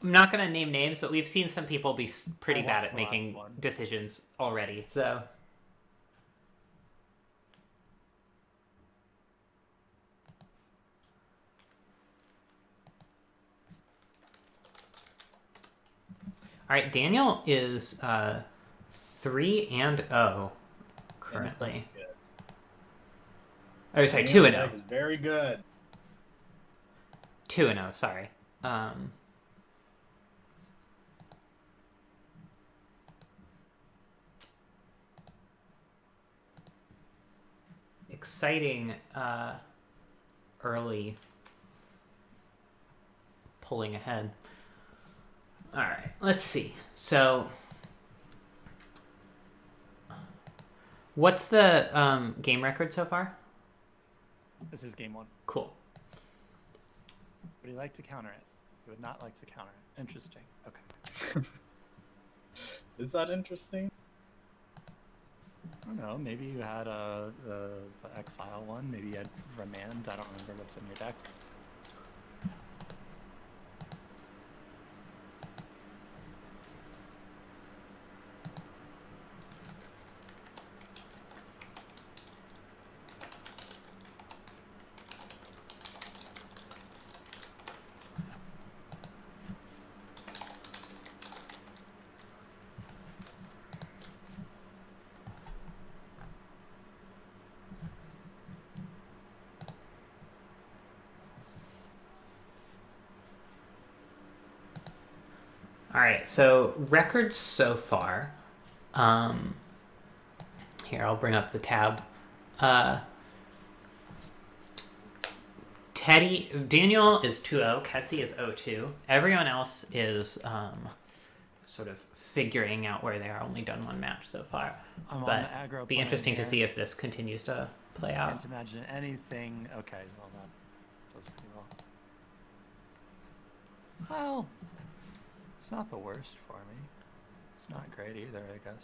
I'm not going to name names, but we've seen some people be pretty bad at making decisions already, so. All right, Daniel is 3-0 currently. Oh, sorry, 2-0. Very good. 2-0, sorry. Exciting early pulling ahead. All right, let's see. So, what's the game record so far? This is game 1. Cool. Would you like to counter it? You would not like to counter it. Interesting. Okay. Is that interesting? I don't know. Maybe you had the Exile one. Maybe you had Remand. I don't remember what's in your deck. All right, so records so far. Here, I'll bring up the tab. Daniel is 2-0, Ketsy is 0-2. Everyone else is sort of figuring out where they are. Only done one match so far. But aggro be plan interesting to here. see if this continues to play out. Can't imagine anything. Okay, well that does pretty well. Well, it's not the worst for me. It's not great either, I guess.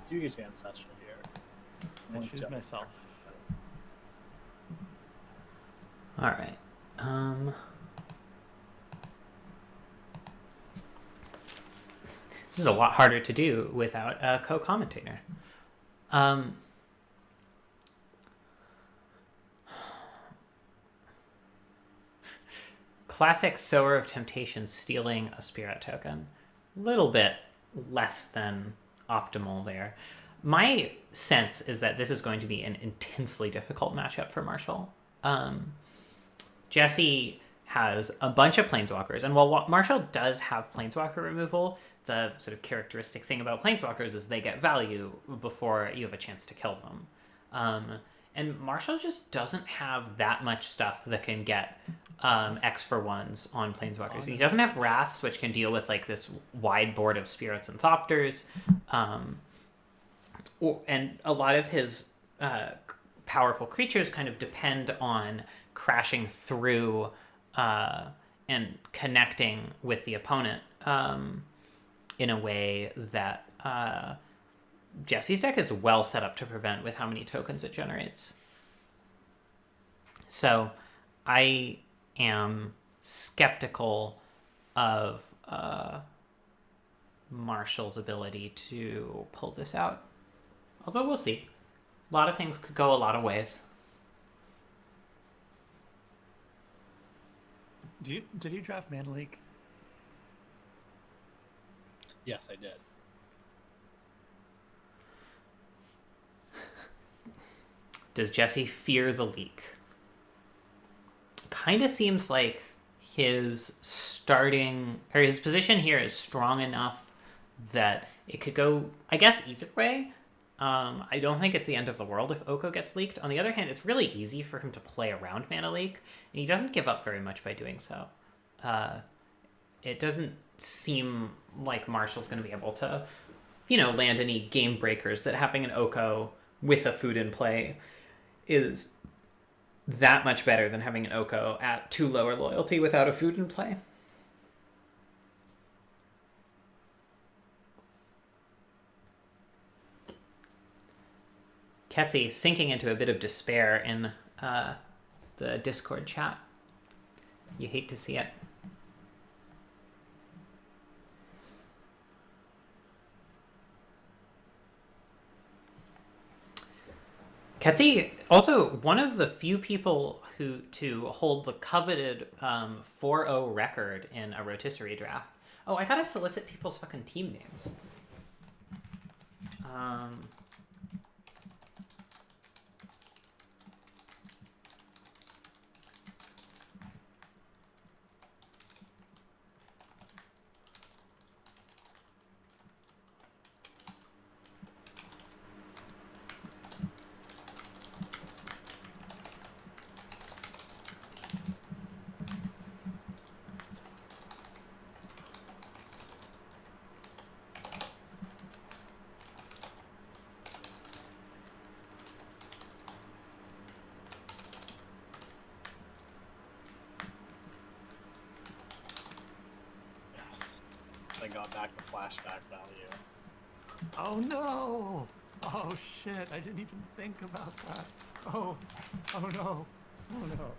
You get the ancestral here. I choose myself. All right. This is a lot harder to do without a co-commentator. Classic Sower of Temptation stealing a spirit token. A little bit less than optimal there. My sense is that this is going to be an intensely difficult matchup for Marshall. Jesse has a bunch of Planeswalkers, and while Marshall does have Planeswalker removal, the sort of characteristic thing about Planeswalkers is they get value before you have a chance to kill them. And Marshall just doesn't have that much stuff that can get X for ones on Planeswalkers. He doesn't have Wraths, which can deal with like this wide board of Spirits and Thopters. And a lot of his powerful creatures kind of depend on crashing through and connecting with the opponent in a way that Jesse's deck is well set up to prevent with how many tokens it generates. So I am skeptical of Marshall's ability to pull this out. Although we'll see. A lot of things could go a lot of ways. Did you draft Mana Leak? Yes, I did. Does Jesse fear the leak? Kind of seems like his position here is strong enough that it could go, I guess, either way. I don't think it's the end of the world if Oko gets leaked. On the other hand, it's really easy for him to play around Mana Leak, and he doesn't give up very much by doing so. It doesn't seem like Marshall's going to be able to, land any game breakers, that having an Oko with a food in play is that much better than having an Oko at 2 lower loyalty without a food in play. Ketsi sinking into a bit of despair in the Discord chat. You hate to see it. Ketsi, also one of the few people to hold the coveted 4-0 record in a rotisserie draft. Oh, I gotta solicit people's fucking team names. I got back the flashback value. Oh no! Oh shit! I didn't even think about that. Oh no! Oh no!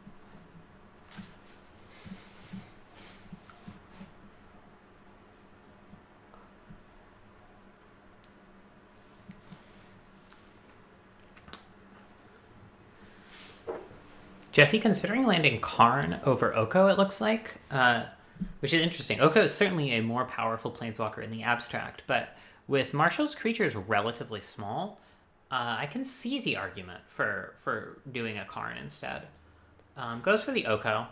Jesse considering landing Karn over Oko, it looks like, which is interesting. Oko is certainly a more powerful planeswalker in the abstract, but with Marshall's creatures relatively small, I can see the argument for doing a Karn instead. Goes for the Oko.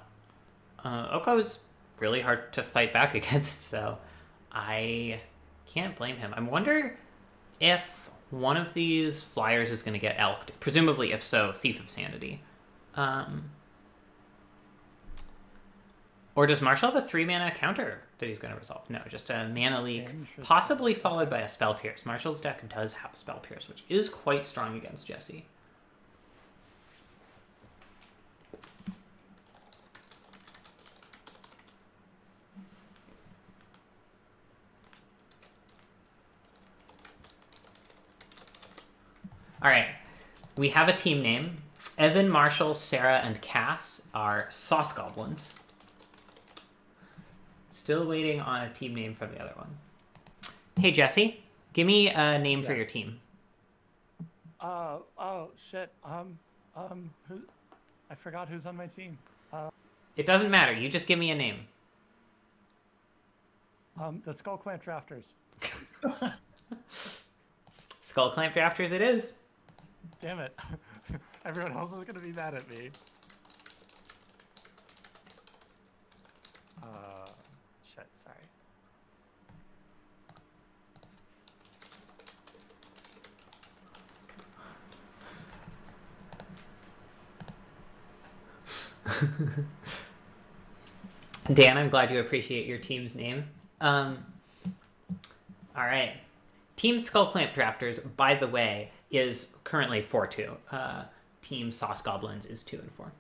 Oko is really hard to fight back against, so I can't blame him. I wonder if one of these flyers is going to get elked. Presumably, if so, Thief of Sanity. Or does Marshall have a 3-mana counter that he's going to resolve? No, just a Mana Leak, possibly followed by a Spell Pierce. Marshall's deck does have Spell Pierce, which is quite strong against Jesse. All right, we have a team name. Evan, Marshall, Sarah, and Cass are Sauce Goblins. Still waiting on a team name for the other one. Hey, Jesse, give me a name for your team. Oh shit. Who? I forgot who's on my team. It doesn't matter. You just give me a name. The Skull Clamp Drafters. Skull Clamp Drafters it is. Damn it. Everyone else is gonna be mad at me. Shit, sorry. Dan, I'm glad you appreciate your team's name. All right. Team Skullclamp Drafters, by the way, is currently 4-2. Team Sauce Goblins is 2-4.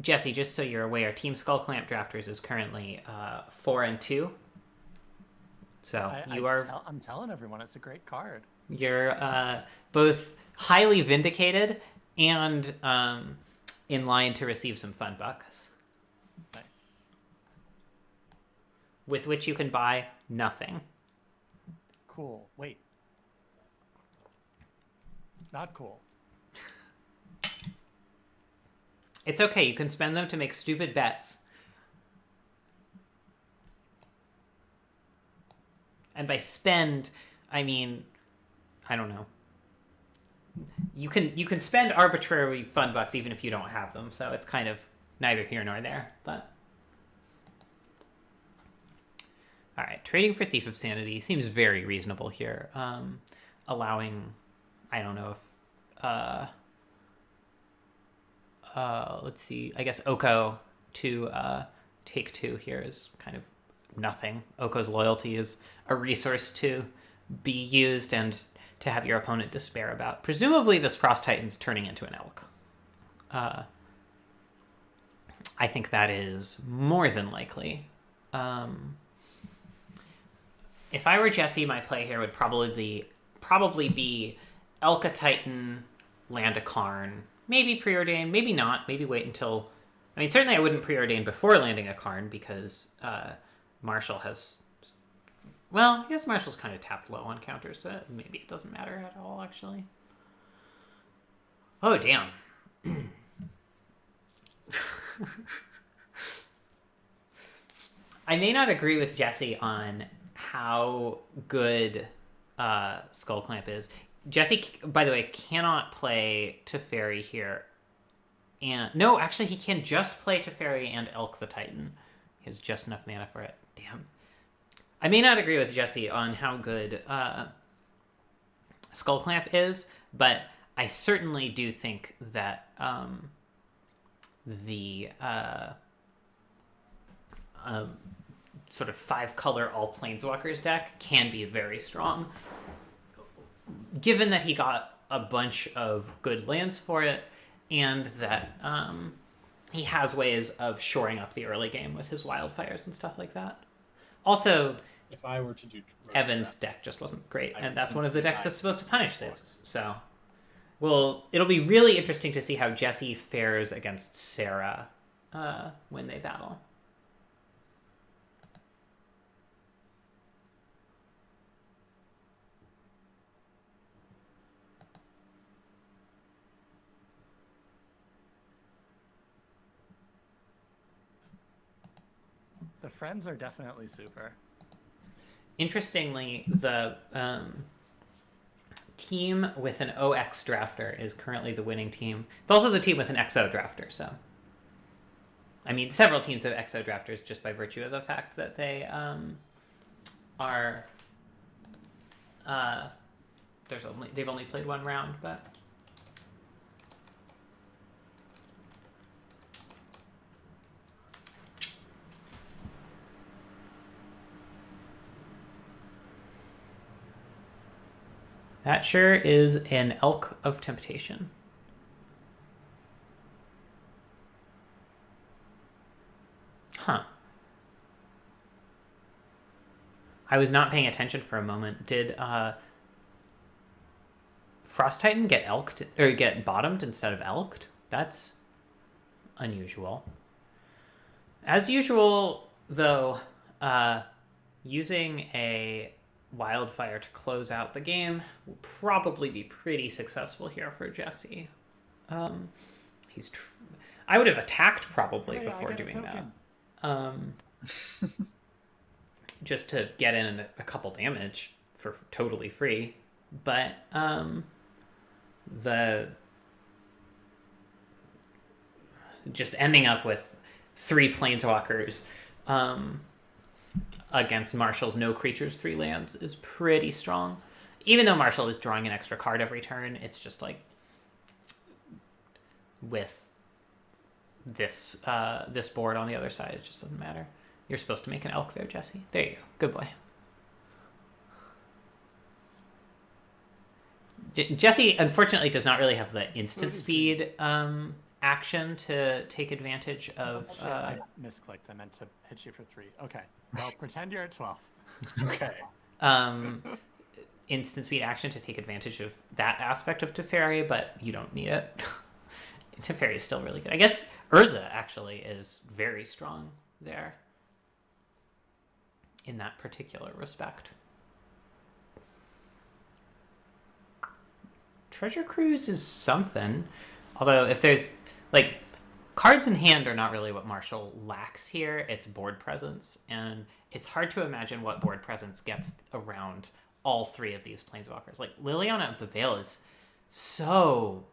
Jesse, just so you're aware, Team Skullclamp Drafters is currently 4-2. So I'm telling everyone it's a great card. You're both highly vindicated and in line to receive some fun bucks. Nice. With which you can buy nothing. Cool. Wait. Not cool. It's okay. You can spend them to make stupid bets. And by spend, I mean, I don't know. You can spend arbitrary fun bucks even if you don't have them. So it's kind of neither here nor there. But All right, trading for Thief of Sanity seems very reasonable here. Allowing, I don't know if, let's see, I guess Oko to take 2 here is kind of nothing. Oko's loyalty is a resource to be used and to have your opponent despair about. Presumably this Frost Titan's turning into an elk. I think that is more than likely. If I were Jesse, my play here would probably be Elka Titan, land a Karn, maybe preordain, maybe not, maybe wait until... I mean, certainly I wouldn't preordain before landing a Karn because Marshall has... Well, I guess Marshall's kind of tapped low on counters, so maybe it doesn't matter at all, actually. Oh, damn. I may not agree with Jesse on how good Skull Clamp is. Jesse, by the way, cannot play Teferi here. And no, actually, he can just play Teferi and Elk the Titan. He has just enough mana for it. Damn. I may not agree with Jesse on how good Skull Clamp is, but I certainly do think that the sort of 5-color all Planeswalkers deck can be very strong. Given that he got a bunch of good lands for it, and that he has ways of shoring up the early game with his wildfires and stuff like that. Also, if I were to do Evan's deck just wasn't great, and that's one of the decks that's supposed to punish this. So, well, it'll be really interesting to see how Jesse fares against Sarah when they battle. The friends are definitely super. Interestingly, the team with an OX drafter is currently the winning team. It's also the team with an XO drafter, so... I mean, several teams have XO drafters just by virtue of the fact that they are... they've only played 1 round, but... That sure is an Elk of Temptation. Huh. I was not paying attention for a moment. Did Frost Titan get elked or get bottomed instead of elked? That's unusual. As usual, though, using a wildfire to close out the game will probably be pretty successful here for Jesse. I would have attacked probably before doing that. Just to get in a couple damage for totally free. But just ending up with 3 planeswalkers against Marshall's no creatures 3 lands is pretty strong. Even though Marshall is drawing an extra card every turn, it's just like with this this board on the other side, it just doesn't matter. You're supposed to make an elk there, Jesse. There you go. Good boy. Jesse, unfortunately, does not really have the instant speed action to take advantage of... I misclicked. I meant to hit you for 3. Okay. Well, pretend you're at 12. Okay. Instant speed action to take advantage of that aspect of Teferi, but you don't need it. Teferi is still really good. I guess Urza, actually, is very strong there in that particular respect. Treasure Cruise is something. Although, if there's... like, cards in hand are not really what Marshall lacks here. It's board presence. And it's hard to imagine what board presence gets around all 3 of these planeswalkers. Like, Liliana of the Veil is so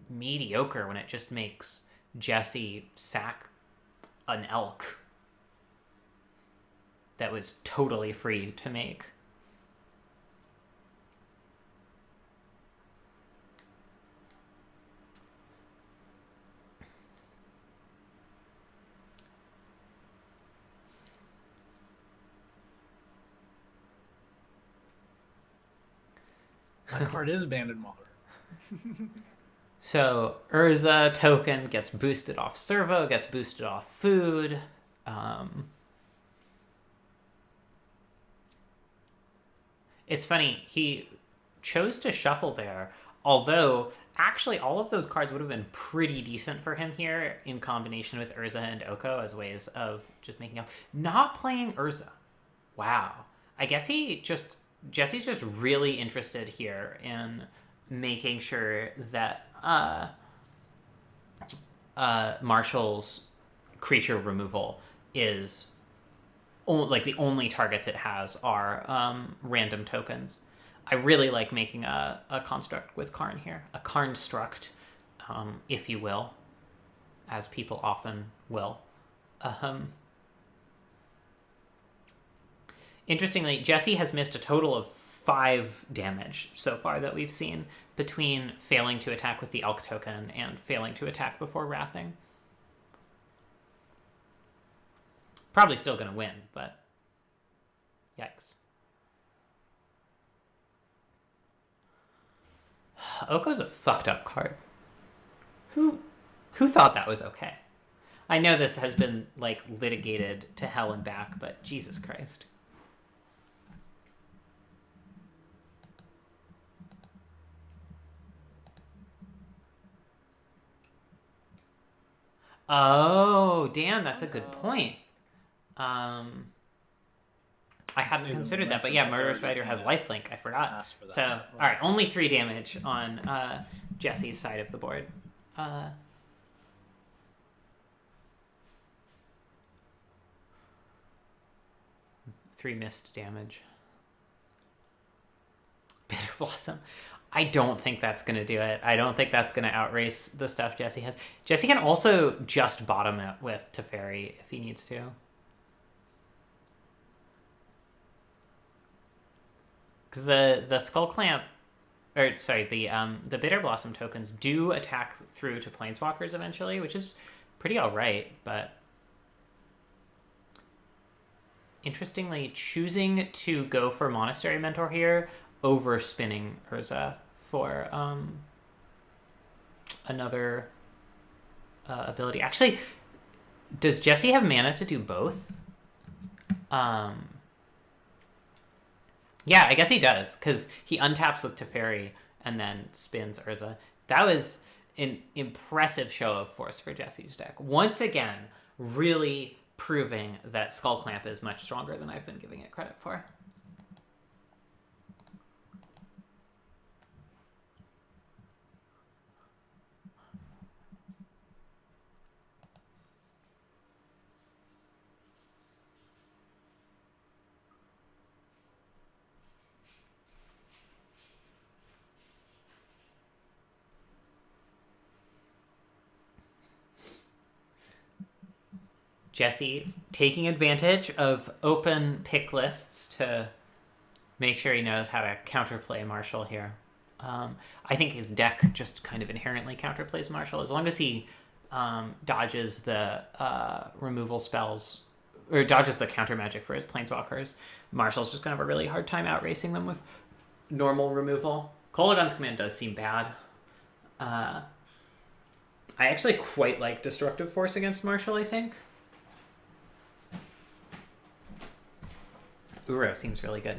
mediocre when it just makes Jesse sack an elk. that was totally free to make. My card is Banded Mauler. So Urza token gets boosted off servo, gets boosted off food. It's funny, he chose to shuffle there, although actually all of those cards would have been pretty decent for him here in combination with Urza and Oko as ways of just making up. Not playing Urza. Wow. I guess Jesse's just really interested here in making sure that Marshall's creature removal is like the only targets it has are random tokens. I really like making a construct with Karn here. A Karnstruct, if you will, as people often will. Interestingly, Jesse has missed a total of 5 damage so far that we've seen between failing to attack with the Elk token and failing to attack before wrathing. Probably still going to win, but yikes. Oko's a fucked up card. Who thought that was okay? I know this has been like litigated to hell and back, but Jesus Christ. Oh, damn, that's a good point. I hadn't considered that, but yeah, Murderous Rider has lifelink. I forgot. So, all right, only 3 damage on Jesse's side of the board. 3 missed damage. Bitter Blossom. I don't think that's going to do it. I don't think that's going to outrace the stuff Jesse has. Jesse can also just bottom it with Teferi if he needs to. Because the Skull Clamp, or sorry, the Bitter Blossom tokens do attack through to Planeswalkers eventually, which is pretty alright, but interestingly, choosing to go for Monastery Mentor here over spinning Urza for another ability. Actually, does Jesse have mana to do both? Yeah, I guess he does, because he untaps with Teferi and then spins Urza. That was an impressive show of force for Jesse's deck. Once again, really proving that Skull Clamp is much stronger than I've been giving it credit for. Jesse taking advantage of open pick lists to make sure he knows how to counterplay Marshall here. I think his deck just kind of inherently counterplays Marshall. As long as he dodges the removal spells, or dodges the counter magic for his Planeswalkers, Marshall's just going to have a really hard time outracing them with normal removal. Kolaghan's Command does seem bad. I actually quite like Destructive Force against Marshall, I think. Uro seems really good.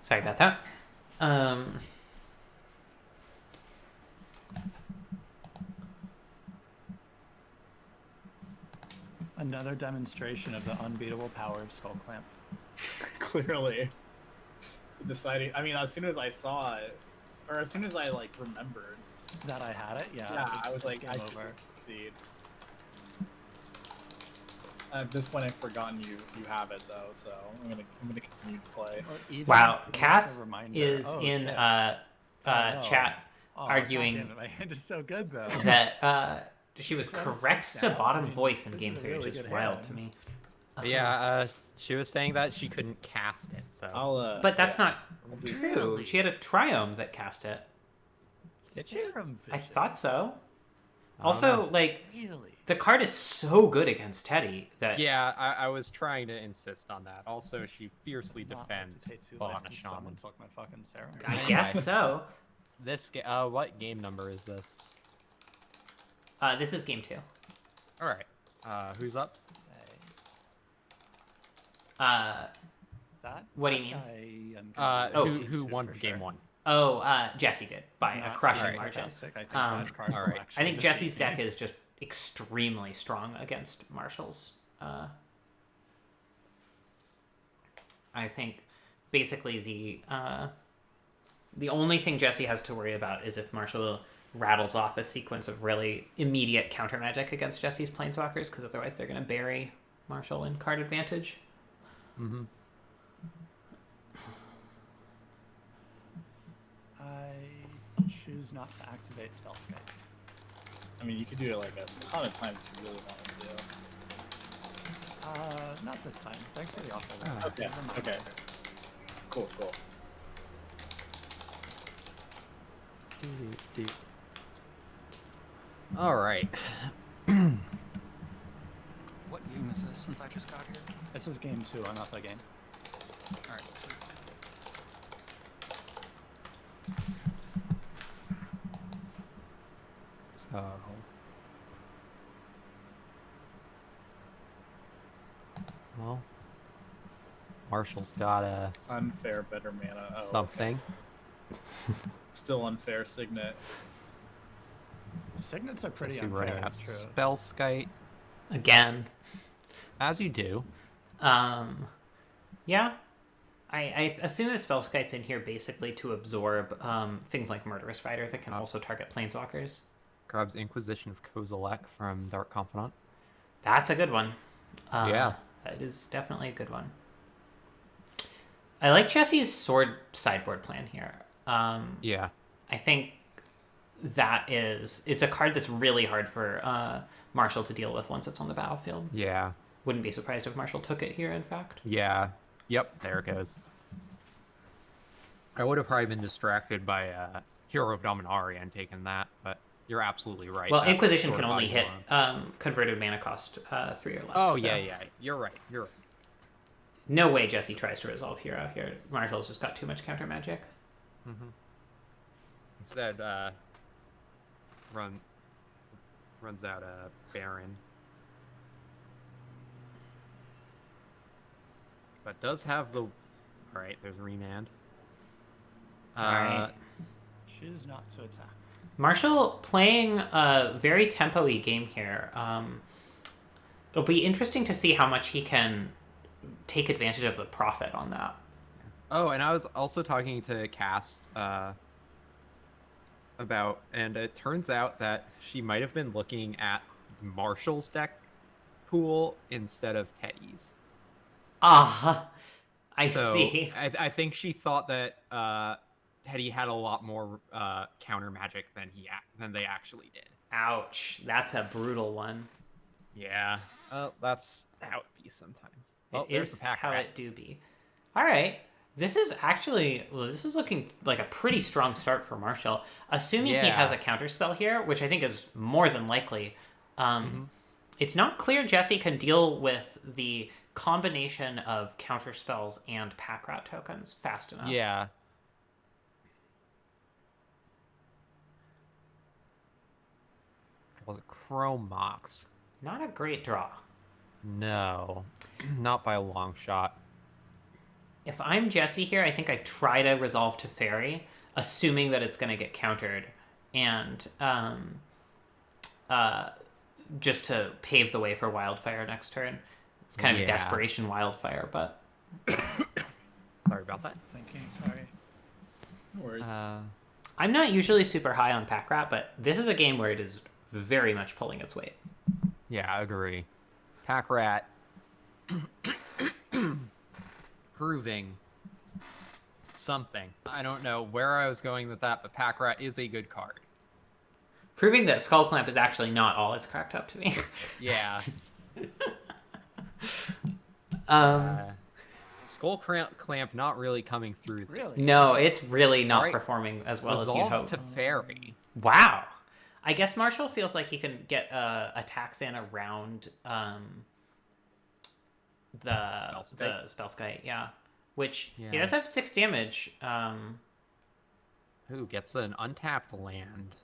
Sorry about that. Another demonstration of the unbeatable power of Skull Clamp. Clearly. deciding. I mean, as soon as I saw it, or as soon as I like remembered that I had it, yeah. I was like, game I over. should succeed. At this point, I've forgotten you have it though, so I'm gonna continue to play. Wow, Cass reminder. is Oh, in shit. no. chat Oh, arguing God damn it, my hand is so good though. that she was This one's correct switched to out. bottom I mean, voice in this Game is a 3, really which is good wild hand. to me. Yeah, she was saying that she couldn't cast it, so. I'll, But that's yeah. not true. She had a triome that cast it. Serum I vision. thought so. I don't Also, know. like, Really? the card is so good against Teddy that Yeah, I was trying to insist on that. Also, she fiercely Not defends Tetsu Fauna like Shaman. someone took my fucking serum. I Anyway. guess so. This what game number is this? This is game 2. All right. Who's up? That? What do you mean? I am Oh. Who won for game 1? Jesse did by a Not crushing very margin. sarcastic. I think that card all will right. actually I think defeat Jesse's me. deck is just extremely strong against Marshall's. I think basically the only thing Jesse has to worry about is if Marshall rattles off a sequence of really immediate counter magic against Jesse's planeswalkers, because otherwise they're going to bury Marshall in card advantage. Mm-hmm. I choose not to activate Spellscape. I mean, you could do it like a ton of times if you really wanted to. Not this time. Thanks for the offer. Okay. Never mind. Okay. Cool. All right. What game is this since I just got here? This is game 2. I'm not the game. Alright. So. Well, Marshall's got a Unfair, better mana. Oh, something. Still unfair, Signet. Signets are pretty So you're running unfair. out That's true. spell skite, Again. as you do. Yeah. I assume the Spellskite's in here basically to absorb things like Murderous Rider that can also target planeswalkers. Grabs Inquisition of Kozilek from Dark Confidant. That's a good one. Yeah. It is definitely a good one. I like Jesse's sword sideboard plan here. Yeah. I think it's a card that's really hard for Marshall to deal with once it's on the battlefield. Yeah. Wouldn't be surprised if Marshall took it here, in fact. Yeah. Yep, there it goes. I would have probably been distracted by Hero of Dominaria and taken that, but you're absolutely right. Well, That Inquisition sort can of only buys hit you on. converted mana cost 3 or less. Oh, so yeah. You're right. no way Jesse tries to resolve Hero here. Marshall's just got too much counter magic. Mm-hmm. Instead, runs out a Baron. But does have the... Alright, there's Remand. Alright. Choose not to attack. Marshall playing a very tempo-y game here. It'll be interesting to see how much he can take advantage of the profit on that. Oh, and I was also talking to Cass about, and it turns out that she might have been looking at Marshall's deck pool instead of Teddy's. I So see. I think she thought that Teddy had a lot more counter magic than they actually did. Ouch. That's a brutal one. Yeah, that's how it be sometimes. Oh, It there's is the pack how rat. it do be. All right. This is looking like a pretty strong start for Marshall. Assuming he Yeah. has a counterspell here, which I think is more than likely. It's not clear Jesse can deal with the combination of counterspells and pack rat tokens fast enough. Yeah. Was it Chrome Mox? Not a great draw. No, not by a long shot. If I'm Jesse here, I think I try to resolve to Fairy, assuming that it's going to get countered, and just to pave the way for Wildfire next turn. It's kind of a Yeah. desperation Wildfire, but Sorry about that. Thinking, sorry. No worries. I'm not usually super high on Pack Rat, but this is a game where it is very much pulling its weight. Yeah, I agree. Pack Rat proving something. I don't know where I was going with that, but Pack Rat is a good card. Proving that Skull Clamp is actually not all it's cracked up to be. Yeah. Skull Clamp not really coming through this. Really? No, it's really not Alright. performing as well as you Resolves hope. to Fairy. Wow. I guess Marshall feels like he can get attacks in around the Spellskite, yeah. Which, he does have 6 damage. Who gets an untapped land.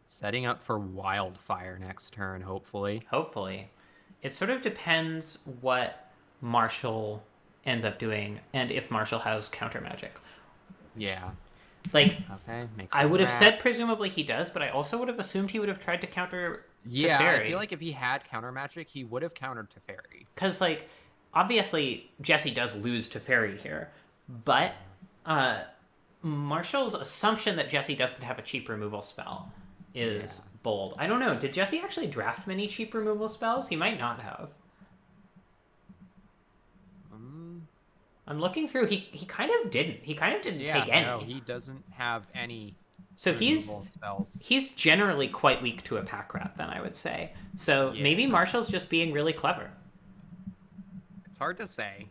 Setting up for Wildfire next turn, hopefully. Hopefully. It sort of depends what Marshall ends up doing, and if Marshall has counter magic. Yeah. Like, okay, I would have said presumably he does, but I also would have assumed he would have tried to counter Yeah, Teferi. I feel like if he had counter magic, he would have countered Teferi. Because, like, obviously Jesse does lose Teferi here, but Marshall's assumption that Jesse doesn't have a cheap removal spell is bold. I don't know. Did Jesse actually draft many cheap removal spells? He might not have. I'm looking through. He kind of didn't. He kind of didn't take any. No, he doesn't have any. So removal spells. he's generally quite weak to a Pack Rat, then I would say. So maybe Marshall's just being really clever. It's hard to say.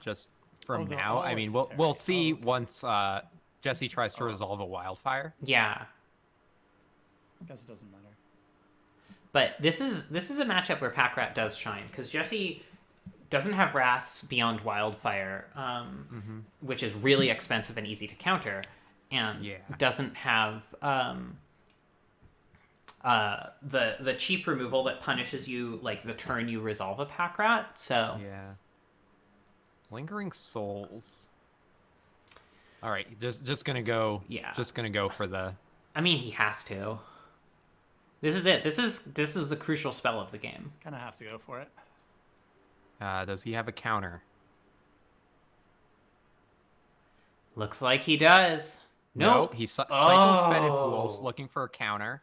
Just from Although now, I mean, we'll see once Jesse tries to resolve a Wildfire. Yeah. I guess it doesn't matter. But this is a matchup where Pack Rat does shine, because Jesse doesn't have Wraths beyond Wildfire, which is really expensive and easy to counter, and doesn't have the cheap removal that punishes you like the turn you resolve a Pack Rat. So Lingering Souls. All right, just gonna go. Yeah, just gonna go for the. I mean, he has to. This is it. This is the crucial spell of the game. Kind of have to go for it. Does he have a counter? Looks like he does. Nope. He cycles Fetid Pools looking for a counter.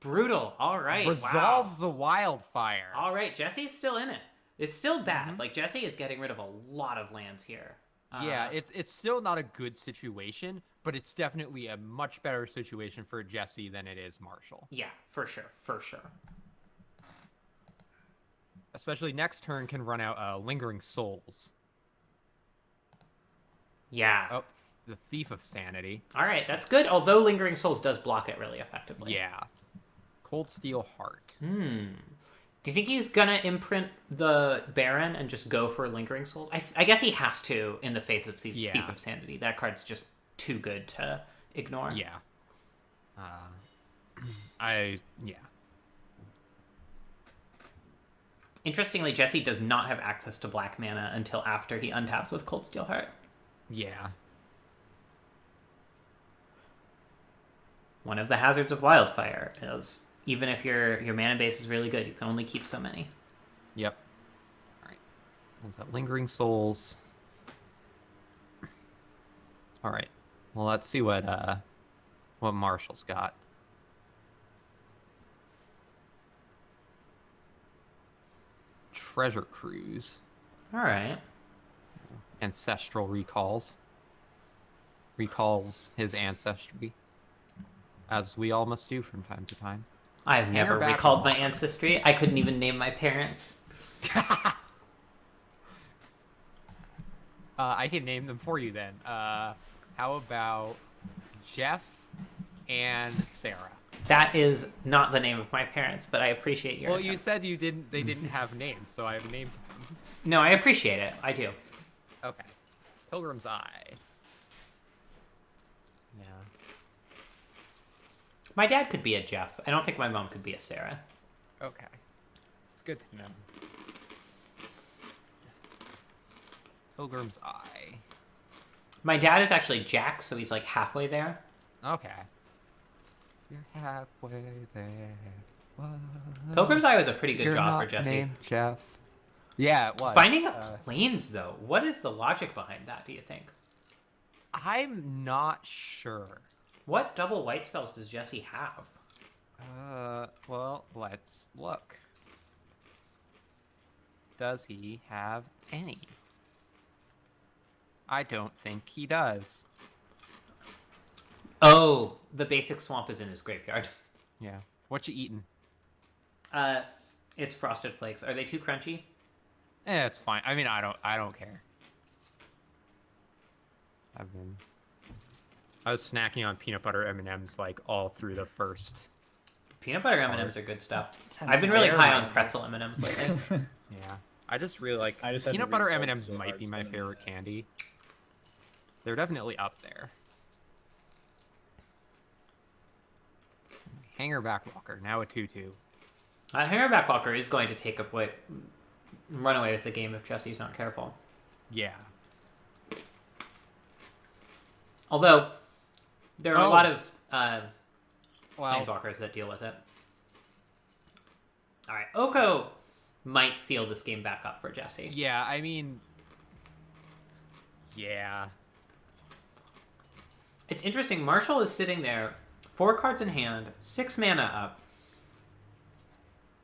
Brutal. All right. Resolves the Wildfire. All right. Jesse's still in it. It's still bad. Like, Jesse is getting rid of a lot of lands here. Yeah, it's still not a good situation, but it's definitely a much better situation for Jesse than it is Marshall. Yeah, for sure. For sure. Especially next turn can run out Lingering Souls. Yeah. Oh, the Thief of Sanity. All right, that's good. Although Lingering Souls does block it really effectively. Yeah. Cold Steel Heart. Do you think he's gonna imprint the Baron and just go for Lingering Souls? I guess he has to in the face of Thief of Sanity. That card's just too good to ignore. Yeah. Interestingly, Jesse does not have access to black mana until after he untaps with Cold Steel Heart. Yeah. One of the hazards of Wildfire is even if your mana base is really good, you can only keep so many. Yep. All right. What's that? Lingering Souls. All right. Well, let's see what Marshall's got. Treasure Cruise. All right. Ancestral Recalls. Recalls his ancestry, as we all must do from time to time. I've never recalled my ancestry. I couldn't even name my parents. I can name them for you then. How about Jeff and Sarah? That is not the name of my parents, but I appreciate your Well, you said you didn't. They didn't have names, so I've named them. No, I appreciate it. I do. Okay. Pilgrim's Eye. Yeah. My dad could be a Jeff. I don't think my mom could be a Sarah. Okay. It's good to know. Pilgrim's Eye. My dad is actually Jack, so he's like halfway there. Okay. You're halfway there. Pilgrim's Eye was a pretty good You're job not for Jesse. named Jeff. Yeah, it was. Finding a planes, though, what is the logic behind that, do you think? I'm not sure. What double white spells does Jesse have? Well, let's look. Does he have any? I don't think he does. Oh, the basic swamp is in his graveyard. Yeah. What you eating? It's Frosted Flakes. Are they too crunchy? It's fine. I mean, I don't care. I was snacking on peanut butter M&Ms like all through the first. Peanut butter M&Ms are good stuff. I've been really high on pretzel M&Ms lately. Yeah. I just really like I just had to peanut butter read M&Ms so might hard be my spinning favorite that. candy. They're definitely up there. Hangerback Walker, now a 2/2. Hangerback Walker is going to run away with the game if Jesse's not careful. Yeah. Although, there are a lot of Well, planeswalkers that deal with it. Alright, Oko might seal this game back up for Jesse. yeah, I mean, yeah. It's interesting, Marshall is sitting there, 4 cards in hand, 6 mana up,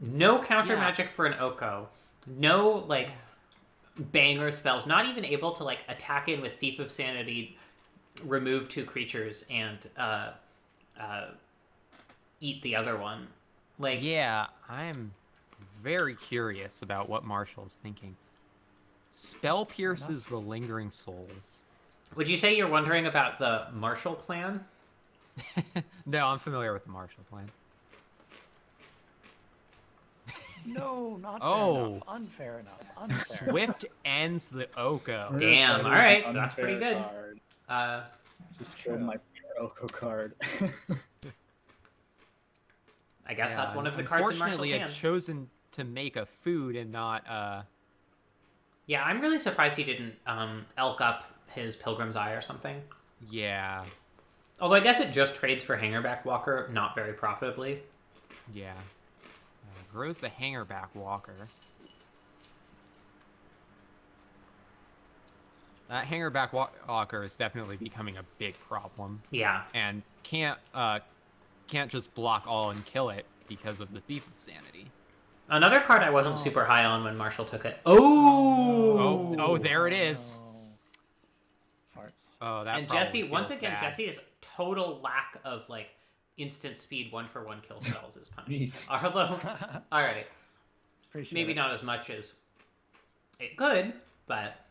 no counter magic for an Oko, no, like, banger spells, not even able to, like, attack in with Thief of Sanity, remove 2 creatures, and, eat the other one. Like, Yeah, I'm very curious about what Marshall's thinking. Spell pierces the lingering souls. would you say you're wondering about the Marshall plan? No, I'm familiar with the Marshall plan. No, not Oh. fair enough. Unfair. Swift ends the Oko. Damn, That alright, is an that's pretty unfair good. Card. Just killed my favorite Oko card. I guess that's one of the cards in Marshall's Unfortunately, hand. it's chosen to make a food and not, Yeah, I'm really surprised he didn't elk up his Pilgrim's Eye or something. yeah. Although I guess it just trades for Hangerback Walker, not very profitably. Yeah. Grows the Hangerback Walker. That Hangerback Walker is definitely becoming a big problem. Yeah. And can't just block all and kill it because of the Thief of Sanity. Another card I wasn't super high on when Marshall took it. Oh! Oh, there it is. Farts. Oh, that. And probably Jesse, once feels again, bad. Jesse's total lack of, like, instant speed 1-for-1 kill spells is punished. Neat. Although, alright. Appreciate Maybe it. not as much as it could, but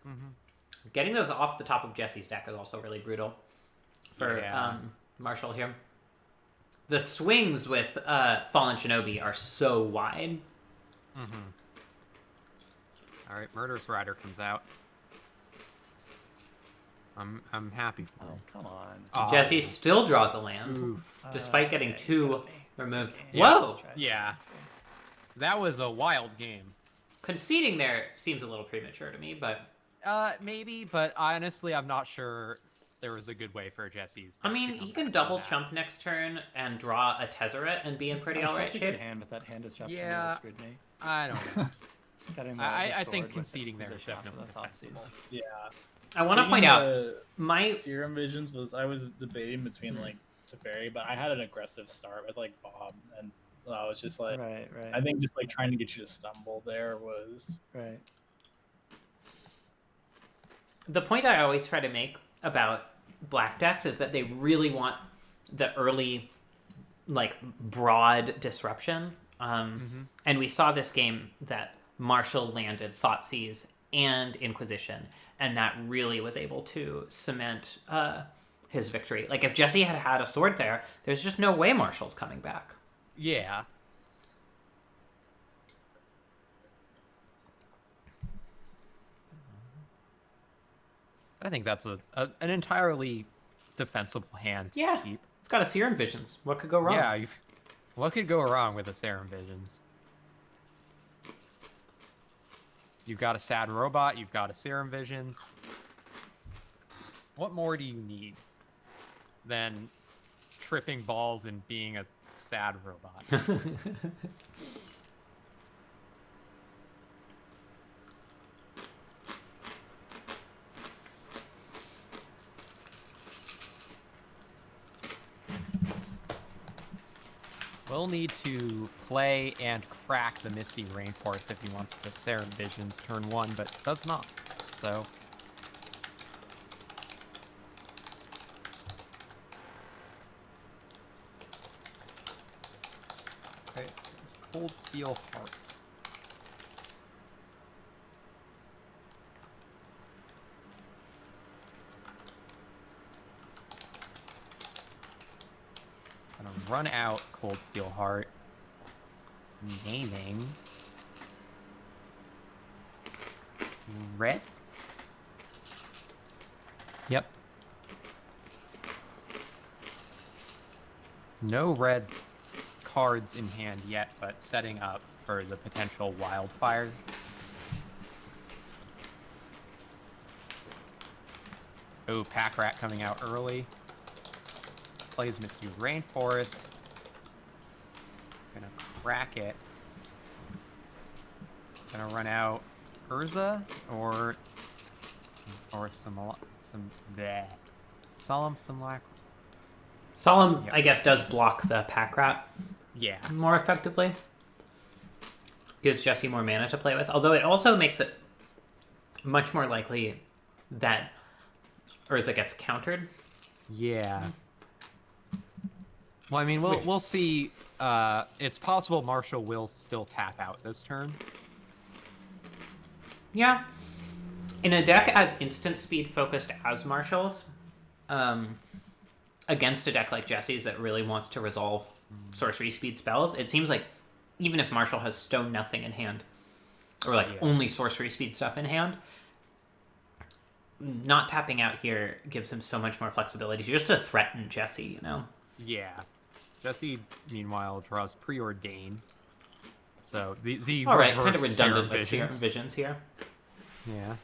getting those off the top of Jesse's deck is also really brutal for Yeah. Marshall here. The swings with Fallen Shinobi are so wide. Alright, Murderous Rider comes out. I'm happy for him. Oh, come on. Oh, Jesse still draws a land, oof. despite getting Okay, 2 you got me. removed. Yeah. Whoa! Let's try it. Yeah. That was a wild game. Conceding there seems a little premature to me, but Maybe, but honestly, I'm not sure there was a good way for Jesse's. I deck to mean, come he can back double from that. chump next turn and draw a Tezzeret and be in pretty That was alright such a good shape. hand, but that hand disruption Yeah. really screwed me. I don't know. Getting I the think sword with conceding the there is position after definitely the Thoughtseize. defensible. Yeah. I want to Taking point out, the my Serum Visions I was debating between like Teferi, but I had an aggressive start with like Bob, and so I was just like, Right, right. I think just like trying to get you to stumble there was Right. the point I always try to make about black decks is that they really want the early, like, broad disruption. And we saw this game that Marshall landed Thoughtseize and Inquisition, and that really was able to cement his victory. Like, if Jesse had had a sword there, there's just no way Marshall's coming back. Yeah. I think that's an entirely defensible hand to Yeah. keep. It's got a Serum Visions. What could go wrong? Yeah, what could go wrong with a Serum Visions? You've got a sad robot, you've got a Serum Visions. What more do you need than tripping balls and being a sad robot? Will need to play and crack the Misty Rainforest if he wants to Serum Visions turn 1, but does not. So. Okay, Cold Steel Heart. Gonna run out Cold Steel Heart. Naming red. Yep. No red cards in hand yet, but setting up for the potential wildfire. Oh, Pack Rat coming out early. Plays Misty Rainforest. Gonna crack it. Gonna run out Urza or some bleh. Solemn Simulacrum. Solemn, Yep. I guess, does block the Pack Rat Yeah. more effectively. Gives Jesse more mana to play with, although it also makes it much more likely that Urza gets countered. Yeah. Well, I mean, we'll see. It's possible Marshall will still tap out this turn. Yeah. In a deck as instant speed focused as Marshall's, against a deck like Jesse's that really wants to resolve sorcery speed spells, it seems like even if Marshall has Stone Nothing in hand, or like only sorcery speed stuff in hand, not tapping out here gives him so much more flexibility just to threaten Jesse, you know? Yeah. Jesse, meanwhile, draws Preordain. So the all right, kind of reverse redundant Serum with Serum Visions here. Yeah.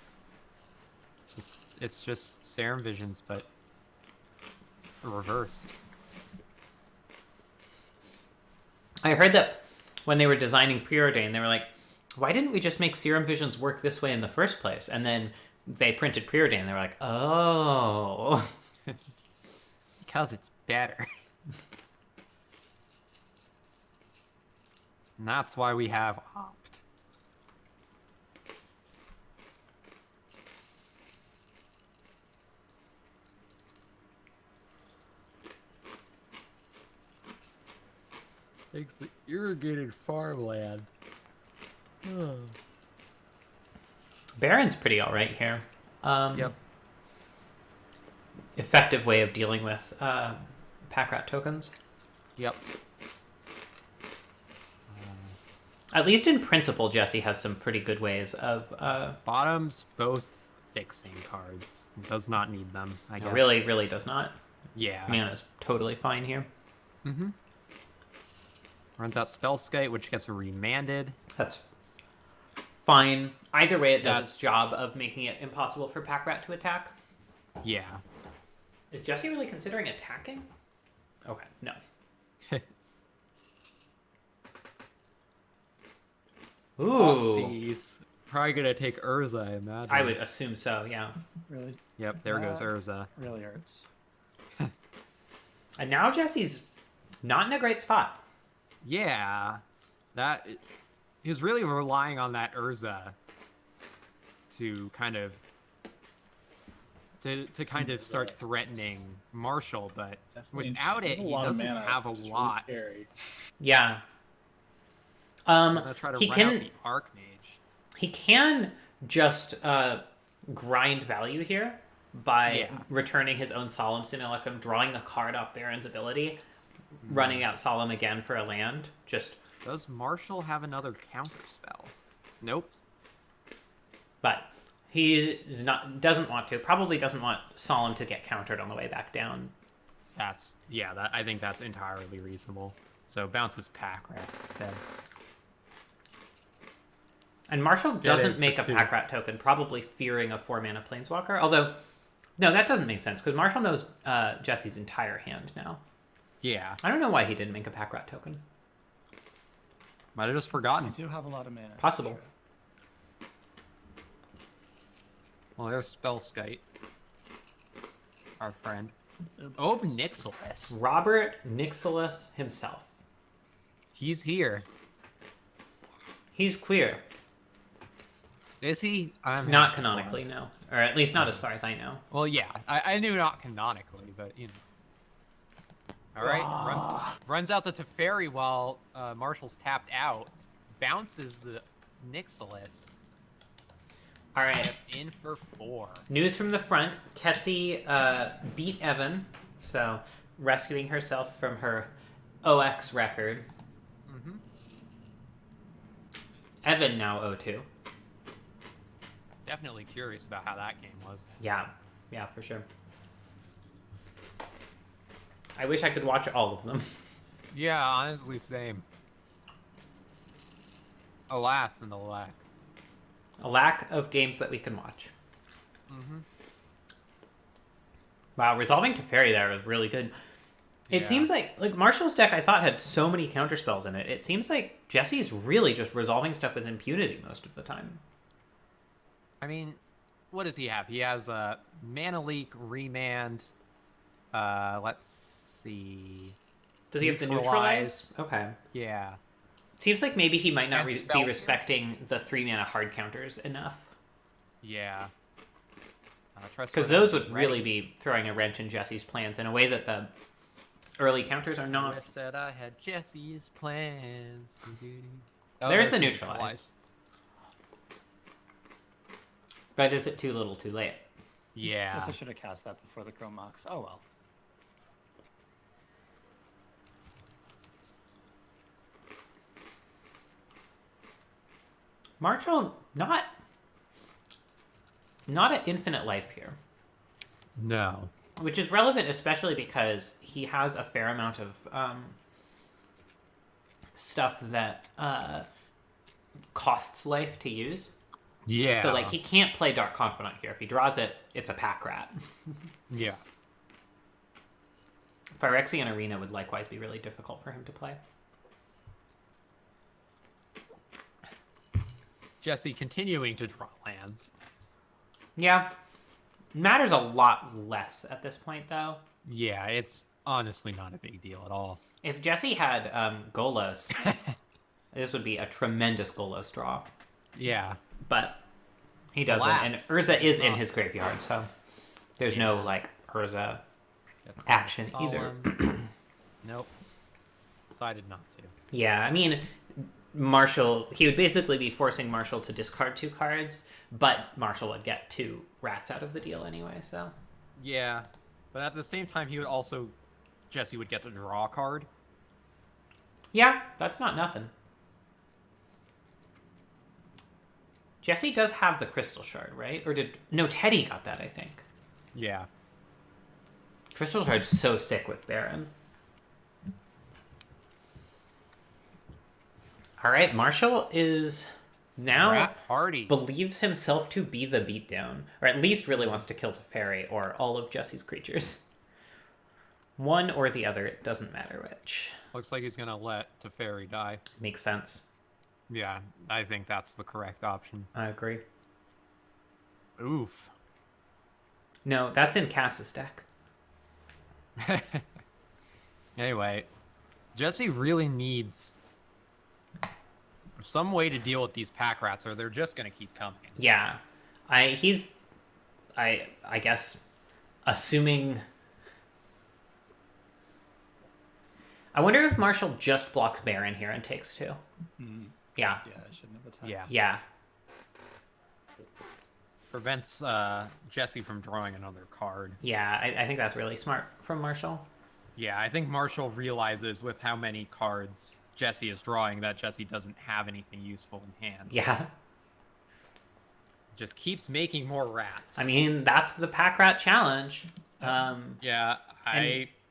It's just Serum Visions, but reversed. I heard that when they were designing Preordain, they were like, why didn't we just make Serum Visions work this way in the first place? And then they printed Preordain, and they were like, oh. Because it's better. And that's why we have Opt. Takes the irrigated farmland. Baron's pretty alright here. Yep. Effective way of dealing with Pack Rat tokens. Yep. At least in principle, Jesse has some pretty good ways of... Bottom's both fixing cards. Does not need them, I guess. Really, really does not. Yeah. Mana's totally fine here. Mm-hmm. Runs out Spellskite, which gets remanded. That's fine. Either way, it does its job of making it impossible for Pack Rat to attack. Yeah. Is Jesse really considering attacking? Okay, no. Ooh. He's probably gonna take Urza, I imagine. I would assume so, yeah. Really? Yep, there goes Urza. Really hurts. And now Jesse's not in a great spot. Yeah. He's really relying on that Urza to kind of start threatening Marshall, but Definitely without it, a he lot of doesn't mana, have a which is really lot. scary. Yeah. I'm gonna try to he run can out the Archmage. he can just grind value here by returning his own Solemn Simulacrum, drawing a card off Baron's ability, running out Solemn again for a land. Just Does Marshall have another counter spell? Nope. but he doesn't want to. Probably doesn't want Solemn to get countered on the way back down. I think that's entirely reasonable. So bounces Pack Rat instead. And Marshall doesn't for make a 2. Pack Rat token, probably fearing a 4-mana Planeswalker. Although, no, that doesn't make sense, because Marshall knows Jesse's entire hand now. Yeah. I don't know why he didn't make a Pack Rat token. Might have just forgotten. You do have a lot of mana. Possible. Well, there's Spellskite. Our friend. Oh, Nixilis. Robert Nixilis himself. He's here. He's queer. Is he? I'm Not canonically, no. Or at least not as far as I know. Well, yeah. I knew not canonically, but, you know. All right. Runs out the Teferi while Marshall's tapped out. Bounces the Nixilis. All right. In for 4. News from the front. Ketsi beat Evan, so rescuing herself from her OX record. Mm-hmm. Evan now 0-2. Definitely curious about how that game was. Yeah, for sure. I wish I could watch all of them. Yeah, honestly, same. Alas and alack. A lack of games that we can watch. Mm-hmm. Wow, resolving Teferi there was really good. It seems like Marshall's deck I thought had so many counterspells in it. It seems like Jesse's really just resolving stuff with impunity most of the time. I mean, what does he have? He has a Mana Leak, Remand. Let's see. Does he have the neutralize? Okay. Yeah. Seems like maybe he might not And be spell respecting the 3-mana hard counters enough. Yeah. Because those would really be throwing a wrench in Jesse's plans in a way that the early counters are not. Wish that I had Jesse's plans. There's the neutralize. But is it too little too late? Yeah. Guess I should have cast that before the Chrome Mox. Oh well. Marshall, not at infinite life here. No. Which is relevant especially because he has a fair amount of stuff that costs life to use. Yeah. So, like, he can't play Dark Confidant here. If he draws it, it's a pack rat. Yeah. Phyrexian Arena would likewise be really difficult for him to play. Jesse continuing to draw lands. Yeah. Matters a lot less at this point, though. Yeah, it's honestly not a big deal at all. If Jesse had Golos, this would be a tremendous Golos draw. Yeah. But he doesn't. Alas. And Urza is in his graveyard, so there's no, like, Urza action either. Nope. Decided not to. Yeah, I mean, Marshall, he would basically be forcing Marshall to discard 2 cards, but Marshall would get 2 rats out of the deal anyway, so. Yeah, but at the same time, Jesse would get to draw a card. Yeah, that's not nothing. Jesse does have the Crystal Shard, right? Or no, Teddy got that, I think. Yeah. Crystal Shard's so sick with Baron. Alright, Marshall is now Rat Party. believes himself to be the beatdown. Or at least really wants to kill Teferi or all of Jesse's creatures. One or the other, it doesn't matter which. Looks like he's gonna let Teferi die. Makes sense. Yeah, I think that's the correct option. I agree. Oof. No, that's in Cass's deck. Anyway, Jesse really needs some way to deal with these pack rats, or they're just gonna keep coming. Yeah. I guess assuming. I wonder if Marshall just blocks Baron here and takes 2. Yeah. Yeah, I shouldn't have attacked. Yeah. Yeah. Prevents Jesse from drawing another card. Yeah, I think that's really smart from Marshall. Yeah, I think Marshall realizes with how many cards Jesse is drawing that Jesse doesn't have anything useful in hand. Yeah. Just keeps making more rats. I mean, that's the pack rat challenge. Yeah,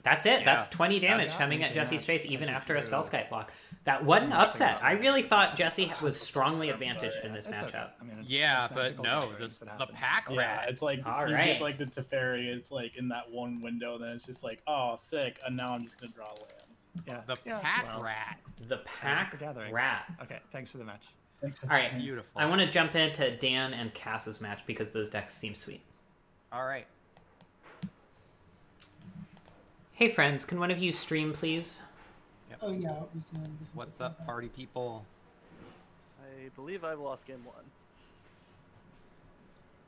That's it. Yeah. That's 20 damage That's coming at pretty Jesse's much. face, even I just after a drew- Spellskite block. That wasn't upset. I really thought Jesse was strongly advantaged in this It's okay. matchup. I mean, yeah, it's but magical no, nature, just it the happens. pack Yeah, rat. it's like All you right. get like the Teferi, it's like in that one window, then it's just like, oh, sick, and now I'm just gonna draw lands. Yeah. The yeah, pack well, rat. The for pack gathering. rat. Okay, thanks for the match. All right, Beautiful. I want to jump into Dan and Cass's match because those decks seem sweet. All right. Hey friends, can one of you stream, please? Yep. Oh yeah, we can. What's up, party people? I believe I've lost game 1.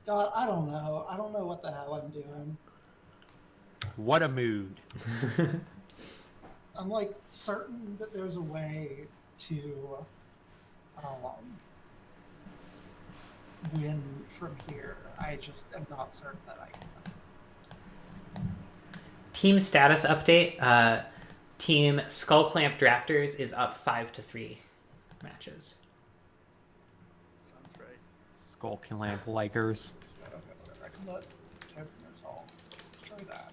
God, I don't know. I don't know what the hell I'm doing. What a mood. I'm like certain that there's a way to win from here. I just am not certain that I can. Team status update. Team Skullclamp Drafters is up 5-3 matches. Sounds right. Skullclamp likers. Okay, whatever. I can let Kevin resolve. Let's try that.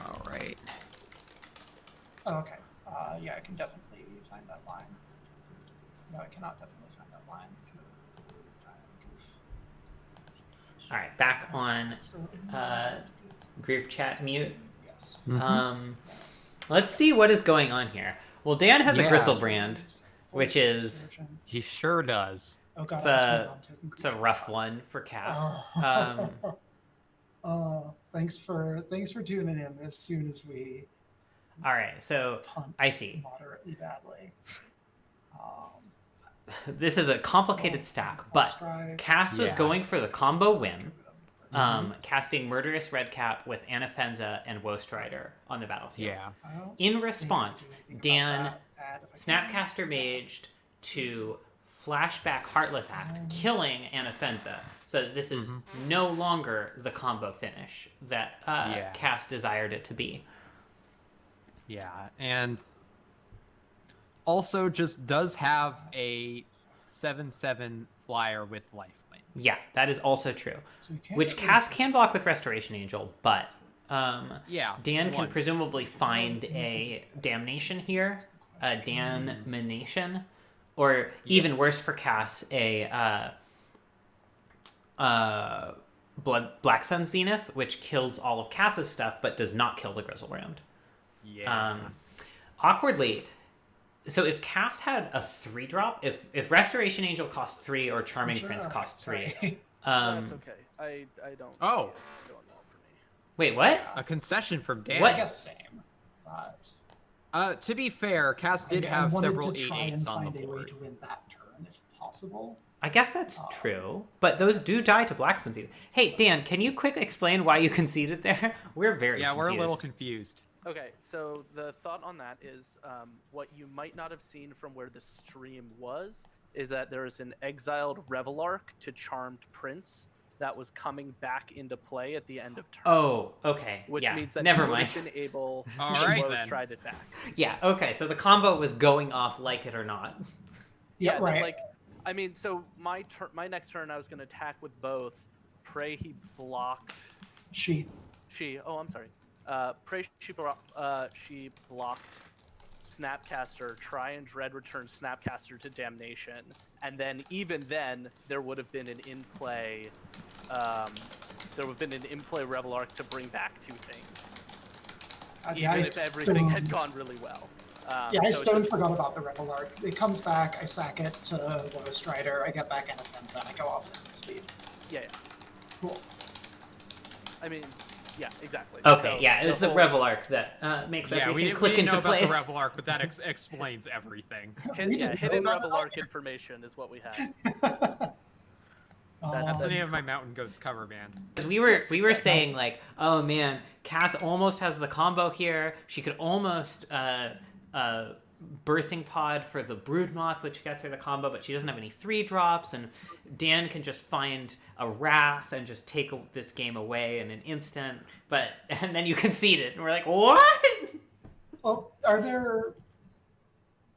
All right. Oh, okay. Yeah, I can definitely find that line. No, I cannot definitely find that line because All right, back on group chat mute. Yes. Let's see what is going on here. Well, Dan has a Yeah. Gristlebrand, which is He sure does. Oh god, it's a rough one for Cass. Thanks for tuning in as soon as we All right, so punt I see. moderately badly. This is a complicated stack, but Cass was going for the combo win, casting Murderous Redcap with Anafenza and Woast Rider on the battlefield. Yeah. In response, Dan Snapcaster Maged to Flashback Heartless Act, killing Anafenza. So that this is no longer the combo finish that Cass desired it to be. Yeah, and also just does have a 7/7 flyer with lifelink. Yeah, that is also true. Which Cass can block with Restoration Angel, but Dan can once. presumably find a Damnation here, a Damnation, or even worse for Cass, a Black Sun Zenith, which kills all of Cass's stuff but does not kill the Grizzlebrand. Yeah. Awkwardly, so if Cass had a 3-drop, if Restoration Angel costs 3 or Charming Prince costs 3, That's okay. I don't. Oh. It's going well for me. Wait, what? A concession from Dan. What? I guess same. But To be fair, Cass did have wanted several to try 8/8s and on the find a way board. to win that turn if possible. I guess that's true, but those do die to Black Sun Zenith. Hey, Dan, can you quick explain why you conceded there? We're very confused. We're a little confused. Okay, so the thought on that is what you might not have seen from where the stream was is that there is an exiled Revelark to Charmed Prince that was coming back into play at the end of turn. Oh, okay. Which yeah. means that Never you would mind. have been able All to right, have then. tried it back. Yeah, okay, so the combo was going off like it or not. Yeah, right. Like, I mean, so my next turn I was going to attack with both. Pray he blocked. Oh, I'm sorry. Pray she blocked Snapcaster, try and Dread return Snapcaster to Damnation, and then even then there would have been an in-play Revelark to bring back 2 things. Even if everything had gone really well. I forgot about the Revelark. It comes back, I sack it to Woast Rider, I get back Anafenza, and I go off at speed. Yeah. Cool. I mean, yeah, exactly. Okay, so it was the whole- Revelark that makes everything click we didn't into know place. about the Revelark, but that explains everything. Hidden Revelark information is what we have. That's the name of my Mountain Goats cover band. We were saying like, oh man, Cass almost has the combo here. She could almost birthing pod for the Broodmoth, which gets her the combo, but she doesn't have any 3-drops, and Dan can just find a Wrath and just take this game away in an instant. And then you conceded, and we're like, what? Well, are there?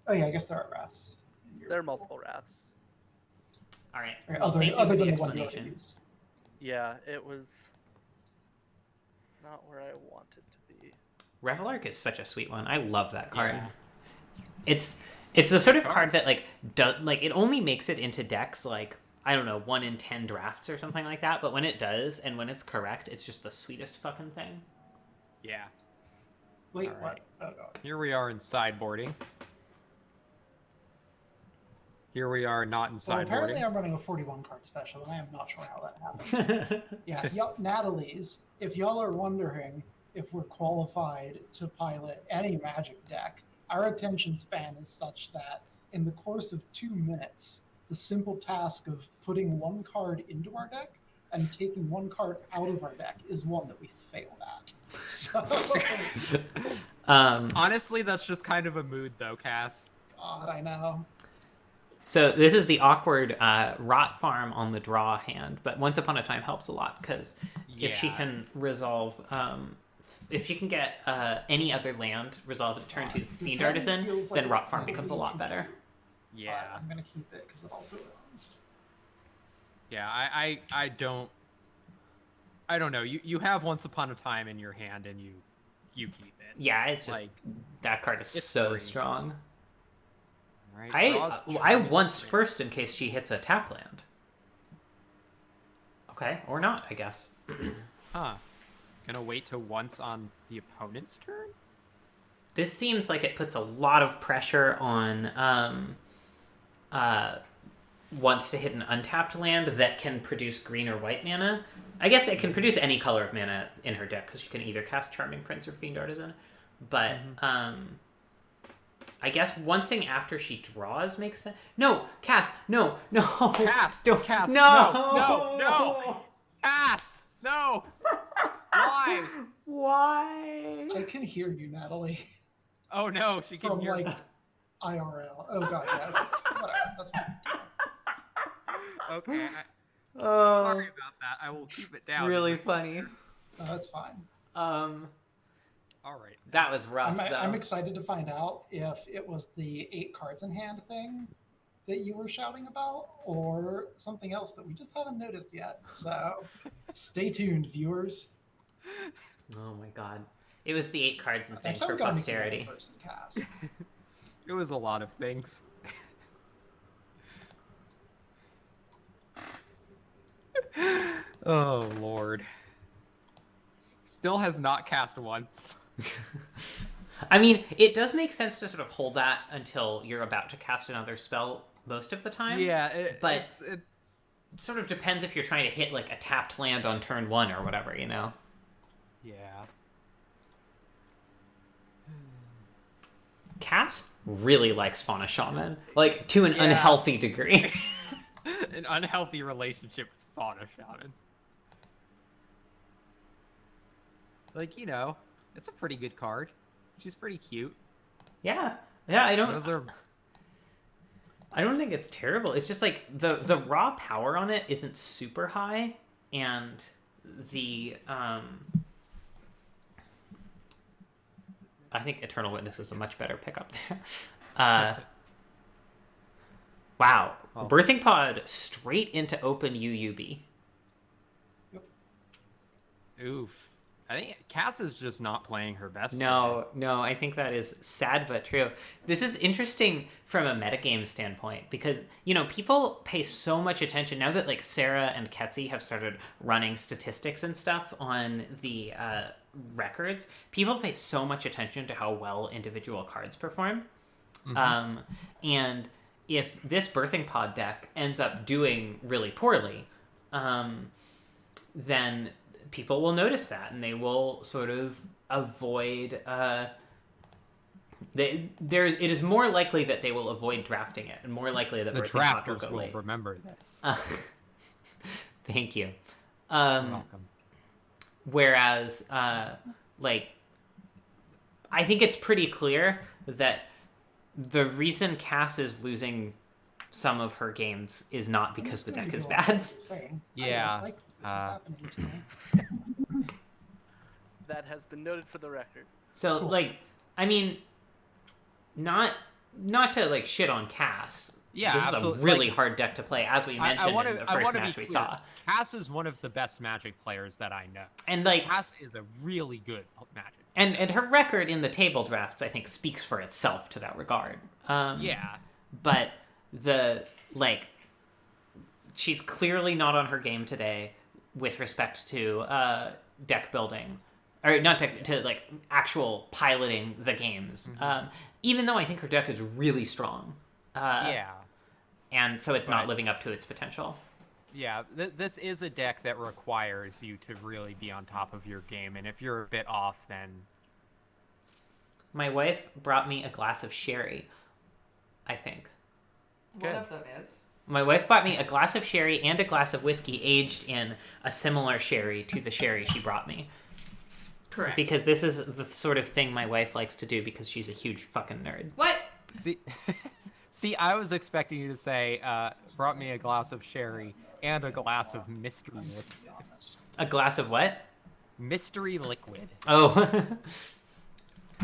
Oh yeah, I guess there are Wraths. There are multiple Wraths. All right. Other than the one you already used. Yeah, it was not where I wanted to be. Revelark is such a sweet one. I love that card. Yeah. It's the sort of card that it only makes it into decks like, I don't know, 1 in 10 drafts or something like that, but when it does and when it's correct, it's just the sweetest fucking thing. Yeah. Wait, All what? right. Oh god. Here we are in sideboarding. Here we are not in Well, sideboarding. apparently I'm running a 41 card special, and I am not sure how that happened. Yeah, Natalie's, if y'all are wondering, if we're qualified to pilot any Magic deck, our attention span is such that in the course of 2 minutes, the simple task of putting one card into our deck and taking one card out of our deck is one that we failed at. So, Honestly, that's just kind of a mood, though, Cass. God, I know. So this is the awkward Rot Farm on the draw hand, but Once Upon a Time helps a lot because if she can resolve, if she can get any other land resolved at turn 2 Fiend Artisan, then Rot Farm becomes a lot better. Yeah, I'm gonna keep it because it also runs. Yeah, I don't know. You have Once Upon a Time in your hand and you keep it. Yeah, it's just like that card is so strong. Right, I once first in case she hits a tap land. Okay, or not, I guess. Huh. Gonna wait till once on the opponent's turn? This seems like it puts a lot of pressure on once to hit an untapped land that can produce green or white mana. I guess it can produce any color of mana in her deck because you can either cast Charming Prince or Fiend Artisan. But I guess oncing after she draws makes sense. No, Cass, no. Cass, don't, Cass, no. Cass, no. Why? Why? I can hear you, Natalie. Oh no, she can From hear like me. IRL. Oh god, yeah. Okay. Whatever. That's not. Okay. Sorry about that. I will keep it down. Really funny. No, that's fine. All right. That was rough. I'm excited to find out if it was the 8 cards in hand thing that you were shouting about, or something else that we just haven't noticed yet. So, stay tuned, viewers. Oh my god. It was the 8 cards and thing Next time for we gotta make posterity. another person cast. It was a lot of things. Oh Lord. Still has not cast once. I mean, it does make sense to sort of hold that until you're about to cast another spell most of the time. Yeah, but it sort of depends if you're trying to hit like a tapped land on turn 1 or whatever, you know? Yeah. Cass really likes Fauna Shaman, like to an unhealthy degree. An unhealthy relationship with Fauna Shaman. Like, you know, it's a pretty good card. She's pretty cute. Yeah, I don't Those I don't think it's terrible. It's just like the raw power on it isn't super high, and the I think Eternal Witness is a much better pickup there. Wow. Oh. Birthing Pod straight into open UUB. Oof. I think Cass is just not playing her best. No, I think that is sad but true. This is interesting from a metagame standpoint because, you know, people pay so much attention now that like Sarah and Ketsi have started running statistics and stuff on the records. People pay so much attention to how well individual cards perform. Mm-hmm. And if this Birthing Pod deck ends up doing really poorly, then people will notice that and they will sort of avoid it is more likely that they will avoid drafting it and more likely that the Birthing Pod will drafters go will late. remember this. Thank you. You're welcome. Whereas like I think it's pretty clear that the reason Cass is losing some of her games is not because the deck is bad. Yeah. That has been noted for the record. So, like, I mean, not to, like, shit on Cass. Yeah, this absolutely. is a really Like, hard deck to play, as we mentioned in the first match we saw. Cass is one of the best Magic players that I know. And, like, Cass is a really good Magic. And her record in the table drafts, I think, speaks for itself to that regard. Yeah. But she's clearly not on her game today with respect to deck building. Or not to like, actual piloting the games. Mm-hmm. Even though I think her deck is really strong. Yeah. And so it's not living up to its potential. Yeah, this is a deck that requires you to really be on top of your game, and if you're a bit off, then... My wife brought me a glass of sherry, I think. One of them is. My wife bought me a glass of sherry and a glass of whiskey aged in a similar sherry to the sherry she brought me. Correct. Because this is the sort of thing my wife likes to do because she's a huge fucking nerd. What? See, I was expecting you to say, brought me a glass of sherry and a glass of mystery liquid. A glass of what? Mystery liquid. Oh.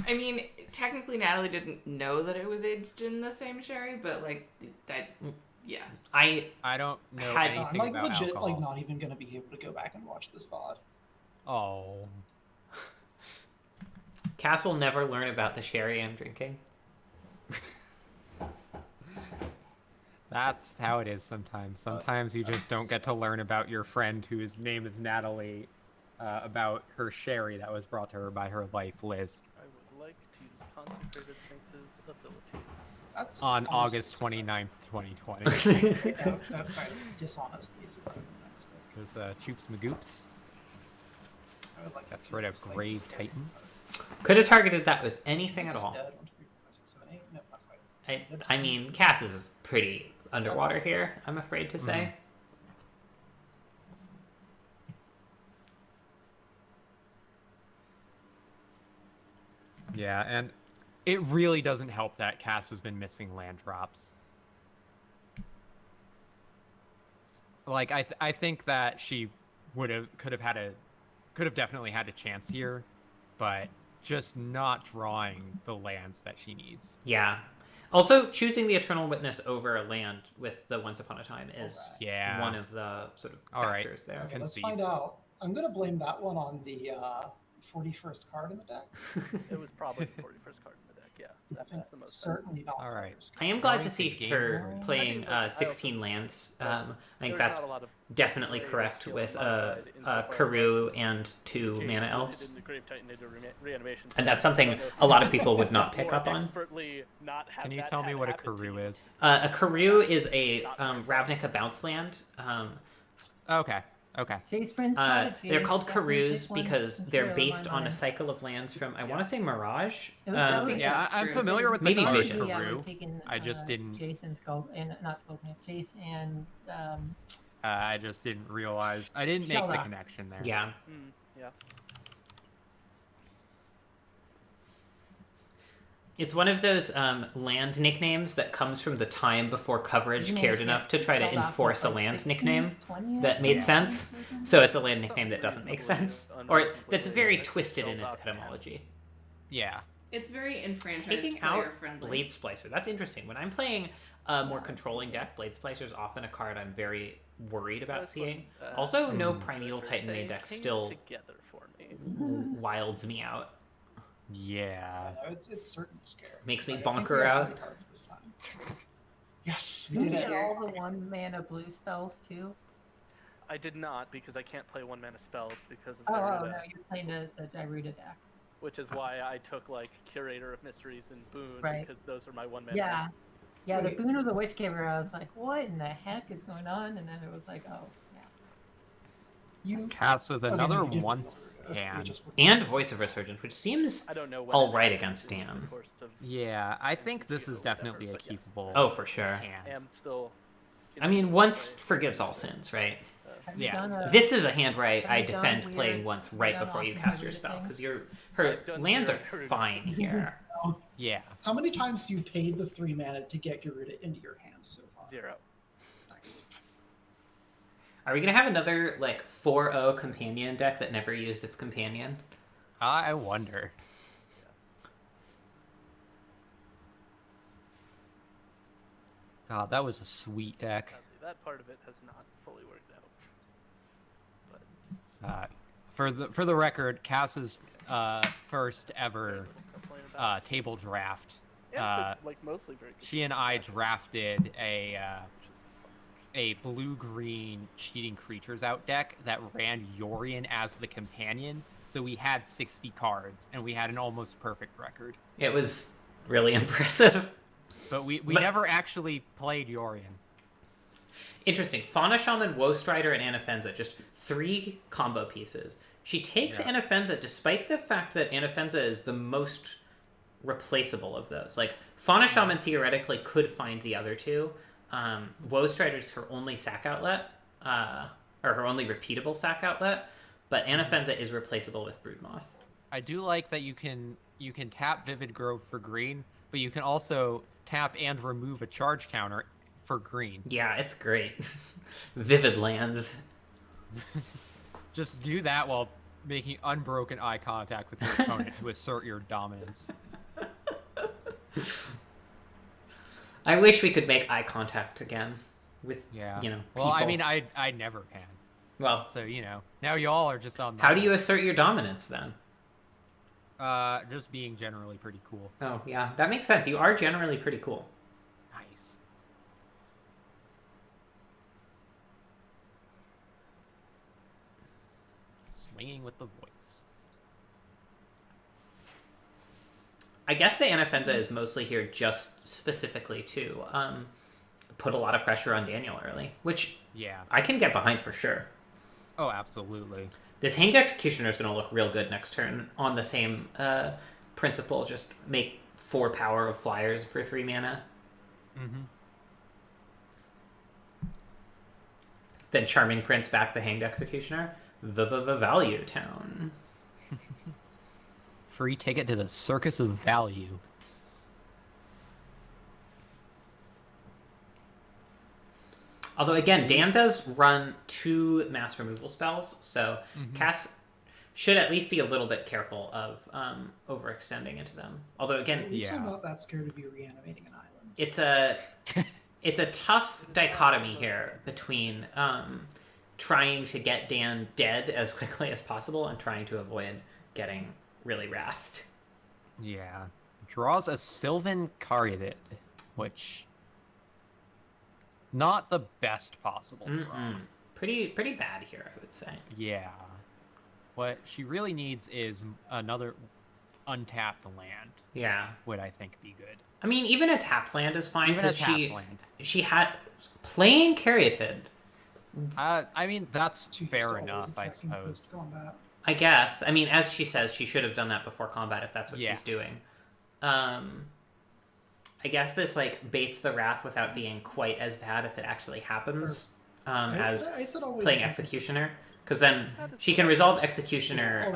I mean, technically Natalie didn't know that it was aged in the same sherry, but like that, yeah. I don't know anything I'm like about legit alcohol. like not even gonna be able to go back and watch this VOD. Oh. Cass will never learn about the sherry I'm drinking. That's how it is sometimes. Sometimes you just don't get to learn about your friend whose name is Natalie, about her sherry that was brought to her by her wife, Liz. I would like to use Consecrated Sphinx's ability. That's on honest. August 29th, 2020. I'm sorry, dishonest. There's Choops Magoops. I would like That's right, a Grave Titan. Could have targeted that with anything at all. Dead. 1, 2, 3, 4, 5, 6, 7, 8. No, not quite. I mean, Cass is pretty underwater here, I'm afraid to say. Yeah, and it really doesn't help that Cass has been missing land drops. Like, I think that she could have definitely had a chance here, but just not drawing the lands that she needs. Yeah. Also, choosing the Eternal Witness over a land with the Once Upon a Time is one of the sort of factors there. Okay, let's find out. I'm gonna blame that one on the 41st card in the deck. It was probably the 41st card in the deck, yeah. That makes the most Certainly sense. not. All right. I am glad to see her playing 16 lands. I think that's definitely correct with Karoo and 2 Mana Elves. And that's something a lot of people would not pick up on. Can you tell me what a Karoo is? A Karoo is a Ravnica bounce land. Okay. They're called Karoos because they're based on a cycle of lands from, I want to say, Mirage. Yeah, I'm familiar with maybe the Vision. Karoo. I just didn't. Jason Scope and not Scope, Jason and. I just didn't realize. I didn't make the Sheldon. connection there. Yeah. Yeah. It's one of those land nicknames that comes from the time before coverage cared enough to try to enforce a land nickname that made sense. So it's a land nickname that doesn't make sense, or that's very twisted in its etymology. Yeah. It's very enfranchised, Taking out player-friendly. Blade Splicer, that's interesting. When I'm playing a more controlling deck, Blade Splicer is often a card I'm very worried about seeing. Also, no Primeval Titan main deck still together for me. wilds me out. Yeah. It's certainly scary. Makes me But I think bonker we have out. the cards this time. Yes, we You did get it. all the 1 mana blue spells too. I did not because I can't play 1 mana spells because of Oh, Garuda, no, you're playing the Garuda deck. which is why I took like Curator of Mysteries and Boon Right. because those are my 1 mana. Yeah. Yeah, the Boon of the Wishgiver, I was like, what in the heck is going on? And then it was like, oh, yeah. You Cass with Okay, another you did- once we hand. just- And Voice of Resurgence, which seems I don't know when all it right happens against in the Dan. course of Yeah, I think this is whatever, definitely a but yes. keepable Oh, for sure. hand. am still. I mean, once forgives all sins, right? have you Yeah. done a- This is a hand where Have I you done defend weird- playing once have you right done before you awesome cast your Garuda spell, things? because her I've done lands are zero Garuda fine here. Yeah. How many times you paid the 3 mana to get Garuda into your hand so far? 0. Nice. Are we gonna have another like 4-0 companion deck that never used its companion? I wonder. God, that was a sweet deck. Sadly, that part of it has not fully worked out. For the record, Cass's first ever Complain about table draft. yeah, but, like mostly very good. She and I drafted a blue-green cheating creatures out deck that ran Yorion as the companion. So we had 60 cards, and we had an almost perfect record. It was really impressive. But we But- never actually played Yorion. Interesting. Fauna Shaman, Woe Strider, and Anafenza. Just 3 combo pieces. She takes Anafenza despite the fact that Anafenza is the most replaceable of those. Like, Fauna Shaman theoretically could find the other 2. Woe Strider is her only sack outlet, or her only repeatable sack outlet, but Anafenza is replaceable with Broodmoth. I do like that you can tap Vivid Grove for green, but you can also tap and remove a charge counter for green. Yeah, it's great. Vivid lands. Just do that while making unbroken eye contact with your opponent to assert your dominance. I wish we could make eye contact again with, people. Well, I mean, I never can. Well, so, now y'all are just on... How do you assert your dominance, then? Just being generally pretty cool. Oh, yeah. That makes sense. You are generally pretty cool. Nice. Swinging with the voice. I guess the Anafenza is mostly here just specifically to put a lot of pressure on Daniel early, which I can get behind for sure. Oh, absolutely. This Hanged Executioner is going to look real good next turn on the same principle. Just make 4 power of flyers for 3 mana. Mm-hmm. Then Charming Prince back the Hanged Executioner. Value Town. Free ticket to the Circus of Value. Although, again, Dan does run 2 mass removal spells, so Cass should at least be a little bit careful of overextending into them. Although, again... At least I'm not that scared of you reanimating an island. It's a tough dichotomy here between trying to get Dan dead as quickly as possible and trying to avoid getting really wrathed. Yeah. Draws a Sylvan Caryatid, which... Not the best possible draw. Pretty bad here, I would say. Yeah. What she really needs is another untapped land. Yeah. Would I think be good. I mean, even a tapped land is fine because she had playing Caryatid. I mean, that's fair enough, I suppose. I guess. I mean, as she says, she should have done that before combat if that's what she's doing. I guess this baits the wrath without being quite as bad if it actually happens as playing Executioner, because then she can resolve Executioner.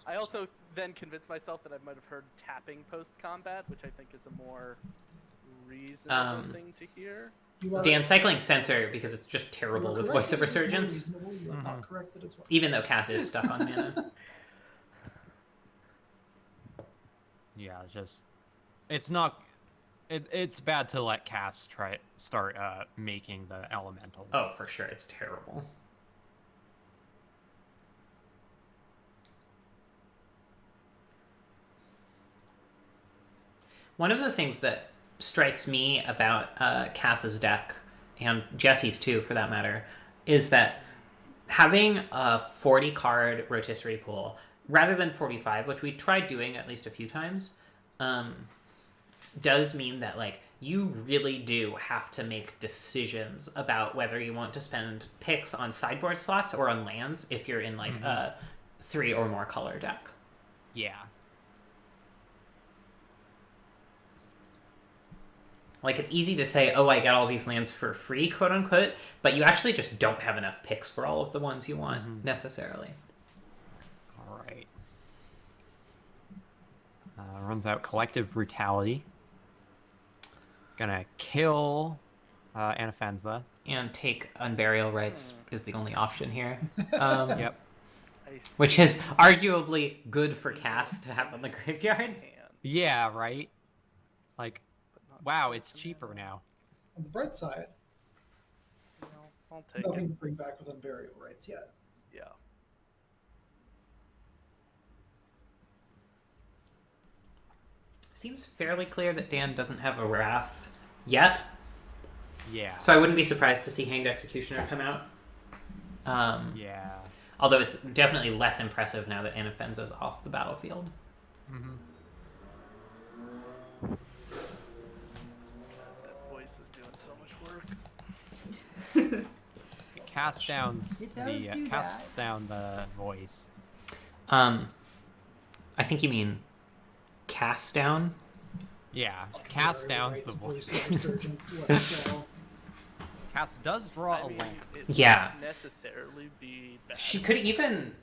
I also then convinced myself that I might have heard tapping post combat, which I think is a more reasonable thing to hear. Dan cycling Censor because it's just terrible with Voice of Resurgence. Even though Cass is stuck on mana. Yeah, it's not. It's bad to let Cass start making the elementals. Oh, for sure, it's terrible. One of the things that strikes me about Cass's deck, and Jesse's too, for that matter, is that having a 40-card rotisserie pool rather than 45, which we tried doing at least a few times, does mean that you really do have to make decisions about whether you want to spend picks on sideboard slots or on lands if you're in a 3 or more color deck. Yeah. It's easy to say, oh, I get all these lands for free, quote unquote, but you actually just don't have enough picks for all of the ones you want necessarily. All right. Runs out Collective Brutality. Gonna kill Anafenza. And take Unburial Rites is the only option here. Yep. Which is arguably good for Cass to have on the graveyard. Yeah, right? Wow, it's cheaper now. On the bright side, I'll take nothing it. to bring back with Unburial Rites yet. Yeah. Seems fairly clear that Dan doesn't have a Wrath yet. Yeah. So I wouldn't be surprised to see Hanged Executioner come out. Yeah. Although it's definitely less impressive now that Anafenza's off the battlefield. Mm-hmm. That voice is doing so much work. It casts down It does do casts down the voice. I think you mean cast down. Yeah, cast downs the voice. Cast does draw a lamp. It Yeah. wouldn't necessarily be bad. She could even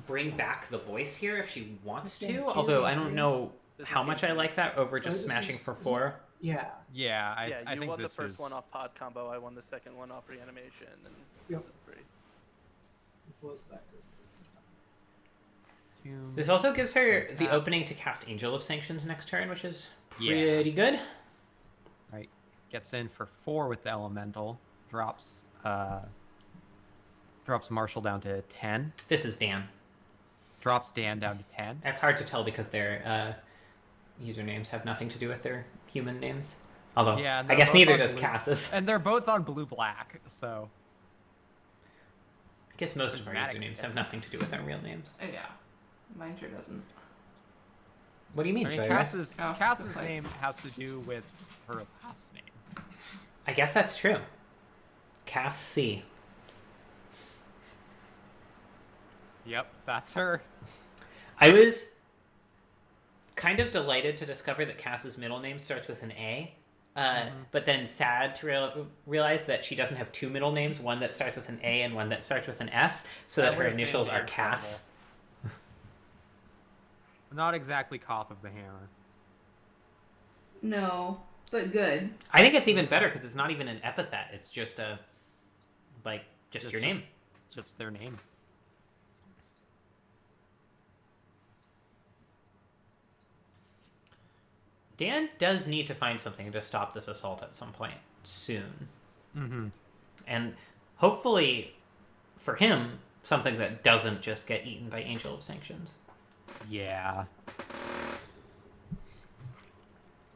bring back the voice here if she wants to, although I don't know how much I like that over just smashing for 4. Yeah. Yeah, I you think won this the first is... one off pod combo. I won the second one off reanimation, and Yep. this is 3. Was that This also gives her the opening to cast Angel of Sanctions next turn, which is Yeah. pretty good. Right. Gets in for 4 with the elemental. Drops Marshall down to 10. This is Dan. Drops Dan down to 10. That's hard to tell because their usernames have nothing to do with their human names. Although, Yeah, I guess neither does Cass's. And they're both on blue-black, so... I guess most of our Dramatic, usernames yes. have nothing to do with our real names. Oh, yeah. Mine sure doesn't. What do you mean, I mean, Zoe? Cass's Oh, Cass's okay. name has to do with her last name. I guess that's true. Cass C. Yep, that's her. I was kind of delighted to discover that Cass's middle name starts with an A, but then sad to realize that she doesn't have 2 middle names, one that starts with an A and one that starts with an S, so that her would've been initials are incredible. Cass. Not exactly Cough of the Hammer. No, but good. I think it's even better because it's not even an epithet, it's just a, just your name. Just their name. Dan does need to find something to stop this assault at some point soon. Mm-hmm. And hopefully, for him, something that doesn't just get eaten by Angel of Sanctions. Yeah.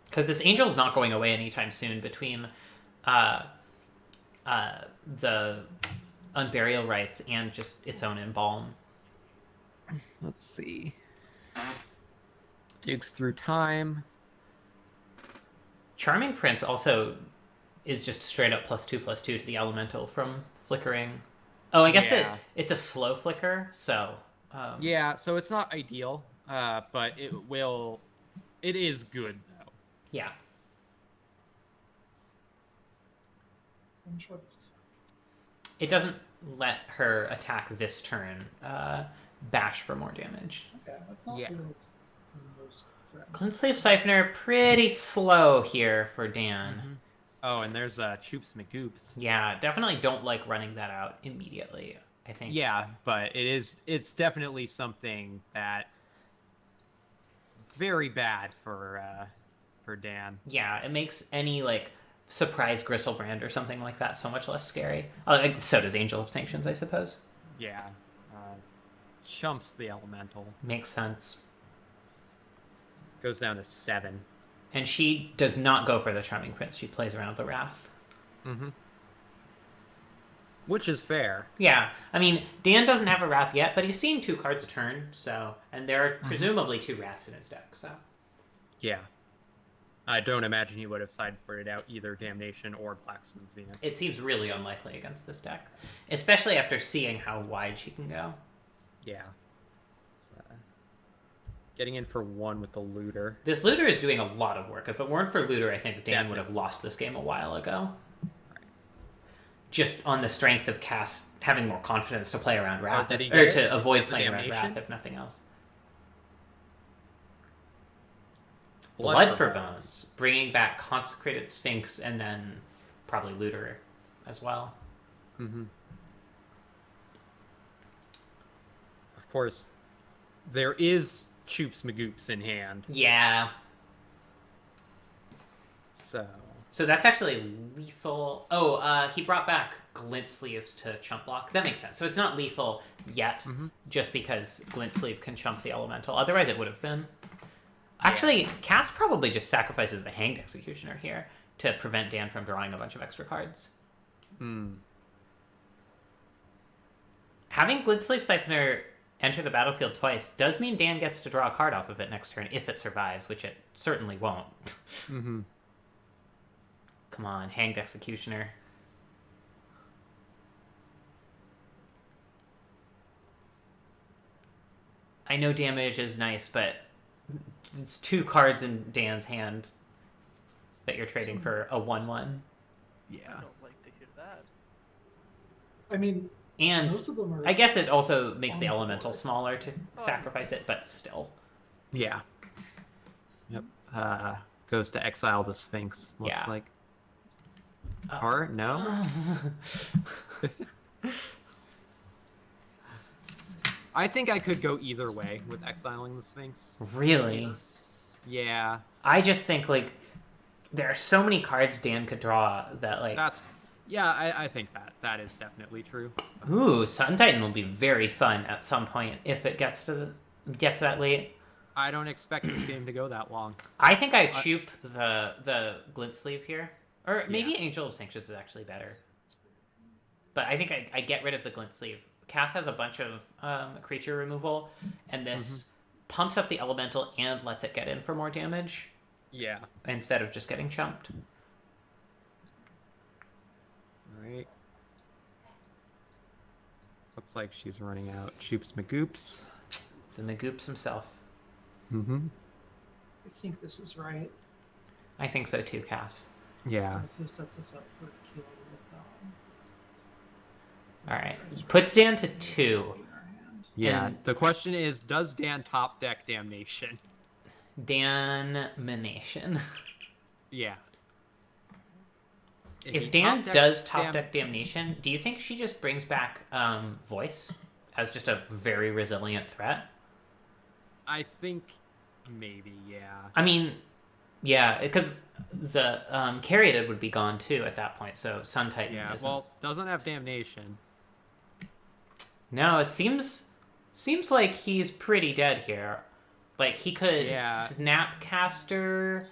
Because this Angel's not going away anytime soon between the Unburial Rites and just its own Embalm. Let's see. Digs through time. Charming Prince also is just straight up +2/+2 to the Elemental from flickering. Oh, I guess Yeah. it's a slow flicker, so... Yeah, so it's not ideal, but it is good, though. Yeah. I'm sure this is It doesn't let her attack this turn. Bash for more damage. yeah, that's not Yeah. really what's most threatening. Glintslave Siphoner, pretty slow here for Dan. Oh, and there's Choops McGoops. Yeah, definitely don't like running that out immediately, I think. Yeah, but it's definitely something that very bad for Dan. Yeah, it makes any, surprise Gristlebrand or something like that so much less scary. So does Angel of Sanctions, I suppose. Yeah. Chumps the elemental. Makes sense. Goes down to 7. And she does not go for the Charming Prince. She plays around the Wrath. Mm-hmm. Which is fair. Yeah, I mean, Dan doesn't have a Wrath yet, but he's seen 2 cards a turn, so... And there are presumably 2 Wraths in his deck, so... Yeah. I don't imagine he would have sideboarded out either Damnation or Black Sun Zenith. It seems really unlikely against this deck. Especially after seeing how wide she can go. Yeah. So, getting in for 1 with the Looter. This Looter is doing a lot of work. If it weren't for Looter, I think Dan Definitely. would have lost this game a while ago. Just on the strength of Cass having more confidence to play around Wrath, did he or get to avoid the playing around Damnation? Wrath, if nothing else. Blood for Bones, bringing back Consecrated Sphinx, and then probably Looter as well. Mm-hmm. Of course, there is Choops McGoops in hand, Yeah. so that's actually lethal. Oh, he brought back Glint Sleeves to chump block. That makes sense. So it's not lethal yet, just because Glint Sleeve can chump the Elemental. Otherwise, it would have been. Actually, Cass probably just sacrifices the Hanged Executioner here to prevent Dan from drawing a bunch of extra cards. Having Glint Sleeve Siphoner enter the battlefield twice does mean Dan gets to draw a card off of it next turn if it survives, which it certainly won't. Mm-hmm. Come on, Hanged Executioner. I know damage is nice, but it's 2 cards in Dan's hand that you're trading for a 1/1. I don't like to hear that. I mean, And most of them are. I guess it also makes on the the elemental board. smaller to sacrifice it, but still. Yeah. Yep. Goes to exile the Sphinx. Looks Yeah. like. Or no. I think I could go either way with exiling the Sphinx. Really? Yeah. I just think, like, there are so many cards Dan could draw that, like... I think that is definitely true. Ooh, Sun Titan will be very fun at some point if it gets that late. I don't expect this game to go that long. I think I choop the glint sleeve here. Or maybe Angel of Sanctions is actually better. But I think I get rid of the glint sleeve. Cass has a bunch of creature removal, and this pumps up the elemental and lets it get in for more damage. Yeah. Instead of just getting chumped. Alright. Looks like she's running out. Choops Magoops. The Magoops himself. Mm-hmm. I think this is right. I think so too, Cass. Yeah. Also sets us up for a kill with Alright. Puts Dan to 2. Yeah. And The question is, does Dan top deck Damnation? Damnation. Yeah. If Dan does top deck Damnation, do you think she just brings back Voice as just a very resilient threat? I think maybe, yeah. I mean, yeah, because the Caryatid would be gone too at that point, so Sun Titan isn't. Well, doesn't have Damnation. No, it seems like he's pretty dead here. Like, he could Snapcaster,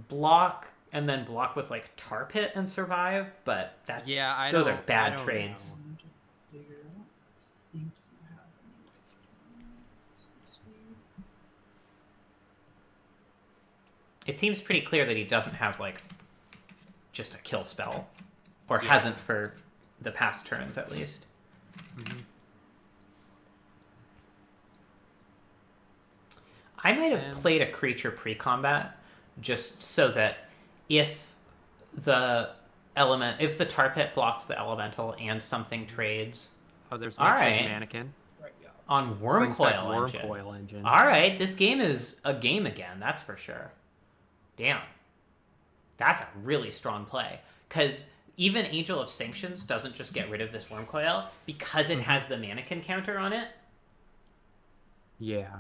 block, and then block with, like, Tar Pit and survive, but that's those are bad trades. It seems pretty clear that he doesn't have, like, just a kill spell. Or hasn't for the past turns, at least. Mm-hmm. I might have played a creature pre-combat just so that if the Tar Pit blocks the elemental and something trades... Oh, there's Alright. Mannequin. On Wormcoil Engine. Alright, this game is a game again, that's for sure. Damn. That's a really strong play. Because even Angel of Sanctions doesn't just get rid of this Wormcoil because it has the Mannequin counter on it. Yeah.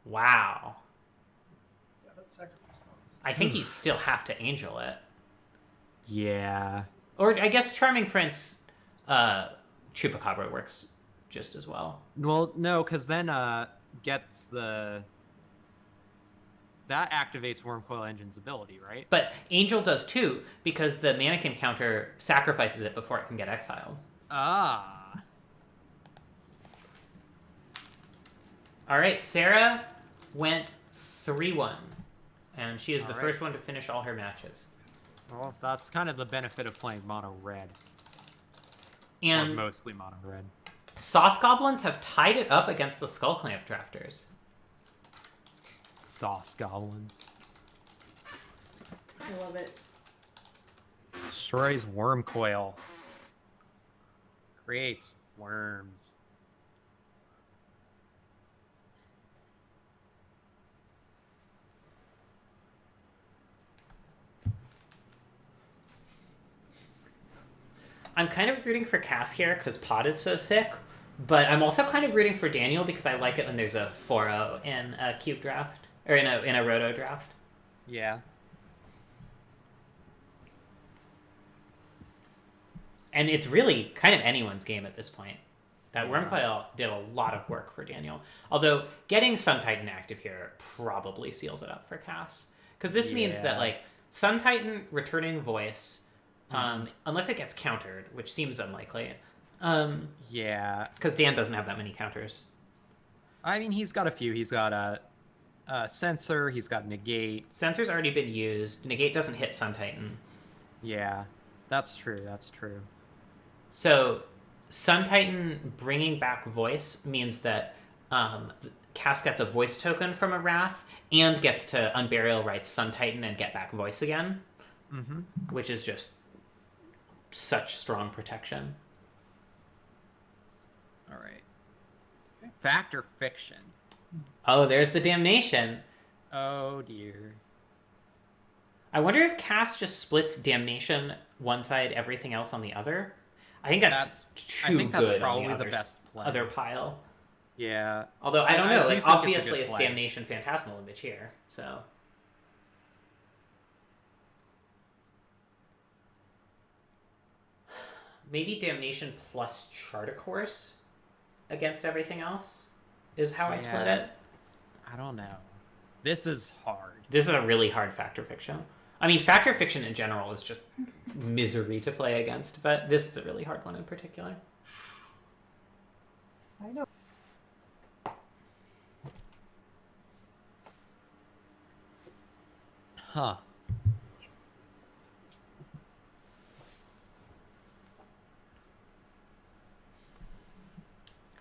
Wow. Yeah, that's sacrifice costs. I think you still have to Angel it. Yeah. Or I guess Charming Prince Chupacabra works just as well. Well, no, because then gets the... That activates Wormcoil Engine's ability, right? But Angel does too, because the Mannequin counter sacrifices it before it can get exiled. Ah. Alright, Sarah went 3-1. And she is the Alright. first one to finish all her matches. Well, that's kind of the benefit of playing mono red. And or mostly mono red. Sauce Goblins have tied it up against the Skullclamp drafters. Sauce Goblins. I love it. Destroys Wormcoil. Creates worms. I'm kind of rooting for Cass here because Pod is so sick, but I'm also kind of rooting for Daniel because I like it when there's a 4-0 in a cube draft, or in a roto draft. Yeah. And it's really kind of anyone's game at this point. That Wormcoil did a lot of work for Daniel. Although getting Sun Titan active here probably seals it up for Cass. Because this means that, like, Sun Titan returning Voice, unless it gets countered, which seems unlikely. Yeah. Because Dan doesn't have that many counters. I mean, he's got a few. He's got a Censor, he's got Negate. Censor's already been used. Negate doesn't hit Sun Titan. Yeah, that's true, that's true. So, Sun Titan bringing back voice means that Cass gets a voice token from a Wrath and gets to Unburial Rites Sun Titan and get back voice again, which is just such strong protection. All right. Fact or fiction? Oh, there's the damnation. Oh dear. I wonder if Cass just splits damnation one side, everything else on the other. I think that's too good probably on the best play. Other pile. Yeah. Although I don't know, do like think obviously it's it's damnation phantasmal image here, so. Maybe damnation plus chart a course against everything else is how I split it. I don't know. This is hard. This is a really hard factor fiction. I mean, factor fiction in general is just misery to play against, but this is a really hard one in particular. I know. Huh.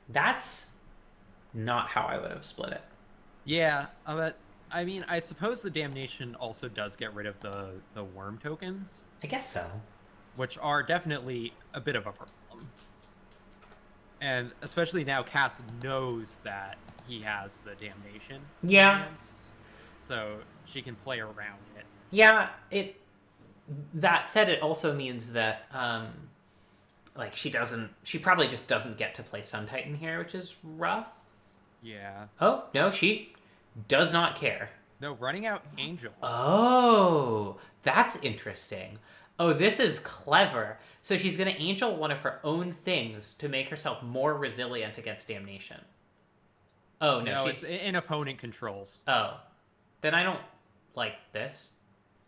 That's not how I would have split it. Yeah, but I mean, I suppose the damnation also does get rid of the worm tokens. I guess so. Which are definitely a bit of a problem. And especially now Cass knows that he has the damnation. Yeah. So she can play around it. Yeah, that said, it also means that like she probably just doesn't get to play Sun Titan here, which is rough. Yeah. Oh, no, she does not care. No, running out Angel. Oh, that's interesting. Oh, this is clever. So she's going to Angel one of her own things to make herself more resilient against damnation. Oh, no. It's in opponent controls. Oh. Then I don't like this.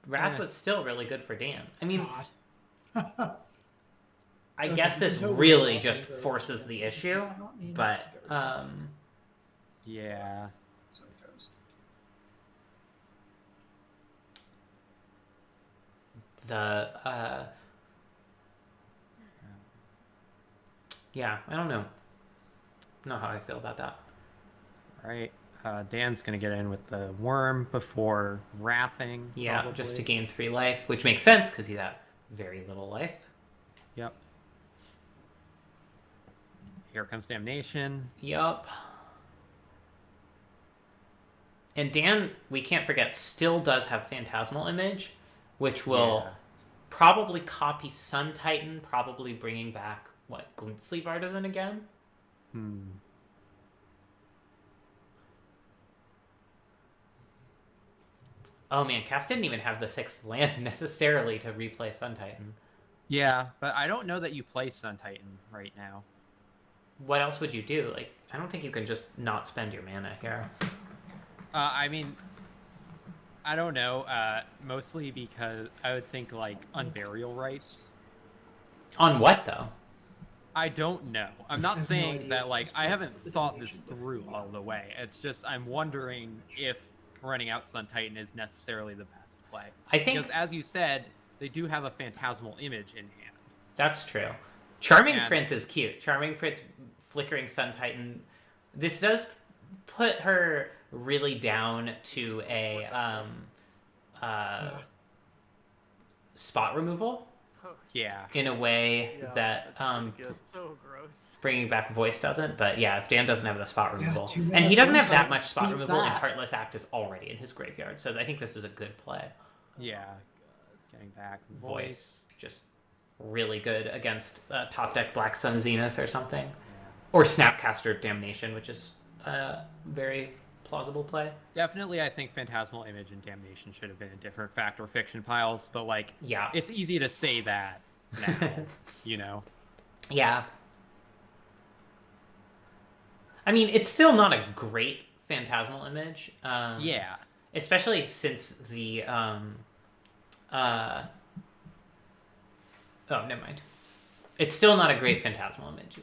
Wrath was still really good for Dan. I mean, I guess this really just forces the issue, but, yeah. Yeah, I don't know. Not how I feel about that. All right. Dan's going to get in with the worm before wrathing. Yeah, probably. just to gain 3 life, which makes sense because he's at very little life. Yep. Here comes damnation. Yup. And Dan, we can't forget, still does have Phantasmal Image, which will probably copy Sun Titan, probably bringing back, Glintsley Artisan again? Oh man, Cass didn't even have the 6th land necessarily to replay Sun Titan. Yeah, but I don't know that you play Sun Titan right now. What else would you do? I don't think you can just not spend your mana here. I mean, I don't know. Mostly because I would think Unburial Rites. On what though? I don't know. I'm not saying that I haven't thought this through all the way. It's just I'm wondering if running out Sun Titan is necessarily the best play. I think because as you said, they do have a Phantasmal Image in hand. That's true. Charming Prince is cute. Charming Prince flickering Sun Titan. This does put her really down to a spot removal. Yeah. In a way that so gross. Bringing back voice doesn't, but yeah, if Dan doesn't have the spot removal, and he doesn't have that much spot removal, and Heartless Act is already in his graveyard, so I think this is a good play. Yeah, getting back voice just really good against top deck Black Sun Zenith or something, or Snapcaster Damnation, which is very plausible play. Definitely, I think Phantasmal Image and Damnation should have been in different fact or fiction piles, but yeah, it's easy to say that now, Yeah. I mean, it's still not a great Phantasmal Image. Yeah. Especially since the oh, never mind. It's still not a great Phantasmal Image,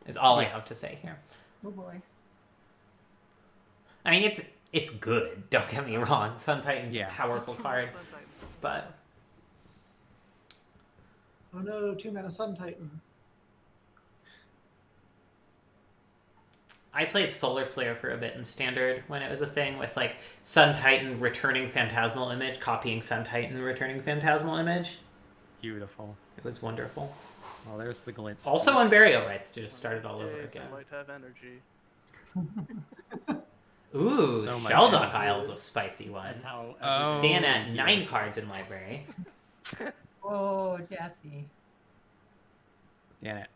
is all I have to say here. Oh boy. I mean, it's good. Don't get me wrong. Sun Titan's a powerful card, but Oh no, 2-mana Sun Titan. I played Solar Flare for a bit in Standard when it was a thing with like Sun Titan returning Phantasmal Image, copying Sun Titan returning Phantasmal Image. Beautiful. It was wonderful. Well, there's the glint. Also on Burial Rites to just start it all over Days again. I might have energy. Ooh, So much Sheldok energy. Isle's a spicy one. That's how. Oh, Dan at yeah. 9 cards in library. Oh, Jesse. Damn it.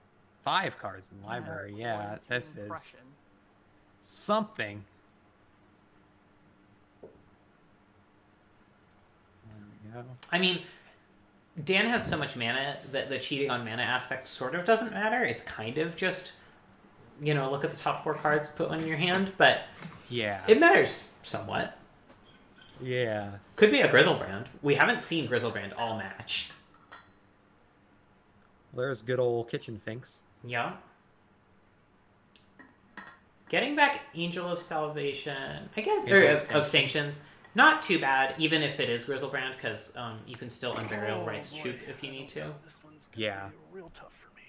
5 cards in library. Yeah, this is Impression. something. There we go. I mean, Dan has so much mana that the cheating on mana aspect sort of doesn't matter. It's kind of just, look at the top 4 cards, put one in your hand, but Yeah. it matters somewhat. Yeah. Could be a Grizzlebrand. We haven't seen Grizzlebrand all match. There's good old Kitchen Finks. Yeah. Getting back Angel of Salvation, I guess, Angel or of of Sanctions. Sanctions, not too bad, even if it is Grizzlebrand, because you can still Unburial Oh, Rights boy. Troop if you need to. This one's gonna Yeah. be real tough for me.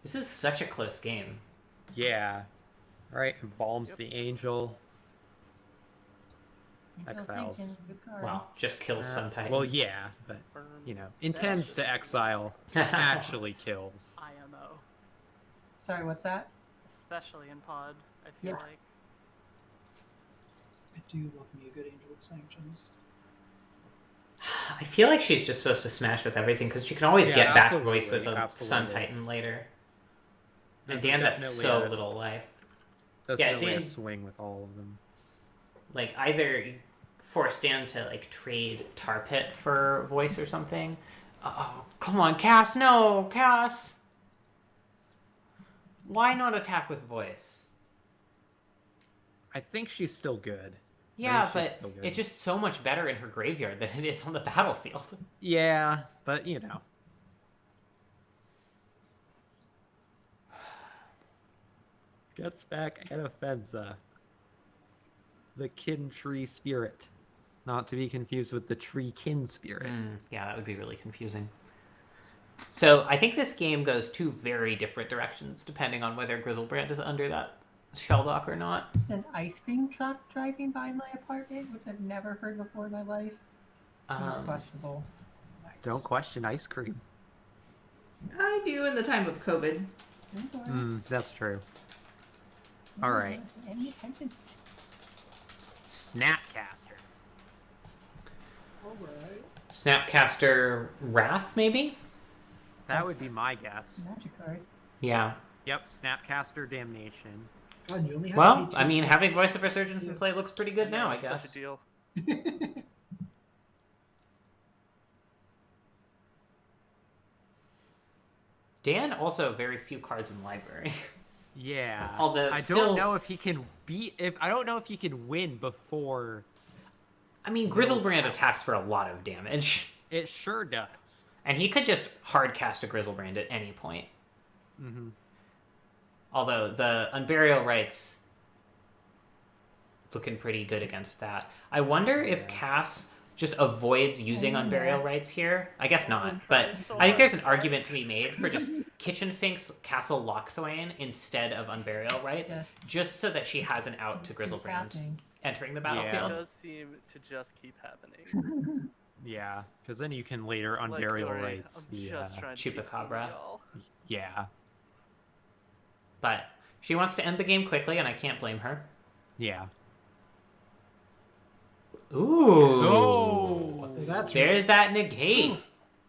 This is such a close game. Yeah. Right. Embalms Yep. the angel. Angel Exiles. Sanctions, good card. Well, just kills Sun Titan. Well, yeah, but Firm. intends to exile, actually kills. IMO, Sorry, what's that? especially in pod. I feel Yeah. like. I do love me a good Angel of Sanctions. I feel like she's just supposed to smash with everything, because you can always Yeah, get back absolutely, voice with a Sun absolutely. Titan later. And This is Dan's at definitely so a- little life. Definitely a Dan- swing with all of them. Like, either force Dan to, like, trade Tar Pit for voice or something. Oh, come on, Cass, no, Cass! Why not attack with voice? I think she's still good. Yeah, she's but still good. it's just so much better in her graveyard than it is on the battlefield. Yeah, but Gets back Anafenza. The kin tree spirit. Not to be confused with the tree kin spirit. Yeah, that would be really confusing. So I think this game goes 2 very different directions depending on whether Grizzlebrand is under that Shelldock or not. There's an ice cream truck driving by my apartment, which I've never heard before in my life. Seems questionable. Don't question ice cream. I do in the time of COVID. That's true. All right. Any attention? Snapcaster. Alright. Snapcaster Wrath, maybe? That would be my guess. Magic card. Yeah. Yep, Snapcaster Damnation. God, you only have Well, to I mean, having Voice of Resurgence in play looks pretty good now, I It's guess. Such a deal. Dan also very few cards in library. Yeah. Although I still- don't know if he can I don't know if he can win before. I mean, Grizzlebrand attacks for a lot of damage. It sure does. And he could just hard cast a Grizzlebrand at any point. Mm-hmm. Although the Unburial Rights looking pretty good against that. I wonder if Cass just avoids using Unburial Rights here. I guess not, but I think there's an argument to be made for just Kitchen Fink's Castle Lochthwain instead of Unburial Rights, Yes. just so that she has an out to Keeps Grizzlebrand happening. entering the It battlefield. does seem to just keep happening. Yeah, because then you can later Like Unburial Dory, Rights I'm the just trying to keep Chupacabra. seeing y'all. yeah. But she wants to end the game quickly, and I can't blame her. Yeah. Ooh. Oh. So that's There's that negate.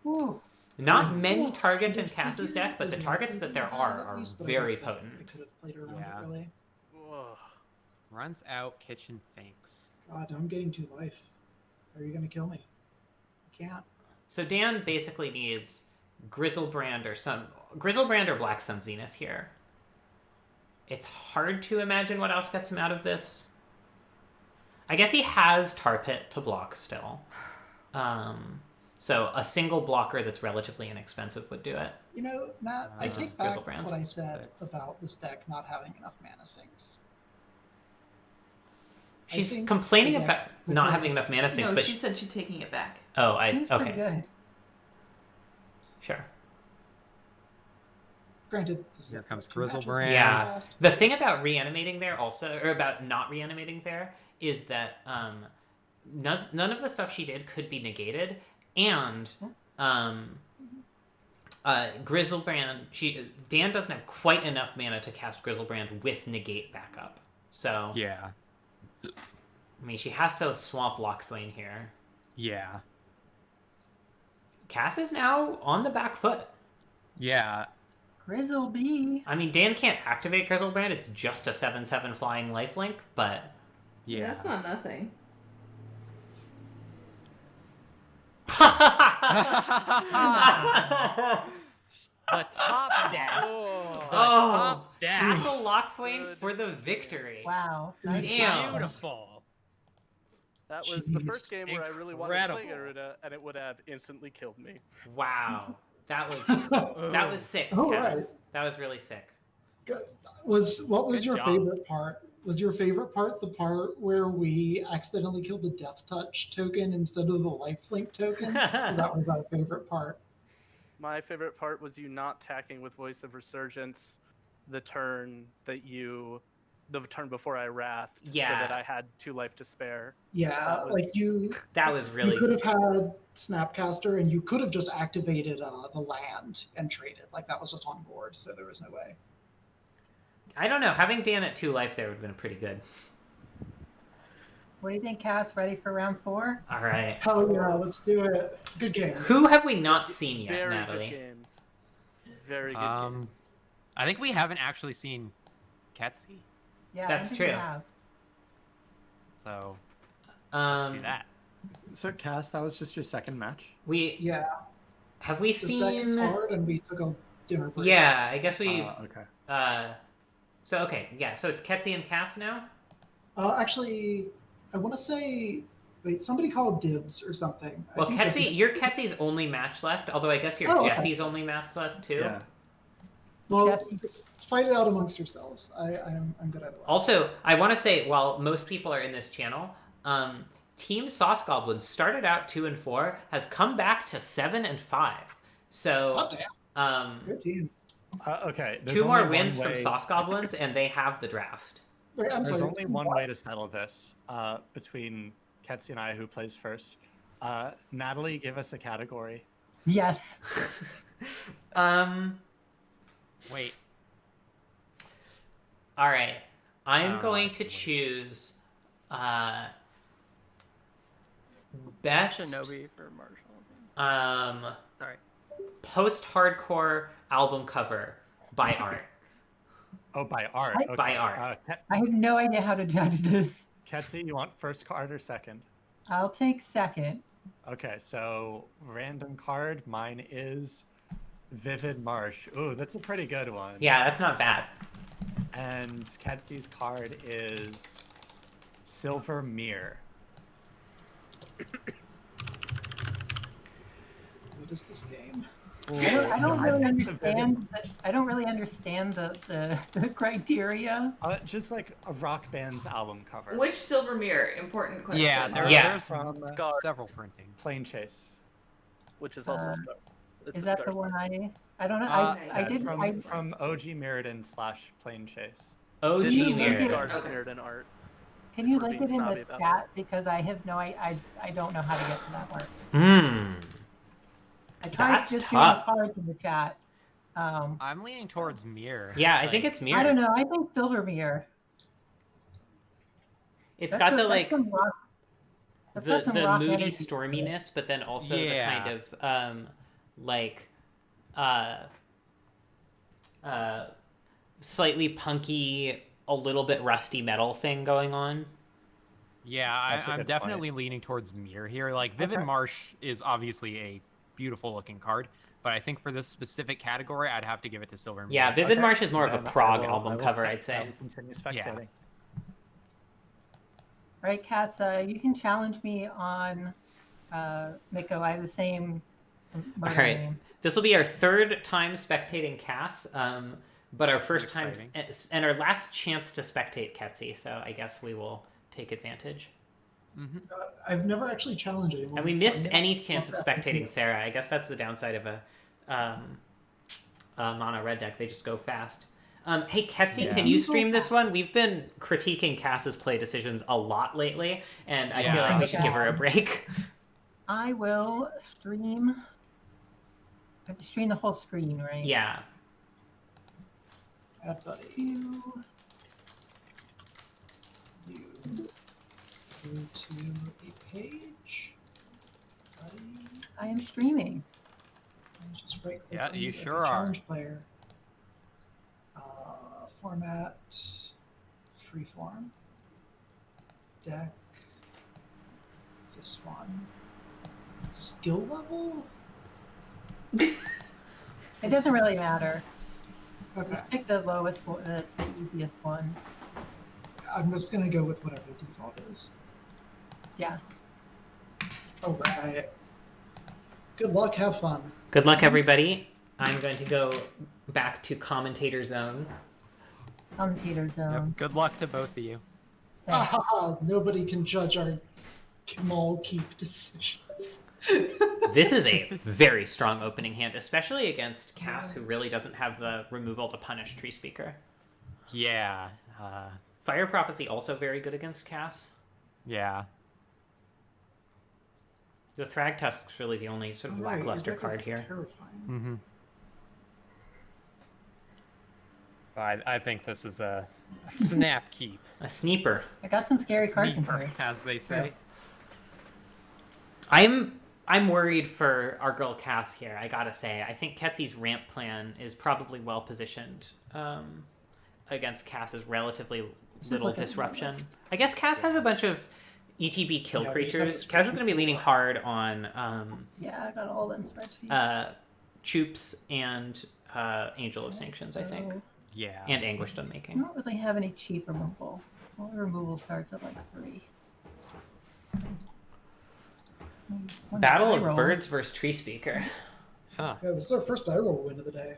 Ooh. Not many targets in Cass's deck, but the targets that there are very I potent. could have played around Yeah. it, really. Whoa. Runs out Kitchen Finks. God, I'm getting 2 life. How are you gonna kill me? I can't. So Dan basically needs Grizzlebrand or Black Sun Zenith here. It's hard to imagine what else gets him out of this. I guess he has Tar Pit to block still. So a single blocker that's relatively inexpensive would do it. You know, Matt, I This take is back Grizzlebrand. what I said 6. about this deck not having enough mana sinks. I She's think complaining the deck about would not be- having enough mana sinks, No, but she said she's taking it back. oh, Seems pretty okay. good. Sure. Granted, this is Here comes two matches, Grizzlebrand. very Yeah. fast. The thing about reanimating there also, or about not reanimating there, is that none of the stuff she did could be negated, and Grizzlebrand, Dan doesn't have quite enough mana to cast Grizzlebrand with negate backup. So Yeah. I mean, she has to swamp Lockthwain here. Yeah. Cass is now on the back foot. Yeah. Grizzleby. I mean, Dan can't activate Grizzlebrand. It's just a 7/7 flying lifelink, but Yeah. That's not nothing. The top dash. Oh, top dash. Castle Lockthwain for the victory. Wow. Nice Damn. Beautiful. That was the first game where I really wanted to play Incredible. Garuda, and it would have instantly killed me. Wow. That was sick, All Cass. right. That was really sick. What was Good your job. favorite part? Was your favorite part the part where we accidentally killed the Death Touch token instead of the Lifelink token? That was our favorite part. My favorite part was you not tacking with Voice of Resurgence the turn before I wrathed, Yeah. so that I had 2 life to spare. Yeah, That was- like you That was really could have had Snapcaster and you could have just activated the land and traded. Like that was just on board, so there was no way. I don't know. Having Dan at 2 life there would have been pretty good. What do you think, Cass? Ready for round 4? All right. Hell yeah, let's do it. Good game. Who have we not seen yet, Very Natalie? good games. Very good games. I think we haven't actually seen Ketsi, Yeah, That's I think true. we have. so let's do that. So, Cass, that was just your second match? Yeah, Have we this deck is seen? hard and we took a dinner break. Yeah, I guess we've. Okay. So okay, yeah. So it's Ketsi and Cass now. Actually, I want to say, wait, somebody called dibs or something. I Well, think Ketsi, your Ketsi's only match left. Although I guess your Oh, okay. Jesse's only match left too. Yeah. Well, just fight it out amongst yourselves. I'm good either way. Also, I want to say, while most people are in this channel, Team Sauce Goblins started out 2 and 4, has come back to 7 and 5. So, Oh, damn. Good team. Okay. there's 2 more only one wins from way- Sauce Goblins, and they have the draft. Wait, I'm There's sorry. only one way to settle this between Ketsi and I, who plays first. Natalie, give us a category. Yes. Wait. All right, I'm Oh, going I to see what choose best Shinobi for Marshall. Sorry. post-hardcore album cover by art. Oh, by art. I- Okay. By art. I have no idea how to judge this. Ketsi, you want first card or second? I'll take second. Okay, so random card. Mine is Vivid Marsh. Ooh, that's a pretty good one. Yeah, that's not bad. And Ketsi's card is Silver Mirror. What is this game? I don't really I think the understand. I don't really understand the criteria. Just like a rock band's album cover. Which Silver Mirror? Important question. Yeah, there's Scar, several printings. Plane Chase. which is also Uh, Scar. It's Is a that Scar. the one I don't know. Yeah, I it's didn't. from OG Mirrodin / Plane Chase. OG This is Mirror. Scar's Okay. Mirrored in art. Can you for link being it in snobby the about chat because I have no. I don't know how to get to that part. I tried That's just doing the tough. cards in the chat. I'm leaning towards Mirror. Yeah, I think it's Mirror. I don't know. I think Silver Mirror. It's That's got a- the that's like some rock- that's got some the rock moody energy to it. storminess, but then also Yeah. the kind of like slightly punky, a little bit rusty metal thing going on. Yeah, That's a I'm good definitely leaning towards Mirror here. Like, Vivid Okay. Marsh is obviously a beautiful looking card, but I think for this specific category, I'd have to give it to Silver Mirror. Yeah, Vivid Okay. Marsh is more of Then a I prog will- album I will cover, spec- I'd I say. will continue spectating. All right, Cass, you can challenge me on Miko. I have the same murder All right. name. This will be our 3rd time spectating Cass, but our first time exciting. and our last chance to spectate Ketsi. So I guess we will take advantage. I've never actually challenged anyone. And we missed any chance of spectating Sarah. I guess that's the downside of a mono red deck. They just go fast. Hey, Ketsi, Yeah. can you stream this one? We've been critiquing Cass's play decisions a lot lately, and I feel like we should give her a break. I will stream. I have to stream the whole screen, right? Yeah. Add buddy. You. You go to a page. Buddy. I am streaming. And just right click Yeah, on you the sure are. challenge player. Format. Freeform. Deck. This one. Skill level? It doesn't really matter. Okay. Just pick the lowest one, the easiest one. I'm just gonna go with whatever the default is. Yes. Alright. Good luck, have fun. Good luck, everybody. I'm going to go back to commentator zone. Commentator zone. Yep. Good luck to both of you. Thanks. Nobody can judge our Kamal keep decisions. This is a very strong opening hand, especially against Cass, who really doesn't have the removal to punish Tree Speaker. Yeah. Fire Prophecy also very good against Cass. Yeah. The Thrag Tusk's really the only sort of lackluster card here. Mm-hmm. I think this is a snap keep. A sneeper. I got some scary cards in Sneeper, here. as they say. I'm worried for our girl Cass here, I gotta say. I think Ketsi's ramp plan is probably well positioned against Cass's relatively little disruption. I guess Cass has a bunch of ETB kill creatures. Cass is going to be leaning hard on Yeah, I got all them spreadsheets. Choops and Angel of Sanctions, I think. Yeah. And Anguished I Unmaking. don't really have any cheap removal. All the removal starts at like 3. Battle of Birds versus Tree Speaker. Huh. Yeah, this is our first die roll win of the day.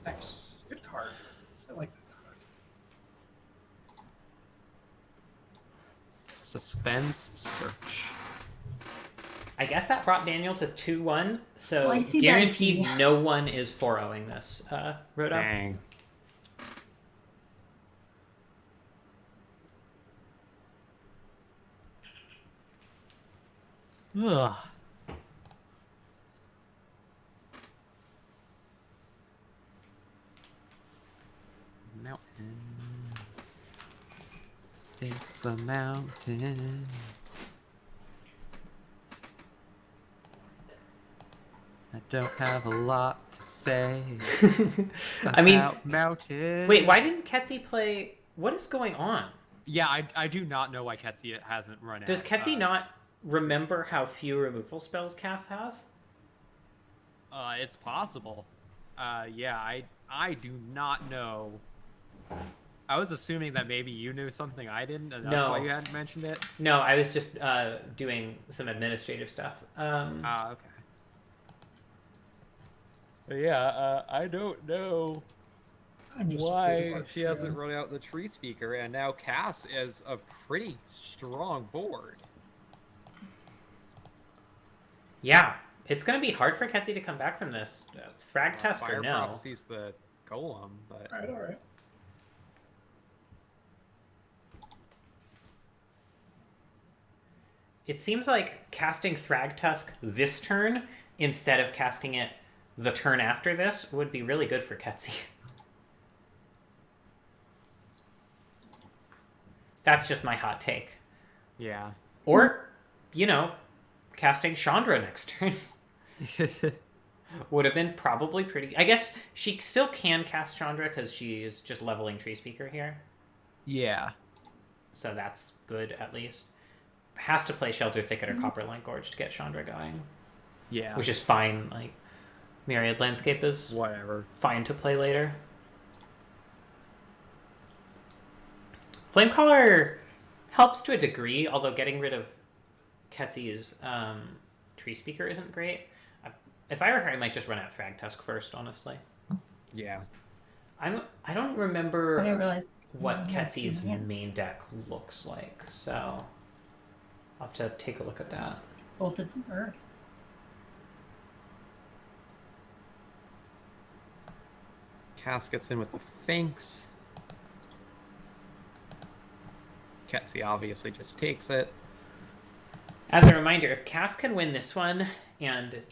Nice. Good card. I like that card. Suspense search. I guess that brought Daniel to 2-1, so Well, I see that guaranteed too. no one is 4-0ing this, Rhoda. Dang. Ugh. Mountain. It's a mountain. I don't have a lot to say. I mean, about mountain. wait, why didn't Ketsi play? What is going on? Yeah, I do not know why Ketsi hasn't run out. Does Ketsi not remember how few removal spells Cass has? It's possible. Yeah, I do not know. I was assuming that maybe you knew something I didn't, and that's why you hadn't mentioned it. No, I was just doing some administrative stuff. Okay. But yeah, I don't know why she hasn't run out the Tree Speaker, and now Cass is a pretty strong board. Yeah, it's going to be hard for Ketsi to come back from this. Thrag Tusk or Fire no? Prophecy's the golem, but... Alright. It seems like casting Thrag Tusk this turn instead of casting it the turn after this would be really good for Ketsi. That's just my hot take. Yeah. Or, you know, casting Chandra next turn. Would have been probably pretty... I guess she still can cast Chandra because she is just leveling Tree Speaker here. Yeah. So that's good, at least. Has to play Shelter Thicket or Copperline Gorge to get Chandra going. Yeah. Which is fine. Like, Myriad Landscape is whatever. Fine to play later. Flamecaller helps to a degree, although getting rid of Ketsi's Tree Speaker isn't great. If I were her, I might just run out Thrag Tusk first, honestly. Yeah. I don't remember I didn't realize. what Yeah, Ketsi's yeah. main deck looks like, so... I'll have to take a look at that. Bolted from Earth. Cass gets in with the Finks. Ketsy obviously just takes it. As a reminder, if Cass can win this one and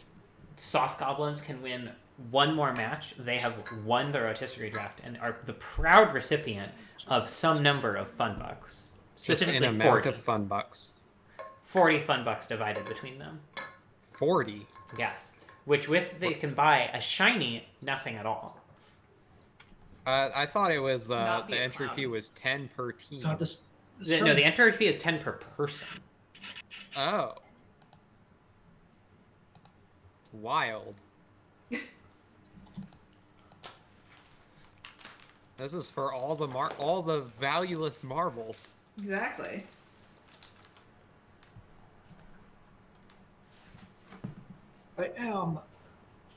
Sauce Goblins can win one more match, they have won the Rotisserie draft and are the proud recipient of some number of fun bucks. Specifically Just an amount 40. of fun bucks. 40 fun bucks divided between them. 40? Yes. Which with they can buy a shiny nothing at all. I thought it was Not the be a entry clown. fee was 10 per team. God, this No, the entry fee is 10 per person. Oh. Wild. This is for all the valueless marbles. Exactly. I am,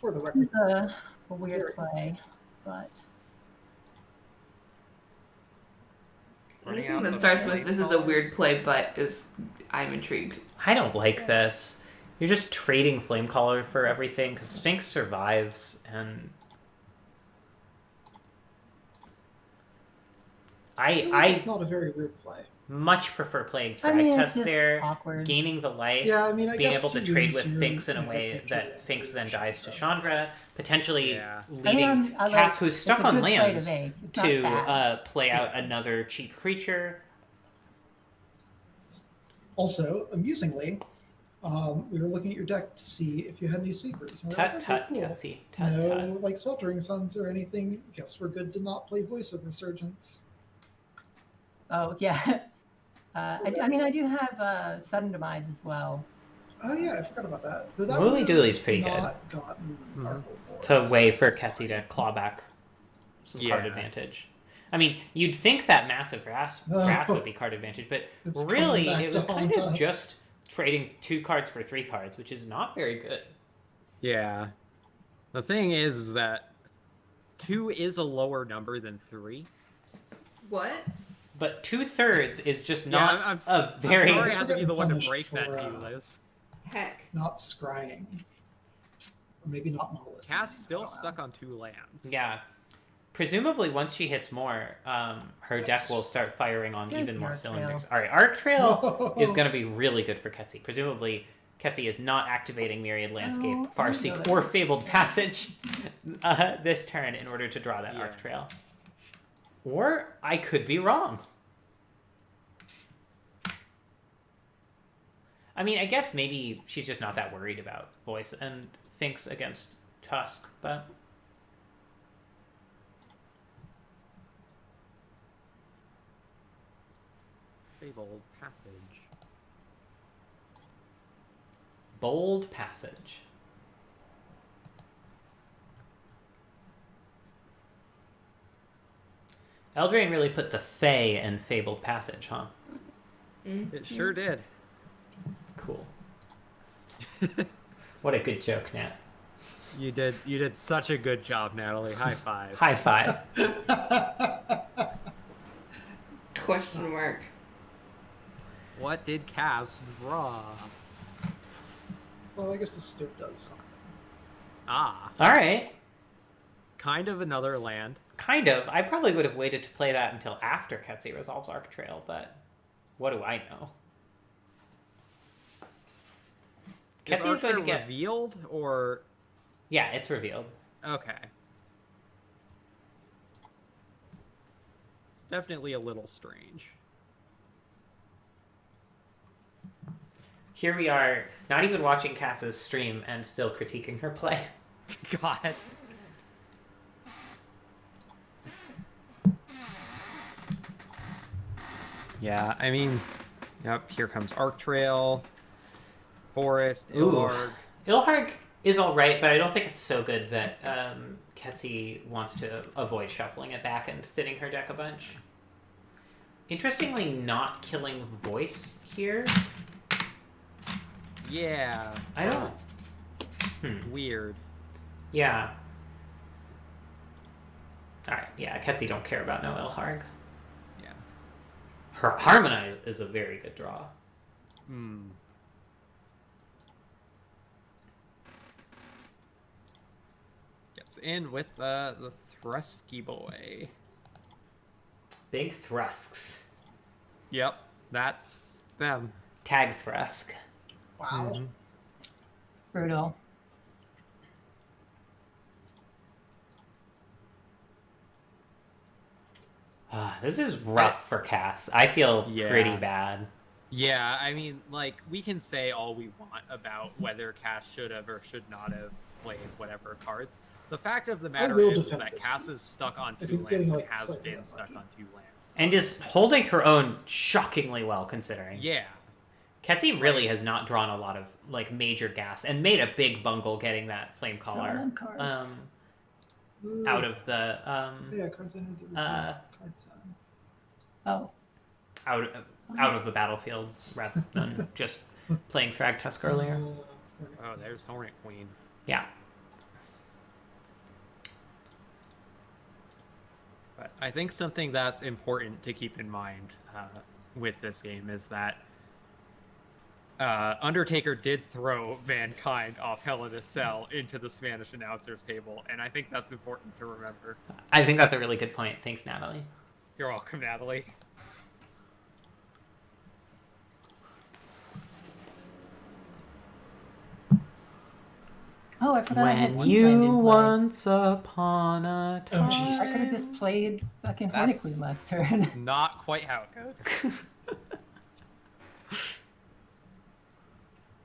for the record, It's a weird play, but Anything that starts with "this is a weird play," but I'm intrigued. I don't like this. You're just trading Flamecaller for everything because Sphinx survives and it's not a very weird play. much prefer playing I Frag mean, it's Tusk just there, awkward. gaining the life, Yeah, I mean, I being guess able to to trade use with your Finks in a method way picture that Finks then dies to so. Chandra, potentially Yeah. leading I Cass, like- who's it's stuck a on good play to lands, make. It's not to bad. play out another cheap creature. Also, amusingly, we were looking at your deck to see if you had any sweepers. And we're Tut like, tut, okay, cool. Kelsey. Tut No, tut. like Sweltering Suns or anything. Guess we're good to not play Voice of Resurgence. oh yeah. I mean, I do have Sudden Demise as well. Oh yeah, I forgot about that. Though that Wooly would've Dooly's pretty good. not gotten our full board, It's a so way for it's Ketsy to claw back some Yeah. card advantage. I mean, you'd think that massive wrath would be card advantage, but It's really, coming back it to was kind haunt of us. just trading 2 cards for 3 cards, which is not very good. Yeah. The thing is that 2 is a lower number than 3. What? But 2/3 is just Yeah, not I'm a very. sorry I had to be the one to Punished break that for, to you, Liz. Heck. not scrying. Or maybe not mullet. Cass still I don't know. stuck on 2 lands. Yeah. Presumably, once she hits more, her deck will start firing on Here's even the more Arc Trail. cylinders. All right, Arc Trail is No. going to be really good for Ketsy. Presumably, Ketsy is not activating Myriad Landscape, Oh, Farseek, I know or that. Fabled Passage this turn in order to draw that Arc Yeah. Trail. Or I could be wrong. I mean, I guess maybe she's just not that worried about Voice and thinks against Tusk, but Fabled Passage. Bold Passage. Eldraine really put the Fae in Fabled Passage, huh? It sure did. Cool. What a good joke, Nat. You did such a good job, Natalie. High five. High five. Question mark. What did Cass draw? Well, I guess the stiff does something. Ah, All right. kind of another land. Kind of. I probably would have waited to play that until after Ketsy resolves Arc Trail, but what do I know? Is Ketsy's going to Archer get. revealed or Yeah, it's revealed. okay? It's definitely a little strange. Here we are, not even watching Cass's stream and still critiquing her play. God. Yeah, I mean, yep. Here comes Arc Trail, Forest, Ooh. Illarg. Ilharg is alright, but I don't think it's so good that Ketsy wants to avoid shuffling it back and thinning her deck a bunch. Interestingly, not killing Voice here. Yeah. I don't. Weird. Yeah. Alright, yeah, Ketsy don't care about no Ilharg. Yeah. Her Harmonize is a very good draw. Gets in with the Thrusky boy. Big Thrusks. Yep, that's them. Tag Thrusk. Wow. Brutal. This is rough for Cass. I feel pretty bad. Yeah, I mean, like, we can say all we want about whether Cass should have or should not have played whatever cards. The fact of the matter is that Cass is stuck on 2 lands and has been stuck on 2 lands. And is holding her own shockingly well, considering. Yeah. Ketsi really has not drawn a lot of, like, major gas and made a big bungle getting that Flame Caller out of the, yeah, cards entered the cards Oh. out of the battlefield rather than just playing Thragtusk earlier. Oh, there's Hornet Queen. Yeah. But I think something that's important to keep in mind with this game is that Undertaker did throw Mankind off Hell in a Cell into the Spanish announcers table, and I think that's important to remember. I think that's a really good point. Thanks, Natalie. You're welcome, Natalie. Oh, I forgot I had When you once upon a time. I could have just played fucking Hornet Queen last turn. Not quite how it goes.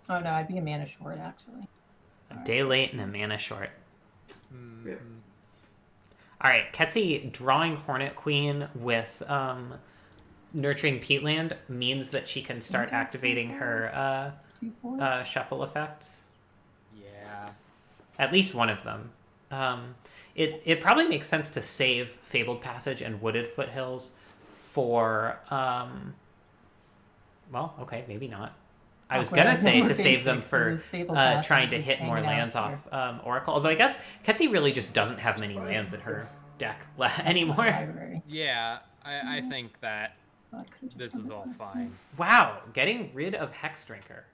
Oh no, I'd be a mana short actually. A day late and a mana short. Alright, Ketsi drawing Hornet Queen with Nurturing Peatland means that she can start activating her shuffle effects. Yeah. At least one of them. It probably makes sense to save Fabled Passage and Wooded Foothills for... well, okay, maybe not. I was gonna say to save them for trying to hit more lands off Oracle. Although I guess Ketsi really just doesn't have many lands in her deck anymore. Yeah, I think that this is all fine. Wow, getting rid of Hex Drinker.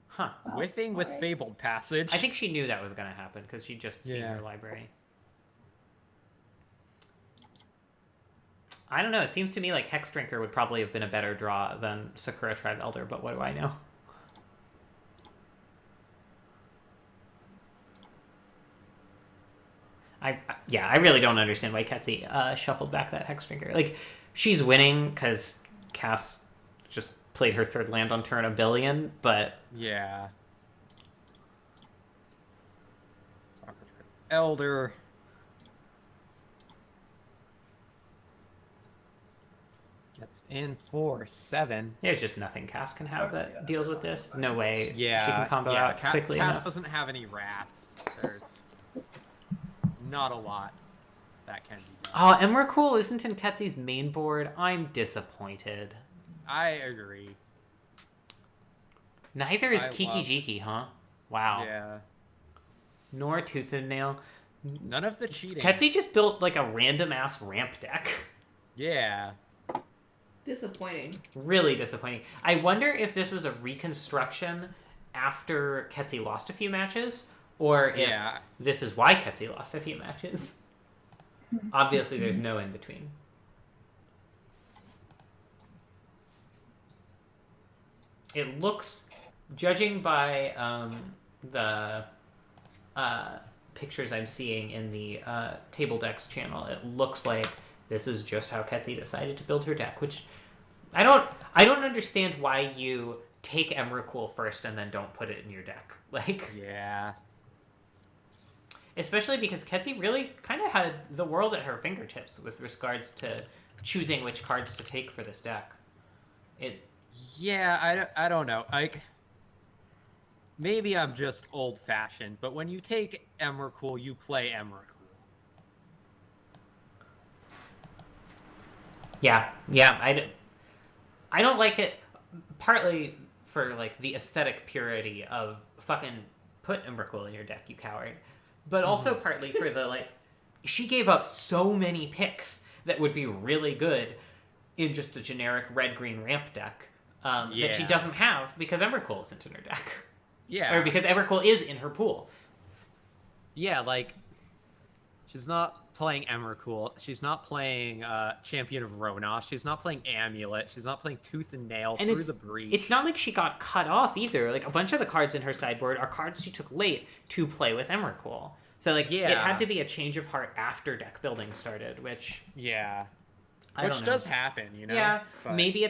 Huh. Whiffing with Fabled Passage. I think she knew that was going to happen because she just seen her library. I don't know. It seems to me like Hex Drinker would probably have been a better draw than Sakura Tribe Elder, but what do I know? I really don't understand why Ketsi shuffled back that Hex Drinker. Like, she's winning because Cass just played her 3rd land on turn a billion, but... Yeah. Elder. Gets in for 7. There's just nothing Cass can have that deals with this. No way she Yeah, can combo out quickly Cass enough. doesn't have any wraths. There's not a lot that can be done. Oh, Emrakul isn't in Ketsi's main board. I'm disappointed. I agree. Neither is Kiki Jiki, huh? Wow. Yeah. Nor Tooth and Nail. None of the cheating. Ketsi just built like a random ass ramp deck. Yeah. Disappointing. Really disappointing. I wonder if this was a reconstruction after Ketsi lost a few matches, or if this is why Ketsi lost a few matches. Obviously, there's no in between. It looks, judging by the pictures I'm seeing in the Table Decks channel, it looks like this is just how Ketsi decided to build her deck, which I don't understand why you take Emrakul first and then don't put it in your deck. Like, yeah. Especially because Ketsi really kind of had the world at her fingertips with regards to choosing which cards to take for this deck. Yeah, I don't know. Maybe I'm just old-fashioned, but when you take Emrakul, you play Emrakul. Yeah, I don't like it, partly for, like, the aesthetic purity of fucking put Emrakul in your deck, you coward. But also partly for the, like, she gave up so many picks that would be really good in just a generic red-green ramp deck that she Yeah. doesn't have because Emrakul isn't in her deck. Yeah. Or because Emrakul is in her pool. Yeah, like, she's not playing Emrakul. She's not playing Champion of Ronosh. She's not playing Amulet. She's not playing Tooth and Nail And through the Breach. It's not like she got cut off either. Like, a bunch of the cards in her sideboard are cards she took late to play with Emrakul. So, like, it had to be a change of heart after deck building started, which... Yeah. I Which don't know. does happen, you know? Yeah, But- maybe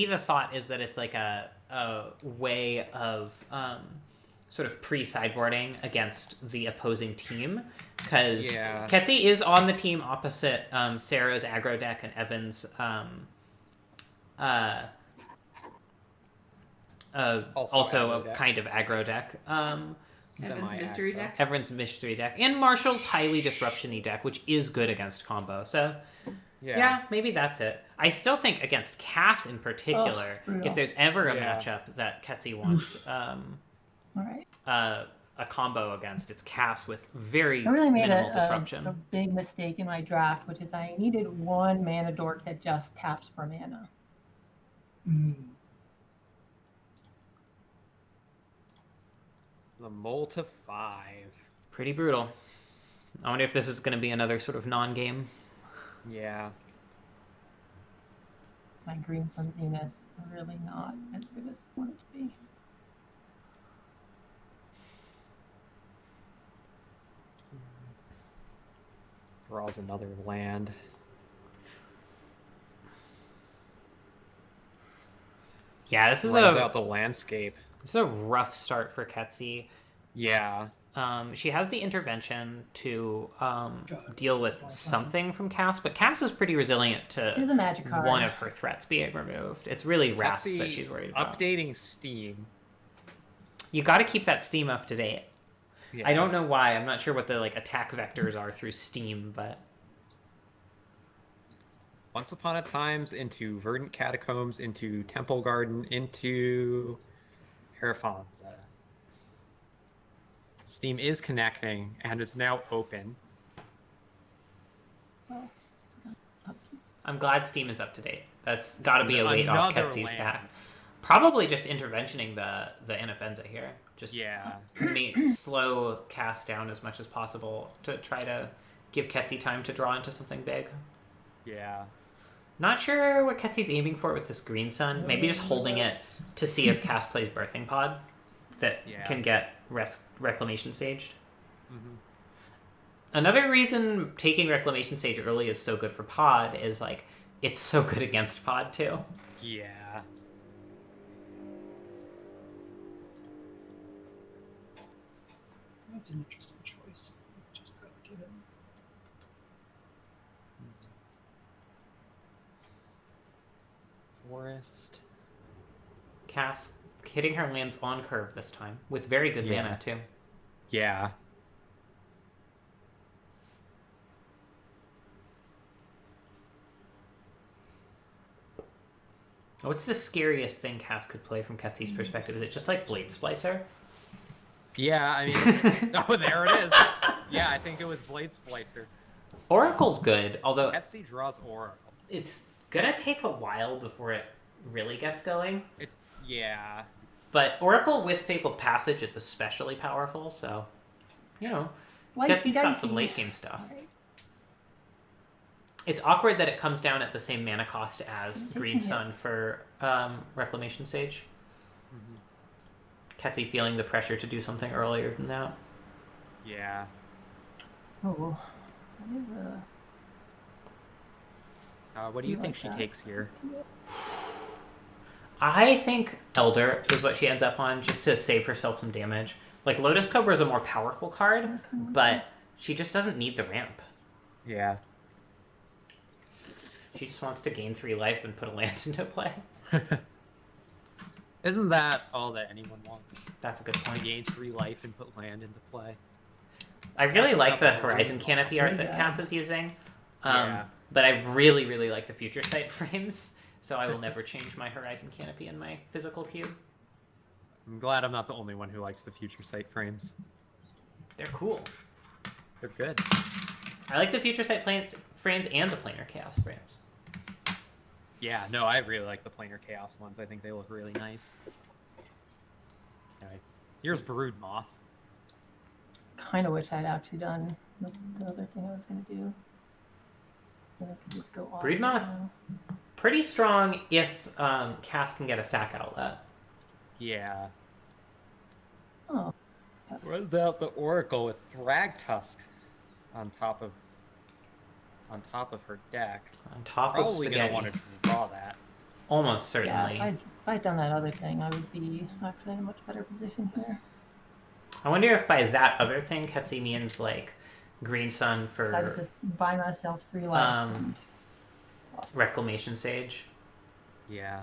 the thought is that it's like a way of sort of pre-sideboarding against the opposing team, because Ketsi is on the team opposite Sarah's aggro deck and Evan's also a deck. kind of aggro deck. Evan's mystery deck. Everyone's mystery deck, and Marshall's highly disruption-y deck, which is good against combo. So, yeah, maybe that's it. I still think against Cass in particular, if there's ever a matchup that Ketsi wants a combo against, it's Cass with very I really made minimal disruption. a big mistake in my draft, which is I needed one mana dork that just taps for mana. The Mole to 5. Pretty brutal. I wonder if this is going to be another sort of non-game. Yeah. My Green Sun Zenith really not as good as I want it to be. Draws another land. Yeah, this is Runs out the landscape. This is a rough start for Ketsi. Yeah. She has the intervention to deal with something from Cass, but Cass is pretty resilient to She has a magic card. one of her threats being removed. It's really Wrath Ketsi that she's worried about. Updating Steam. You got to keep that Steam up to date. Yeah. I don't know why. I'm not sure what the attack vectors are through Steam, but Once Upon a Times into Verdant Catacombs into Temple Garden into Hierophantza. Steam is connecting and is now open. I'm glad Steam is up to date. That's got to be a weight off Another Ketsi's land. back. Probably just interventioning the Inofenza here. Just slow Cass down as much as possible to try to give Ketsi time to draw into something big. Yeah. Not sure what Ketsi's aiming for with this Green Sun. Maybe just holding it to see if Cass plays Birthing Pod that can get Reclamation Saged. Mm-hmm. Another reason taking Reclamation Sage early is so good for Pod is it's so good against Pod too. Yeah. That's an interesting choice. Just gotta give it. Forest. Cass hitting her lands on curve this time with very good mana too. Yeah. What's the scariest thing Cass could play from Ketsi's perspective? Is it just Blade Splicer? Yeah, I mean... oh, there it is. Yeah, I think it was Blade Splicer. Oracle's good, although... Ketsi draws Oracle. It's gonna take a while before it really gets going. Yeah. But Oracle with Fabled Passage is especially powerful, so... Ketsi's got some late game stuff. It's awkward that it comes down at the same mana cost as Green Sun for Reclamation Sage. Ketsi feeling the pressure to do something earlier than that. Yeah. Oh, what do you think she takes here? I think Elder is what she ends up on, just to save herself some damage. Lotus Cobra is a more powerful card, but she just doesn't need the ramp. Yeah. She just wants to gain 3 life and put a land into play. Isn't that all that anyone wants? That's a good point. To gain 3 life and put land into play. I really That's like what's the up with Horizon Horizon. Canopy art that Cass is using. Yeah. But I really, really like the Future Sight frames, so I will never change my Horizon Canopy in my physical cube. I'm glad I'm not the only one who likes the Future Sight frames. They're cool. They're good. I like the Future Sight frames and the Planar Chaos frames. Yeah, no, I really like the planar chaos ones. I think they look really nice. Anyway, here's Brood Moth. Kind of wish I'd actually done the other thing I was going to do. Then I could just go off. Brood Moth, pretty strong if Cass can get a sack outlet. Yeah. Oh. Runs out the Oracle with Thragtusk on top of her deck. On top Probably of gonna spaghetti. want to draw that. Almost certainly. Yeah, if I'd done that other thing, I would be actually in a much better position here. I wonder if by that other thing, Ketsi means like Green Sun Decided for to buy myself 3 lives. Reclamation Sage. Yeah.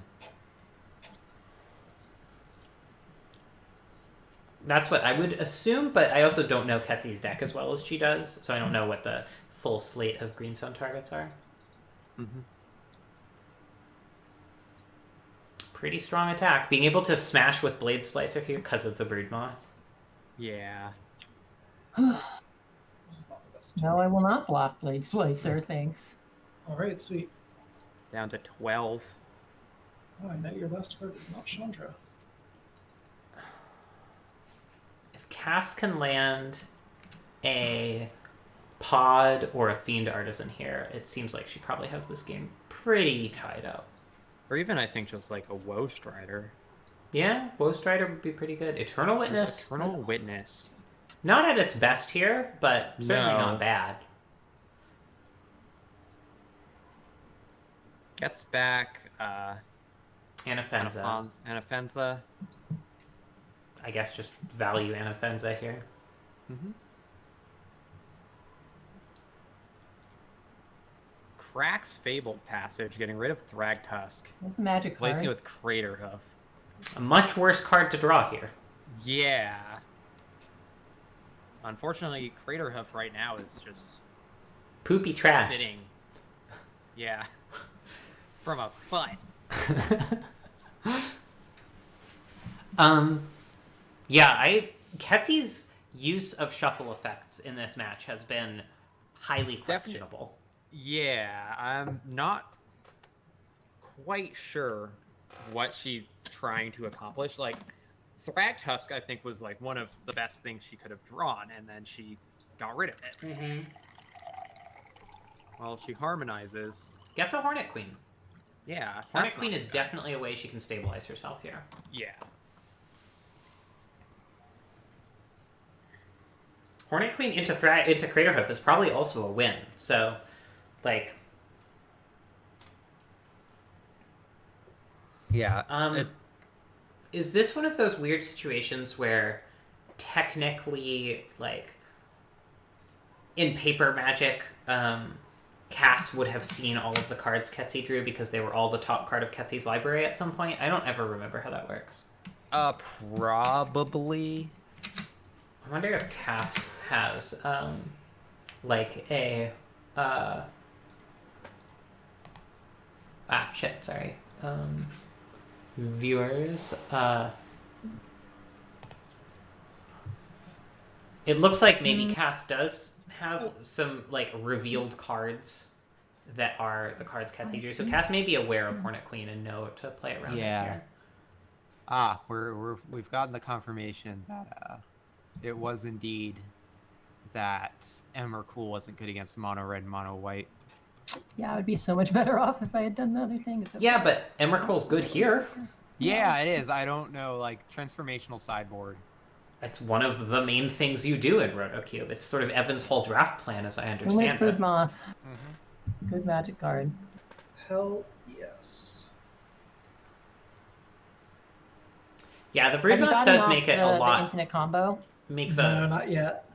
That's what I would assume, but I also don't know Ketsi's deck as well as she does, so I don't know what the full slate of Green Sun targets are. Mm-hmm. Pretty strong attack. Being able to smash with Blade Splicer here because of the Brood Moth. Yeah. No, I will not block Blade Splicer, thanks. Alright, sweet. Down to 12. Oh, I know your last card is not Chandra. If Cass can land a Pod or a Fiend Artisan here, it seems like she probably has this game pretty tied up. Or even, I think, just like a Woe Strider. Yeah, Woe Strider would be pretty good. Eternal Witness. Just Eternal Witness. Not at its best here, but certainly No. not bad. Gets back Anafenza. Anafenza. I guess just value Anafenza here. Mm-hmm. Cracks Fabled Passage, getting rid of Thragtusk. It's a magic card. Replacing it with Crater Hoof. A much worse card to draw here. Yeah. Unfortunately, Crater Hoof right now is just Poopy trash. sitting. Yeah. From a butt. Yeah, Ketsi's use of shuffle effects in this match has been highly questionable. Yeah, I'm not quite sure what she's trying to accomplish. Like, Thragtusk, I think, was like one of the best things she could have drawn, and then she got rid of it. Mm-hmm. Well, she harmonizes. Gets a Hornet Queen. Yeah, Hornet that's Queen not is bad. definitely a way she can stabilize herself here. Yeah. Hornet Queen into Crater Hoof is probably also a win. So, like, Yeah. is this one of those weird situations where technically, like, in paper Magic, Cass would have seen all of the cards Ketsi drew because they were all the top card of Ketsi's library at some point? I don't ever remember how that works. Probably. I wonder if Cass has, like a, sorry. Viewers, it looks like maybe Cass does have some, like, revealed cards that are the cards Ketsi drew. So Cass may be aware of Hornet Queen and know to play around it here. We've gotten the confirmation that it was indeed that Emrakul wasn't good against mono red and mono white. Yeah, I would be so much better off if I had done the other thing. Yeah, but Emrakul's good here. Yeah, it is. I don't know, like, transformational sideboard. That's one of the main things you do in RotoCube. It's sort of Evan's whole draft plan, as I understand Brood it. Moth. Good magic card. Hell yes. Yeah, the Brood Moth does make it a The lot. infinite combo. Make No, the not yet.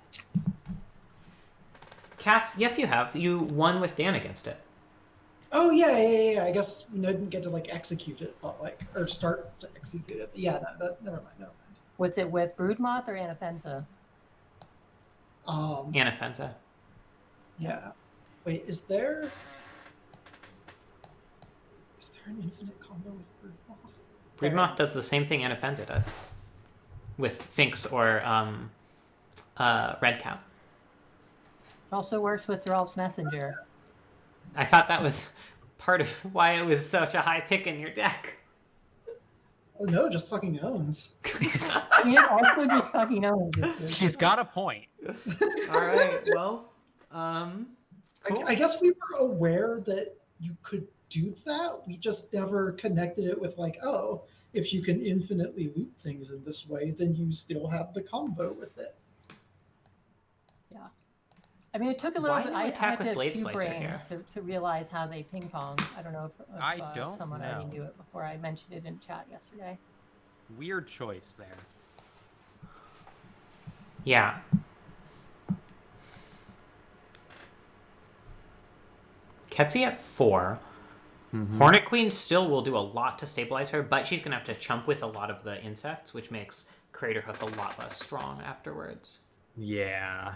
Cass. Yes, you have. You won with Dan against it. Oh yeah. I guess we didn't get to like execute it, but like or start to execute it. But yeah, no, never mind. Was it with Brood Moth or Anafenza? Anafenza. Yeah. Wait, is there an infinite combo with Brood Moth? Brood Moth does the same thing Anafenza does. With Finks or Red Cow. It also works with Thrall's Messenger. I thought that was part of why it was such a high pick in your deck. Oh, no, just fucking owns. I mean, it also just fucking owns. She's got a point. All right. Well, cool. I guess we were aware that you could do that. We just never connected it with like, oh, if you can infinitely loop things in this way, then you still have the combo with it. Yeah. I mean, it took a little Why bit. no I attack had with to Blade cue Splicer brain here? to realize how they ping pong. I don't know if I don't someone already know. knew it before I mentioned it in chat yesterday. Weird choice there. Yeah. Ketsi at 4. Hornet Queen still will do a lot to stabilize her, but she's going to have to chump with a lot of the insects, which makes Craterhoof a lot less strong afterwards. Yeah.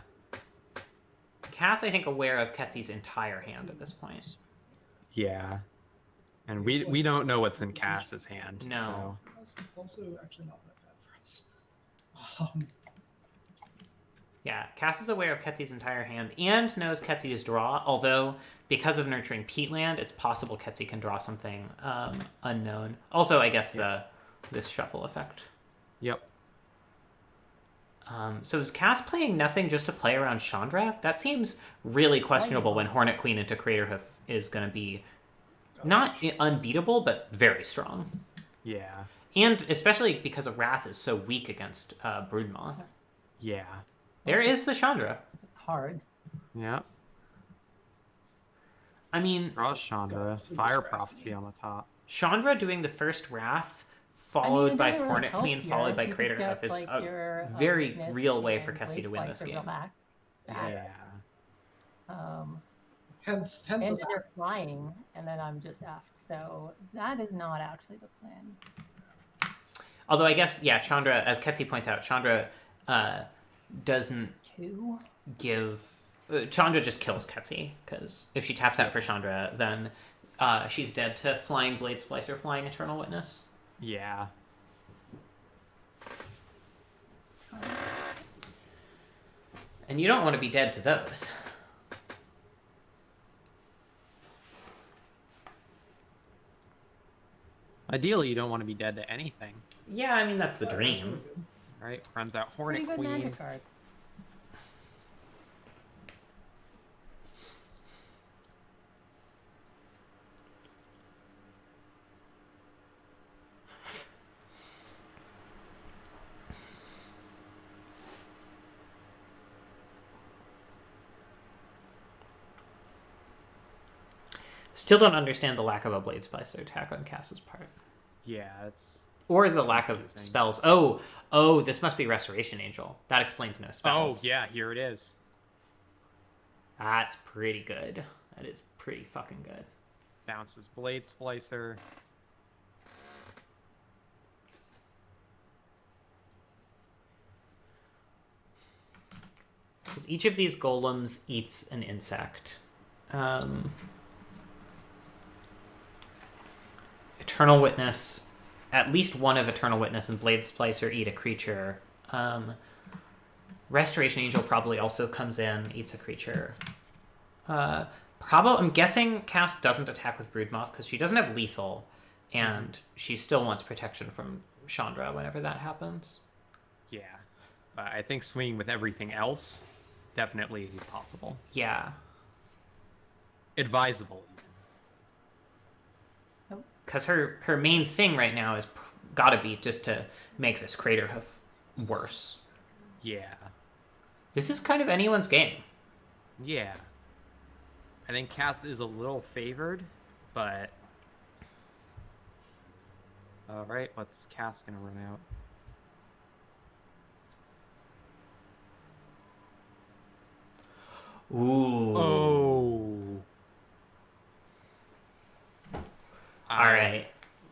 Cass, I think, aware of Ketsi's entire hand at this point. Yeah. And we don't know what's in Cass's hand. No. So. It's also actually not that bad for us. Yeah, Cass is aware of Ketsi's entire hand and knows Ketsi's draw, although because of nurturing Peatland, it's possible Ketsi can draw something unknown. Also, I guess this shuffle effect. Yep. So is Cass playing nothing just to play around Chandra? That seems really questionable when Hornet Queen into Craterhoof is going to be not unbeatable, but very strong. Yeah. And especially because of Wrath is so weak against Broodmoth. Yeah. There is the Chandra. It's hard. Yeah. I mean... Draws Chandra. Fire Prophecy on the top. Chandra doing the first Wrath, followed by Hornet Queen, followed by Craterhoof is a very real way for Kessie to win this game. Yeah. Hence and us they're flying, and then I'm just effed. So that is not actually the plan. Although I guess, yeah, Chandra, as Ketsi points out, Chandra doesn't give... Chandra just kills Ketsi, because if she taps out for Chandra, then she's dead to Flying Blade Splicer, Flying Eternal Witness. Yeah. And you don't want to be dead to those. Ideally, you don't want to be dead to anything. Yeah, I mean, that's the dream. Right? Runs out Hornet Pretty good Queen. magic card. Still don't understand the lack of a Blade Splicer attack on Cass's part. Yeah, it's... Or the lack of spells. Oh, this must be Restoration Angel. That explains no spells. Oh, yeah, here it is. That's pretty good. That is pretty fucking good. Bounces Blade Splicer. Because each of these golems eats an insect. Eternal Witness, at least one of Eternal Witness and Blade Splicer eat a creature. Restoration Angel probably also comes in, eats a creature. I'm guessing Cass doesn't attack with Broodmoth because she doesn't have lethal, and she still wants protection from Chandra whenever that happens. Yeah. I think swinging with everything else, definitely possible. Yeah. Advisable. Because her main thing right now is gotta be just to make this Craterhoof worse. Yeah. This is kind of anyone's game. Yeah. I think Cass is a little favored, but... Alright, what's Cass gonna run out? Ooh. Oh. Alright.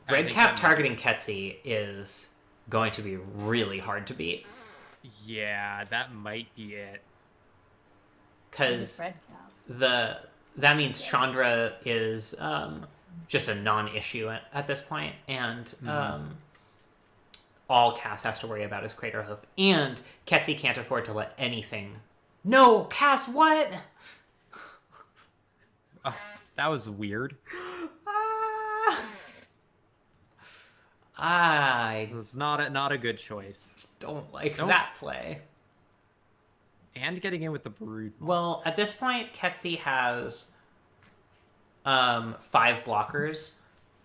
I Red think Cap that targeting Ketsi is going to be really hard to beat. Yeah, that might be it. Because that means Chandra is just a non-issue at this point, and all Cass has to worry about is Craterhoof, and Ketsi can't afford to let anything... No! Cass, what? That was weird. I It's not a good choice. don't like Nope. that play. And getting in with the brood. Well, at this point, Ketsi has 5 blockers.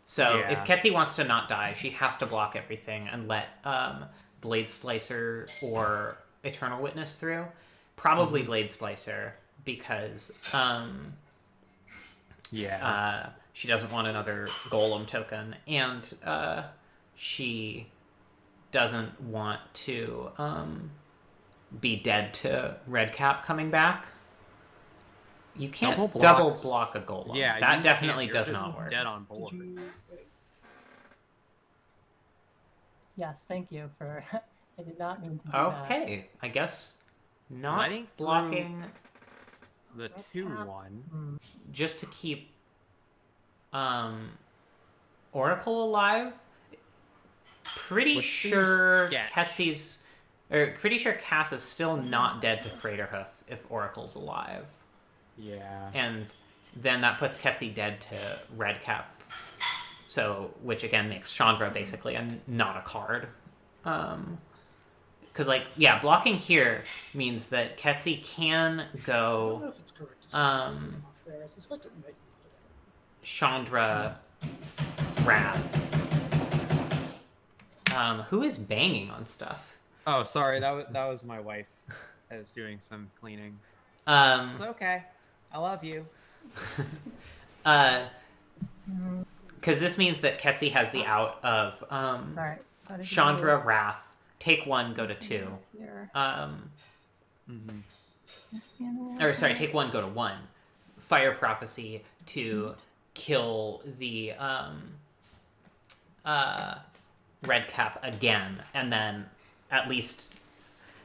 So if Yeah. Ketsi wants to not die, she has to block everything and let Blade Splicer or Eternal Witness through. Probably Blade Splicer, because she doesn't want another Golem token, and she doesn't want to be dead to Redcap coming back. You can't double block a Golem. Yeah, that definitely you're does just not work. Dead on board. Yes, thank you for. I did not mean to do that. Okay, I guess not Letting through blocking the 2/1 just to keep Oracle alive. Pretty Which sure seems sketch. Ketsi's, or pretty sure Cass is still not dead to Craterhoof if Oracle's alive. Yeah. And then that puts Ketsi dead to Redcap. So, which again makes Chandra basically not a card. Because, like, yeah, blocking here means that Ketsi can I don't go know if it's correct. To there. I suspect it might be. Chandra Wrath. Who is banging on stuff? Oh, sorry, that was my wife. I was doing some cleaning. It's okay. I love you. Because this means that Ketsi has the out of Sorry. Chandra Wrath. Take 1, go to 2. Here. Or sorry, take 1, go to 1. Fire Prophecy to kill the Redcap again, and then at least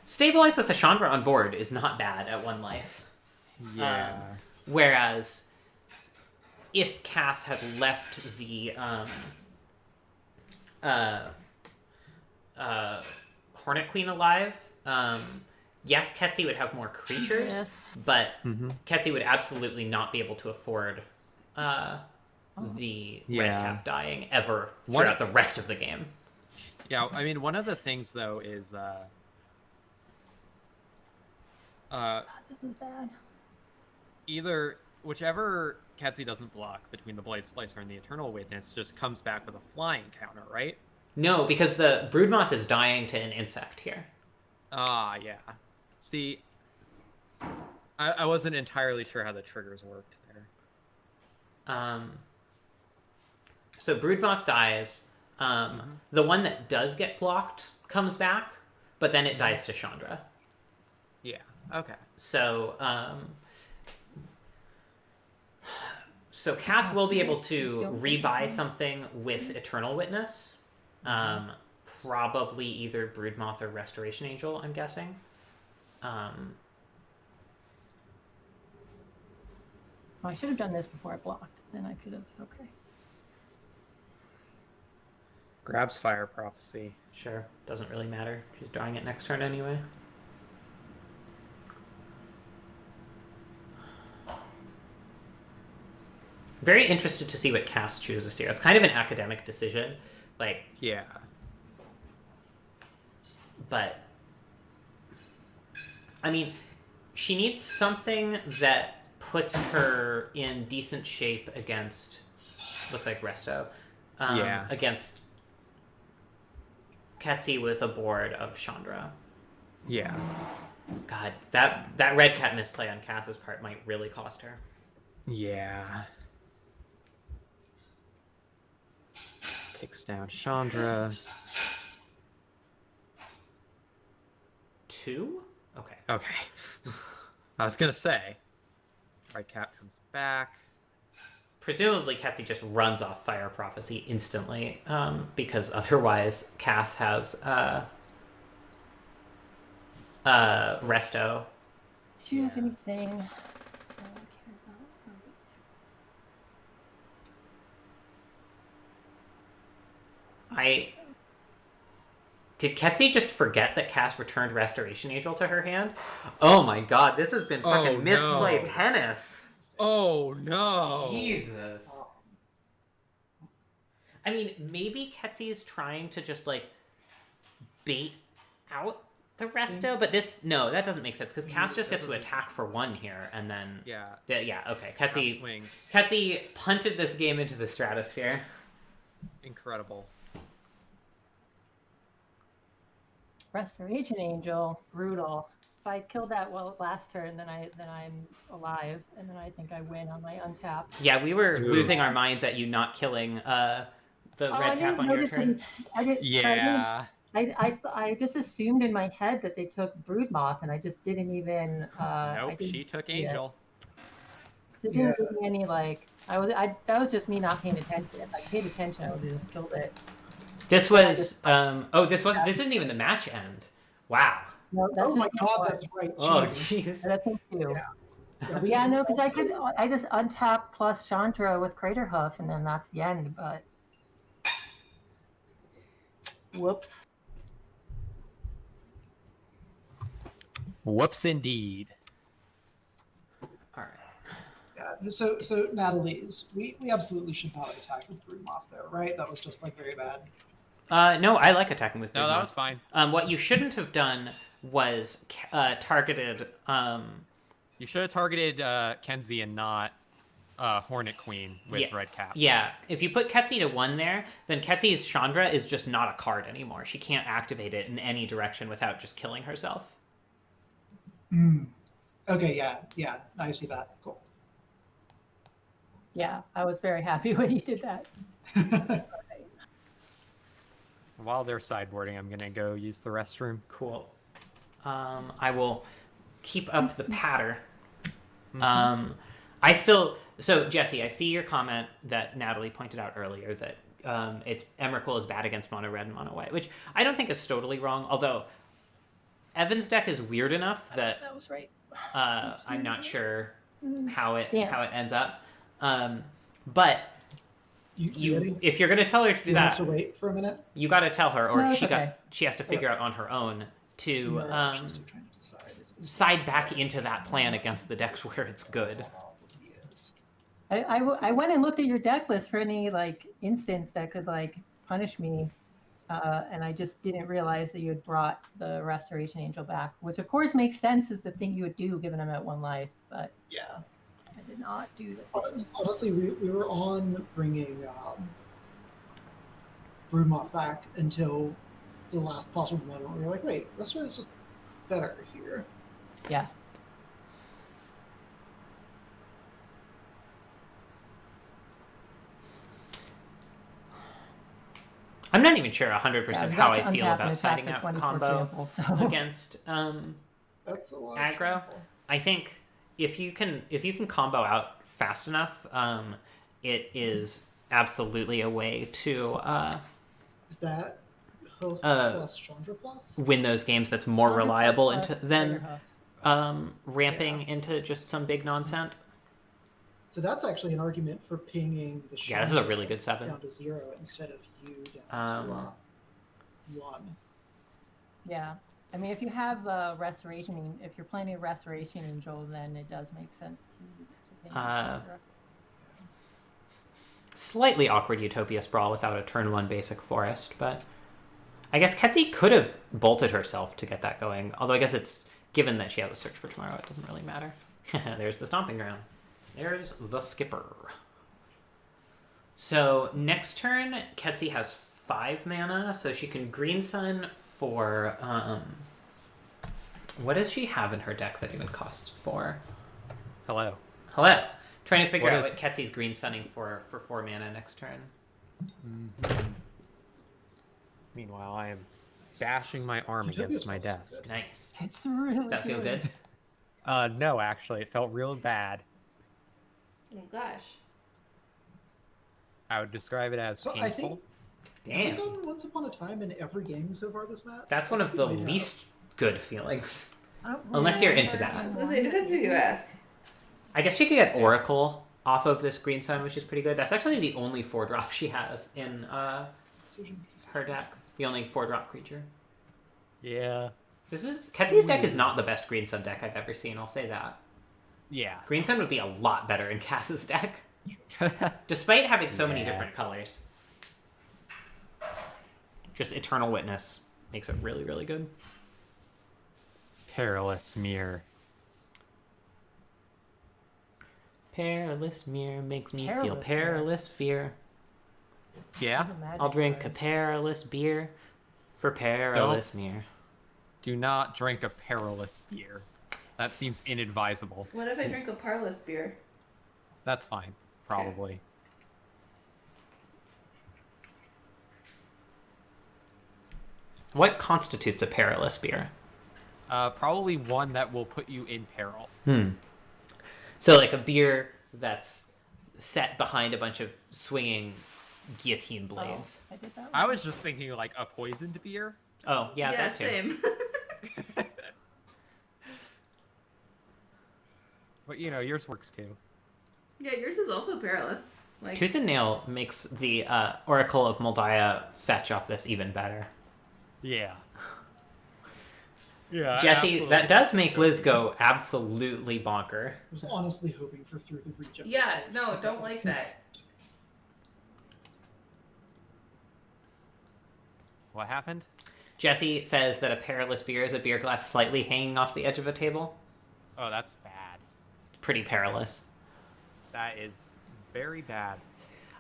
stabilize with a Chandra on board is not bad at 1 life. Yeah. Whereas if Cass had left the Hornet Queen alive, yes, Ketsi would have more creatures, Yes. but Ketsi would absolutely not be able to afford the Redcap dying ever throughout the rest of the game. Yeah, I mean, one of the things though is This is bad. either whichever Ketsi doesn't block between the Blade Splicer and the Eternal Witness just comes back with a flying counter, right? No, because the Broodmoth is dying to an insect here. Ah, yeah. See, I wasn't entirely sure how the triggers worked there. So Broodmoth dies. The one that does get blocked comes back, but then it dies to Chandra. Yeah. Okay. So, so Cass will be able to rebuy something with Eternal Witness. Probably either Broodmoth or Restoration Angel, I'm guessing. Oh, I should have done this before I blocked. Then I could have. Okay. Grabs Fire Prophecy. Sure, doesn't really matter. She's drawing it next turn anyway. Very interested to see what Cass chooses here. It's kind of an academic decision. Like, yeah. But, I mean, she needs something that puts her in decent shape against, looks like Resto, against Ketsi with a board of Chandra. Yeah. God, that Red Cat misplay on Cass's part might really cost her. Yeah. Takes down Chandra. 2? Okay. Okay. I was gonna say. Red Cat comes back. Presumably Ketsi just runs off Fire Prophecy instantly, because otherwise Cass has Resto. Do you have anything? Did Ketsi just forget that Cass returned Restoration Angel to her hand? Oh my god, this has been fucking misplay tennis. Oh no! Jesus. I mean, maybe Ketsi is trying to just like bait out the resto, but that doesn't make sense because Cass just gets to attack for 1 here, and then okay. Ketsi punted this game into the stratosphere. Incredible. Restoration Angel, brutal. If I kill that last turn, then I'm alive, and then I think I win on my untap. Yeah, we were losing our minds at you not killing the red cap on your turn. I just assumed in my head that they took Broodmoth, and I just didn't even. Nope, she took Angel. It didn't give me any that was just me not paying attention. If I paid attention, I would have just killed it. This was this isn't even the match end. Wow. No, Oh my god, that's right. Oh Jesus. jeez. That's it too. Yeah, no, because I just untap plus Chandra with Craterhoof, and then that's the end. But whoops. Whoops, indeed. All right. Yeah. So Natalie's, we absolutely should not have attacked with Broodmoth though, right? That was just like very bad. No, I like attacking with Broodmoth. No, that was fine. What you shouldn't have done was targeted. You should have targeted Kenzie and not Hornet Queen with red cap. Yeah, if you put Ketsi to 1 there, then Ketsi's Chandra is just not a card anymore. She can't activate it in any direction without just killing herself. Okay, yeah, I see that. Cool. Yeah, I was very happy when you did that. While they're sideboarding, I'm gonna go use the restroom. Cool. I will keep up the patter. So Jesse, I see your comment that Natalie pointed out earlier that Emrakul is bad against mono red and mono white, which I don't think is totally wrong. Although Evan's deck is weird enough that was right. I'm not sure how it ends up. But if you're gonna tell her to do that, to wait for a minute. You got to tell her, or No, she has to figure out on her own to side back into that plan against the decks where it's good. I went and looked at your deck list for any instance that could punish me, and I just didn't realize that you had brought the Restoration Angel back, which of course makes sense as the thing you would do given I'm at 1 life, but yeah, I did not do this. Honestly, we were on bringing Broodmoth back until the last possible moment. We were like, wait, Restoration is just better here. Yeah. I'm not even sure 100% how I feel about siding out combo against That's a lot aggro. I think if you can combo out fast enough, it is absolutely a way to is that Hoth plus Chandra plus? Win those games. That's more Chandra reliable plus than ramping into just some big nonsense. So that's actually an argument for pinging the Yeah, this is a really good 7. down to 0 instead of you down to 1. Yeah. I mean, if you have if you're playing a Restoration Angel, then it does make sense to ping Chandra. Slightly awkward Utopia Sprawl without a turn 1 basic forest, but I guess Ketsi could have bolted herself to get that going. Although I guess it's given that she has a search for tomorrow, it doesn't really matter. There's the stomping ground. There's the skipper. So next turn, Ketsi has 5 mana, so she can Green Sun for what does she have in her deck that even costs 4? Hello. Trying to figure out what Ketsi's Green Sunning for 4 mana next turn. Mm-hmm. Meanwhile, I am bashing my arm against my desk. Nice. It's really Does that feel good? No, actually, it felt real bad. Oh gosh. I would describe it as painful. I think, Damn. have we done Once Upon a Time in every game so far this match? That's one of the least good feelings. Unless you're into that. I was gonna say, it depends who you ask. I guess she could get Oracle off of this Green Sun, which is pretty good. That's actually the only 4-drop she has in her deck. The only 4-drop creature. Yeah. Ketsi's deck is not the best Green Sun deck I've ever seen, I'll say that. Yeah. Green Sun would be a lot better in Cass's deck. Despite having so many different colors. just Eternal Witness makes it really, really good. Perilous Mirror. Perilous mirror makes me feel Perilous perilous fear. Yeah? It's a magic I'll drink a card. perilous beer for perilous mirror. Do not drink a perilous beer. That seems inadvisable. What if I drink a parlous beer? That's fine, probably. What constitutes a perilous beer? Probably one that will put you in peril. So like a beer that's set behind a bunch of swinging guillotine blades. I did that. I was just thinking like a poisoned beer. Oh, yeah, Yeah, that too. same. But you know, yours works too. Yeah, yours is also perilous. Like, Tooth and Nail makes the Oracle of Moldiah fetch off this even better. Yeah. Yeah. Jesse, that does make Liz go absolutely bonker. I was honestly hoping for Through the Breach. yeah, no, don't like that. What happened? Jesse says that a perilous beer is a beer glass slightly hanging off the edge of a table. Oh, that's bad. Pretty perilous. That is very bad.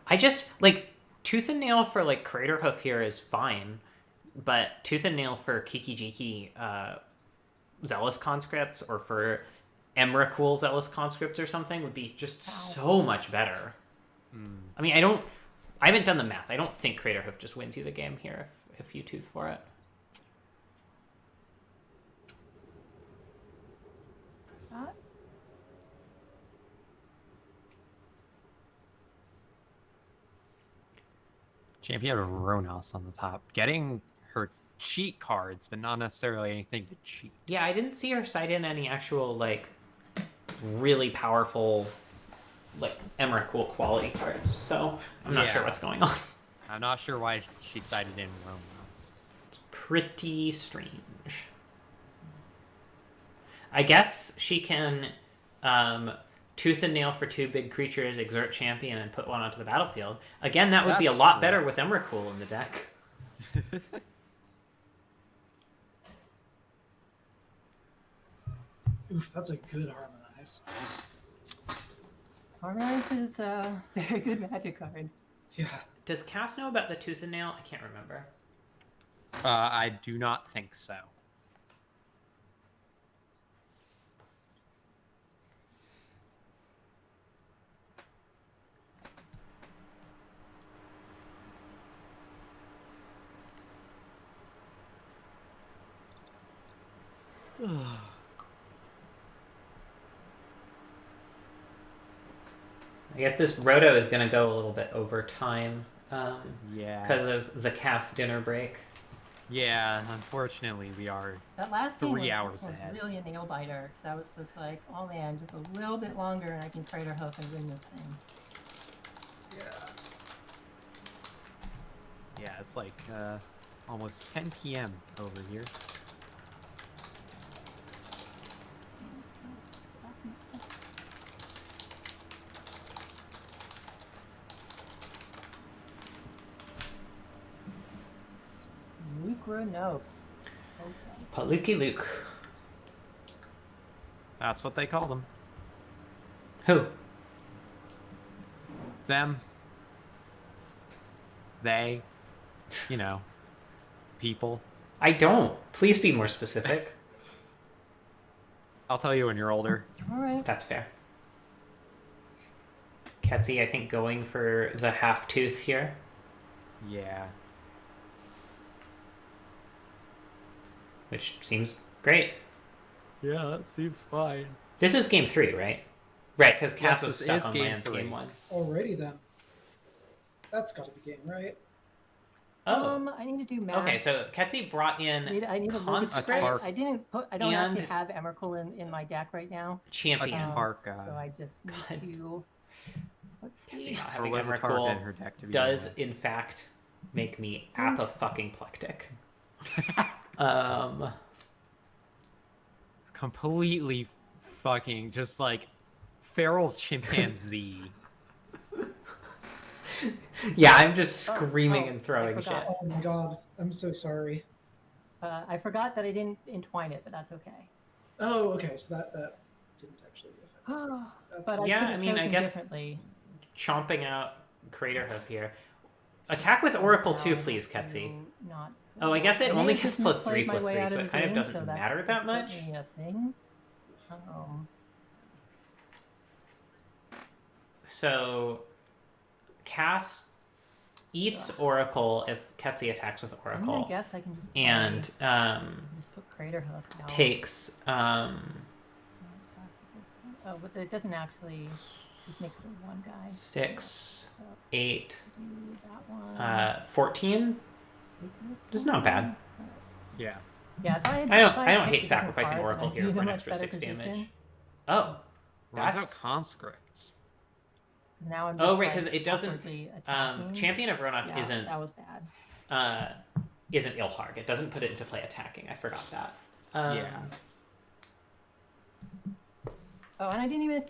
I just, like, Tooth and Nail for, like, Crater Hoof here is fine, but Tooth and Nail for Kiki Jiki Zealous Conscripts or for Emrakul Zealous Conscripts or something would be just so much better. I mean, I haven't done the math. I don't think Crater Hoof just wins you the game here if you tooth for it. Champion of Ronos on the top. Getting her cheat cards, but not necessarily anything to cheat. Yeah, I didn't see her cite in any actual, like, really powerful, like, Emrakul quality cards, so I'm not sure what's going on. I'm not sure why she cited in Ronos. It's pretty strange. I guess she can Tooth and Nail for 2 big creatures, exert champion, and put one onto the battlefield. Again, that would be a That's lot true. better with Emrakul in the deck. Oof, that's a good Harmonize. Harmonize is a very good magic card. Yeah. Does Cass know about the Tooth and Nail? I can't remember. I do not think so. I guess this Roto is going to go a little bit over time Yeah. because of the Cass dinner break. Yeah, unfortunately, we are That last 3 game hours was ahead. really a nail biter. So I was just like, oh man, just a little bit longer and I can Crater Hoof and win this thing. Yeah, it's like almost 10 p.m. over here. Lucranos. Paluki Luke. That's what they call them. Who? Them. They. You know. People. I don't. Please be more specific. I'll tell you when you're older. Alright. That's fair. Ketsy, I think, going for the half tooth here. Yeah. Which seems great. Yeah, that seems fine. This is game 3, right? Right, because Cass Yes, was this stuck is on game lands 3. game 1. Alrighty then. That's gotta be game, right? Oh. I need to do math. Okay, so Ketsy brought in I need to look at Conscript I didn't put. I don't actually and have Emrakul in my deck right now. Champion. So I just need to. Let's see. Not having was a target in her Emrakul deck to begin does, with. in fact, make me apa-fucking-plectic. Completely fucking just like feral chimpanzee. Yeah, I'm just screaming and throwing shit. Oh my god. I'm so sorry. I forgot that I didn't entwine it, but that's okay. Oh, okay. So that didn't actually affect it. But I Yeah, could I have mean, I chosen guess differently. chomping out Craterhoof here. Attack with Oracle too, please, Ketsi. Not. Oh, I guess it may only have gets just +3/+3, misplayed my way out so of it the kind of game, doesn't so matter that that's much. certainly a thing. So, Cass eats Oracle if Ketsi attacks with I mean, Oracle. I guess I can just and just put Craterhoof down. takes Oh, but it doesn't actually. Just makes it one guy. 6, 8, Do that one. 14. This is not bad. Yeah. Yeah, so I don't hate picked a different sacrificing card, Oracle then I'd here be in for a an much extra better 6 damage. position. Oh, Runs that's... out conscripts. Now I'm Oh, just, right, like, because it doesn't. awkwardly attacking. Champion of Ronas Yeah, isn't. that was bad. Isn't Ilharg. It doesn't put it into play attacking. I forgot that. Yeah. Oh, and I didn't even.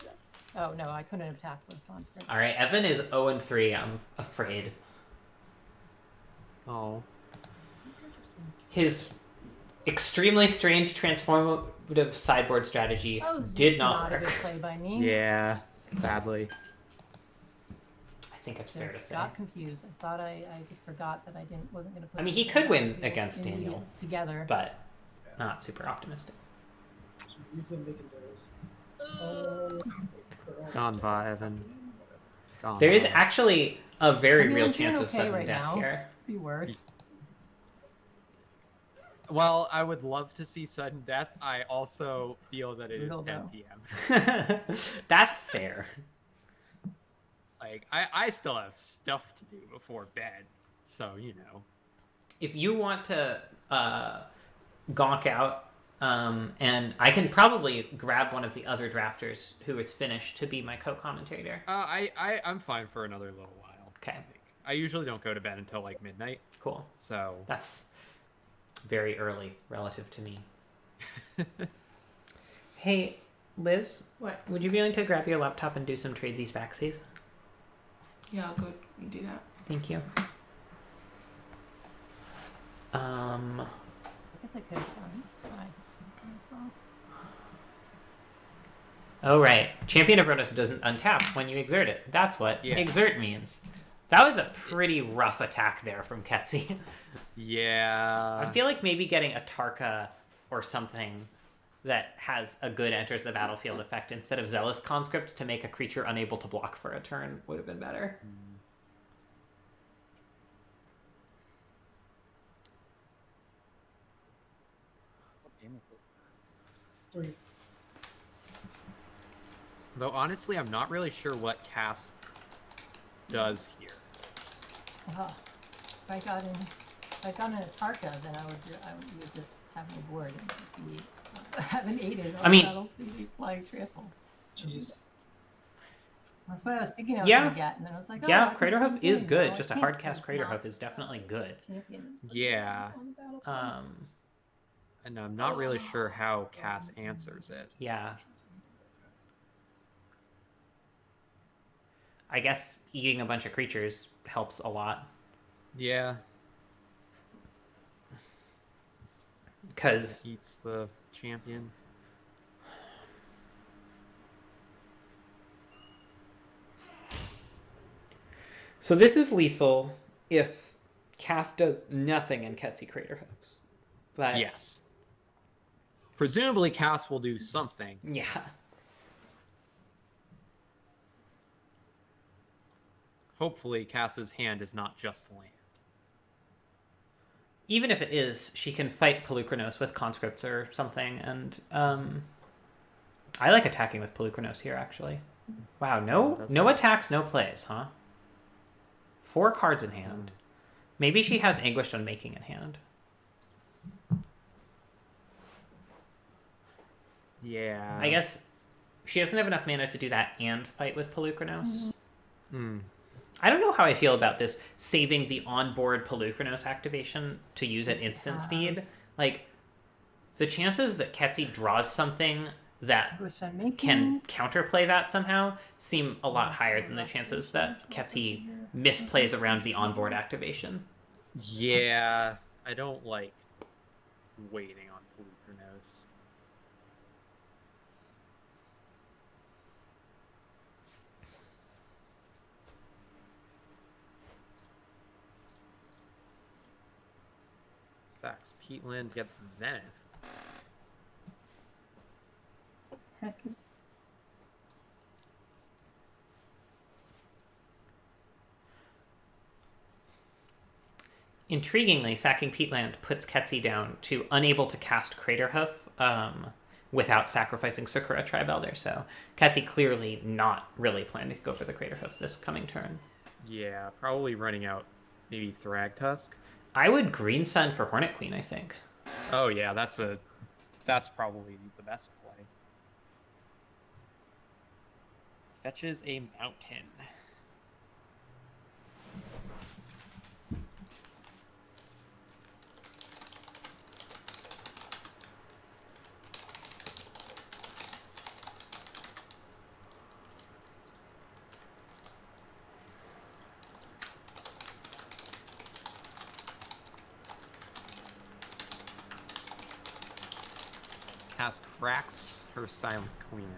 Oh no, I couldn't attack with conscript. All right, Evan is 0-3. I'm afraid. Oh. His extremely strange transformative sideboard strategy did not a work. good play by me. Yeah, sadly. I think it's fair to Just say. got confused. I thought I just forgot that wasn't going to put. I mean, he the could win people against in the Daniel together, but not super optimistic. So we've been making those. Gone by, Evan. Gone There is by. actually a very I mean, real I'm doing chance of okay sudden right death now. here. Could be worse. Well, I would love to see sudden death. I also feel that it is Brutal, 10 though. p.m. That's fair. Like, I still have stuff to do before bed. So, you know. If you want to gonk out, and I can probably grab one of the other drafters who is finished to be my co-commentator. I'm fine for another little while. Okay. I usually don't go to bed until like midnight. Cool. So that's very early relative to me. Hey, Liz. What? Would you be willing to grab your laptop and do some tradesies backsies? Yeah, I'll go and do that. Thank you. I guess I could have done my as well. Oh, right. Champion of Rotos doesn't untap when you exert it. That's what exert means. That was a pretty rough attack there from Ketsi. Yeah. I feel like maybe getting a Tarka or something that has a good enters the battlefield effect instead of Zealous Conscript to make a creature unable to block for a turn would have been better. What game is this? 3. Though honestly, I'm not really sure what Cass does here. If I got an Atarka, then I would just have my board and be have an 8 I mean- battlefield flying triple. Jeez. That's what I was thinking I was Yeah. gonna get, and then I was like, oh, Yeah, I can Craterhoof keep is doing good. it. Just a I hard can't cast because Craterhoof not is definitely good. champion is Yeah. on the battlefield. And I'm not really sure how Cass answers it. Yeah. I guess eating a bunch of creatures helps a lot. Yeah. Because Eats the champion. so this is lethal if Cass does nothing in Ketsi Craterhoofs. But Yes. Presumably Cass will do something. yeah. Hopefully Cass's hand is not just land. Even if it is, she can fight Pelucranos with conscripts or something, and I like attacking with Pelucranos here, actually. Wow, no attacks, no plays, huh? 4 cards in hand. Maybe she has Anguished Unmaking in hand. Yeah. I guess she doesn't have enough mana to do that and fight with Pelucranos. I don't know how I feel about this, saving the onboard Pelucranos activation to use at instant speed. Like, the chances that Ketsi draws something that can counterplay that somehow seem a lot higher than the chances that Ketsi misplays around the onboard activation. Yeah. I don't like waiting on Polukranos. Sacks Peatland gets Zenith. Heck is Intriguingly, sacking Peatland puts Ketsi down to unable to cast Craterhoof without sacrificing Sakura Tribe Elder. So Ketsi clearly not really planning to go for the Craterhoof this coming turn. Yeah, probably running out maybe Thragtusk. I would Green Sun for Hornet Queen, I think. Oh yeah, that's probably the best play. Fetches a mountain. Cass cracks her Silent Queen Ring.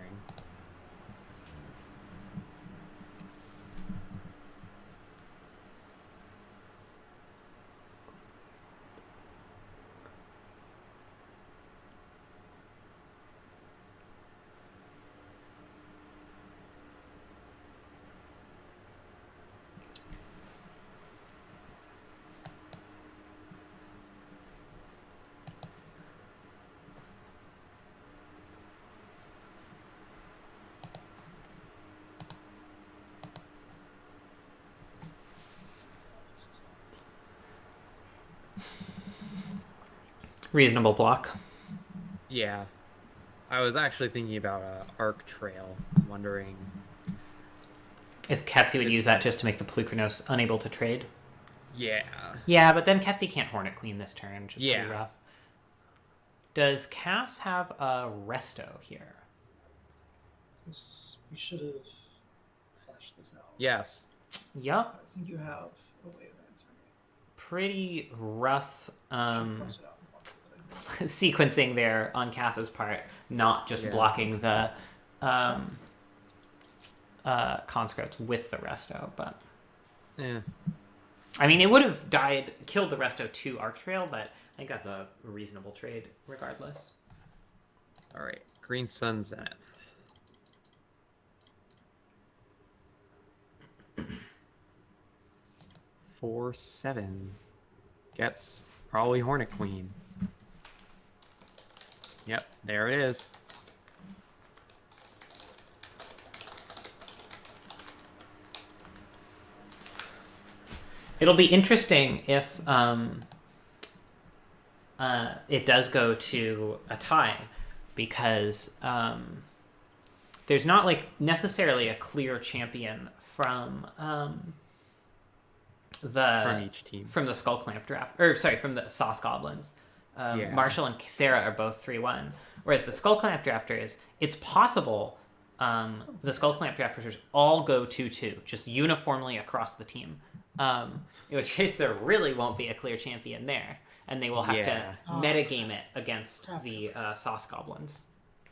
Reasonable block. Yeah. I was actually thinking about Arc Trail, wondering if Ketsi would use that just to make the Polukranos unable to trade. Yeah. Yeah, but then Ketsi can't Hornet Queen this turn, which is Yeah. pretty rough. Does Cass have a Resto here? We should have flashed this out. Yes. Yup. I think you have a way of answering it. Pretty rough Flash it out. sequencing there on Cass's part, not just blocking the conscript with the Resto, but yeah. I mean, it would have killed the Resto to Arc Trail, but I think that's a reasonable trade regardless. All right, Green Sun Zenith. Four, 7 gets probably Hornet Queen. Yep, there it is. It'll be interesting if it does go to a tie, because there's not like necessarily a clear champion from each team, from the Skull Clamp draft, or sorry, from the Sauce Goblins. Marshall and Sarah are both 3-1, whereas the Skull Clamp drafters, it's possible the Skull Clamp drafters all go 2-2, just uniformly across the team. In which case, there really won't be a clear champion there, and they will have to metagame it against the Sauce Goblins.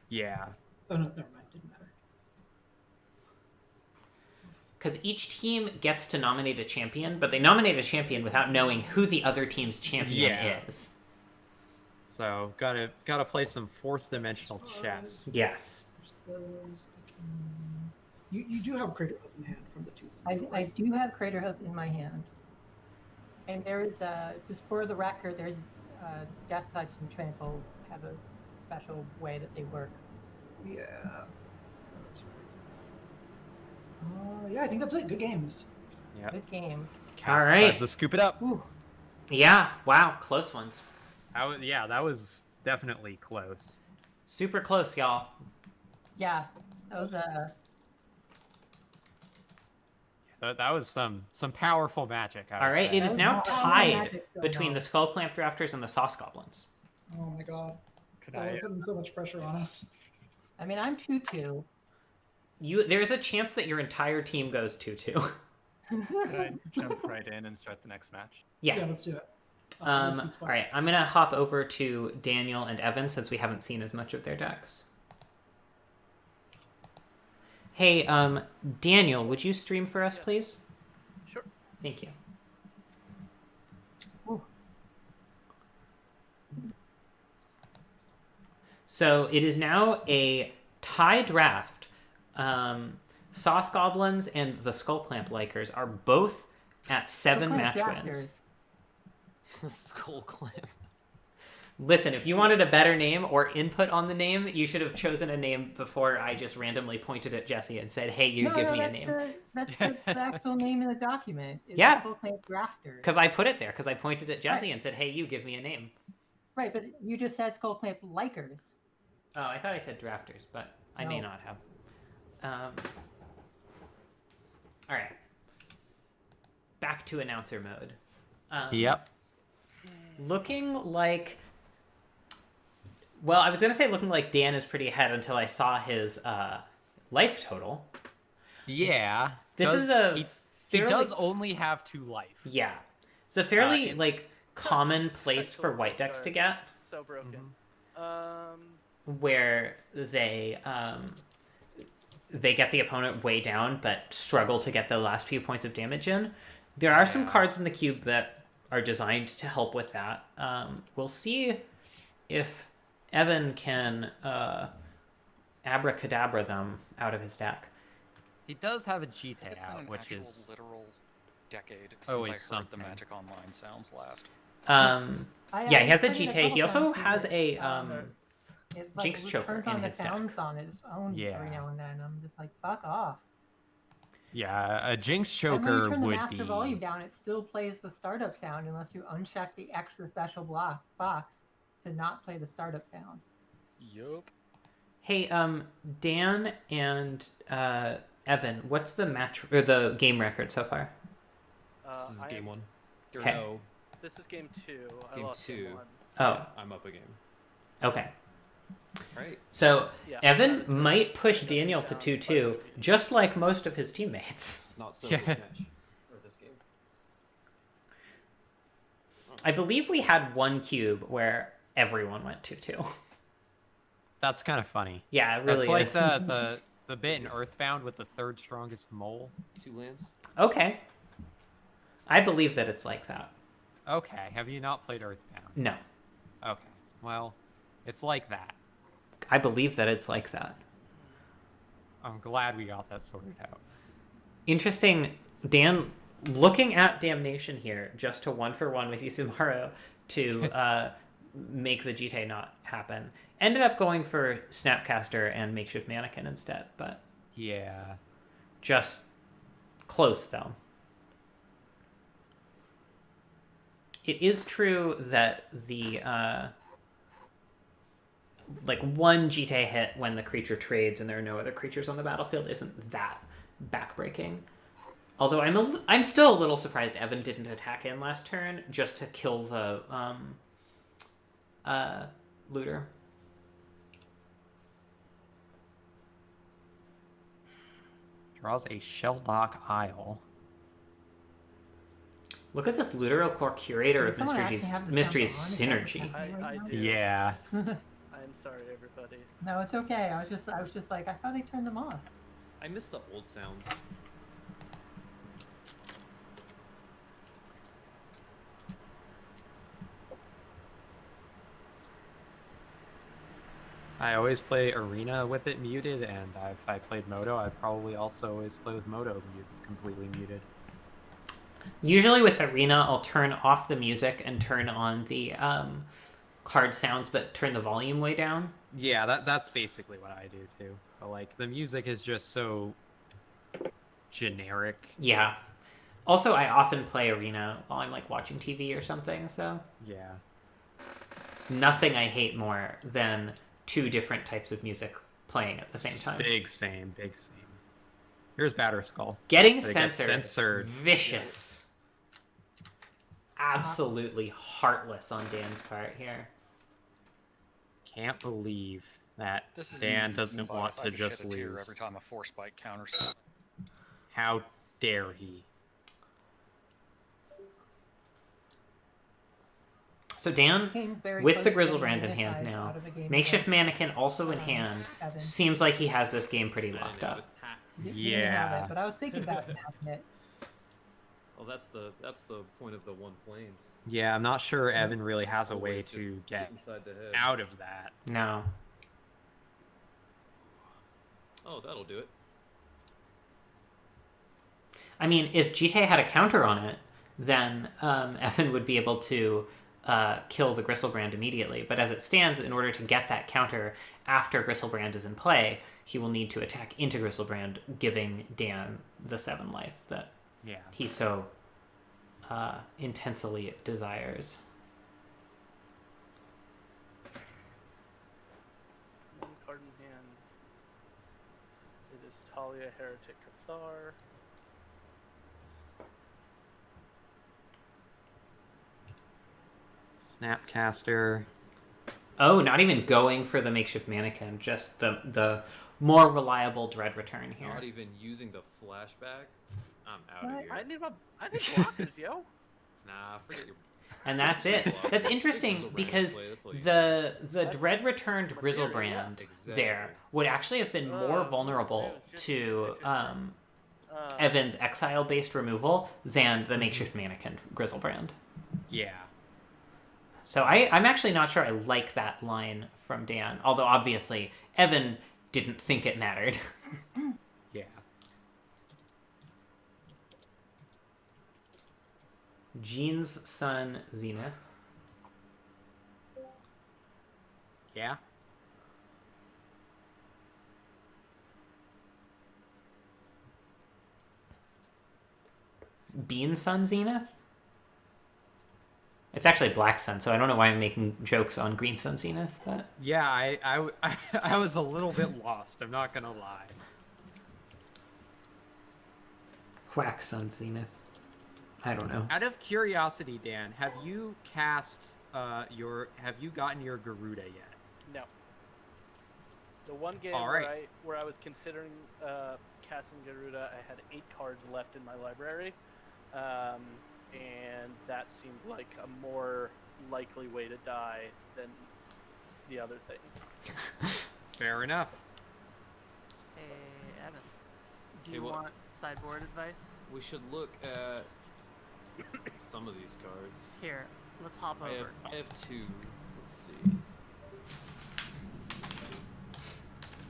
Yeah. Oh, no, never mind. Didn't matter. Because each team gets to nominate a champion, but they nominate a champion without knowing who the other team's champion is. So gotta play some fourth dimensional chess. Yes. You do have Craterhoof in hand from the two. I do have Craterhoof in my hand. And there is just for the record, there's Death Touch and Trample have a special way that they work. Yeah. That's right. Yeah, I think that's it. Good games. Yeah. Good games. All right. Let's scoop it up. Ooh. Yeah. Wow. Close ones. That was definitely close. Super close, y'all. Yeah. That was That was some powerful magic. All right, say. it is now tied between the Skull Clamp drafters and the Sauce Goblins. Oh my god. Could They're putting so much pressure on us. I mean, I'm 2-2. There's a chance that your entire team goes 2-2. Could I jump right in and start the next match? Yeah. Yeah, let's do it. All right, I'm gonna hop over to Daniel and Evan since we haven't seen as much of their decks. Hey, Daniel, would you stream for us, please? Sure. Thank you. Ooh. So it is now a tie draft. Sauce Goblins and the Skullclamp Likers are both at 7 Skullclamp match drafters. wins. Skull Clamp. Listen, if you wanted a better name or input on the name, you should have chosen a name before I just randomly pointed at Jesse and said, hey, you give me a name. That's the actual name in the document. It's Yeah. Skullclamp drafters. Because I put it there, because I pointed at Jesse and said, hey, you give me a name. Right, but you just said Skullclamp Likers. Oh, I thought I said drafters, but I may No. not have. All right. Back to announcer mode. Yep. Looking like... Well, I was going to say looking like Dan is pretty ahead until I saw his life total. Yeah. This is a He fairly... does only have 2 life. Yeah. It's a fairly, common place for white decks to get. So broken. Where they get the opponent way down but struggle to get the last few points of damage in. There are some cards in the cube that are designed to help with that. We'll see if Evan can abracadabra them out of his deck. He does have a GT It's been out, an which actual is literal decade since always I heard something. the Magic Online sounds last. Yeah, he has a played GT. couple He also times has with a it, Jinx it Choker turns in on the his deck. sounds on its own every now and then. I'm just like, fuck off. Yeah, a Jinx And when you Choker turn the would master be... volume down, it still plays the startup sound unless you uncheck the extra special box to not play the startup sound. Yup. Hey, Dan and Evan, what's the match or the game record so far? This is game 1. Or Okay. no, This is game 2. I game lost 2. game 1. Oh. I'm up a game. Okay. Right. So Yeah, Evan might push Daniel to 2-2, just like most of his teammates. Not so this match. Or this game. I believe we had one cube where everyone went 2-2. That's kind of funny. Yeah, it really That's like is. the bit in Earthbound with the 3rd strongest mole. 2 lands. Okay. I believe that it's like that. Okay, have you not played Earthbound? No. Okay, well, it's like that. I believe that it's like that. I'm glad we got that sorted out. Interesting, Dan, looking at Damnation here, just to 1-for-1 with Isumaru to make the GT not happen. Ended up going for Snapcaster and Makeshift Mannequin instead, but... Yeah. Just close, though. It is true that the... one GT hit when the creature trades and there are no other creatures on the battlefield isn't that backbreaking. Although I'm still a little surprised Evan didn't attack in last turn just to kill the looter. Draws a Shelldock Isle. Look at this Looter Core Curator of Does someone actually have this Mystery's down on? Synergy. I do. Yeah. I'm sorry, everybody. No, it's okay. I was just like, I thought they turned them off. I miss the old sounds. I always play Arena with it muted, and if I played Moto, I'd probably also always play with Moto completely muted. Usually with Arena, I'll turn off the music and turn on the card sounds, but turn the volume way down. Yeah, that's basically what I do too. But like the music is just so generic. Yeah. Also, I often play Arena while I'm like watching TV or something, so Yeah. nothing I hate more than 2 different types of music playing at the same time. Big same. Here's Batter Skull. Getting But it gets censored. censored. Vicious. Absolutely heartless on Dan's part here. Can't believe that This is Dan easy, doesn't but want if I to could just shed a tear lose. every time a force spike counters something. How dare he? So Dan, Came very with the close to Grizzlebrand getting in hand minutized now, out of a game Makeshift against, Mannequin also in hand, Evan. seems like he has this game pretty I didn't locked have up. it. He didn't have Yeah. it, but I was thinking about having it. Well, that's the point of the one planes. Yeah, I'm not sure Evan really has a way Always just to get inside the head. out of that. No. Oh, that'll do it. I mean, if GTA had a counter on it, then Evan would be able to kill the Gristlebrand immediately. But as it stands, in order to get that counter after Gristlebrand is in play, he will need to attack into Gristlebrand, giving Dan the 7 life that he so intensely desires. One card in hand. It is Talia, Heretic, Cathar. Snapcaster. Oh, not even going for the Makeshift Mannequin, just the more reliable Dread Return here. Not even using the flashback. I'm out What? of here. I need blockers, yo. Nah, forget your. And that's it. That's interesting Grizzlebrand because play, that's all you the Dread Returned Grizzlebrand there would actually have been more vulnerable to Evan's exile-based removal than the Makeshift Mannequin Grizzlebrand. Yeah. So I'm actually not sure I like that line from Dan, although obviously Evan didn't think it mattered. Yeah. Jean's son, Zenith. Yeah. Bean's son, Zenith? It's actually Black Sun, so I don't know why I'm making jokes on Green Sun Zenith, but... Yeah, I was a little bit lost, I'm not gonna lie. Quack Sun Zenith. I don't know. Out of curiosity, Dan, have you cast have you gotten your Garuda yet? No. The one game All right. where I was considering casting Garuda, I had 8 cards left in my library. And that seemed like a more likely way to die than the other things. Fair enough. Hey, Evan. Do Hey, you what- want sideboard advice? We should look at some of these cards. Here, let's hop over. I have 2. Let's see.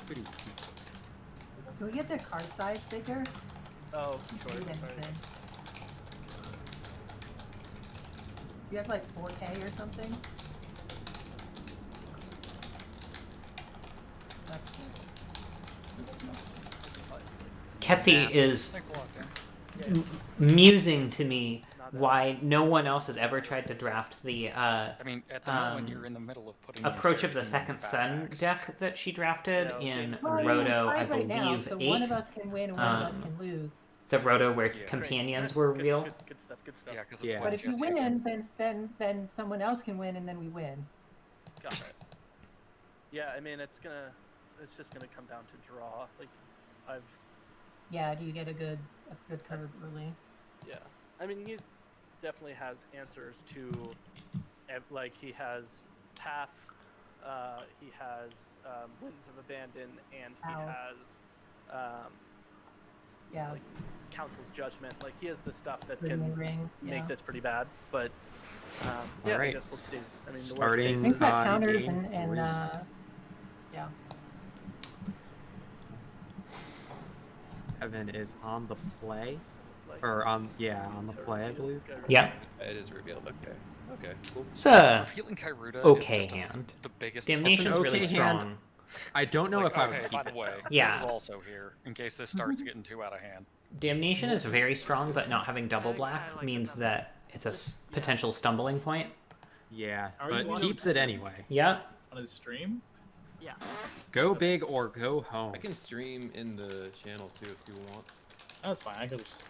Pretty. Can we get the card size bigger? Oh, sure. Do Sorry. anything. You have like 4K or something? That's Ketsy is Thanks a lot, Dan. musing to me why no one else has ever tried to draft the I mean, at the moment you're in the middle of putting Approach your of the Second Sun deck that she drafted in Well, Roto, I right now, believe, so 8. one of us can win and one of us can lose. The Roto where Yeah. companions were real. Good stuff. Good stuff. Yeah, because Yeah. But if you win, then someone else can win and then we win. Got it. Yeah, I mean it's just gonna come down to draw. Like, Yeah, do you get a good card early? yeah. I mean he definitely has answers to, like he has Path, he has Winds of Abandon, and he Ow. has Yeah, like Council's Judgment. Like he has the stuff that Ring can Ring. make Yeah. this pretty bad. But yeah, I Alright. guess we'll see. I mean, the Starting- worst Things case that is counters game and 3. yeah. Evan is on the play, like, or on the play, I believe. Yeah. It is revealed. Okay. Okay. Cool. It's a Feeling Kyruda okay is just hand. the biggest. Damnation's okay really hand. strong. I don't know if I okay, would by keep the it. way, Yeah. this is also here in case this starts getting too out of hand. Damnation is very strong, but not having double I black like means this that it's a potential stumbling point. Yeah, Are you but on- keeps it anyway. Yeah. On his stream? Yeah. Go big or go home. I can stream in the channel too if you want. That's fine. I could just.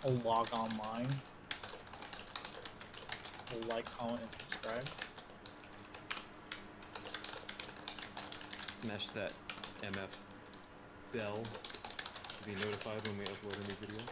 I'll log online. I'll like, comment, and subscribe. Smash that MF bell to be notified when we upload a new video.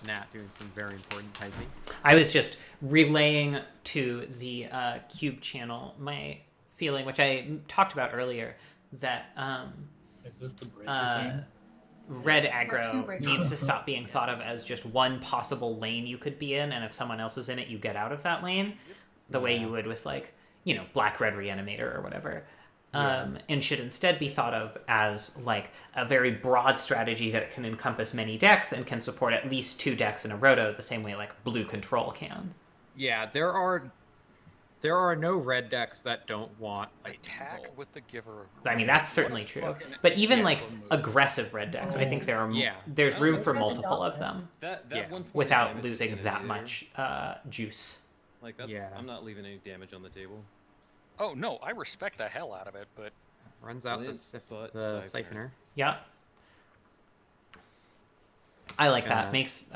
Nat doing some very important typing. I was just relaying to the Cube channel my feeling, which I talked about earlier, that Is this the breaker thing? red aggro needs to stop being thought of as just one possible lane you could be in, and if someone else is in it, you get out of that lane, the way you would with, like, you know, black-red reanimator or whatever. And should instead be thought of as, like, a very broad strategy that can encompass many decks and can support at least 2 decks in a roto the same way, like, blue control can. Yeah, there are no red decks that don't want attack with the giver. I mean, that's certainly true. But even like aggressive red decks, I think there's room for multiple of them That 1 point of without damage is losing gonna that be much juice. Like, that's I'm not leaving any damage on the table. Oh no, I respect the hell out of it, but runs out the siphoner. Yeah. I like that. Makes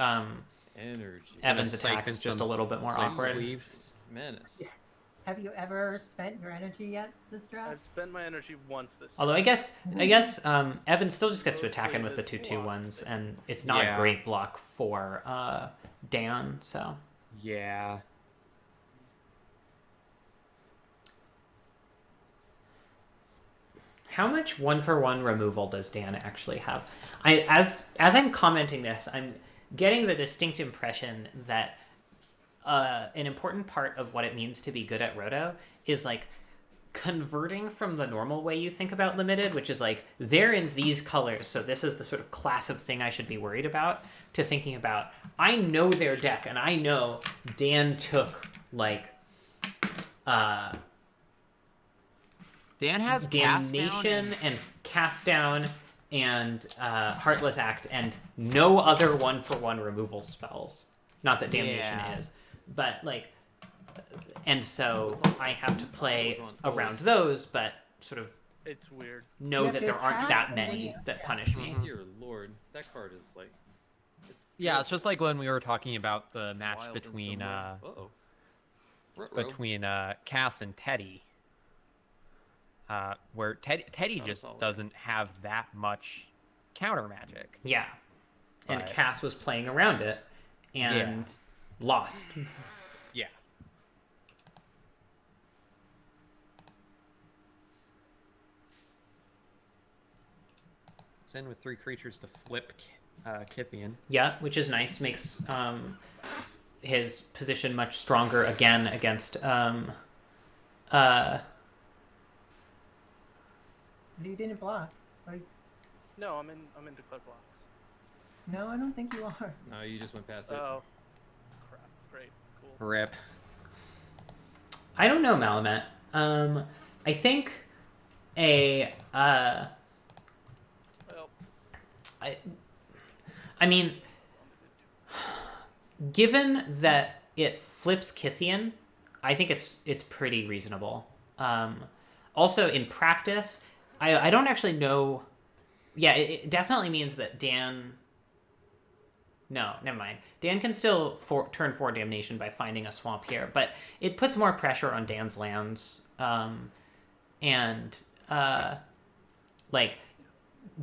energy. Evan's attacks just a little bit more awkward. Menace. Have you ever spent your energy yet this draft? I've spent my energy once this. Although I guess Evan still just gets to attack in with the 2/2/1s, and it's not a great block for Dan. So yeah. How much 1-for-1 removal does Dan actually have? As I'm commenting this, I'm getting the distinct impression that an important part of what it means to be good at Roto is, like, converting from the normal way you think about limited, which is like, they're in these colors, so this is the sort of class of thing I should be worried about, to thinking about, I know their deck, and I know Dan took, like, Dan has Damnation and Cast Down and Heartless Act and no other 1-for-1 removal spells. Not that Damnation is. But, like, and so I have to play around those, but sort of it's weird. Know that there aren't that many that punish me. Dear Lord, that card is like, it's just like when we were talking about the match between Cass and Teddy, where Teddy just doesn't have that much counter magic. Yeah, and Cass was playing around it and lost. Yeah. Send with 3 creatures to flip Kithian. Yeah, which is nice. Makes his position much stronger again against You didn't block. Like, no, I'm in declare blocks. no, I don't think you are. No, you just went past it. Oh, crap! Great, cool. Rip. I don't know, Malamet. I think I mean, given that it flips Kithian, I think it's pretty reasonable. Also, in practice, I don't actually know. Yeah, it definitely means that Dan... No, never mind. Dan can still turn 4 Damnation by finding a swamp here, but it puts more pressure on Dan's lands. Like,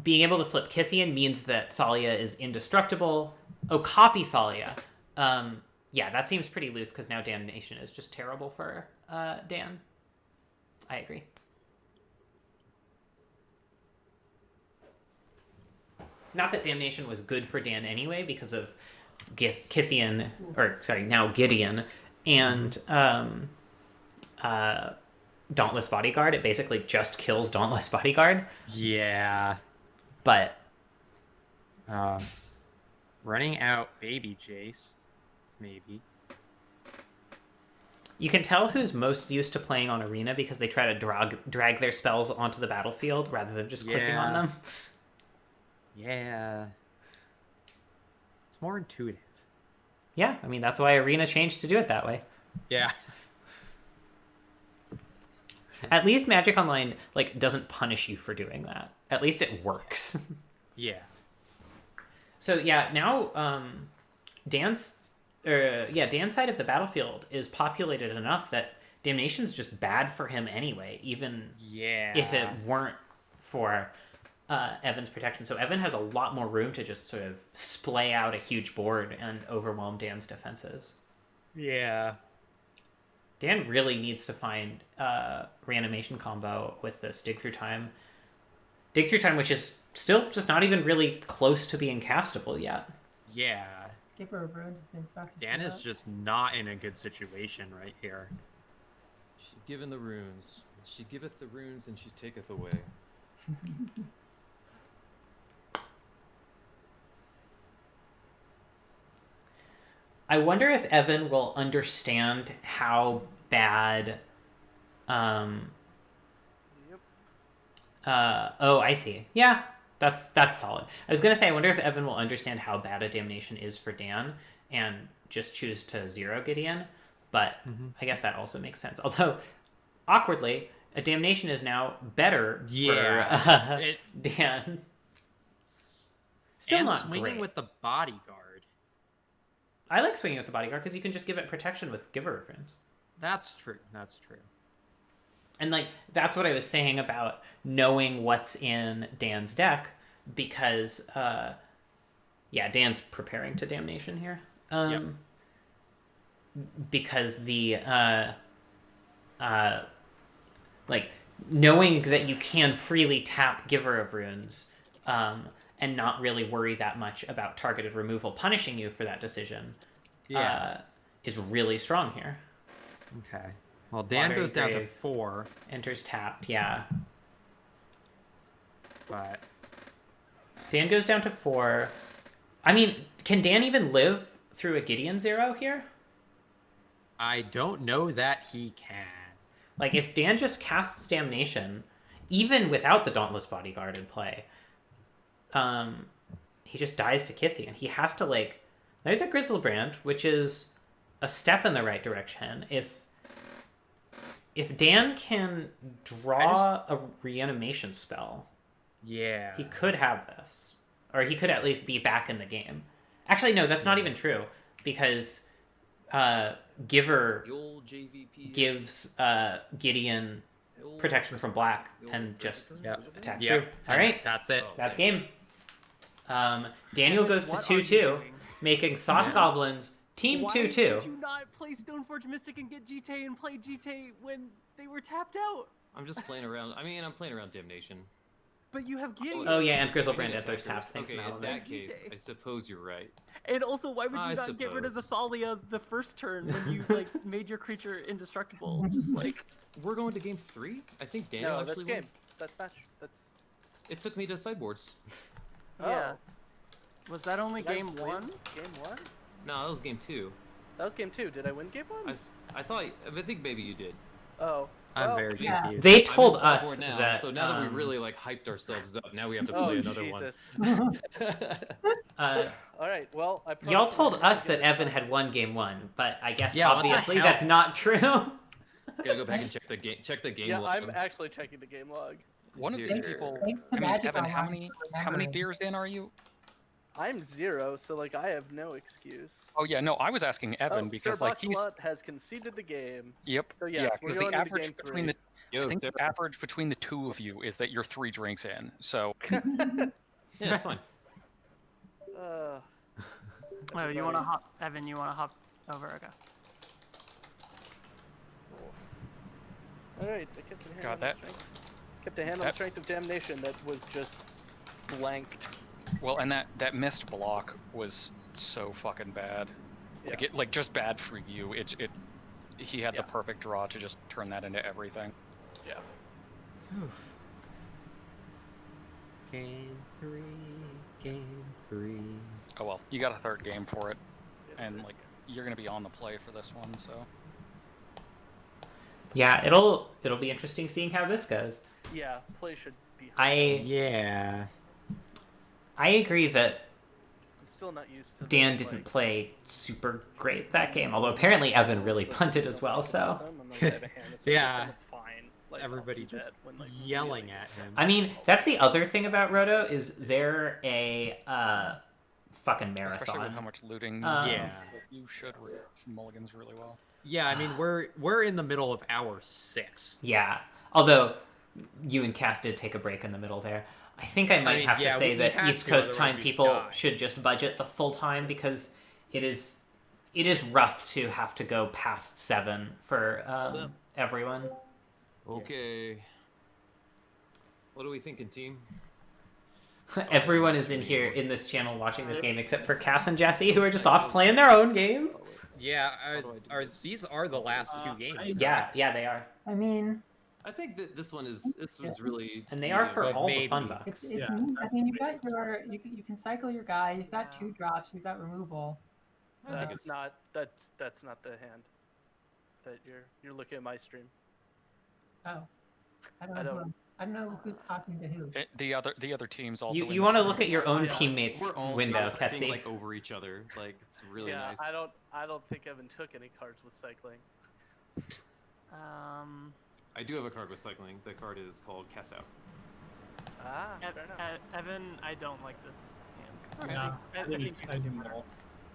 being able to flip Kithian means that Thalia is indestructible. Oh, copy Thalia. Yeah, that seems pretty loose because now Damnation is just terrible for Dan. I agree. Not that Damnation was good for Dan anyway because of Kithian, or sorry, now Gideon, and Dauntless Bodyguard. It basically just kills Dauntless Bodyguard. Yeah. But running out Baby Jace, maybe. You can tell who's most used to playing on Arena because they try to drag their spells onto the battlefield rather than just clicking on them. Yeah. It's more intuitive. Yeah, I mean, that's why Arena changed to do it that way. Yeah. At least Magic Online, like, doesn't punish you for doing that. At least it works. Yeah. So, yeah, now Dan's side of the battlefield is populated enough that Damnation's just bad for him anyway, even if it weren't for Evan's protection. So Evan has a lot more room to just sort of splay out a huge board and overwhelm Dan's defenses. Yeah. Dan really needs to find reanimation combo with this Dig Through Time. Dig Through Time, which is still just not even really close to being castable yet. Yeah. Giver of Runes has been fucking Dan shit is up. just not in a good situation right here. She given the runes. She giveth the runes and she taketh away. I wonder if Evan will understand how bad. Oh, I see. Yeah, that's solid. I was gonna say, I wonder if Evan will understand how bad a damnation is for Dan and just choose to zero Gideon. But I guess that also makes sense. Although, awkwardly, a damnation is now better for Dan. Still and not swinging great. with the bodyguard. I like swinging with the bodyguard because you can just give it protection with Giver of Runes. That's true. That's true. And like that's what I was saying about knowing what's in Dan's deck, because Dan's preparing to damnation here. Because the like knowing that you can freely tap Giver of Runes and not really worry that much about targeted removal punishing you for that decision is really strong here. Okay. Well, Dan Watery goes down to Grave 4. Enters tapped, yeah. But Dan goes down to 4. I mean, can Dan even live through a Gideon 0 here? I don't know that he can. Like, if Dan just casts Damnation, even without the Dauntless Bodyguard in play, he just dies to Kithian. He has to, like... There's a Grizzlebrand, which is a step in the right direction. If Dan can draw a reanimation spell, yeah, he could have this. Or he could at least be back in the game. Actually, no, that's not even true, because Giver The old JVP gives Gideon protection from black and just attacks Yep. through. All right, That's it. that's game. Daniel goes to What are you 2-2, doing? making Sauce Goblins team Why 2-2. did you not play Stoneforge Mystic and get GTA and play GTA when they were tapped out? I'm just playing around. I mean, I'm playing around Damnation. But you have Gideon. Oh yeah, and Grizzlebrand Gideon enters attackers. taps. Thanks, Okay, in Malvin. that case, I suppose you're right. And also, why would you I not get rid of the suppose. Thalia the first turn when you like made your creature indestructible? Just like We're going to game 3? I think Daniel No, that's actually game. won. That's match. That's. It took me to sideboards. yeah. Was that only Did I game win one? Game 1? No, that was game 2. That was game 2. Did I win game 1? I thought. I think maybe you did. Oh. I'm well, very Yeah. confused. They I'm told in us sideboard now, that. so now that we really like hyped ourselves up, now we have to Oh play another Jesus! one. All right. Well, I. Y'all promise told I'm gonna us get that it Evan done. had won game 1, but I guess Yeah, what the obviously hell? that's not true. Gotta go back and check the game. Check the game Yeah, log. I'm actually checking the game log. One of these Here. people. Thanks to I mean, Magic Evan, how Online many for how many remembering. beers in are you? I'm 0, so like I have no excuse. Oh yeah, no, I was asking Evan Oh, because Sir like he's. Boxlot has conceded the game. Yep. So yeah, yes, we're because going the into average game 3. between the I Yo, think Sarah. the average between the two of you is that you're 3 drinks in. So Yeah, that's fine. Oh, you want to hop, Evan? You want to hop over? Okay. All right, I kept a hand Got on the that. strength. Kept a hand on the That- strength of damnation that was just blanked. well, and that missed block was so fucking bad. Like Yeah. it like just bad for you. He had Yeah. the perfect draw to just turn that into everything. Yeah. Game 3. Game 3. Oh well, you got a third game for it, and like you're gonna be on the play for this one, so. Yeah, it'll be interesting seeing how this goes. Yeah, play should be. Yeah. I agree that I'm still not used to. Dan the, didn't like, play super great that game, although apparently Evan really punted as well. So Yeah. Fine. Like, Everybody I'll do just that when, like, yelling really at him. I mean, that's the other thing about Roto is they're a fucking Especially with marathon. how much looting. Yeah. You should read mulligans really well. Yeah, I mean we're in the middle of hour 6. Yeah, although you and Cass did take a break in the middle there. I think I might mean, have yeah, to say we that have East to, Coast otherwise time we'd people die. should just budget the full time because it is rough to have to go past 7 for everyone. Okay. What are we thinking, team? Everyone is in here in this channel watching this game except for Cass and Jesse, who are just off playing their own game. Yeah, these are the last 2 games. Yeah, they are. I mean, I think that this one's really. And they are for But all the fun maybe. bucks. it's I mean, you've got you can cycle your guy. You've got 2 drops. You've got removal. I think it's That's not the hand that you're looking at my stream. Oh, I don't know who's talking to who. The other teams also. You want to look at your own teammates' we're all window, typing, Ketsy. like over each other. Like it's really Yeah, nice. I don't think Evan took any cards with cycling. I do have a card with cycling. The card is called Cast Out. Fair enough. Evan, I don't like this hand. Yeah, I do more.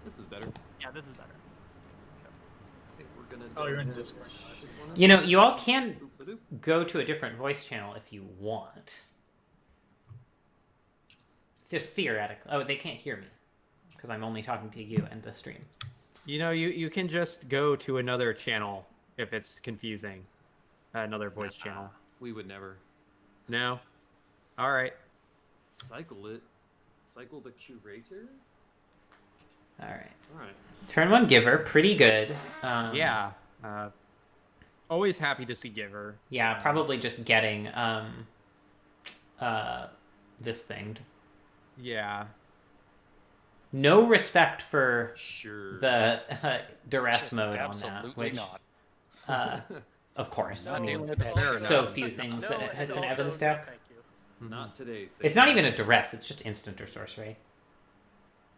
This is better. Yeah, this is better. I think we're gonna. Oh, you're in Discord. You know, you all can go to a different voice channel if you want. Just theoretically. Oh, they can't hear me because I'm only talking to you and the stream. You know, you can just go to another channel if it's confusing. Another voice channel. We would never. No? Alright. Cycle it. Cycle the curator? Alright. Alright. Turn 1 Giver, pretty good. Yeah. Always happy to see Giver. Yeah, probably just getting this thinged. Yeah. No respect for Sure. the duress Just mode on absolutely that, which, not. of course. I Not mean, dealing with that. Fair so enough. few things No, that it has it's an also- Evans deck. Thank you. Not today. It's not even a duress, it's just instant or sorcery.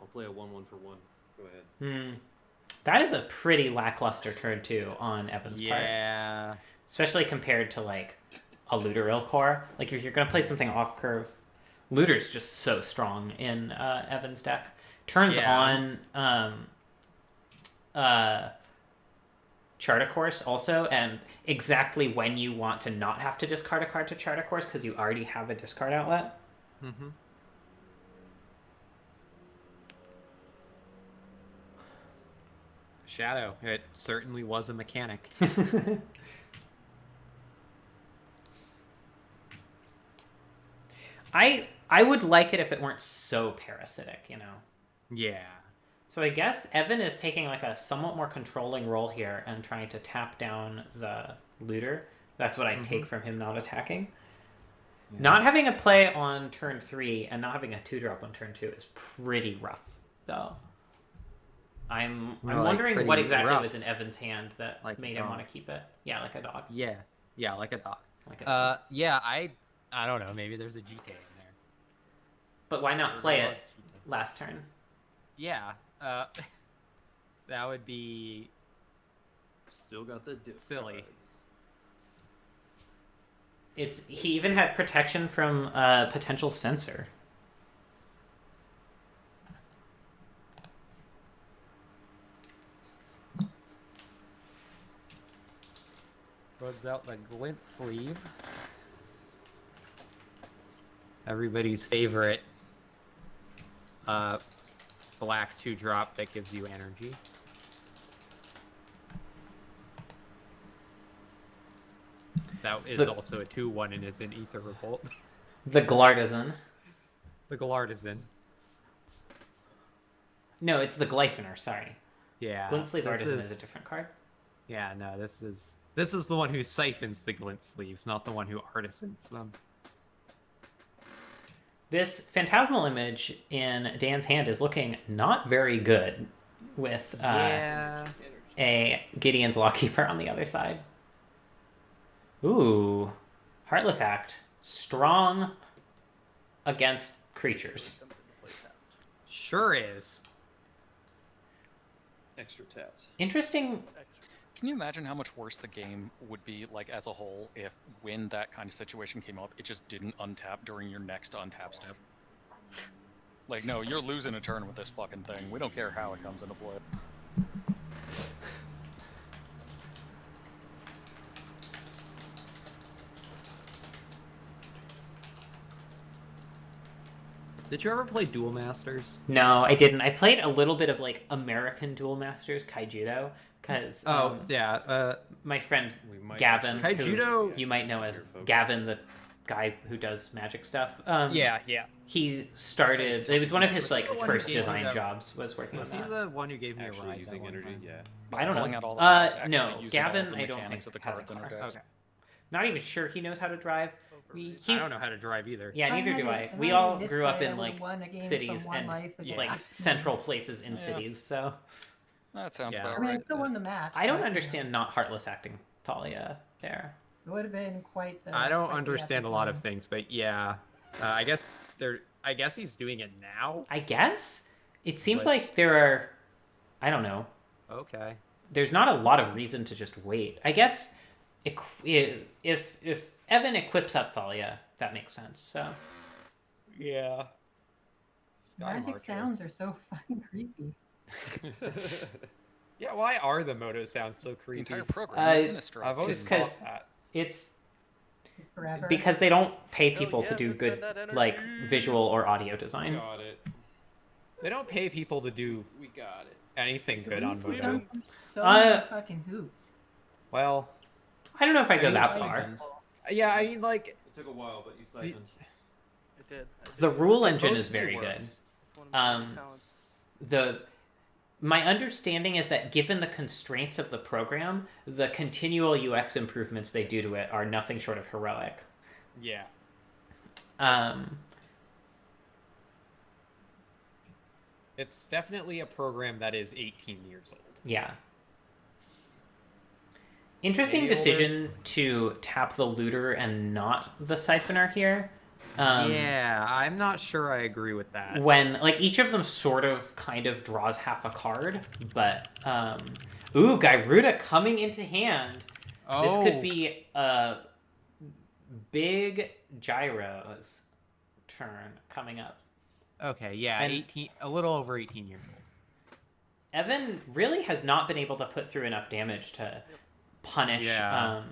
I'll play a 1/1 for 1. Go ahead. That is a pretty lackluster turn 2 on Evans' part. Yeah. Especially compared to, like, a Looteril core. Like, if you're going to play something off-curve, Looter's just so strong in Evans' deck. Turns on Chart a Course also, and exactly when you want to not have to discard a card to Chart a Course because you already have a discard outlet. Mm-hmm. Shadow. It certainly was a mechanic. I would like it if it weren't so parasitic, you know? Yeah. So I guess Evan is taking like a somewhat more controlling role here and trying to tap down the looter. That's what I take from him not attacking. Yeah. Not having a play on turn 3 and not having a 2-drop on turn 2 is pretty rough, though. I'm wondering what exactly was in Evan's hand that made him want to keep it. Yeah, like a dog. Yeah. Yeah, like a dog. Like a dog. Yeah, I don't know. Maybe there's a GK in there. But why not play it last turn? Yeah. That would be still got the silly. He even had protection from potential censor. Runs out the glint sleeve. Everybody's favorite black 2-drop that gives you energy. That is also a 2/1 and is an Ether Revolt. The Glartisan. The Glartisan. No, it's the Glyphoner, sorry. Yeah. Glint Sleeve Artisan is a different card. Yeah, no, this is the one who siphons the glint sleeves, not the one who artisans them. This Phantasmal image in Dan's hand is looking not very good with a Gideon's Lawkeeper on the other side. Ooh. Heartless Act. Strong against creatures. Sure is. Extra tapped. Interesting. Can you imagine how much worse the game would be, like, as a whole, if when that kind of situation came up, it just didn't untap during your next untap step? Like, no, you're losing a turn with this fucking thing. We don't care how it comes into play. Did you ever play Duel Masters? No, I didn't. I played a little bit of like American Duel Masters Kaijudo because my friend Gavin, who you might know as Gavin, the guy who does magic stuff. Yeah. He started. It was one of his like first design jobs. Was working on Was he that. the one who gave me a ride? Using energy, yeah. I don't Pulling know. out all the cards, actually No, using Gavin. all the I don't mechanics think of the has a cards in her car. decks. Okay. Not even sure he knows how to drive. I don't know how to drive either. Yeah, neither do I. We all grew up in like cities and like central places in cities, so. That sounds I about mean, right. I still won the match. I don't but, understand not heartless acting Talia there. It would have been quite the. I don't quite the understand a epic lot one. of things, but yeah, I guess he's doing it now. I guess it seems But- like there are. I don't know. Okay. There's not a lot of reason to just wait. I guess if Evan equips up Thalia, that makes sense. So. Yeah. Magic sounds are so fucking creepy. Yeah, why are the Moto sounds so creepy? entire program is sinister. I've always Just thought because that. it's Forever. because they don't pay Hell people yeah, to do let's good spend that like energy. visual or audio design. Got it. They don't pay people to do We got it. anything good on These Moto. jump so many fucking hoops. Well, I don't know if I go mean, that it's far. siphoned. yeah, I mean, like, It took a while, but you siphoned. It did. The rule it engine is mostly very good. It's works. one of my Um, talents. My understanding is that given the constraints of the program, the continual UX improvements they do to it are nothing short of heroic. Yeah. It's definitely a program that is 18 years old. Yeah. Interesting Maybe older. decision to tap the looter and not the siphoner here. Yeah, I'm not sure I agree with that. When like each of them sort of kind of draws half a card, but ooh, Gyruda coming into hand. This could be a big Gyro's turn coming up. Okay, yeah, And- 18, a little over 18 years old. Evan really has not been able to put through enough damage to punish Yeah.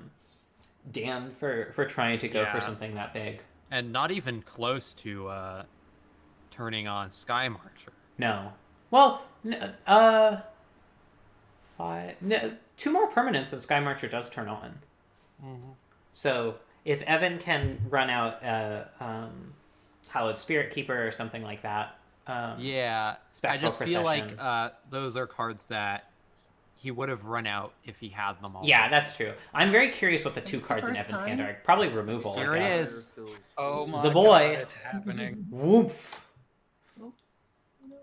Dan for trying to go for Yeah. something that big. And not even close to turning on Sky Marcher. No. Well, two more permanents and Sky Marcher does turn on. So if Evan can run out Hallowed Spirit Keeper or something like that. Yeah, I Spectral just feel like Procession. those are cards that he would have run out if he had them all. Yeah, that's true. I'm very curious what the two the cards in first Evan's time? hand are. Probably removal. Here I it guess. is. Oh my The boy. God, it's happening. Woof.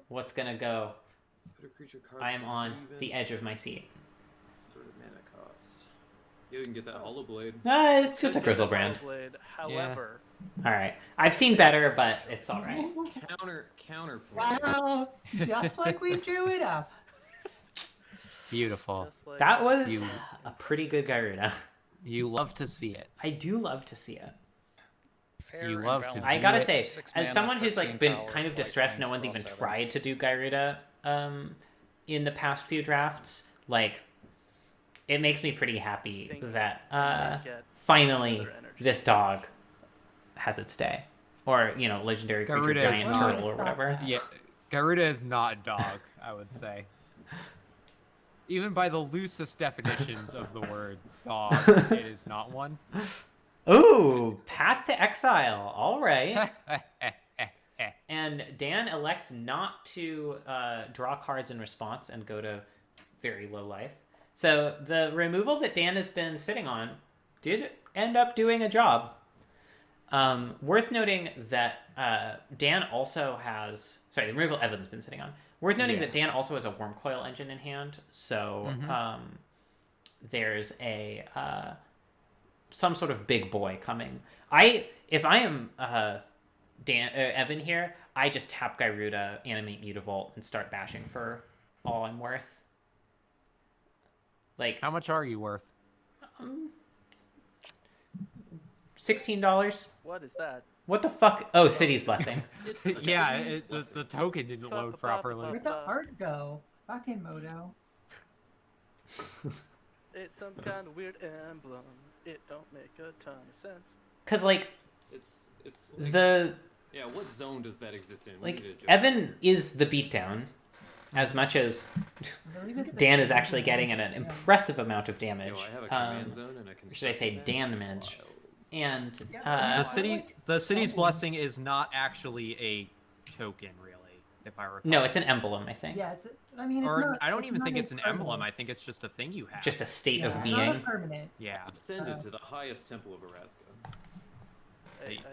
What's gonna go? Put a creature card. I am on even the edge of my seat. sort of mana cost. You can get that Hollow Blade. It's just a Could Grizzle be the brand. Hellblade. However, All right, I've seen better, but it's all right. Counterpoint. Wow, just like we drew it up. Beautiful. just like That was You- a pretty good Gyruda. You love to see it. I do love to see it. Fair You and love to balanced. I do gotta it. say, 6 as mana, someone who's 13 like been power, kind of white distressed, no ones, one's draw even 7. tried to do Gyruda in the past few drafts. Like, it makes me pretty happy Think that might get finally better energy. this dog has its day, or legendary creature Garuda is giant not- turtle or whatever. Yeah, Garuda is not a dog, I would say. Even by the loosest definitions of the word dog, it is not one. Ooh, Path to Exile. All right. And Dan elects not to draw cards in response and go to very low life. So the removal that Dan has been sitting on did end up doing a job. Worth noting that Dan also has... Sorry, the removal Evan's been sitting on. Worth noting that Dan also has a Worm Coil engine in hand. So there's a... some sort of big boy coming. If I am Evan here, I just tap Gyruda, animate Mutavault, and start bashing for all I'm worth. Like, How much are you worth? $16. What is that? What the fuck? Oh, City's Blessing. Yeah, the token didn't load properly. Where'd the heart go? Fucking Moto. It's some kind of weird emblem. It don't make a ton of sense. Because like It's like, the Yeah, what zone does that exist in? We Like, need to adjust. Evan is the beatdown, as much as Dan is actually getting an impressive amount of damage. Yo, I have a command zone and a Or should I say construction damage? And The city's blessing is not actually a token, really, if I recall. no, it's an emblem, I think. Yeah, I mean, it's Or not, I don't even think a it's an emblem. I think it's just a thing you have. Just a state of Not being. a permanent. Yeah. Ascended to the highest temple of Araska.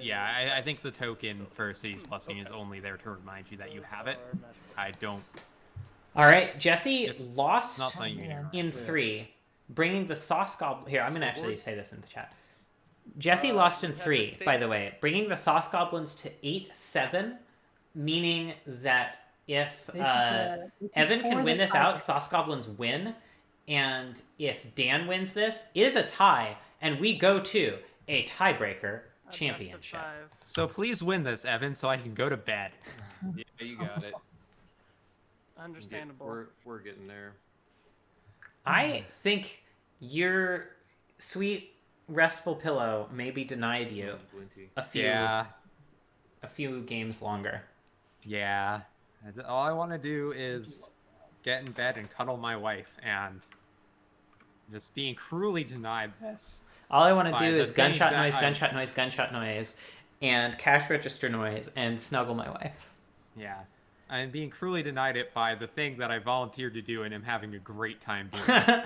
Yeah, I think the token for City's Blessing is only there to remind you that you have it. I don't... All right, Jesse lost not something you can in 3, bringing the sauce goblin. Here, I'm going to actually Scoreboard? say this in the chat. Jesse lost in you have 3, to say- by the way, bringing the sauce goblins to 8-7, meaning that if Evan can win this out, sauce goblins win, and if Dan wins this, it is a tie, and we go to a tiebreaker championship. So please win this, Evan, so I can go to bed. Yeah, you got it. Understandable. We're getting there. I think your sweet, restful pillow maybe denied you a few games longer. Yeah. All I want to do is get in bed and cuddle my wife, and just being cruelly denied this. All I want to by do the is thing gunshot that noise, I- gunshot noise, gunshot noise, and cash register noise, and snuggle my wife. Yeah. I'm being cruelly denied it by the thing that I volunteered to do and am having a great time doing.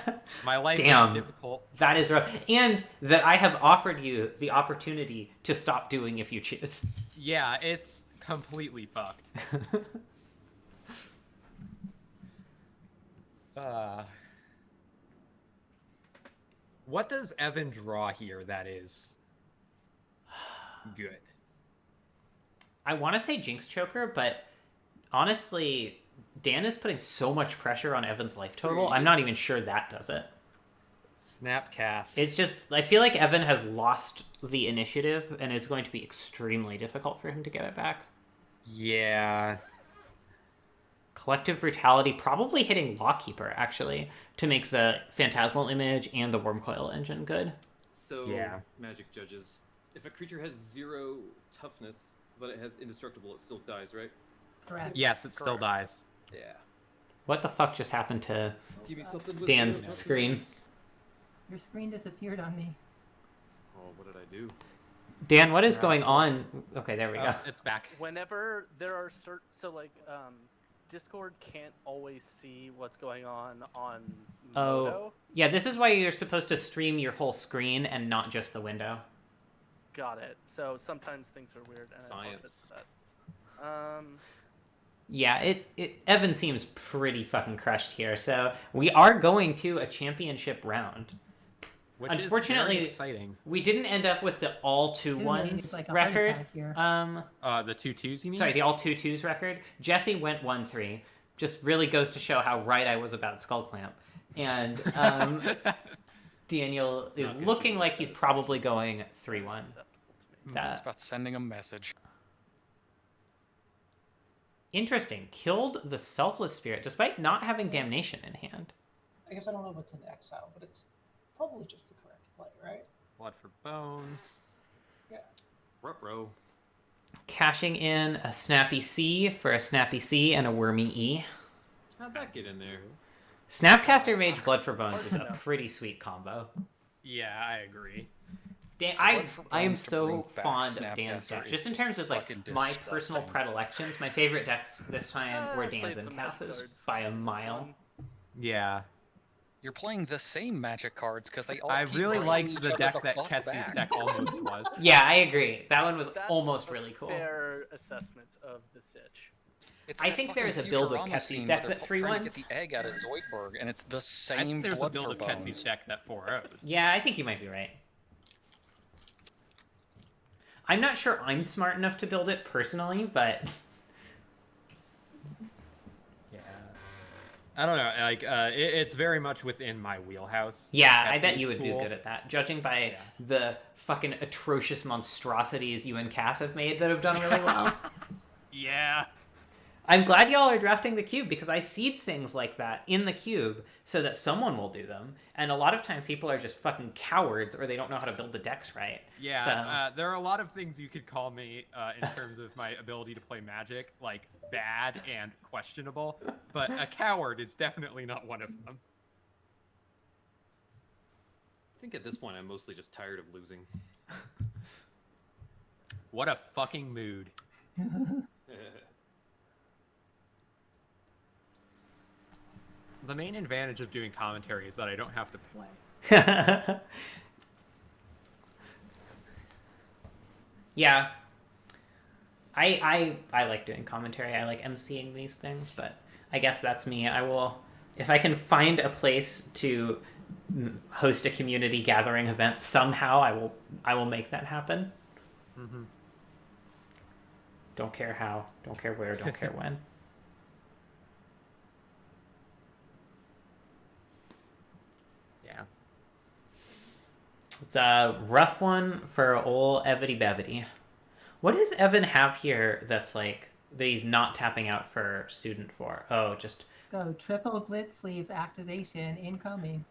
My life Damn, is difficult. that is rough. And that I have offered you the opportunity to stop doing if you choose. Yeah, it's completely fucked. What does Evan draw here that is good? I want to say Jinx Choker, but honestly, Dan is putting so much pressure on Evan's life total. I'm not even sure that does it. Snapcast. It's just, I feel like Evan has lost the initiative, and it's going to be extremely difficult for him to get it back. Yeah. Collective Brutality, probably hitting Lawkeeper, actually, to make the Phantasmal Image and the Wormcoil Engine good. So, Yeah. magic judges. If a creature has 0 toughness, but it has indestructible, it still dies, right? Correct. Yes, it still dies. Yeah. What the fuck just happened to Give me something with Dan's 0 toughness. screen? Your screen disappeared on me. Oh, what did I do? Dan, what is going on? Okay, there we go. It's back. Whenever there are Discord can't always see what's going on Oh, Modo. yeah, this is why you're supposed to stream your whole screen and not just the window. Got it. So sometimes things are weird. And Science. Yeah, Evan seems pretty fucking crushed here. So we are going to a championship round. Which Unfortunately, is very exciting. we didn't end up with the all 2-1s It's like a heart record. attack here. The 2-2s, you mean? Sorry, the all 2-2s record. Jesse went 1-3. Just really goes to show how right I was about Skull Clamp. And Daniel is looking like he's probably going 3-1. It's about sending a message. Interesting. Killed the Selfless Spirit despite not having Damnation in hand. I guess I don't know what's in exile, but it's probably just the correct play, right? Blood for Bones. Yeah. Ruh-roh. Cashing in a Snappy C for a Snappy C and a Wormy E. How'd that get in there? Snapcaster Mage Blood for Bones is a pretty sweet combo. Yeah, I agree. Dan, Blood for I am Bones to so bring back fond of Dan's Snapcaster deck. is Just in terms of like fucking my disgusting. personal predilections, my favorite decks this time were I played Dan's and some nice Cass's cards by a this mile. one. Yeah. You're playing the same magic cards because they all I keep really bringing liked each the other deck the that fuck Ketsy's back. deck almost was. Yeah, I agree. That one was That's almost a really cool. Fair assessment of the Stitch. It's I that think fucking there's a build of Futurama Ketsy's scene deck where they're that 3 trying to ones. get the egg out of Zoidberg, and it's the I same think there's a blood build for of bones. Ketsy's deck that 4-0s. Yeah, I think you might be right. I'm not sure I'm smart enough to build it personally, but Yeah. I don't know. Like, it's very much within my wheelhouse. yeah, I Ketsy's bet you would be cool. good at that. Judging by the fucking atrocious monstrosities you and Cass have made that have done really well. Yeah. I'm glad y'all are drafting the cube because I seed things like that in the cube so that someone will do them. And a lot of times people are just fucking cowards or they don't know how to build the decks right. Yeah, So, there are a lot of things you could call me in terms of my ability to play Magic, like bad and questionable, but a coward is definitely not one of them. I think at this point I'm mostly just tired of losing. What a fucking mood. The main advantage of doing commentary is that I don't have to play. Yeah. I like doing commentary. I like emceeing these things, but I guess that's me. I will, if I can find a place to host a community gathering event somehow, I will make that happen. Mm-hmm. Don't care how, don't care where, don't care when. Yeah. It's a rough one for old Evity Bevity. What does Evan have here that's like that he's not tapping out for student for? Oh, just So triple blitz sleeve activation incoming.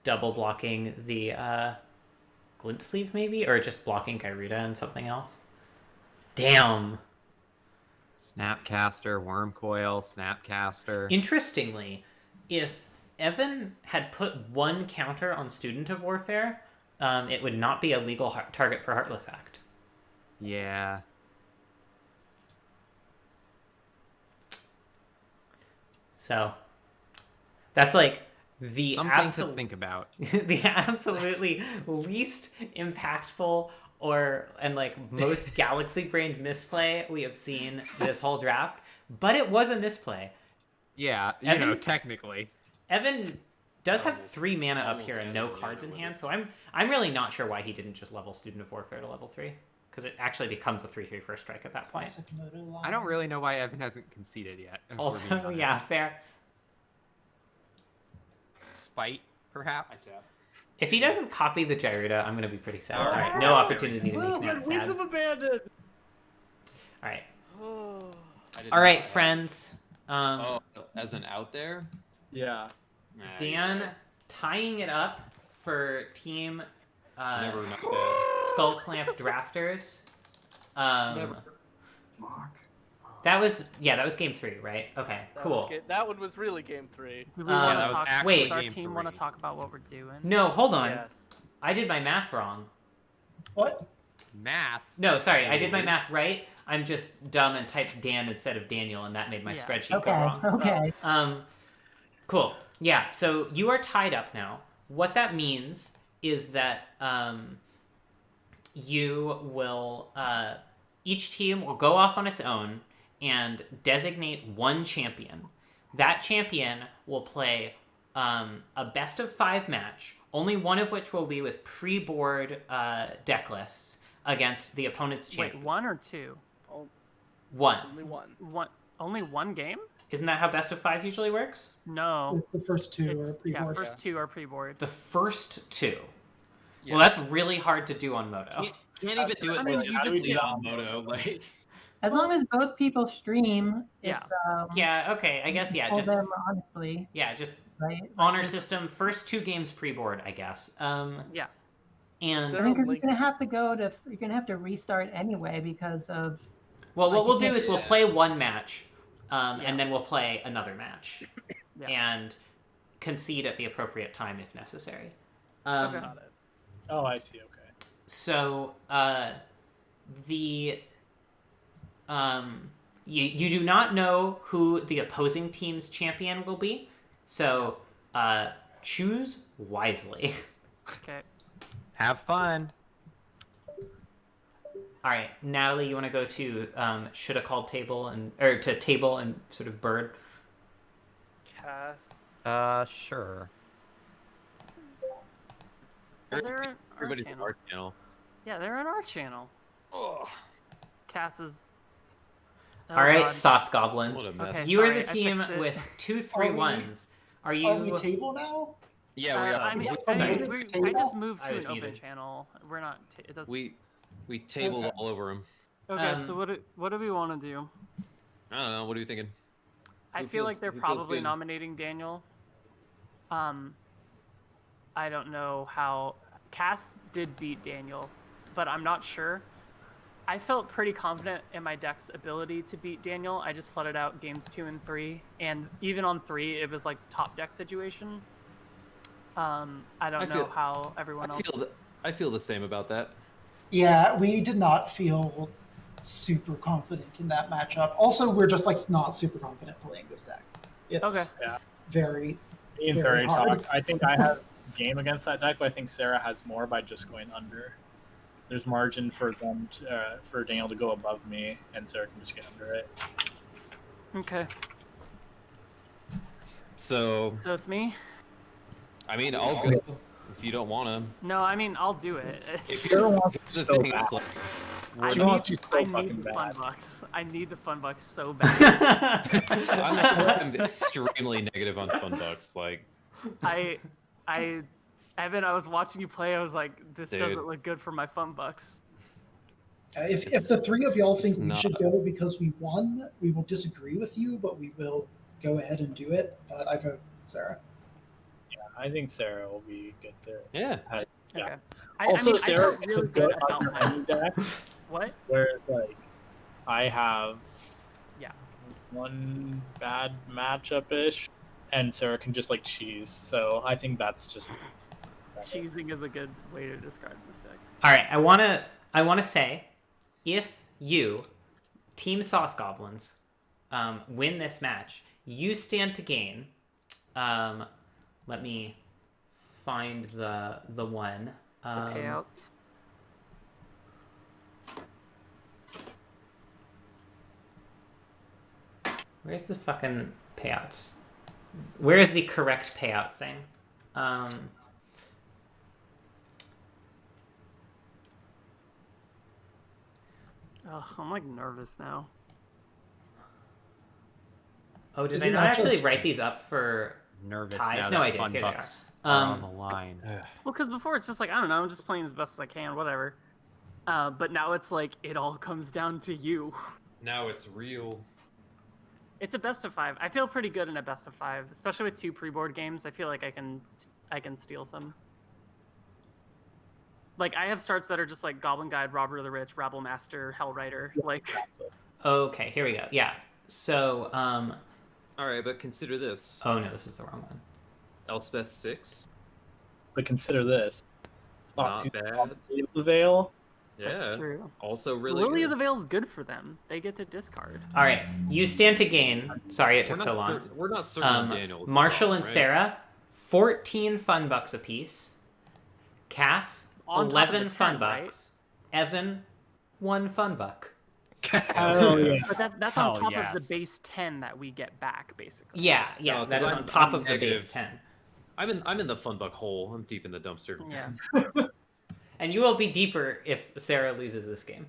double blocking the glint sleeve maybe, or just blocking Gyruda and something else. Damn. Snapcaster, Wormcoil, Snapcaster. Interestingly, if Evan had put one counter on Student of Warfare, it would not be a legal target for Heartless Act. Yeah. So that's like the something to think about. The absolutely least impactful and like most galaxy brained misplay we have seen this whole draft, but it was a misplay. Yeah, Evan, technically. Evan does have 3 mana up here and no cards in hand, so I'm really not sure why he didn't just level Student of Warfare to level 3, because it actually becomes a 3/3 first strike at that point. I don't really know why Evan hasn't conceded yet. Also, yeah, fair. Spite, perhaps. If he doesn't copy the Gyruda, I'm going to be pretty sad. All right, no opportunity to make Matt sad. Winds of Abandon! All right. I All right, friends. As an out there? Yeah. Dan tying it up for team Never not bad. Skull Clamp Drafters. Never. That was game 3, right? Okay, cool. That one was really game 3. Do we want that to was talk? actually Does our game team 3. want to talk about what we're doing? No, hold on. Yes. I did my math wrong. What? Math? No, sorry, I did my math right. I'm just dumb and typed Dan instead of Daniel, and that made my spreadsheet go wrong. Okay. Cool. Yeah, so you are tied up now. What that means is that you will each team will go off on its own and designate one champion. That champion will play a best of 5 match, only one of which will be with pre-board deck lists against the opponent's champion. Wait, 1 or 2? One. Only one. Only one game? Isn't that how best of 5 usually works? No. It's the first 2 are pre-board. Yeah, first 2 are pre-board. The first 2. Yes. Well, that's really hard to do on Moto. Can't even do it logistically on Moto. Like, As long as both people stream, Yeah. it's Yeah, okay, I guess, yeah, pull just them honestly, yeah, just right? honor system, first 2 games pre-board, I guess. Yeah. And I mean, 'cause you're gonna have to restart anyway because of. well, what like, we'll you do can't is we'll play one match, and then we'll play another match, Yeah. and concede at the appropriate time if necessary. Okay. Got it. Oh, I see. Okay. So, you do not know who the opposing team's champion will be, so choose wisely. Okay. Have fun. All right, Natalie, you want to go to shoulda called table or to table and sort of bird? Sure. Well, they're in our everybody's channel. our channel. Yeah, they're in our channel. Oh, Cass is. Oh, All right, God. Sauce Goblins. what a mess. Okay. You are sorry, the I team fixed it. with 2 Are 3-1s. Are Are we you? table now? Yeah, we are. I mean, Are sorry. we I just moved I to was an open muted. channel. We're not. It doesn't. We tabled Okay. all over him. Okay, Um, so what do we want to do? I don't know. What are you thinking? I Who feel feels- like they're who feels probably good? nominating Daniel. I don't know how. Cass did beat Daniel, but I'm not sure. I felt pretty confident in my deck's ability to beat Daniel. I just flooded out games 2 and 3, and even on 3, it was like top deck situation. I don't know how everyone else. I feel the same about that. Yeah, we did not feel super confident in that matchup. Also, we're just like not super confident playing this deck. It's Okay. Yeah. very, Ian's very very hard. talked. I think I have game against that deck, but I think Sarah has more by just going under. There's margin for them to, for Daniel to go above me, and Sarah can just get under it. Okay. So it's me. I mean, I'll go if you don't want to. No, I mean I'll do it. Sarah wants The so thing is, bad. like, I She need, wants you so I fucking need the bad. fun bucks. I need the fun bucks so bad. I'm extremely negative on fun bucks. Like, Evan, I was watching you play. I was like, this Dude. doesn't look good for my fun bucks. If the three of y'all think it's we not. should go because we won, we will disagree with you, but we will go ahead and do it. But I vote Sarah. Yeah, I think Sarah will be good there. yeah. Yeah. Okay. Also, I mean, Sarah I felt really is good good about on your my any deck, what? where like I have Yeah. one bad matchup ish, and Sarah can just like cheese. So I think that's just Cheesing is a good way to describe this deck. All right, I wanna say, if you, Team Sauce Goblins, win this match, you stand to gain. Let me find the one. The payouts. Where's the fucking payouts? Where is the correct payout thing? Ugh, I'm like nervous now. Oh, did Is I it not not actually just- write these up for Nervous ties? now No, I that did. fun Here they bucks are. are on the line. Well, because before it's just like, I don't know, I'm just playing as best as I can, whatever. But now it's like, it all comes down to you. Now it's real. It's a best of 5. I feel pretty good in a best of 5, especially with 2 pre-board games. I feel like I can steal some. Like, I have starts that are just like Goblin Guide, Robber of the Rich, Rabble Master, Hellrider. Like, Okay, here we go. Yeah. So, All right, but consider this: oh no, this is the wrong one. Elspeth 6. But consider this. It's Not too bad. the Veil. Yeah. that's true. Also really Lily good. of the Veil is good for them. They get to discard. All right, you stand to gain. Sorry, it We're took not so long. we're not certain Daniel's Marshall wrong, and right? Sarah, 14 fun bucks apiece. Cass, On top of 11 the fun 10, right? bucks. Evan, 1 fun buck. Oh yeah. But that's Hell on top yes. of the base 10 that we get back, basically. Yeah, No, that 'cause is I'm- on top I'm of the negative. base 10. I'm in the fun buck hole. I'm deep in the dumpster. Yeah. And you will be deeper if Sarah loses this game.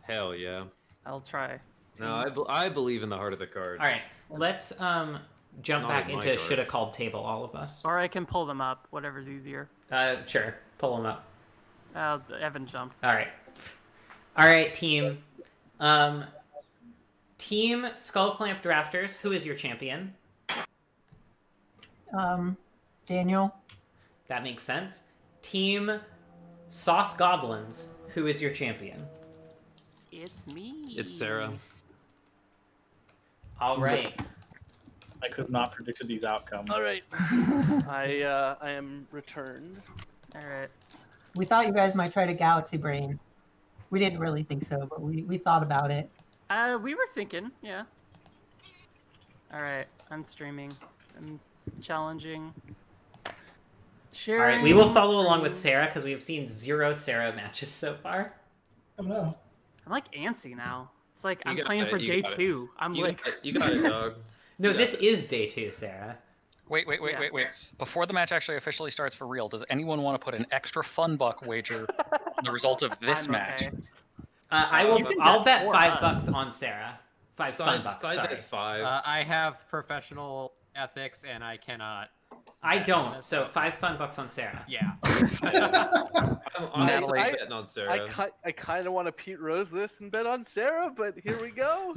Hell yeah. I'll try. No, I believe in the heart of the cards. All right, let's jump Not back in my into cards. shoulda called table, all of us. Or I can pull them up, whatever's easier. Sure, pull them up. Evan jumped. All right, team. Team Skullclamp Drafters, who is your champion? Daniel. That makes sense. Team Sauce Goblins, who is your champion? It's me. It's Sarah. All right. I could not predicted these outcomes. All right. I am returned. All right. We thought you guys might try to Galaxy Brain. We didn't really think so, but we thought about it. We were thinking, yeah. All right, I'm streaming. I'm challenging. All Sharing. right, we will follow along with Sarah because we have seen 0 Sarah matches so far. Oh no. I'm like antsy now. It's like You I'm got playing it, for you day got it. 2. I'm You like, you got it, dog. No, You got this this. is day 2, Sarah. Wait. Yeah. Before the match actually officially starts for real, does anyone want to put an extra fun buck wager on the result of this I'm match? okay. I'll bet bet for $5 us. on Sarah. Fun bucks. Side Sorry. bet 5. I have professional ethics and I cannot. I bet on don't. this, So $5 on Sarah. Yeah. I'm Natalie- betting on Sarah. I kind of want to Pete Rose this and bet on Sarah, but here we go.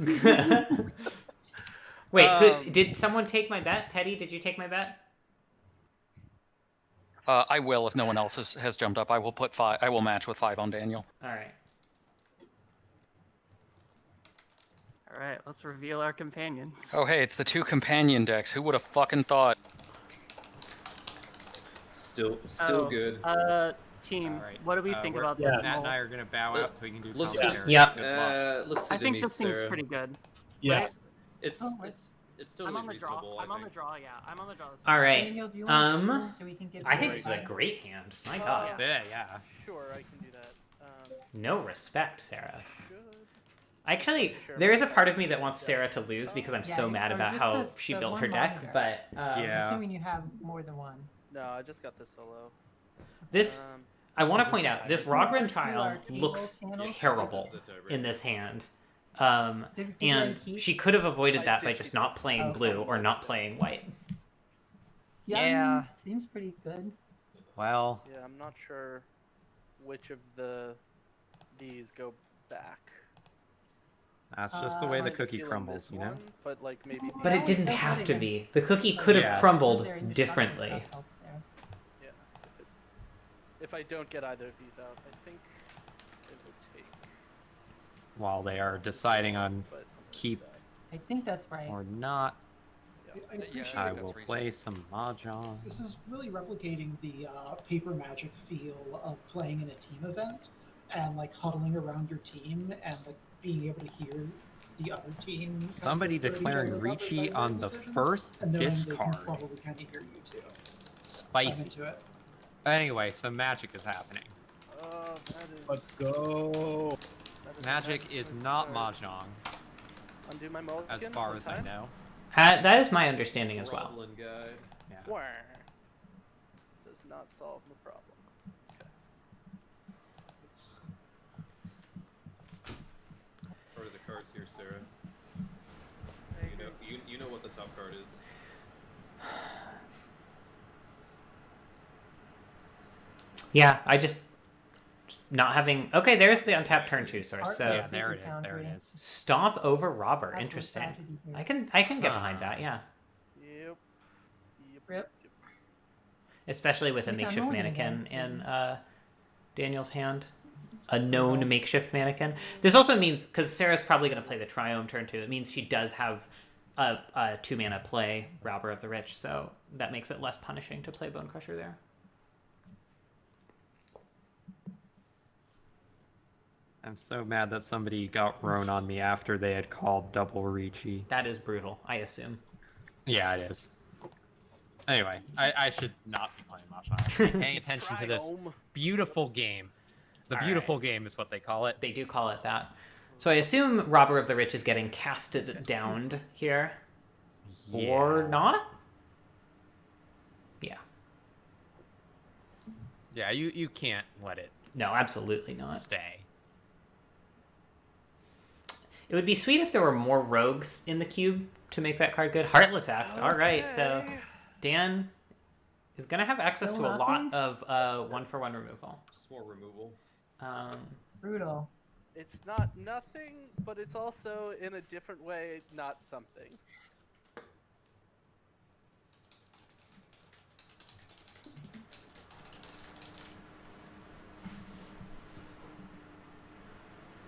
Wait, did someone take my bet? Teddy, did you take my bet? I will if no one else has jumped up. I will put 5. I will match with 5 on Daniel. All right. All right, let's reveal our companions. Oh hey, it's the 2 companion decks. Who would have fucking thought? Still Oh, good. Team, All right. what do we think about Matt this? and poll? I are gonna bow out so we can do Looks commentary. good. Yep. Good luck. Looks good I to think me, this seems Sarah. pretty good. Yes. It's Oh, it's I'm totally on the draw. reasonable. I'm I on the think. draw. Yeah, I'm on the draw. This All time. right. Daniel, do you want to so we can give I think you this is a time? great hand. My God. Yeah. Sure, I can do that. No respect, Sarah. Should. Actually, Sure. there is a part of me that wants Sarah to lose because I'm Yeah, so mad or about just how the- she the built one her deck, monitor. but Yeah. Assuming you have more than one. No, I just got this solo. this Um, I want Is to this point a out this tiebreaker? Rogren Two tile are table looks channels? terrible This is the tiebreaker. in this hand. Did you already And keep? she could have avoided I that by did just keep not this. playing Oh. blue or not playing white. Yeah. Seems pretty good. Well, yeah, I'm not sure which of these go back. that's just the way the Kinda cookie feeling crumbles, this you know? one, but like maybe. But it didn't have to be. The cookie could have Yeah. crumbled They're indestructible differently. stuff helps there. Yeah. If I don't get either of these out, I think it will take. While they are deciding on But keep I think that's right. or not, I appreciate I that's will reasonable. play some mahjong. This is really replicating the paper magic feel of playing in a team event and like huddling around your team and like being able to hear the other team. kind of Somebody whisper to each declaring other about their Ricci on the decisions, first and knowing they can discard. probably kind of hear you too. I'm Spicy. into it. Anyway, some magic is happening. Oh, that is. Let's go. that is a Magic good is not start. mahjong, Undo my mulligan. as far one as I time? know. That is my understanding as well. Problem guy. Yeah. Wah. Does not solve the problem. It's, Part of the cards here, Sarah. You know what the top card is. Yeah, I just not having. Okay, there's the untapped turn 2 source. So Yeah, there it is. There it is. stomp over robber. That's the Interesting. strategy here. I can get behind that. Yeah, Yep. Rip. especially with a We got makeshift Norman mannequin again. in Daniel's hand. A known makeshift mannequin. This also means because Sarah's probably going to play the Triome turn 2. It means she does have a 2 mana play Robber of the Rich, so that makes it less punishing to play Bone Crusher there. I'm so mad that somebody got Roan on me after they had called double Ricci. That is brutal, I assume. Yeah, it is. Anyway, I should not be playing mahjong. I should be paying attention to this Triome. beautiful game. The All beautiful game is what they call it. They do call it that. So I assume Robber of the Rich is getting casted down here. Or Yeah. not? Yeah. Yeah, you can't let it No, absolutely not. stay. It would be sweet if there were more rogues in the cube to make that card good. Heartless Act. All right, so Okay. Dan is going to have access Still to a lot nothing? of 1-for-1 removal. Just more removal. Brutal. It's not nothing, but it's also in a different way not something.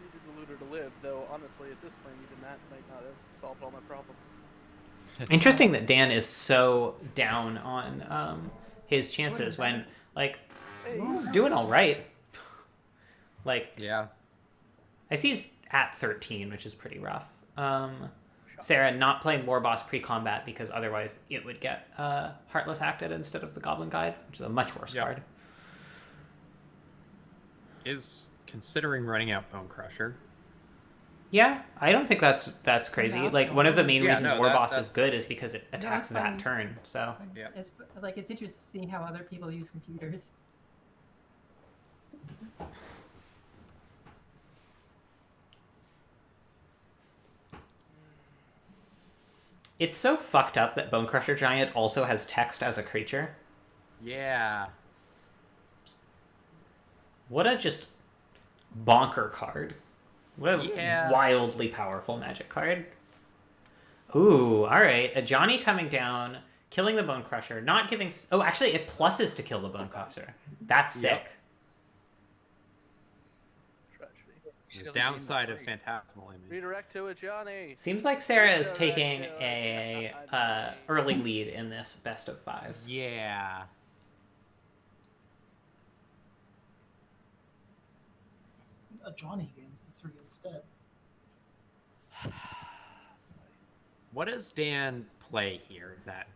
Needed the looter to live, though honestly at this point even that might not have solved all my problems. Interesting that Dan is so down on his chances when, like, doing all right. Like, Yeah. I see he's at 13, which is pretty rough. Sarah not playing War Boss pre-combat because otherwise it would get Heartless Acted instead of the Goblin Guide, which is a much worse Yep. card. Is considering running out Bone Crusher. Yeah, I don't think that's crazy. Yeah. Like, one of the main Yeah, reasons no, War that- Boss is that's- good is because it attacks it's fine. that turn. So Yeah. It's like it's interesting seeing how other people use computers. it's so fucked up that Bone Crusher Giant also has text as a creature. Yeah. What a just bonker card. What a Yeah. wildly powerful Magic card. Ooh, all right. A Johnny coming down, killing the Bone Crusher, not giving. Oh, actually, it pluses to kill the Bone Crusher. That's sick. Yep. She The doesn't mean downside that of great. Phantasmal Image. Redirect to a Johnny. Seems like Sarah is Redirect taking to a Johnny. early lead in this best of 5. Yeah. A Johnny gains the 3 instead. What does Dan play here that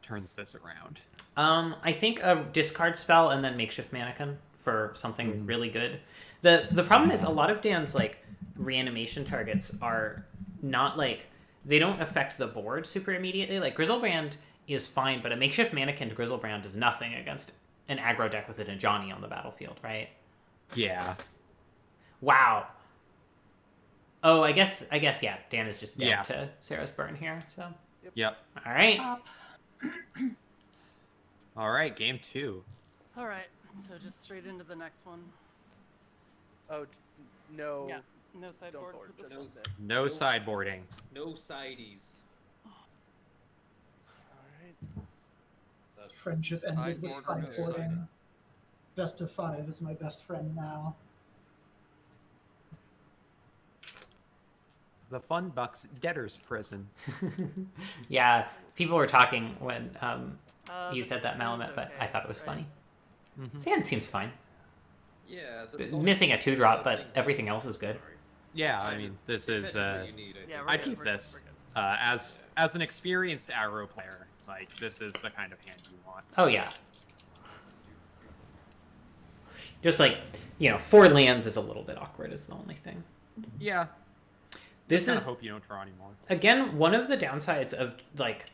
turns this around? I think a discard spell and then makeshift mannequin for something really good. The problem is a lot of Dan's like reanimation targets are not like they don't affect the board super immediately. Like Grizzlebrand is fine, but a makeshift mannequin to Grizzlebrand does nothing against an aggro deck with a Johnny on the battlefield, right? Yeah. Wow. Oh, I guess yeah. Dan is just dead to Sarah's burn here. So. Yep. All right. All right. Game 2. All right, so just straight into the next one. Oh, no. Yeah, no sideboard. for this one. No sideboarding. No sideys. Friendship ended with sideboard or no sideboarding. Best of 5 is my best friend now. The Fun Bucks debtor's prison. Yeah, people were talking when you this said that, Malamet, seems but okay, I thought it was right? funny. Sand seems fine. Yeah. Missing a 2-drop, but everything else is good. Yeah, I mean, this is. I'd keep this as an experienced aggro player. Like, this is the kind of hand you want. Oh yeah. Just like 4 lands is a little bit awkward. Is the only thing. Yeah. This I is hope you don't draw anymore. Again, one of the downsides of like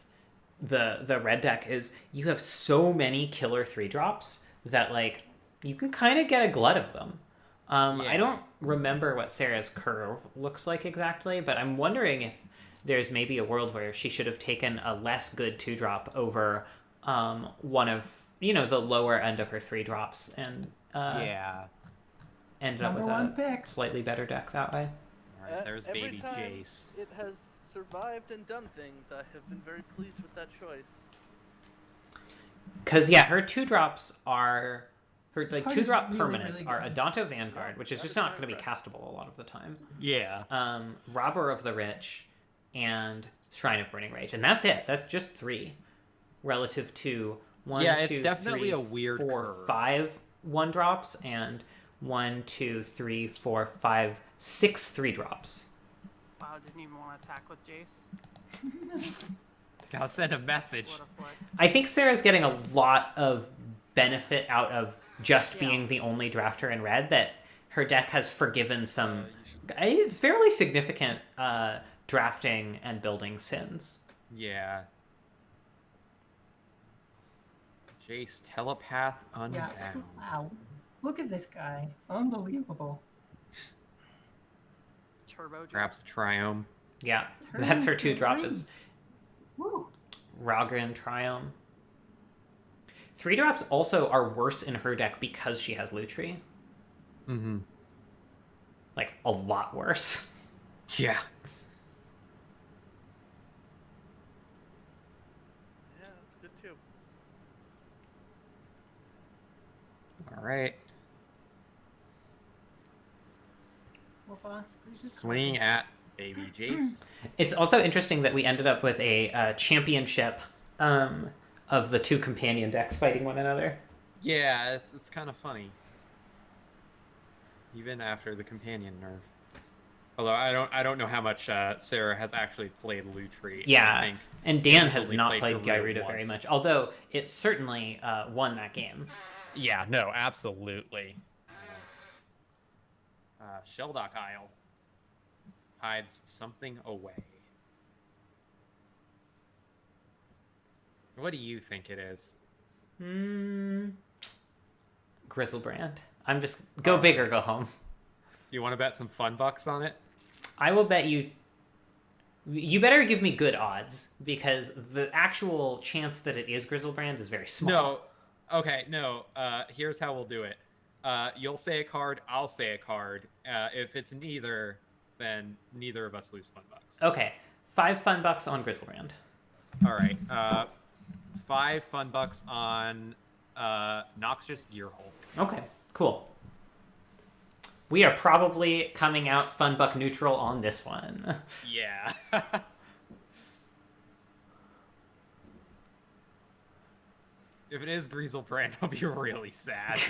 the red deck is you have so many killer 3-drops that like you can kind of get a glut of them. I don't remember what Sarah's curve looks like exactly, but I'm wondering if there's maybe a world where she should have taken a less good 2-drop over one of the lower end of her 3-drops and ended up with a slightly better deck that way. All right, there's Every baby time Jace. it has survived and done things, I have been very pleased with that choice. Because her 2-drops are her like Card is 2-drop really, permanents really are good. Adanto Vanguard, which is just not going to be castable a lot of the time. Yeah. Robber of the Rich, and Shrine of Burning Rage, and that's it. That's just 3, relative to 1, Yeah, 2, it's definitely 3, a weird 4, curve. 5 1-drops, and 1, 2, 3, 4, 5, 6 3-drops. Wow, didn't even want to attack with Jace. Gotta send a message. What a flex. I think Sarah's getting a lot of benefit out of just being the only drafter in red, that her deck has forgiven some fairly significant drafting and building sins. Yeah. Jace, telepath unbound. Yeah. Wow. Look at this guy. Unbelievable. Turbo Jace. Perhaps a Triome. Yeah, that's her 2-drop is Woo. Rogran Triome. 3-drops also are worse in her deck because she has Lutri. Mm-hmm. Like, a lot worse. Yeah. Yeah, that's good too. All right. Well, boss, Swinging at baby Jace. It's also interesting that we ended up with a championship of the 2 companion decks fighting one another. Yeah, it's kind of funny. Even after the companion nerf. Although I don't know how much Sarah has actually played Lutri. Yeah, I think and Dan Dan's has only not played Garuda Gyruda very once. much, although it certainly won that game. Yeah, no, absolutely. Sheldock Isle hides something away. What do you think it is? Grizzlebrand. I'm just go big or go home. You want to bet some fun bucks on it? I will bet you. You better give me good odds, because the actual chance that it is Grizzlebrand is very small. No. Okay, no. Here's how we'll do it. You'll say a card, I'll say a card. If it's neither, then neither of us lose fun bucks. Okay. 5 fun bucks on Grizzlebrand. All right. 5 fun bucks on Noxious Gearhole. Okay, cool. We are probably coming out fun buck neutral on this one. Yeah. If it is Grizzlebrand, I'll be really sad.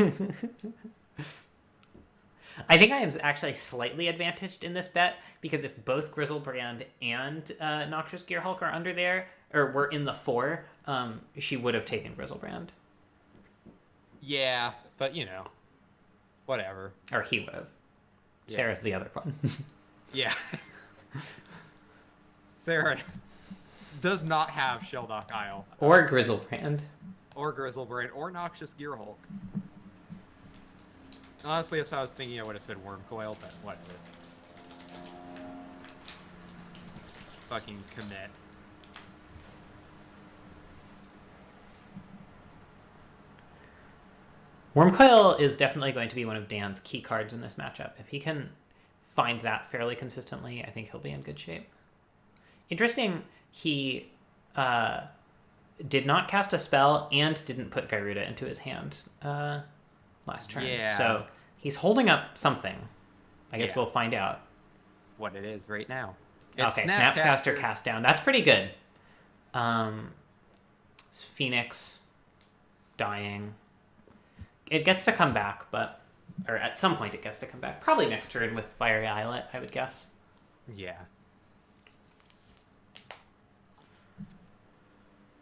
I think I am actually slightly advantaged in this bet because if both Grizzlebrand and Noxious Gearhulk are under there, or were in the 4, she would have taken Grizzlebrand. Yeah, but whatever. Or he would have. Yeah. Sarah's the other one. Yeah. Sarah does not have Sheldock Isle. Or Grizzlebrand. Or Grizzlebrand, or Noxious Gearhulk. Honestly, if I was thinking, I would have said Wormcoil, but whatever. Fucking commit. Wormcoil is definitely going to be one of Dan's key cards in this matchup. If he can find that fairly consistently, I think he'll be in good shape. Interesting, he did not cast a spell and didn't put Garuda into his hand last turn. Yeah. So he's holding up something. I guess we'll find out. What it is right now. It's okay, Snapcaster cast down. That's pretty good. Phoenix dying. It gets to come back, or at some point it gets to come back. Probably next turn with Fiery Islet, I would guess. Yeah.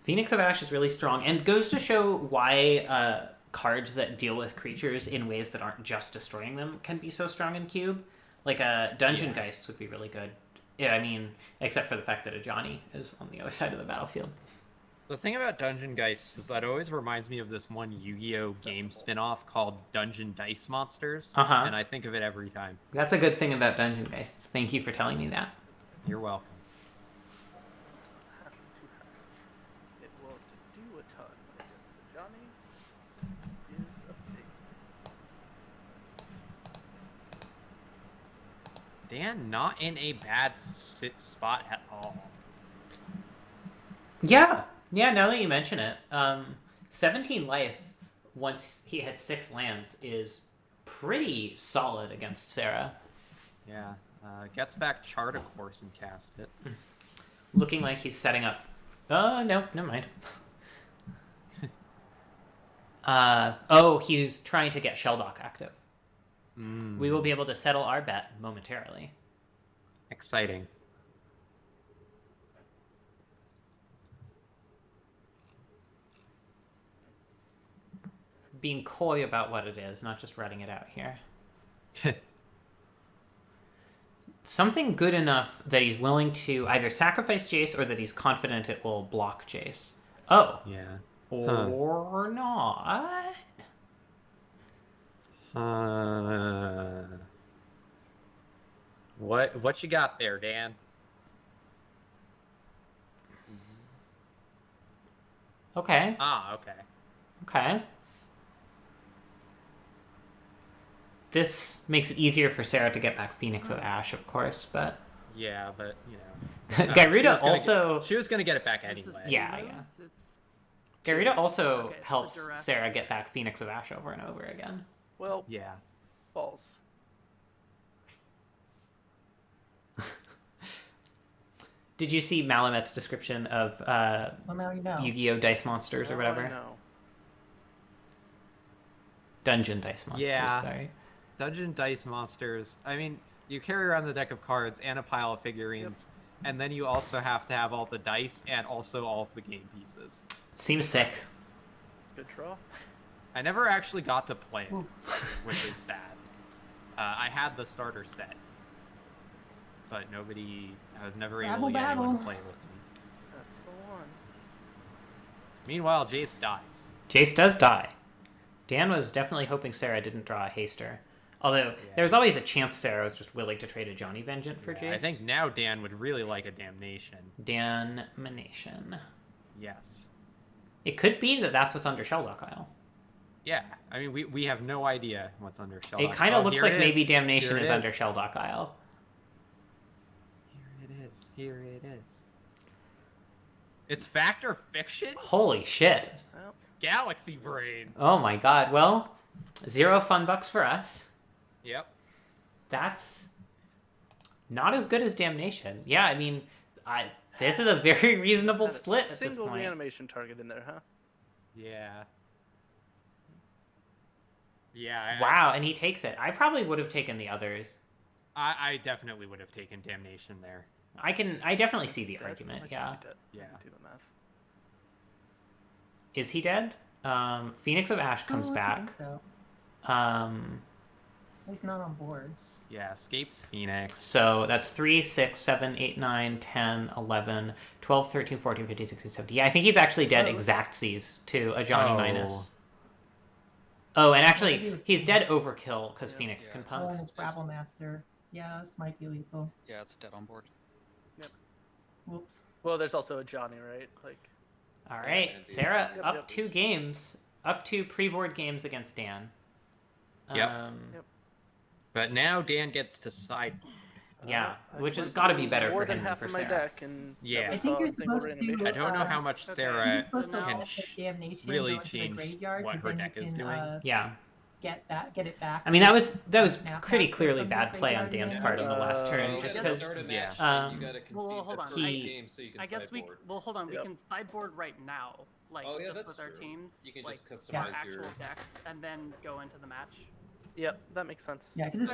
Phoenix of Ash is really strong and goes to show why cards that deal with creatures in ways that aren't just destroying them can be so strong in Cube. Like a Dungeon Geist would be really good. Yeah, I mean, except for the fact that a Johnny is on the other side of the battlefield. The thing about Dungeon Geist is that it always reminds me of this one Yu-Gi-Oh! Game spin-off called Dungeon Dice Monsters, and I think of it every time. That's a good thing about Dungeon Geists. Thank you for telling me that. You're welcome. It won't do a ton against a Johnny. Is a thing. Dan, not in a bad spot at all. Yeah, now that you mention it. 17 life, once he had 6 lands, is pretty solid against Sarah. Yeah. Gets back Chart, of course, and cast it. Looking like he's setting up... no, never mind. He's trying to get Sheldock active. We will be able to settle our bet momentarily. Exciting. Being coy about what it is, not just writing it out here. Something good enough that he's willing to either sacrifice Jace or that he's confident it will block Jace. Oh. Yeah. Or not. What you got there, Dan? Okay. Okay. This makes it easier for Sarah to get back Phoenix of Ash, of course, but... Yeah, but, Garuda also... She was going to get it back anyway. Yeah. Garuda also helps Sarah get back Phoenix of Ash over and over again. Well, yeah. Balls. Did you see Malamet's description of now you know. Yu-Gi-Oh! Dice Monsters or whatever? Dungeon Dice Monsters, Yeah. sorry. Dungeon Dice Monsters. I mean, you carry around the deck of cards and a pile of figurines, and then you also have to have all the dice and also all of the game pieces. Seems sick. Good draw. I never actually got to play it, which is sad. I had the starter set, but I was never able to get anyone to play with me. That's the one. Meanwhile, Jace dies. Jace does die. Dan was definitely hoping Sarah didn't draw a haster. Although, there was always a chance Sarah was just willing to trade a Johnny Vengeant for Jace. I think now Dan would really like a Damnation. Damnation. Yes. It could be that that's what's under Sheldock Isle. Yeah, I mean, we have no idea what's under Sheldock. It kind of looks like maybe Damnation is under under Sheldock Isle. Here it is. Here it is. It's fact or fiction? Holy shit. Galaxy brain. Oh my god. Well, 0 fun bucks for us. Yep. That's not as good as Damnation. Yeah, I mean, this is a very reasonable Had a split at this single point. reanimation target in there, huh? Yeah. Yeah. Wow, and he takes it. I probably would have taken the others. I definitely would have taken Damnation there. I definitely see the argument. Might Yeah. just be dead. Yeah. Do the math. Is he dead? Phoenix of Ash comes I back. think so. He's not on board. Yeah, escapes Phoenix. So that's 3, 6, 7, 8, 9, 10, 11, 12, 13, 14, 15, 16, 17. Yeah, I think he's actually dead exactsies to a Johnny minus. Oh, and actually, he's dead overkill because Phoenix can Oh, and punk. it's Rabble Master. Yeah, this might be lethal. Yeah, it's dead on board. Yep. Whoops. Well, there's also a Johnny, right? Like. All right, Sarah, Yep, up yep. 2 games. Up 2 pre-board games against Dan. Yep. Yep. But now Dan gets to side. Yeah, I which has went got to through be better more for than him half than of for my Sarah. deck, and Yeah. never I think saw you're a single supposed reanimation. I don't know how much You're Sarah supposed to can let the damnation really go into the change graveyard, what 'cause her then you deck is can, doing. Yeah. Get it back. I mean, that was Snap pretty back clearly from the bad play on graveyard Dan's and part on the last turn, you just gotta because. start a match, yeah. and you gotta concede Well, hold the on. first He- game so you can I guess sideboard. well, hold on. Yep. We can sideboard right now, like Oh, yeah, just that's with our true. teams, You can like just our customize actual your- decks, and then go into the match. Yep, that makes sense. Yeah, because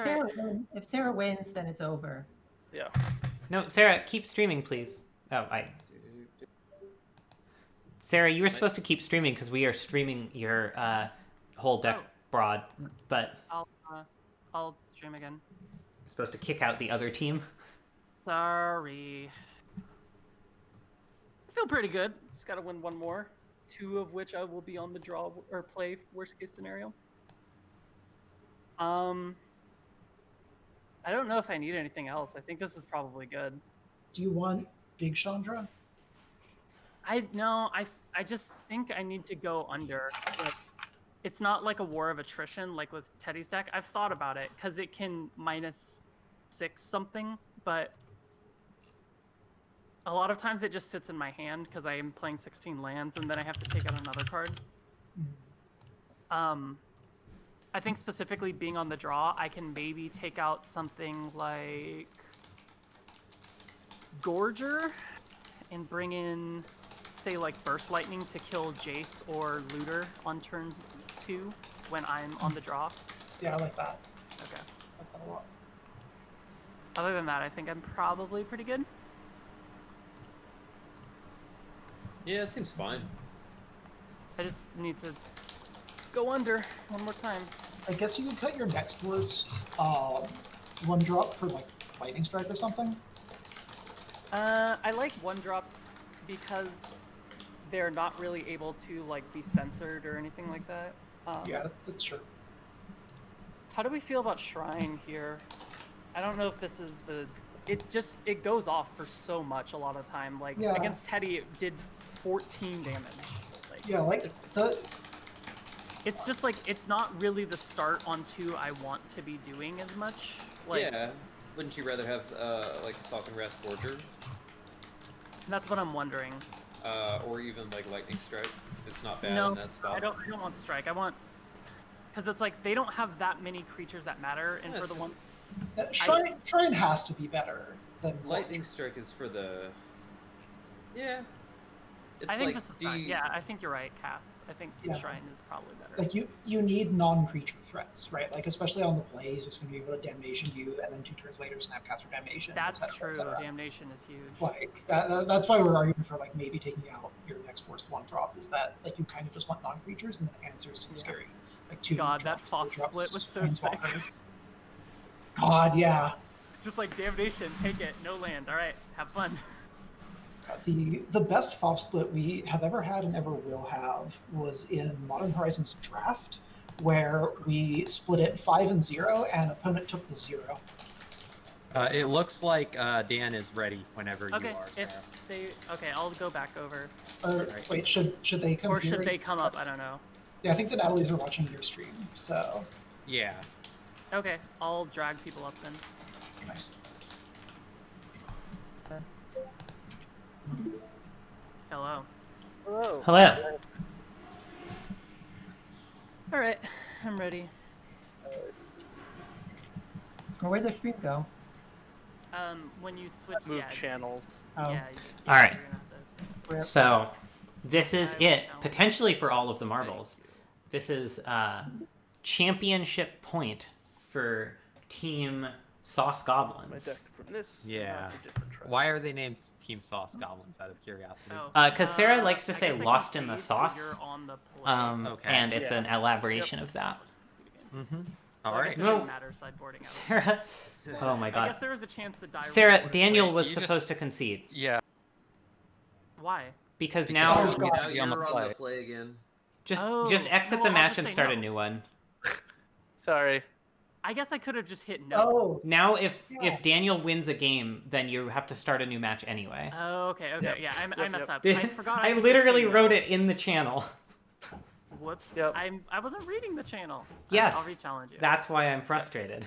if Sarah wins, then it's over. Yeah. No, Sarah, keep streaming, please. Oh, Sarah, you were supposed to keep streaming because we are streaming your whole deck broad, but I'll stream again. you're supposed to kick out the other team. Sorry. I feel pretty good. Just gotta win one more. 2 of which I will be on the draw or play worst case scenario. I don't know if I need anything else. I think this is probably good. Do you want Big Chandra? I just think I need to go under. Like, it's not like a war of attrition like with Teddy's deck. I've thought about it because it can -6 something, but a lot of times it just sits in my hand because I am playing 16 lands and then I have to take out another card. I think specifically being on the draw, I can maybe take out something like Gorger and bring in, say, like Burst Lightning to kill Jace or Looter on turn 2 when I'm on the draw. Yeah, I like that. Okay. I like that a lot. Other than that, I think I'm probably pretty good. Yeah, it seems fine. I just need to go under one more time. I guess you could cut your next worst one drop for like Lightning Strike or something. I like 1-drops because they're not really able to like be censored or anything like that. Yeah, that's true. How do we feel about Shrine here? I don't know if this is the... It goes off for so much a lot of time. Like, Yeah. against Teddy, it did 14 damage. Like, Yeah, like it's just like, it's not really the start on 2 I want to be doing as much. Like, Yeah. Wouldn't you rather have like Falcon Wrath Borger? that's what I'm wondering. Or even like Lightning Strike? It's not bad No, in that spot. I don't want Strike. I want... Because it's like, they don't have that many creatures that matter, and Yeah, for it's the one... Shrine has to be better than Lightning Strike is for the... Yeah. It's I think like, this is do fine. you- Yeah, I think you're right, Cass. I think Yeah. Shrine is probably better. Like you need non-creature threats, right? Like especially on the play, he's just gonna be able to damnation you, and then 2 turns later snapcast for damnation. That's et cetera, true. et cetera. Damnation is huge. Like that's why we're arguing for like maybe taking out your next worst 1-drop is that like you kind of just want non-creatures and then answers to the scary like 2. God, that drops, Fox 3 drops, split was so sick. planeswalkers. God, yeah. Just like Damnation, take it, no land. All right, have fun. The best FOF split we have ever had and ever will have was in Modern Horizons Draft, where we split it 5 and 0, and opponent took the 0. It looks like Dan is ready whenever Okay, you are, if Sarah. okay, I'll go back over. Or wait, should they come? Or should here? they come up? I don't know. Yeah, I think the Natalies are watching your stream, so Yeah. Okay, I'll drag people up then. nice. Hello. Hello. Hello. All right, I'm ready. Where'd the stream go? When you switch, Move channels. Oh. Yeah. All right. You're gonna have to... So, this is I will it, challenge. potentially for all of the marbles. This is championship point for Team Sauce My Goblins. deck from this. Yeah. not the different track. Why are they named Team Sauce Goblins out of curiosity? Because Sarah likes to I say guess I "lost in the concede, but sauce," You're on the play. Okay. and it's Yeah. an elaboration of that. Mm-hmm. So All I right. guess it No. didn't matter sideboarding out. Sarah, oh my I god, guess there was a chance that Dire Sarah, would- Daniel Wait, was you just- supposed to concede Yeah. Why? because Because now he needs to Now be on you're the on play. the play again. just Oh, exit no, the I'll match just and say start a no. new one. Sorry. I guess I could have just hit no. Oh, Now, if Daniel wins a game, then you have to start a new match anyway. Oh, okay. Yep. Yeah, I Yep, messed yep. up. I forgot. I could just literally say no. wrote it in the channel. Whoops. Yep. I wasn't reading the channel. Yes, I'll re-challenge you. that's why I'm frustrated.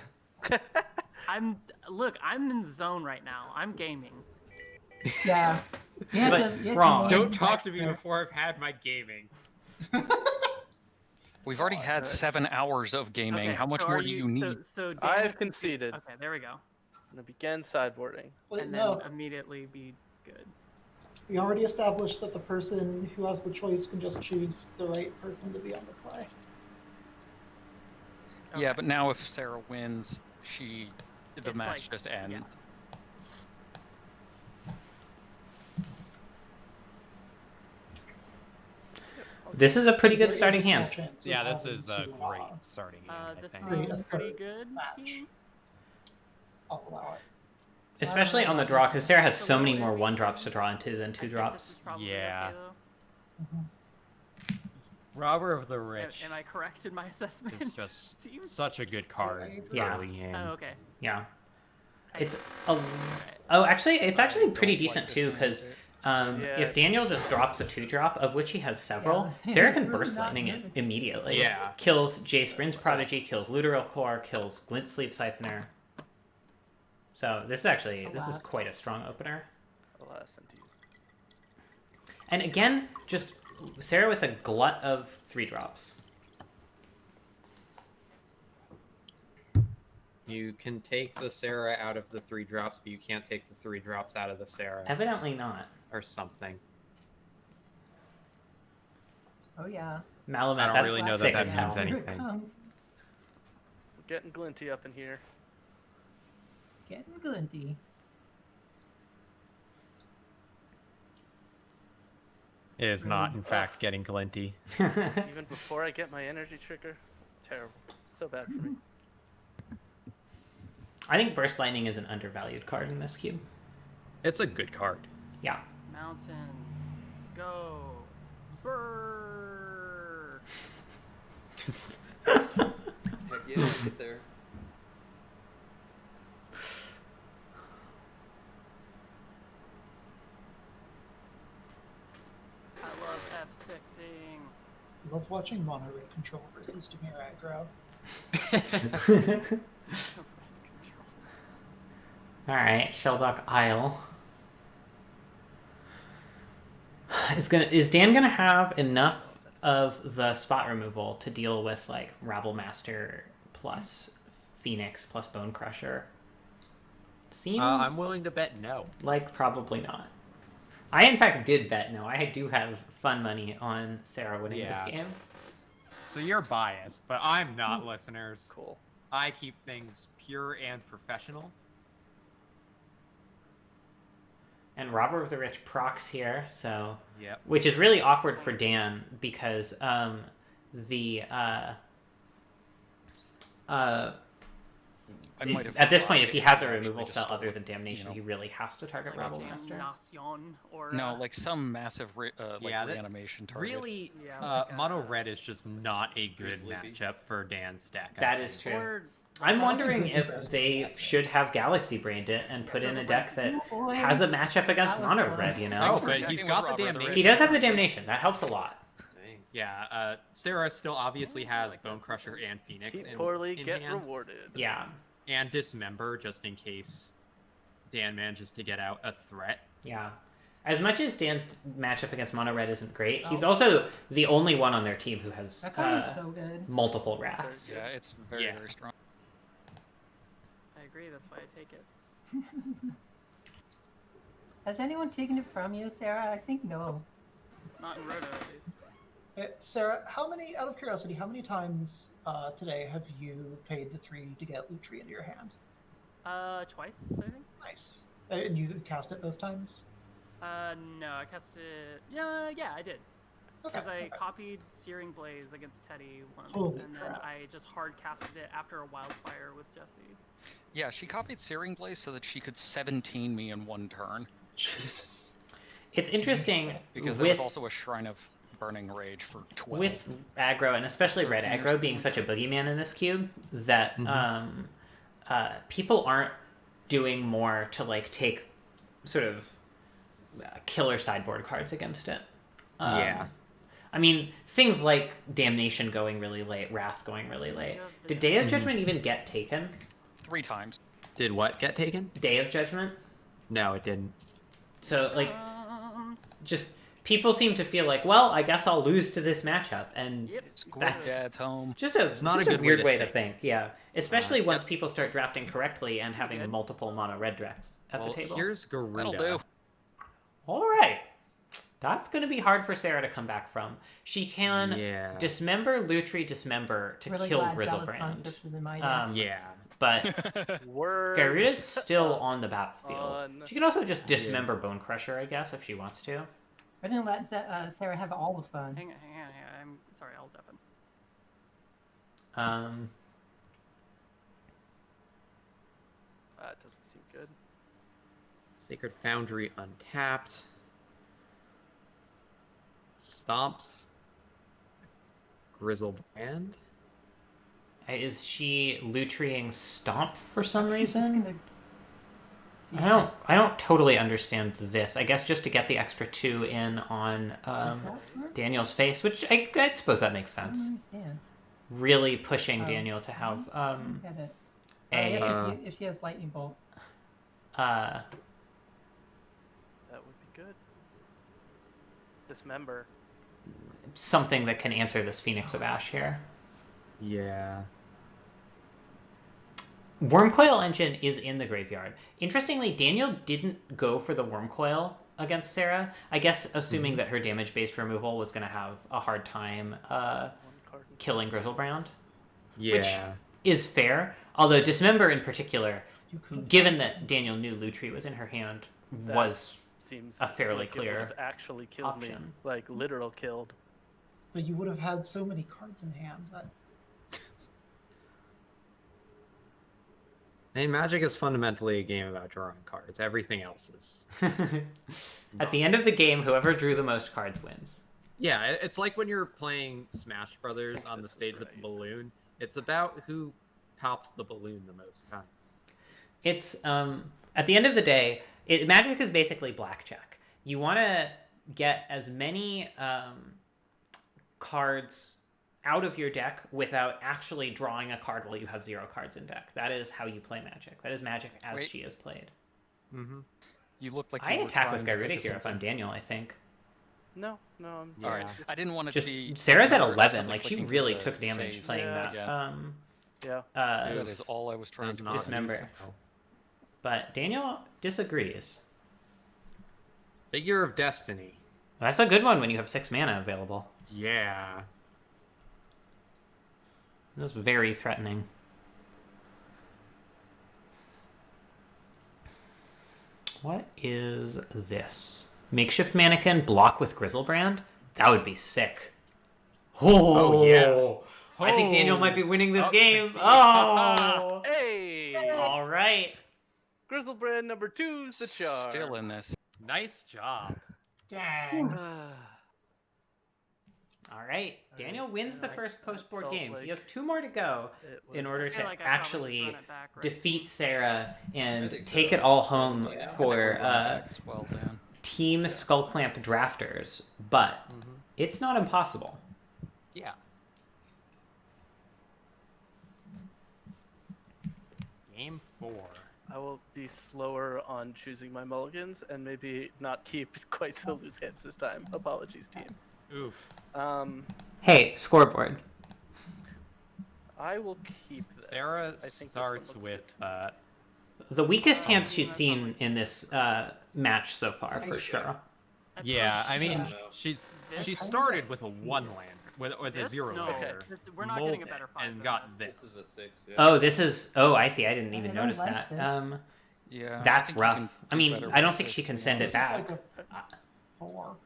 I'm in the zone right now. I'm gaming. Yeah. Yeah. But wrong. Don't talk to me before I've had my gaming. We've already had 7 hours of gaming. Okay, How much so more are do you need? So Dan I've has conceded. Okay, there we go. I'm gonna begin sideboarding. wait, And then no. immediately be good. We already established that the person who has the choice can just choose the right person to be on the play. Yeah, Okay. but now if Sarah wins, the It's match like- just ends. yeah. This is a pretty good There is starting a small hand. chance of Yeah, this having is a to, great starting hand, I This think. Great seems effort pretty good. match. Team. I'll allow it. Especially on the draw, because Sarah has so many more Absolutely. 1-drops to draw into than I think 2-drops. This is probably Yeah. okay, though. Robber of the Rich Am I correct in my assessment? is just Team? such a good card Yeah. early in. Oh, okay. Yeah. I- It's actually, it's actually pretty decent too, because if Daniel just drops a 2-drop, of which he has several, Yeah. Sarah can It's really burst not lightning it good. immediately. Yeah. Kills Jace Vryn's Prodigy, kills Looteril Core, kills Glint Sleeve Siphoner. So this is quite a strong opener. Alas, indeed. And again, just Sarah with a glut of 3-drops. You can take the Sarah out of the 3-drops, but you can't take the 3-drops out of the Sarah. Evidently not. Or something. Oh yeah. Malamet, I don't that's really know that sick that as means hell. Here it anything. comes. We're getting glinty up in here. Getting glinty. It is not, in fact, getting glinty. Even before I get my energy trigger. Terrible. So bad for me. I think Burst Lightning is an undervalued card in this cube. It's a good card. Yeah. Mountains. Go. Brrr. Heck yeah, let's get there. I love F6ing. I love watching mono ray control versus Demir aggro. Alright, Sheldock Isle. Is Dan gonna have enough of the spot removal to deal with like Rabble Master plus Phoenix plus Bone Crusher? Seems I'm willing to bet no. like probably not. I in fact did bet no. I do have fun money on Sarah winning Yeah. this game. So you're biased, but I'm not, listeners. Cool. I keep things pure and professional. And Robert of the Rich procs here, so Yep. which is really awkward for Dan because I might have at this point, if he has a actually removal just spell stole other it, than Damnation, you know. he really has to target Rabble Master. Damnation or No, like some massive Yeah, that- reanimation target. Really, Yeah, Mono Red is just not a good sleepy. matchup for Dan's deck. I That think. is true. Or I'm don't wondering think if he's they should have Galaxy Brained it and put in a deck that Oh, boy. has a matchup against That was Mono close. Red, you Oh, know? but Checking he's with got the Robert the damnation. He does have the Damnation. That helps a lot. Dang. Yeah, Sarah still obviously has Bone Crusher and Phoenix Keep in, poorly, in get hand, rewarded. Yeah, and Dismember just in case Dan manages to get out a threat. yeah. as much as Dan's matchup against Mono Red isn't great, he's also the only one on their team who has That card is so good. multiple wraths. Yeah, it's very, very strong. I agree. That's why I take it. Has anyone taken it from you, Sarah? I think no. Not in Roto, at least. Sarah, out of curiosity, how many times today have you paid the 3 to get Lutri into your hand? Twice, I think. Nice. And you cast it both times? No, I cast it. Yeah, I did. Because I copied Searing Blaze against Teddy once, Holy and then crap. I just hard casted it after a Wildfire with Jesse. Yeah, she copied Searing Blaze so that she could 17 me in one turn. Jesus. It's interesting Because there was also a Shrine of Burning Rage for 12. with aggro, and especially red aggro being such a boogeyman in this cube, that people aren't doing more to like take sort of killer sideboard cards against it. Yeah. I mean, things like Damnation going really late, Wrath going really late. Did Day of Judgment even get taken? 3 times. Did what get taken? Day of Judgment? No, it didn't. So, like, just people seem to feel like, well, I guess I'll lose to this matchup, and that's Dad's home. just a, It's not just a good weird way way to to think. Yeah, especially once yes. people start drafting correctly and having multiple mono red decks at Well, the table. here's Garuda. That'll do. All right. That's going to be hard for Sarah to come back from. She can Dismember, Lutri, Dismember to Really kill glad Dallas Grizzlebrand. Concepts was in my deck. Yeah. But Word. Garuda's still on the battlefield. On. She can also just Dismember Bone Crusher, I guess, if she wants to. I didn't let Sarah have all the fun. Hang on. I'm sorry, I'll deafen. That doesn't seem good. Sacred Foundry untapped. Stomps. Grizzlebrand. Is she Lutriing Stomp for some reason? Gonna... I don't totally understand this. I guess just to get the extra 2 in on Daniel's face, which I suppose that makes sense. I don't understand. Really pushing Daniel to have Get it. If she has Lightning Bolt. That would be good. Dismember. something that can answer this Phoenix of Ash here. Yeah. Wormcoil Engine is in the graveyard. Interestingly, Daniel didn't go for the Wormcoil against Sarah. I guess assuming that her damage-based removal was going to have a hard time killing Grizzlebrand. Yeah. Which is fair. Although Dismember in particular, given that Daniel knew Lutri was in her hand, was seems a fairly like clear it would have actually killed me. option. Like, literal killed. But you would have had so many cards in hand that... I mean, Magic is fundamentally a game about drawing cards. Everything else is. At the end of the game, whoever drew the most cards wins. Yeah, it's like when you're playing Smash Brothers on the stage with the balloon. It's about who popped the balloon the most times. It's at the end of the day, Magic is basically blackjack. You want to get as many cards out of your deck without actually drawing a card while you have 0 cards in deck. That is how you play Magic. That is Magic as she is played. Mm-hmm. You look like I you were attack with trying to Garuda hit here if I'm something. Daniel, I think. No, I'm All right. I didn't want it Just to be. Sarah's at or 11. something Like, she clicking really through the took damage phase. playing that. That is all I was trying to do. Dismember. But Daniel disagrees. Figure of Destiny. That's a good one when you have 6 mana available. Yeah. That's very threatening. What is this? Makeshift Mannequin, block with Grizzlebrand? That would be sick. Oh, yeah. I think Daniel might be winning this game. Oh! Hey! All right. Grizzlebrand number 2's the charm. Still in this. Nice job. Dang. All right. Daniel wins the first post-board game. like He has 2 more to go in order I feel to like I probably actually just run it back, right? defeat Sarah and think take so. it all home for Well done. Team Skullclamp drafters. But it's not impossible. Yeah. Game 4. I will be slower on choosing my mulligans and maybe not keep quite so loose hands this time. Apologies, team. Oof. Hey, scoreboard. I will keep this. Sarah I think this one starts looks with The weakest hands she's seen in this match so far, for sure. yeah, I mean, she started with a 1 land, with a This? 0 No. lander. We're not getting a molded, better fight and than got this. this. This is a 6. Yeah. Oh, this is. Oh, I see. I didn't even I don't notice like that. this. Yeah. I That's think you rough. can I do mean, better I don't with think she 6, can to be send it honest. back. Like a 4.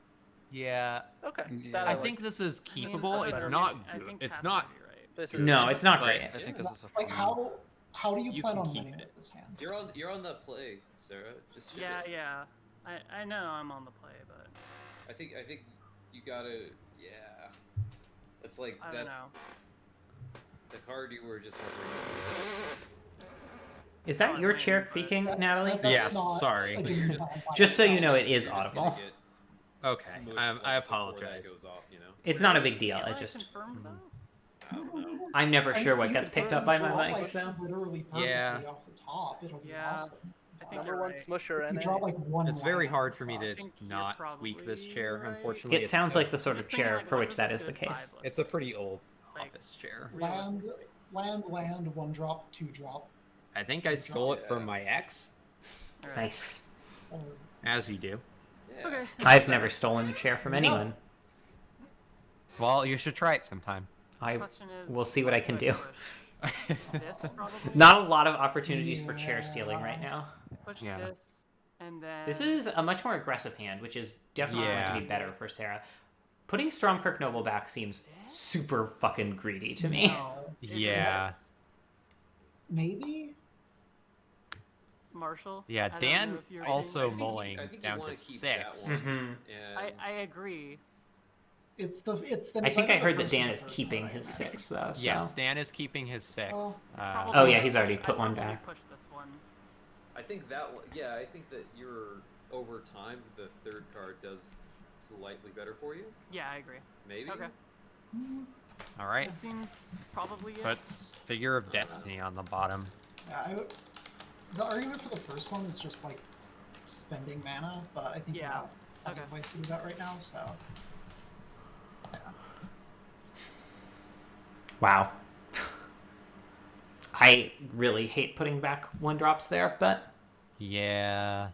Yeah. Okay. Yeah. That I like. think this is I mean, keepable. that's It's better. not I good. think It's Cass not. might be right. This is No, good. it's not But great. I think this is a Like fine. how do you You plan can on keep winning it. with this hand? You're on the play, Sarah. Just ship Yeah, it. yeah. I know I'm on the play, but I think you gotta. Yeah. That's like I don't that's know. the card you were just hovering Is that Oh, your I chair win, but- creaking, Natalie? That's Yes, not sorry. a game plan. Just so you know, it over. is You're just gonna audible. get Okay. smushed, I like, before that apologize. goes off, you know? It's not a big deal. Can It I just. confirm though? I don't know. I'm never I mean, sure what you gets could picked put up by draw, my mic, like, so. literally perfectly Yeah. off the top. It'll be Yeah. awesome. I think Number you're one right. smusher, If you NA. draw like one. It's very land hard for me off. to think you're not squeak this probably chair. right. Unfortunately, It sounds like the sort of Just thinking, chair like, for what which does that a is the good case. five look it's a pretty old Like, office chair. Land, realistically? land, 1 drop, 2 drop. I think I stole it from my ex, All right. Nice. Or as you do. Yeah. Okay. I've never stolen a chair from anyone. Well, you should try it sometime. I Question is, will see what I can should do. push? This probably. Not a lot of opportunities for chair stealing right now. Push Yeah. this, and then. This is a much more aggressive hand, which is definitely going to Yeah. be better for Sarah. Putting Stormkirk Noble back seems super fucking greedy to me. no. Yeah. Maybe. Marshall. Yeah, I don't Dan know if you're also I think you- mulling I think you down wanna to keep that 6. one. Mhm. And I agree. It's the. I think I either the heard that first Dan or is the keeping third his one. 6, though. So. Yes, Dan is keeping his 6. Oh. Oh, yeah, he's already put one back. Push this one. I think that one. Yeah, I think that you're over time. The third card does slightly better for you. Yeah, I agree. Maybe. Okay. All right. That seems probably it. Puts Figure of Destiny on the bottom. Yeah, the argument for the first one is just like spending mana, but I think Yeah. we're not halfway through that right now, so. Yeah. Wow. I really hate putting back 1-drops there, but Yeah.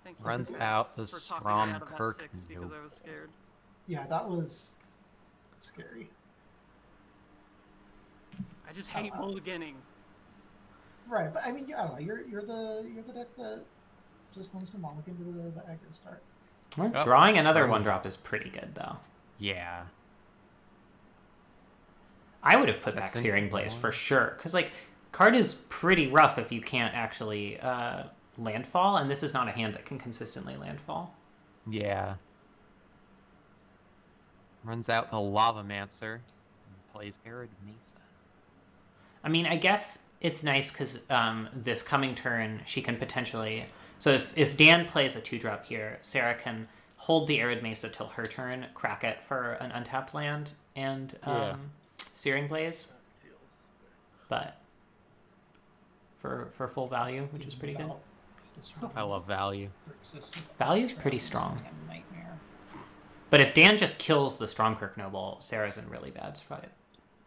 Thank you Runs guys out the for talking me out of that Stormkirk 6 because Noble. I was scared. Yeah, that was scary. I just hate mulliganing. Right, but I mean, I don't know. You're the deck that just wants to mulligan to the aggro start. well, Oh. drawing another Oh. 1-drop is pretty good, though. Yeah. I would have put That's back Searing Blaze interesting. for sure, because like card is pretty rough if you can't actually landfall, and this is not a hand that can consistently landfall. Yeah. Runs out the Lavamancer and plays Arid Mesa. I mean, I guess it's nice because this coming turn she can potentially. So if Dan plays a 2-drop here, Sarah can hold the Arid Mesa till her turn, crack it for an untapped land, and Yeah. Searing Blaze, Feels but for full value, which is pretty good. About this round I love value. Value's pretty Trail's strong. a nightmare. But if Dan just kills the Stormkirk Noble, Sarah's in really bad spot.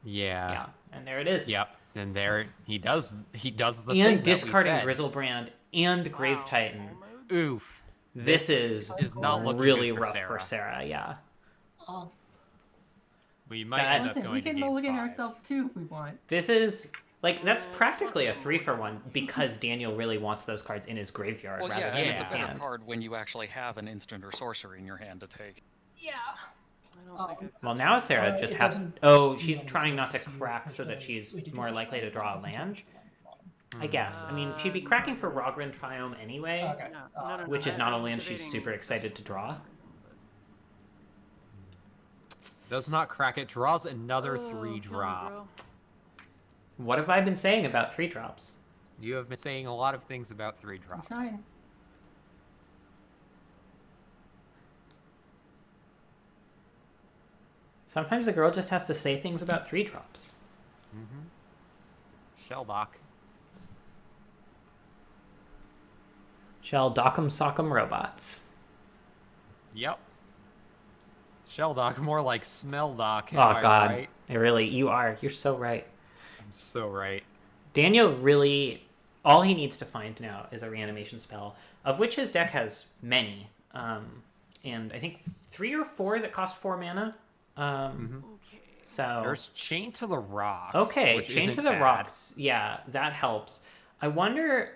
Yeah. Yeah, and there it is. Yep. And there he does the thing And that discarding we said. Grizzlebrand and Grave Titan. Oof. This is not looking really good for rough Sarah. for Sarah. Yeah. We might That- end up Listen, going we to can game mulligan 5. ourselves too if we want. This is like that's practically a 3-for-1 because Daniel really wants those cards in his graveyard Well, rather yeah, than and in it's his a better hand. card when you actually have an instant or sorcery in your hand to take. Yeah. I don't think Well, now Sarah just it has. doesn't Oh, do she's anything trying not to to you crack per so that se. she's We do more have likely to draw a land. I Mm. guess. I mean, she'd be cracking for Rogran Triome anyway, Okay. which is not a I'm land she's debating super excited to draw. Does not crack it. Draws another Oh, 3-drop. bro. What have I been saying about 3-drops? You have been saying a lot of things about I'm 3-drops. trying. Sometimes a girl just has to say things about 3-drops. Mm-hmm. Shell dock. Shall dock'em sock'em robots. Yep. Shell dock, more like smell dock. Oh God, right? You're so right. I'm so right. Daniel really, all he needs to find now is a reanimation spell, of which his deck has many. And I think 3 or 4 that cost 4 mana. Okay. So there's Chain to the Rocks. Okay, Chain to the Rocks. Yeah, that helps. I wonder.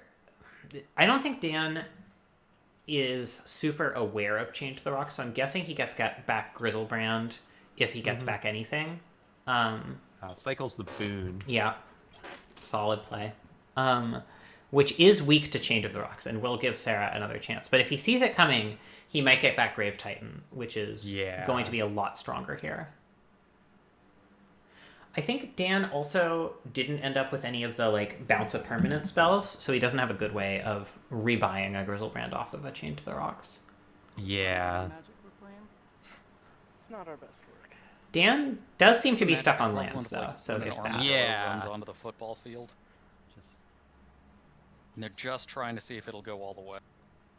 I don't think Dan is super aware of Chain to the Rocks, so I'm guessing he gets back Grizzlebrand if he gets back anything. Cycles the Boon. Yeah, solid play. Which is weak to Chain to the Rocks and will give Sarah another chance. But if he sees it coming, he might get back Grave Titan, which is going to be a lot stronger here. I think Dan also didn't end up with any of the like bounce a permanent spells, so he doesn't have a good way of rebuying a Grizzlebrand off of a Chain to the Rocks. Yeah. It's not our best work. Dan does seem to be stuck on lands though, so there's that. Yeah. Runs onto the football field. And they're just trying to see if it'll go all the way.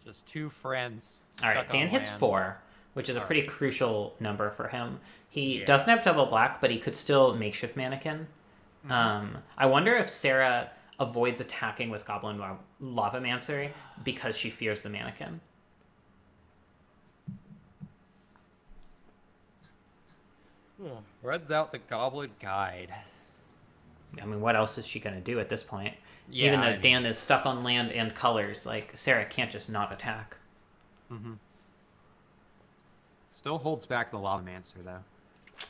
Just 2 friends. All right, Dan hits 4, which is a pretty crucial number for him. He doesn't have double black, but he could still makeshift mannequin. I wonder if Sarah avoids attacking with Goblin Lavamancer because she fears the mannequin. Runs out the Goblin Guide. I mean, what else is she going to do at this point? Yeah, Even though Dan is stuck on land and colors, like, Sarah can't just not attack. Still holds back the Lavamancer, though.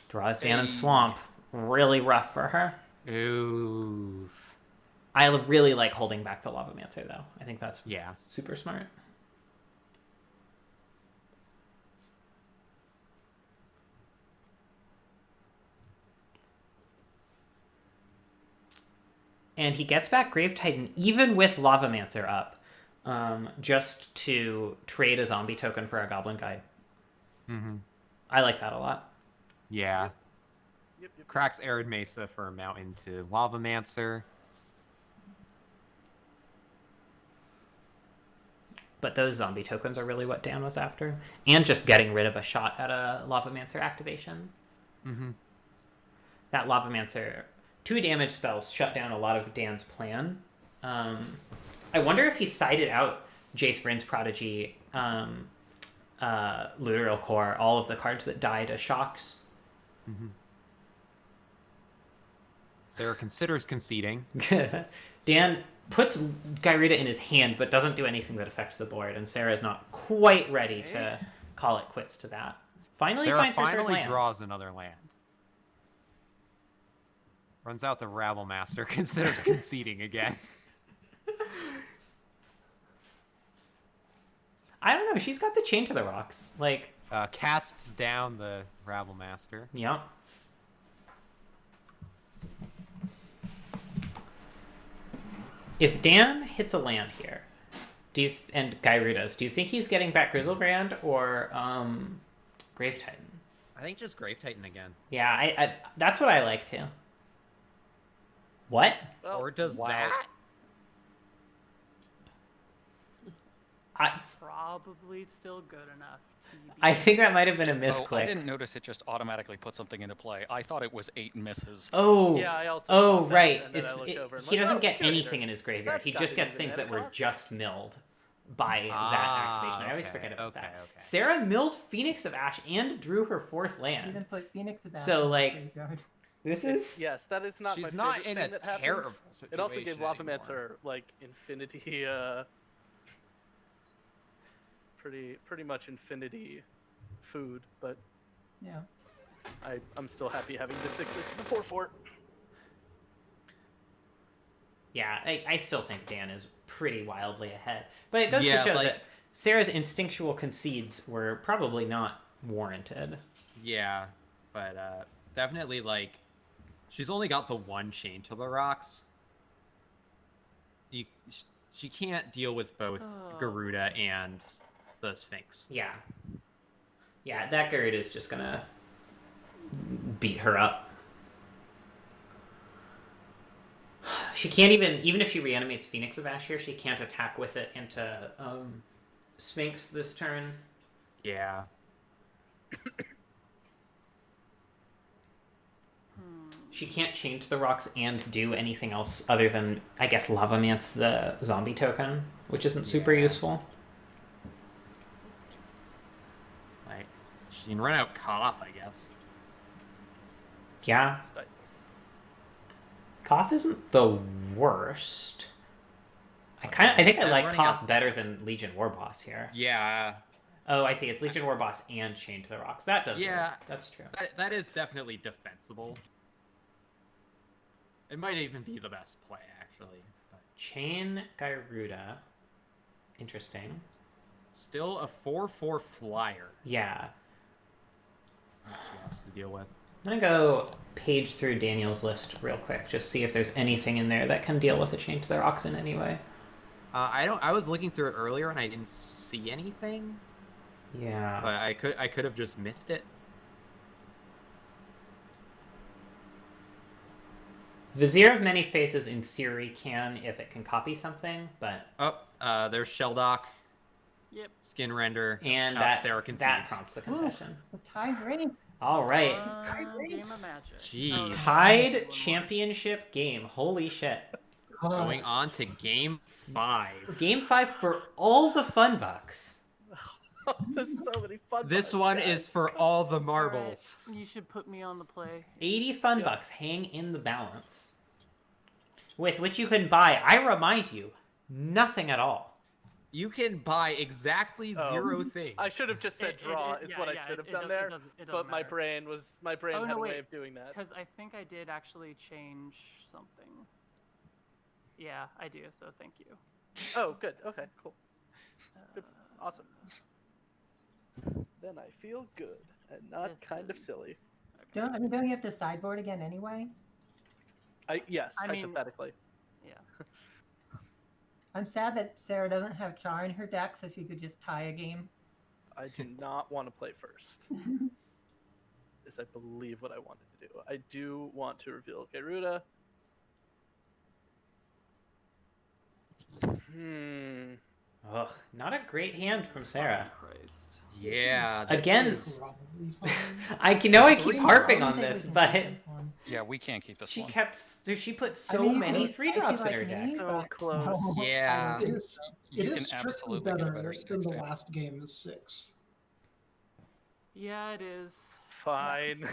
Draws Dan in Swamp. Really rough for her. Ooh. I really like holding back the Lavamancer, though. I think that's super smart. And he gets back Grave Titan even with Lavamancer up, just to trade a zombie token for a Goblin Guide. I like that a lot. Yeah. Cracks Arid Mesa for a Mountain to Lavamancer. But those zombie tokens are really what Dan was after. And just getting rid of a shot at a Lavamancer activation. That Lavamancer... 2 damage spells shut down a lot of Dan's plan. I wonder if he sided out Jace Vryn's Prodigy, Luteral Core, all of the cards that died as shocks. Sarah considers conceding. Dan puts Gyrita in his hand, but doesn't do anything that affects the board, and Sarah's not quite ready to call it quits to that. Finally Sarah finds her third finally land. draws another land. Runs out the Rabble Master, considers conceding again. I don't know. She's got the Chain to the Rocks. Like, casts down the Rabble Master. Yep. If Dan hits a land here, and Gyrudas, do you think he's getting back Grizzlebrand or Grave Titan? I think just Grave Titan again. Yeah, I that's what I like too. What? Or does that? Probably still good enough. I think that might have been a misclick. Oh, I didn't notice it just automatically put something into play. I thought it was 8 misses. Oh, yeah, I also oh, right. And then I looked over and He doesn't get good anything either. in his graveyard. That's He got just to gets be things the that were mana cost. just milled by that activation. I always forget about that. Okay. Sarah milled Phoenix of Ash and drew her 4th You land. didn't put Phoenix of Ash So, in the like, graveyard. This is... Yes, that is not She's my not favorite in thing a that happens. terrible It also gave situation Lavamancer anymore. like infinity, pretty much infinity food, but Yeah. I'm still happy having the 6/6 and the 4/4. Yeah, I still think Dan is pretty wildly ahead. But it goes to Yeah, show like- that Sarah's instinctual concedes were probably not warranted. Yeah, but definitely, like, she's only got the 1 Chain to the Rocks. She can't deal with both Garuda and the Sphinx. Yeah. Yeah, that Gerd is just gonna beat her up. She can't even if she reanimates Phoenix of Ash here, she can't attack with it into Sphinx this turn. Yeah. She can't change the rocks and do anything else other than, I guess, Lava Mance the zombie token, which isn't super useful. Like, she can run out Koth, I guess. Yeah. Koth isn't the worst. I think I like Koth better than Legion Warboss here. Yeah. Oh, I see. It's Legion Warboss and Chain to the Rocks. That does work. That's true. That is definitely defensible. It might even be the best play, actually. But Chain Gyruda. Interesting. Still a 4/4 flyer. Yeah. That she has to deal with. I'm going to go page through Daniel's list real quick. Just see if there's anything in there that can deal with a Chain to the Rocks in any way. I was looking through it earlier and I didn't see anything. Yeah. But I could have just missed it. Vizier of Many Faces, in theory, can if it can copy something, but... Oh, there's Sheldock. Yep. Skin Render. And that prompts the concession. The tie's ready. All right. Game of Magic. Jeez. Tied championship game. Holy shit. Going on to Game 5. Game 5 for all the fun bucks. There's so many fun This bucks, one guys. is for all the marbles. Right. You should put me on the play. 80 fun bucks hang in the balance. With which you can buy, I remind you, nothing at all. You can buy exactly 0 things. I should have just said draw is what I should have done there, but my brain had a way of doing that. Because I think I did actually change something. Yeah, I do, so thank you. Oh, good. Okay, cool. Good. Awesome. Then I feel good and not kind of silly. Don't you have to sideboard again anyway? Yes, I mean, hypothetically. Yeah. I'm sad that Sarah doesn't have Char in her deck, so she could just tie a game. I do not want to play first. Is I believe what I wanted to do. I do want to reveal Garuda. Ugh, not a great hand from Sarah. Christ. Yeah. Again, Probably fine. I know I keep harping on this, but Yeah, we can't keep this she one. she put so many 3-drops in her deck. So close. Yeah. It is You can strictly absolutely get a better better than six the down. last game is 6. Yeah, it is. Fine.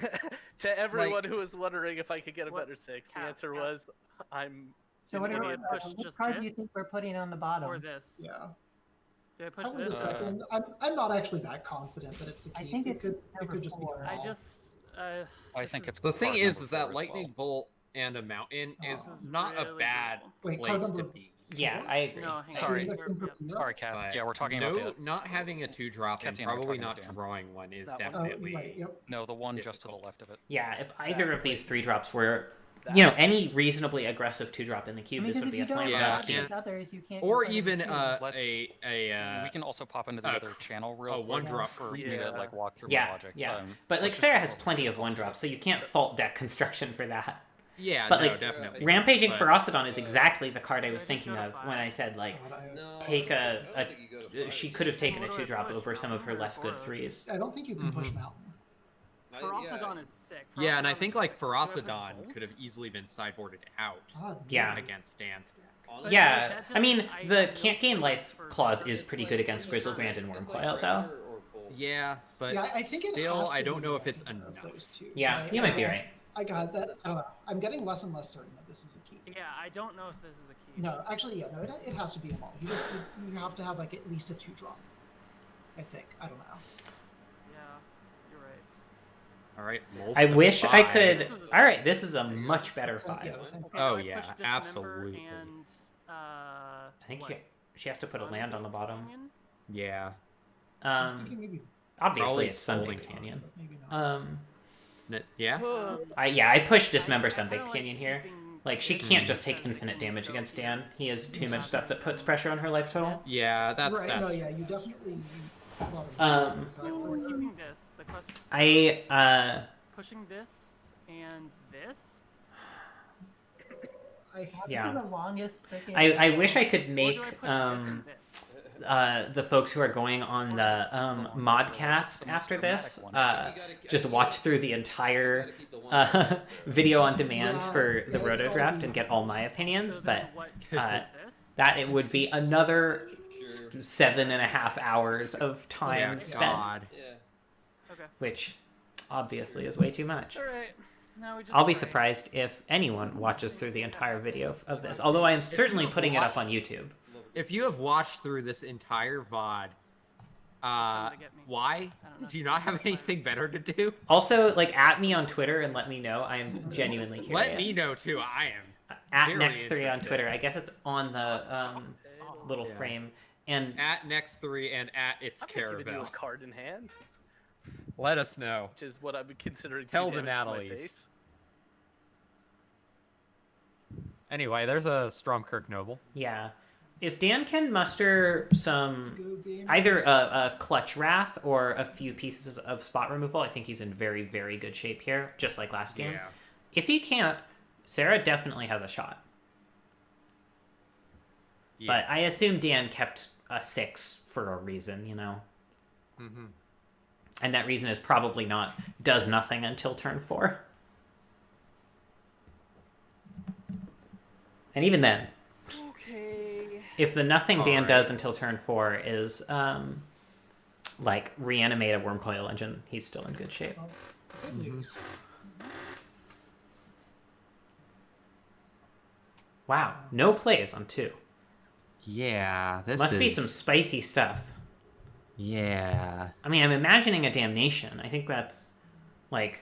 To everyone who was wondering if I could get a better 6, the answer was I'm. So what, an idiot. what card do you think we're putting on the bottom? Or this. Yeah. Do I push Probably this? the second. I'm not actually that confident that it's a I key. think It it's could number just be 4. a I call. just. I think it's The thing card is number that 4 as Lightning well. Bolt and a Mountain is This is not a really bad Wait, card place to number be. Yeah, I agree. No, hang Sorry. on. Sorry, Cass. But Yeah, we're talking no, about the not having a 2-drop and Cassie and I were probably talking not about Dan. drawing one is That one. definitely Right, yep. no, the one just to the left of it. Yeah, if either of these 3-drops were, any reasonably aggressive 2-drop in the cube, this would be a slam Yeah, dunk cube. Others, you can't or do even Let's- a we can also pop into the other channel real quick. 1-drop for me Yeah. to like walk through Yeah, my logic. yeah. But like let's Sarah just has go plenty over of 1-drops, so you can't fault deck construction for that. Yeah, But no, like definitely. Rampaging But- Ferocidon is exactly the card I was thinking of when I said like No, take I don't think you go to she five. could have taken a What do I 2-drop push? over some of her less good Boros. 3s. I don't think you can push Mhm. Mountain. Ferocidon is sick. Yeah, and I Ferocidon think is like sick. Do I push Ferocidon Bolt? could have easily been sideboarded out Yeah. against Stan's deck. Honestly, Yeah, that just- I mean I the don't can't gain play life for clause Ferocidon. is pretty good against Grizzlebrand and it's Wormcoil like though. regular or bolt. Yeah, but Yeah, I think it still, has to I don't be know if it's one of enough. those two. Yeah, you might be right. I got that. I don't know. I'm getting less and less certain that this is a key. Yeah, I don't know if this is a key. No, actually, yeah, no, it has to be a mall. You have to have like at least a 2-drop. I think. I don't know. Yeah, you're right. All right, I wish I 5. could. This is a All right, this is a much better That's- yeah, 5. that's- Okay, Oh, so I yeah, push Dismember absolutely. And, I think what? she has to put a land on the bottom. Canyon? Yeah. I was thinking maybe, Obviously Probably it's Sunbaked Folding Canyon. but maybe not. Yeah. I pushed Dismember I kinda Sunbaked Canyon here. keeping Like she this can't just because take it infinite can damage go against either. Dan. He has too much Yeah. stuff that puts pressure on her life total. Yeah, that's right, that's. no, yeah, you definitely. Well, We're keeping this. The question is I pushing this and this. I have Yeah. The longest freaking. I wish I could Or make do I push this and this? the folks who are going on the modcast after this just watch through the entire video on demand Yeah, for the yeah, Roto it's Draft all- and get all my opinions, So but then what? This? that it would be another 7.5 hours of time spent, God. Okay. which obviously is way too much. All right. Now we just I'll be pray. surprised if anyone watches through the entire video of this, although I am certainly putting it up on YouTube. If you have watched through this entire VOD, why? Do you not have anything better to do? Also, like, at me on Twitter and let me know. I am genuinely curious. Let me know too. I am At very Next3 on interested. Twitter. I guess it's on the little frame. And at Next3 and at It's I'm gonna give you Caravel. a card in hand, Let us know. which is what I would consider Tell two the damage to my Natalies. face. Anyway, there's a Stromkirk Noble. yeah, if Dan can muster some either a clutch wrath or a few pieces of spot removal, I think he's in very, very good shape here, just like last game. Yeah. If he can't, Sarah definitely has a shot. Yeah. But I assume Dan kept a 6 for a reason, you know? Mm-hmm. And that reason is probably not does nothing until turn 4. And even then, Okay. if the nothing Dan Alright. does until turn 4 is like reanimate a worm coil engine, he's still in good shape. Good news. Wow, no plays on 2. Yeah, this Must be is- some spicy stuff. Yeah. I mean, I'm imagining a damnation. I think that's like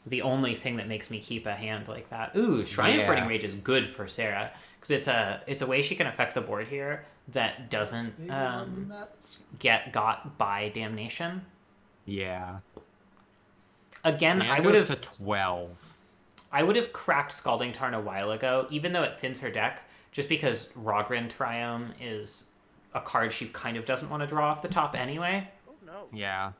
the only thing that makes me keep a hand like that. Ooh, Shrine of Burning Yeah. Rage is good for Sarah because it's a way she can affect the board here that doesn't get got by damnation. Yeah. Again, Man I would goes have to 12. I would have cracked Scalding Tarn a while ago, even though it thins her deck, just because Rogrin Triome is a card she kind of doesn't want to draw off the top anyway. Oh no. Yeah.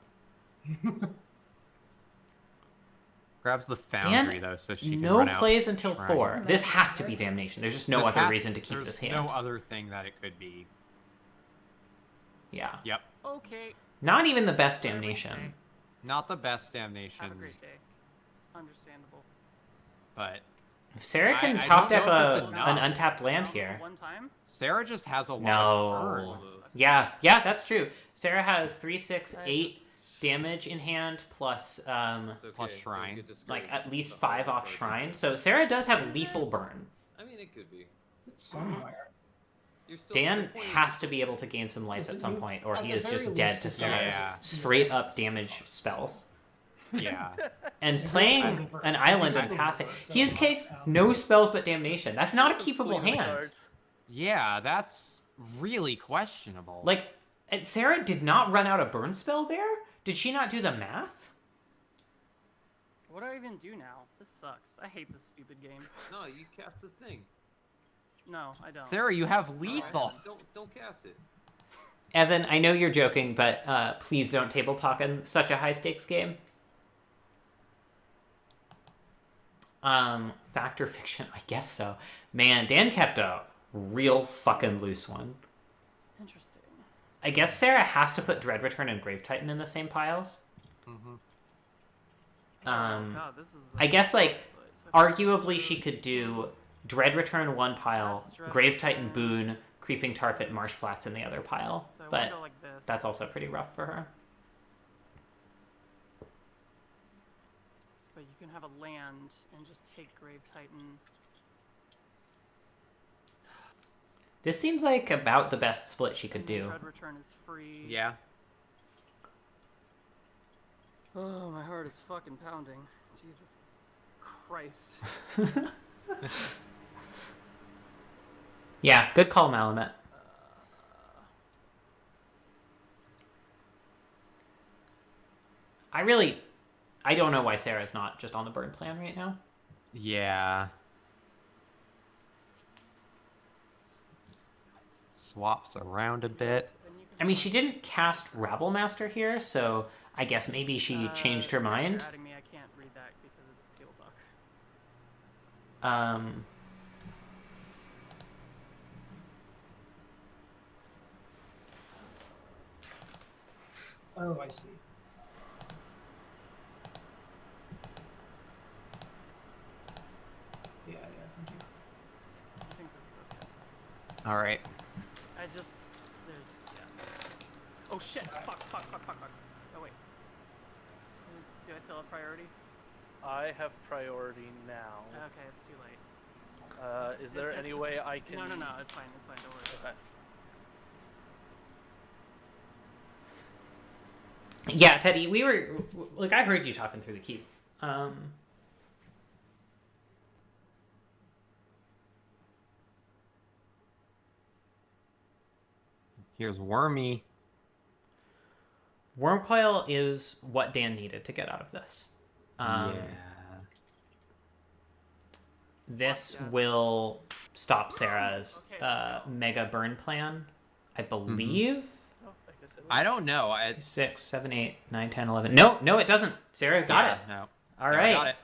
Grabs the Foundry Dan, though, so she can no run out plays until Shrine. 4. This has to be damnation. There's just no This other has- reason to keep there's this hand. no other thing that it could be. Yeah. Yep. Okay. Not even the best damnation. Not the best damnation, Have a great day. Understandable. but If Sarah I- can I top don't deck know if it's an enough. untapped land here. One time? Sarah just has a lot of burn. No. Yeah, that's true. Sarah has 3, 6, 8 damage in hand plus Plus Shrine. like at least 5 off Shrine. So Sarah does have lethal burn. I mean, it could be. It's somewhere. You're still, Dan the point is has just- to be able to gain some life at some point, or At he the is very just dead least, to it's Sarah's Yeah. straight up damage spells. Yeah. And playing an island and passing, he has cakes no spells but damnation. That's not a keepable hand. Yeah, that's really questionable. Like, and Sarah did not run out a burn spell there. Did she not do the math? What do I even do now? This sucks. I hate this stupid game. No, you cast the thing. No, I don't. Sarah, you have lethal. Don't cast it. Evan, I know you're joking, but please don't table talk in such a high stakes game. Fact or fiction? I guess so. Man, Dan kept a real fucking loose one. Interesting. I guess Sarah has to put Dread Return and Grave Titan in the same piles. Mm-hmm. God, this is I guess, like, arguably she could do Dread Return one pile, Grave Titan Boon, Creeping Tar Pit, Marsh Flats in the other pile. So I But wanna go like this. that's also pretty rough for her. But you can have a land and just take Grave Titan. This seems like about the best split she could do. Dread Return is free. Yeah. Oh, my heart is fucking pounding. Jesus Christ. Yeah, good call, Malamet. I don't know why Sarah's not just on the burn plan right now. Yeah. Swaps around a bit. I mean, she didn't cast Rabble Master here, so I guess maybe she changed her mind. You're adding me, I can't read that because it's table talk. Oh, I see. Yeah, thank you. I think this is okay. All right. I just there's yeah. Oh shit! Fuck! Oh wait. Do I still have priority? I have priority now. Okay, it's too late. Is there any way I can? No, it's fine. It's fine. Don't worry. Okay. Yeah, Teddy, we were like I heard you talking through the cube. Here's Wormy. Worm coil is what Dan needed to get out of this. Yeah. This will stop Sarah's mega burn plan, I believe. Oh, I guess it I don't know. It's 6, 7, 8, 9, 10, 11. No, it doesn't. Sarah got it. No. All Sarah right. got it.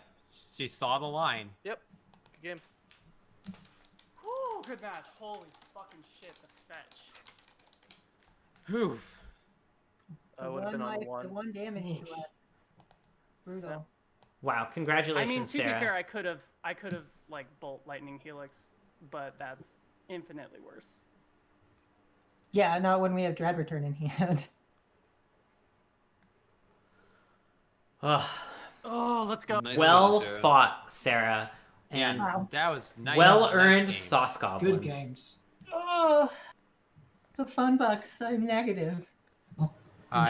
She saw the line. Yep. Good game. Whew, good match. Holy fucking shit! The fetch. Oof. I would have been on one. The one damage to it. Brutal. Wow, congratulations, I mean, to Sarah. be fair, I could have like bolt lightning helix, but that's infinitely worse. Yeah, not when we have Dread Return in hand. Oh, let's go. Nice Well job, Sarah. fought, Sarah. And That was nice. well-earned nice sauce goblins. Good games. Oh, the fun bucks. I'm negative.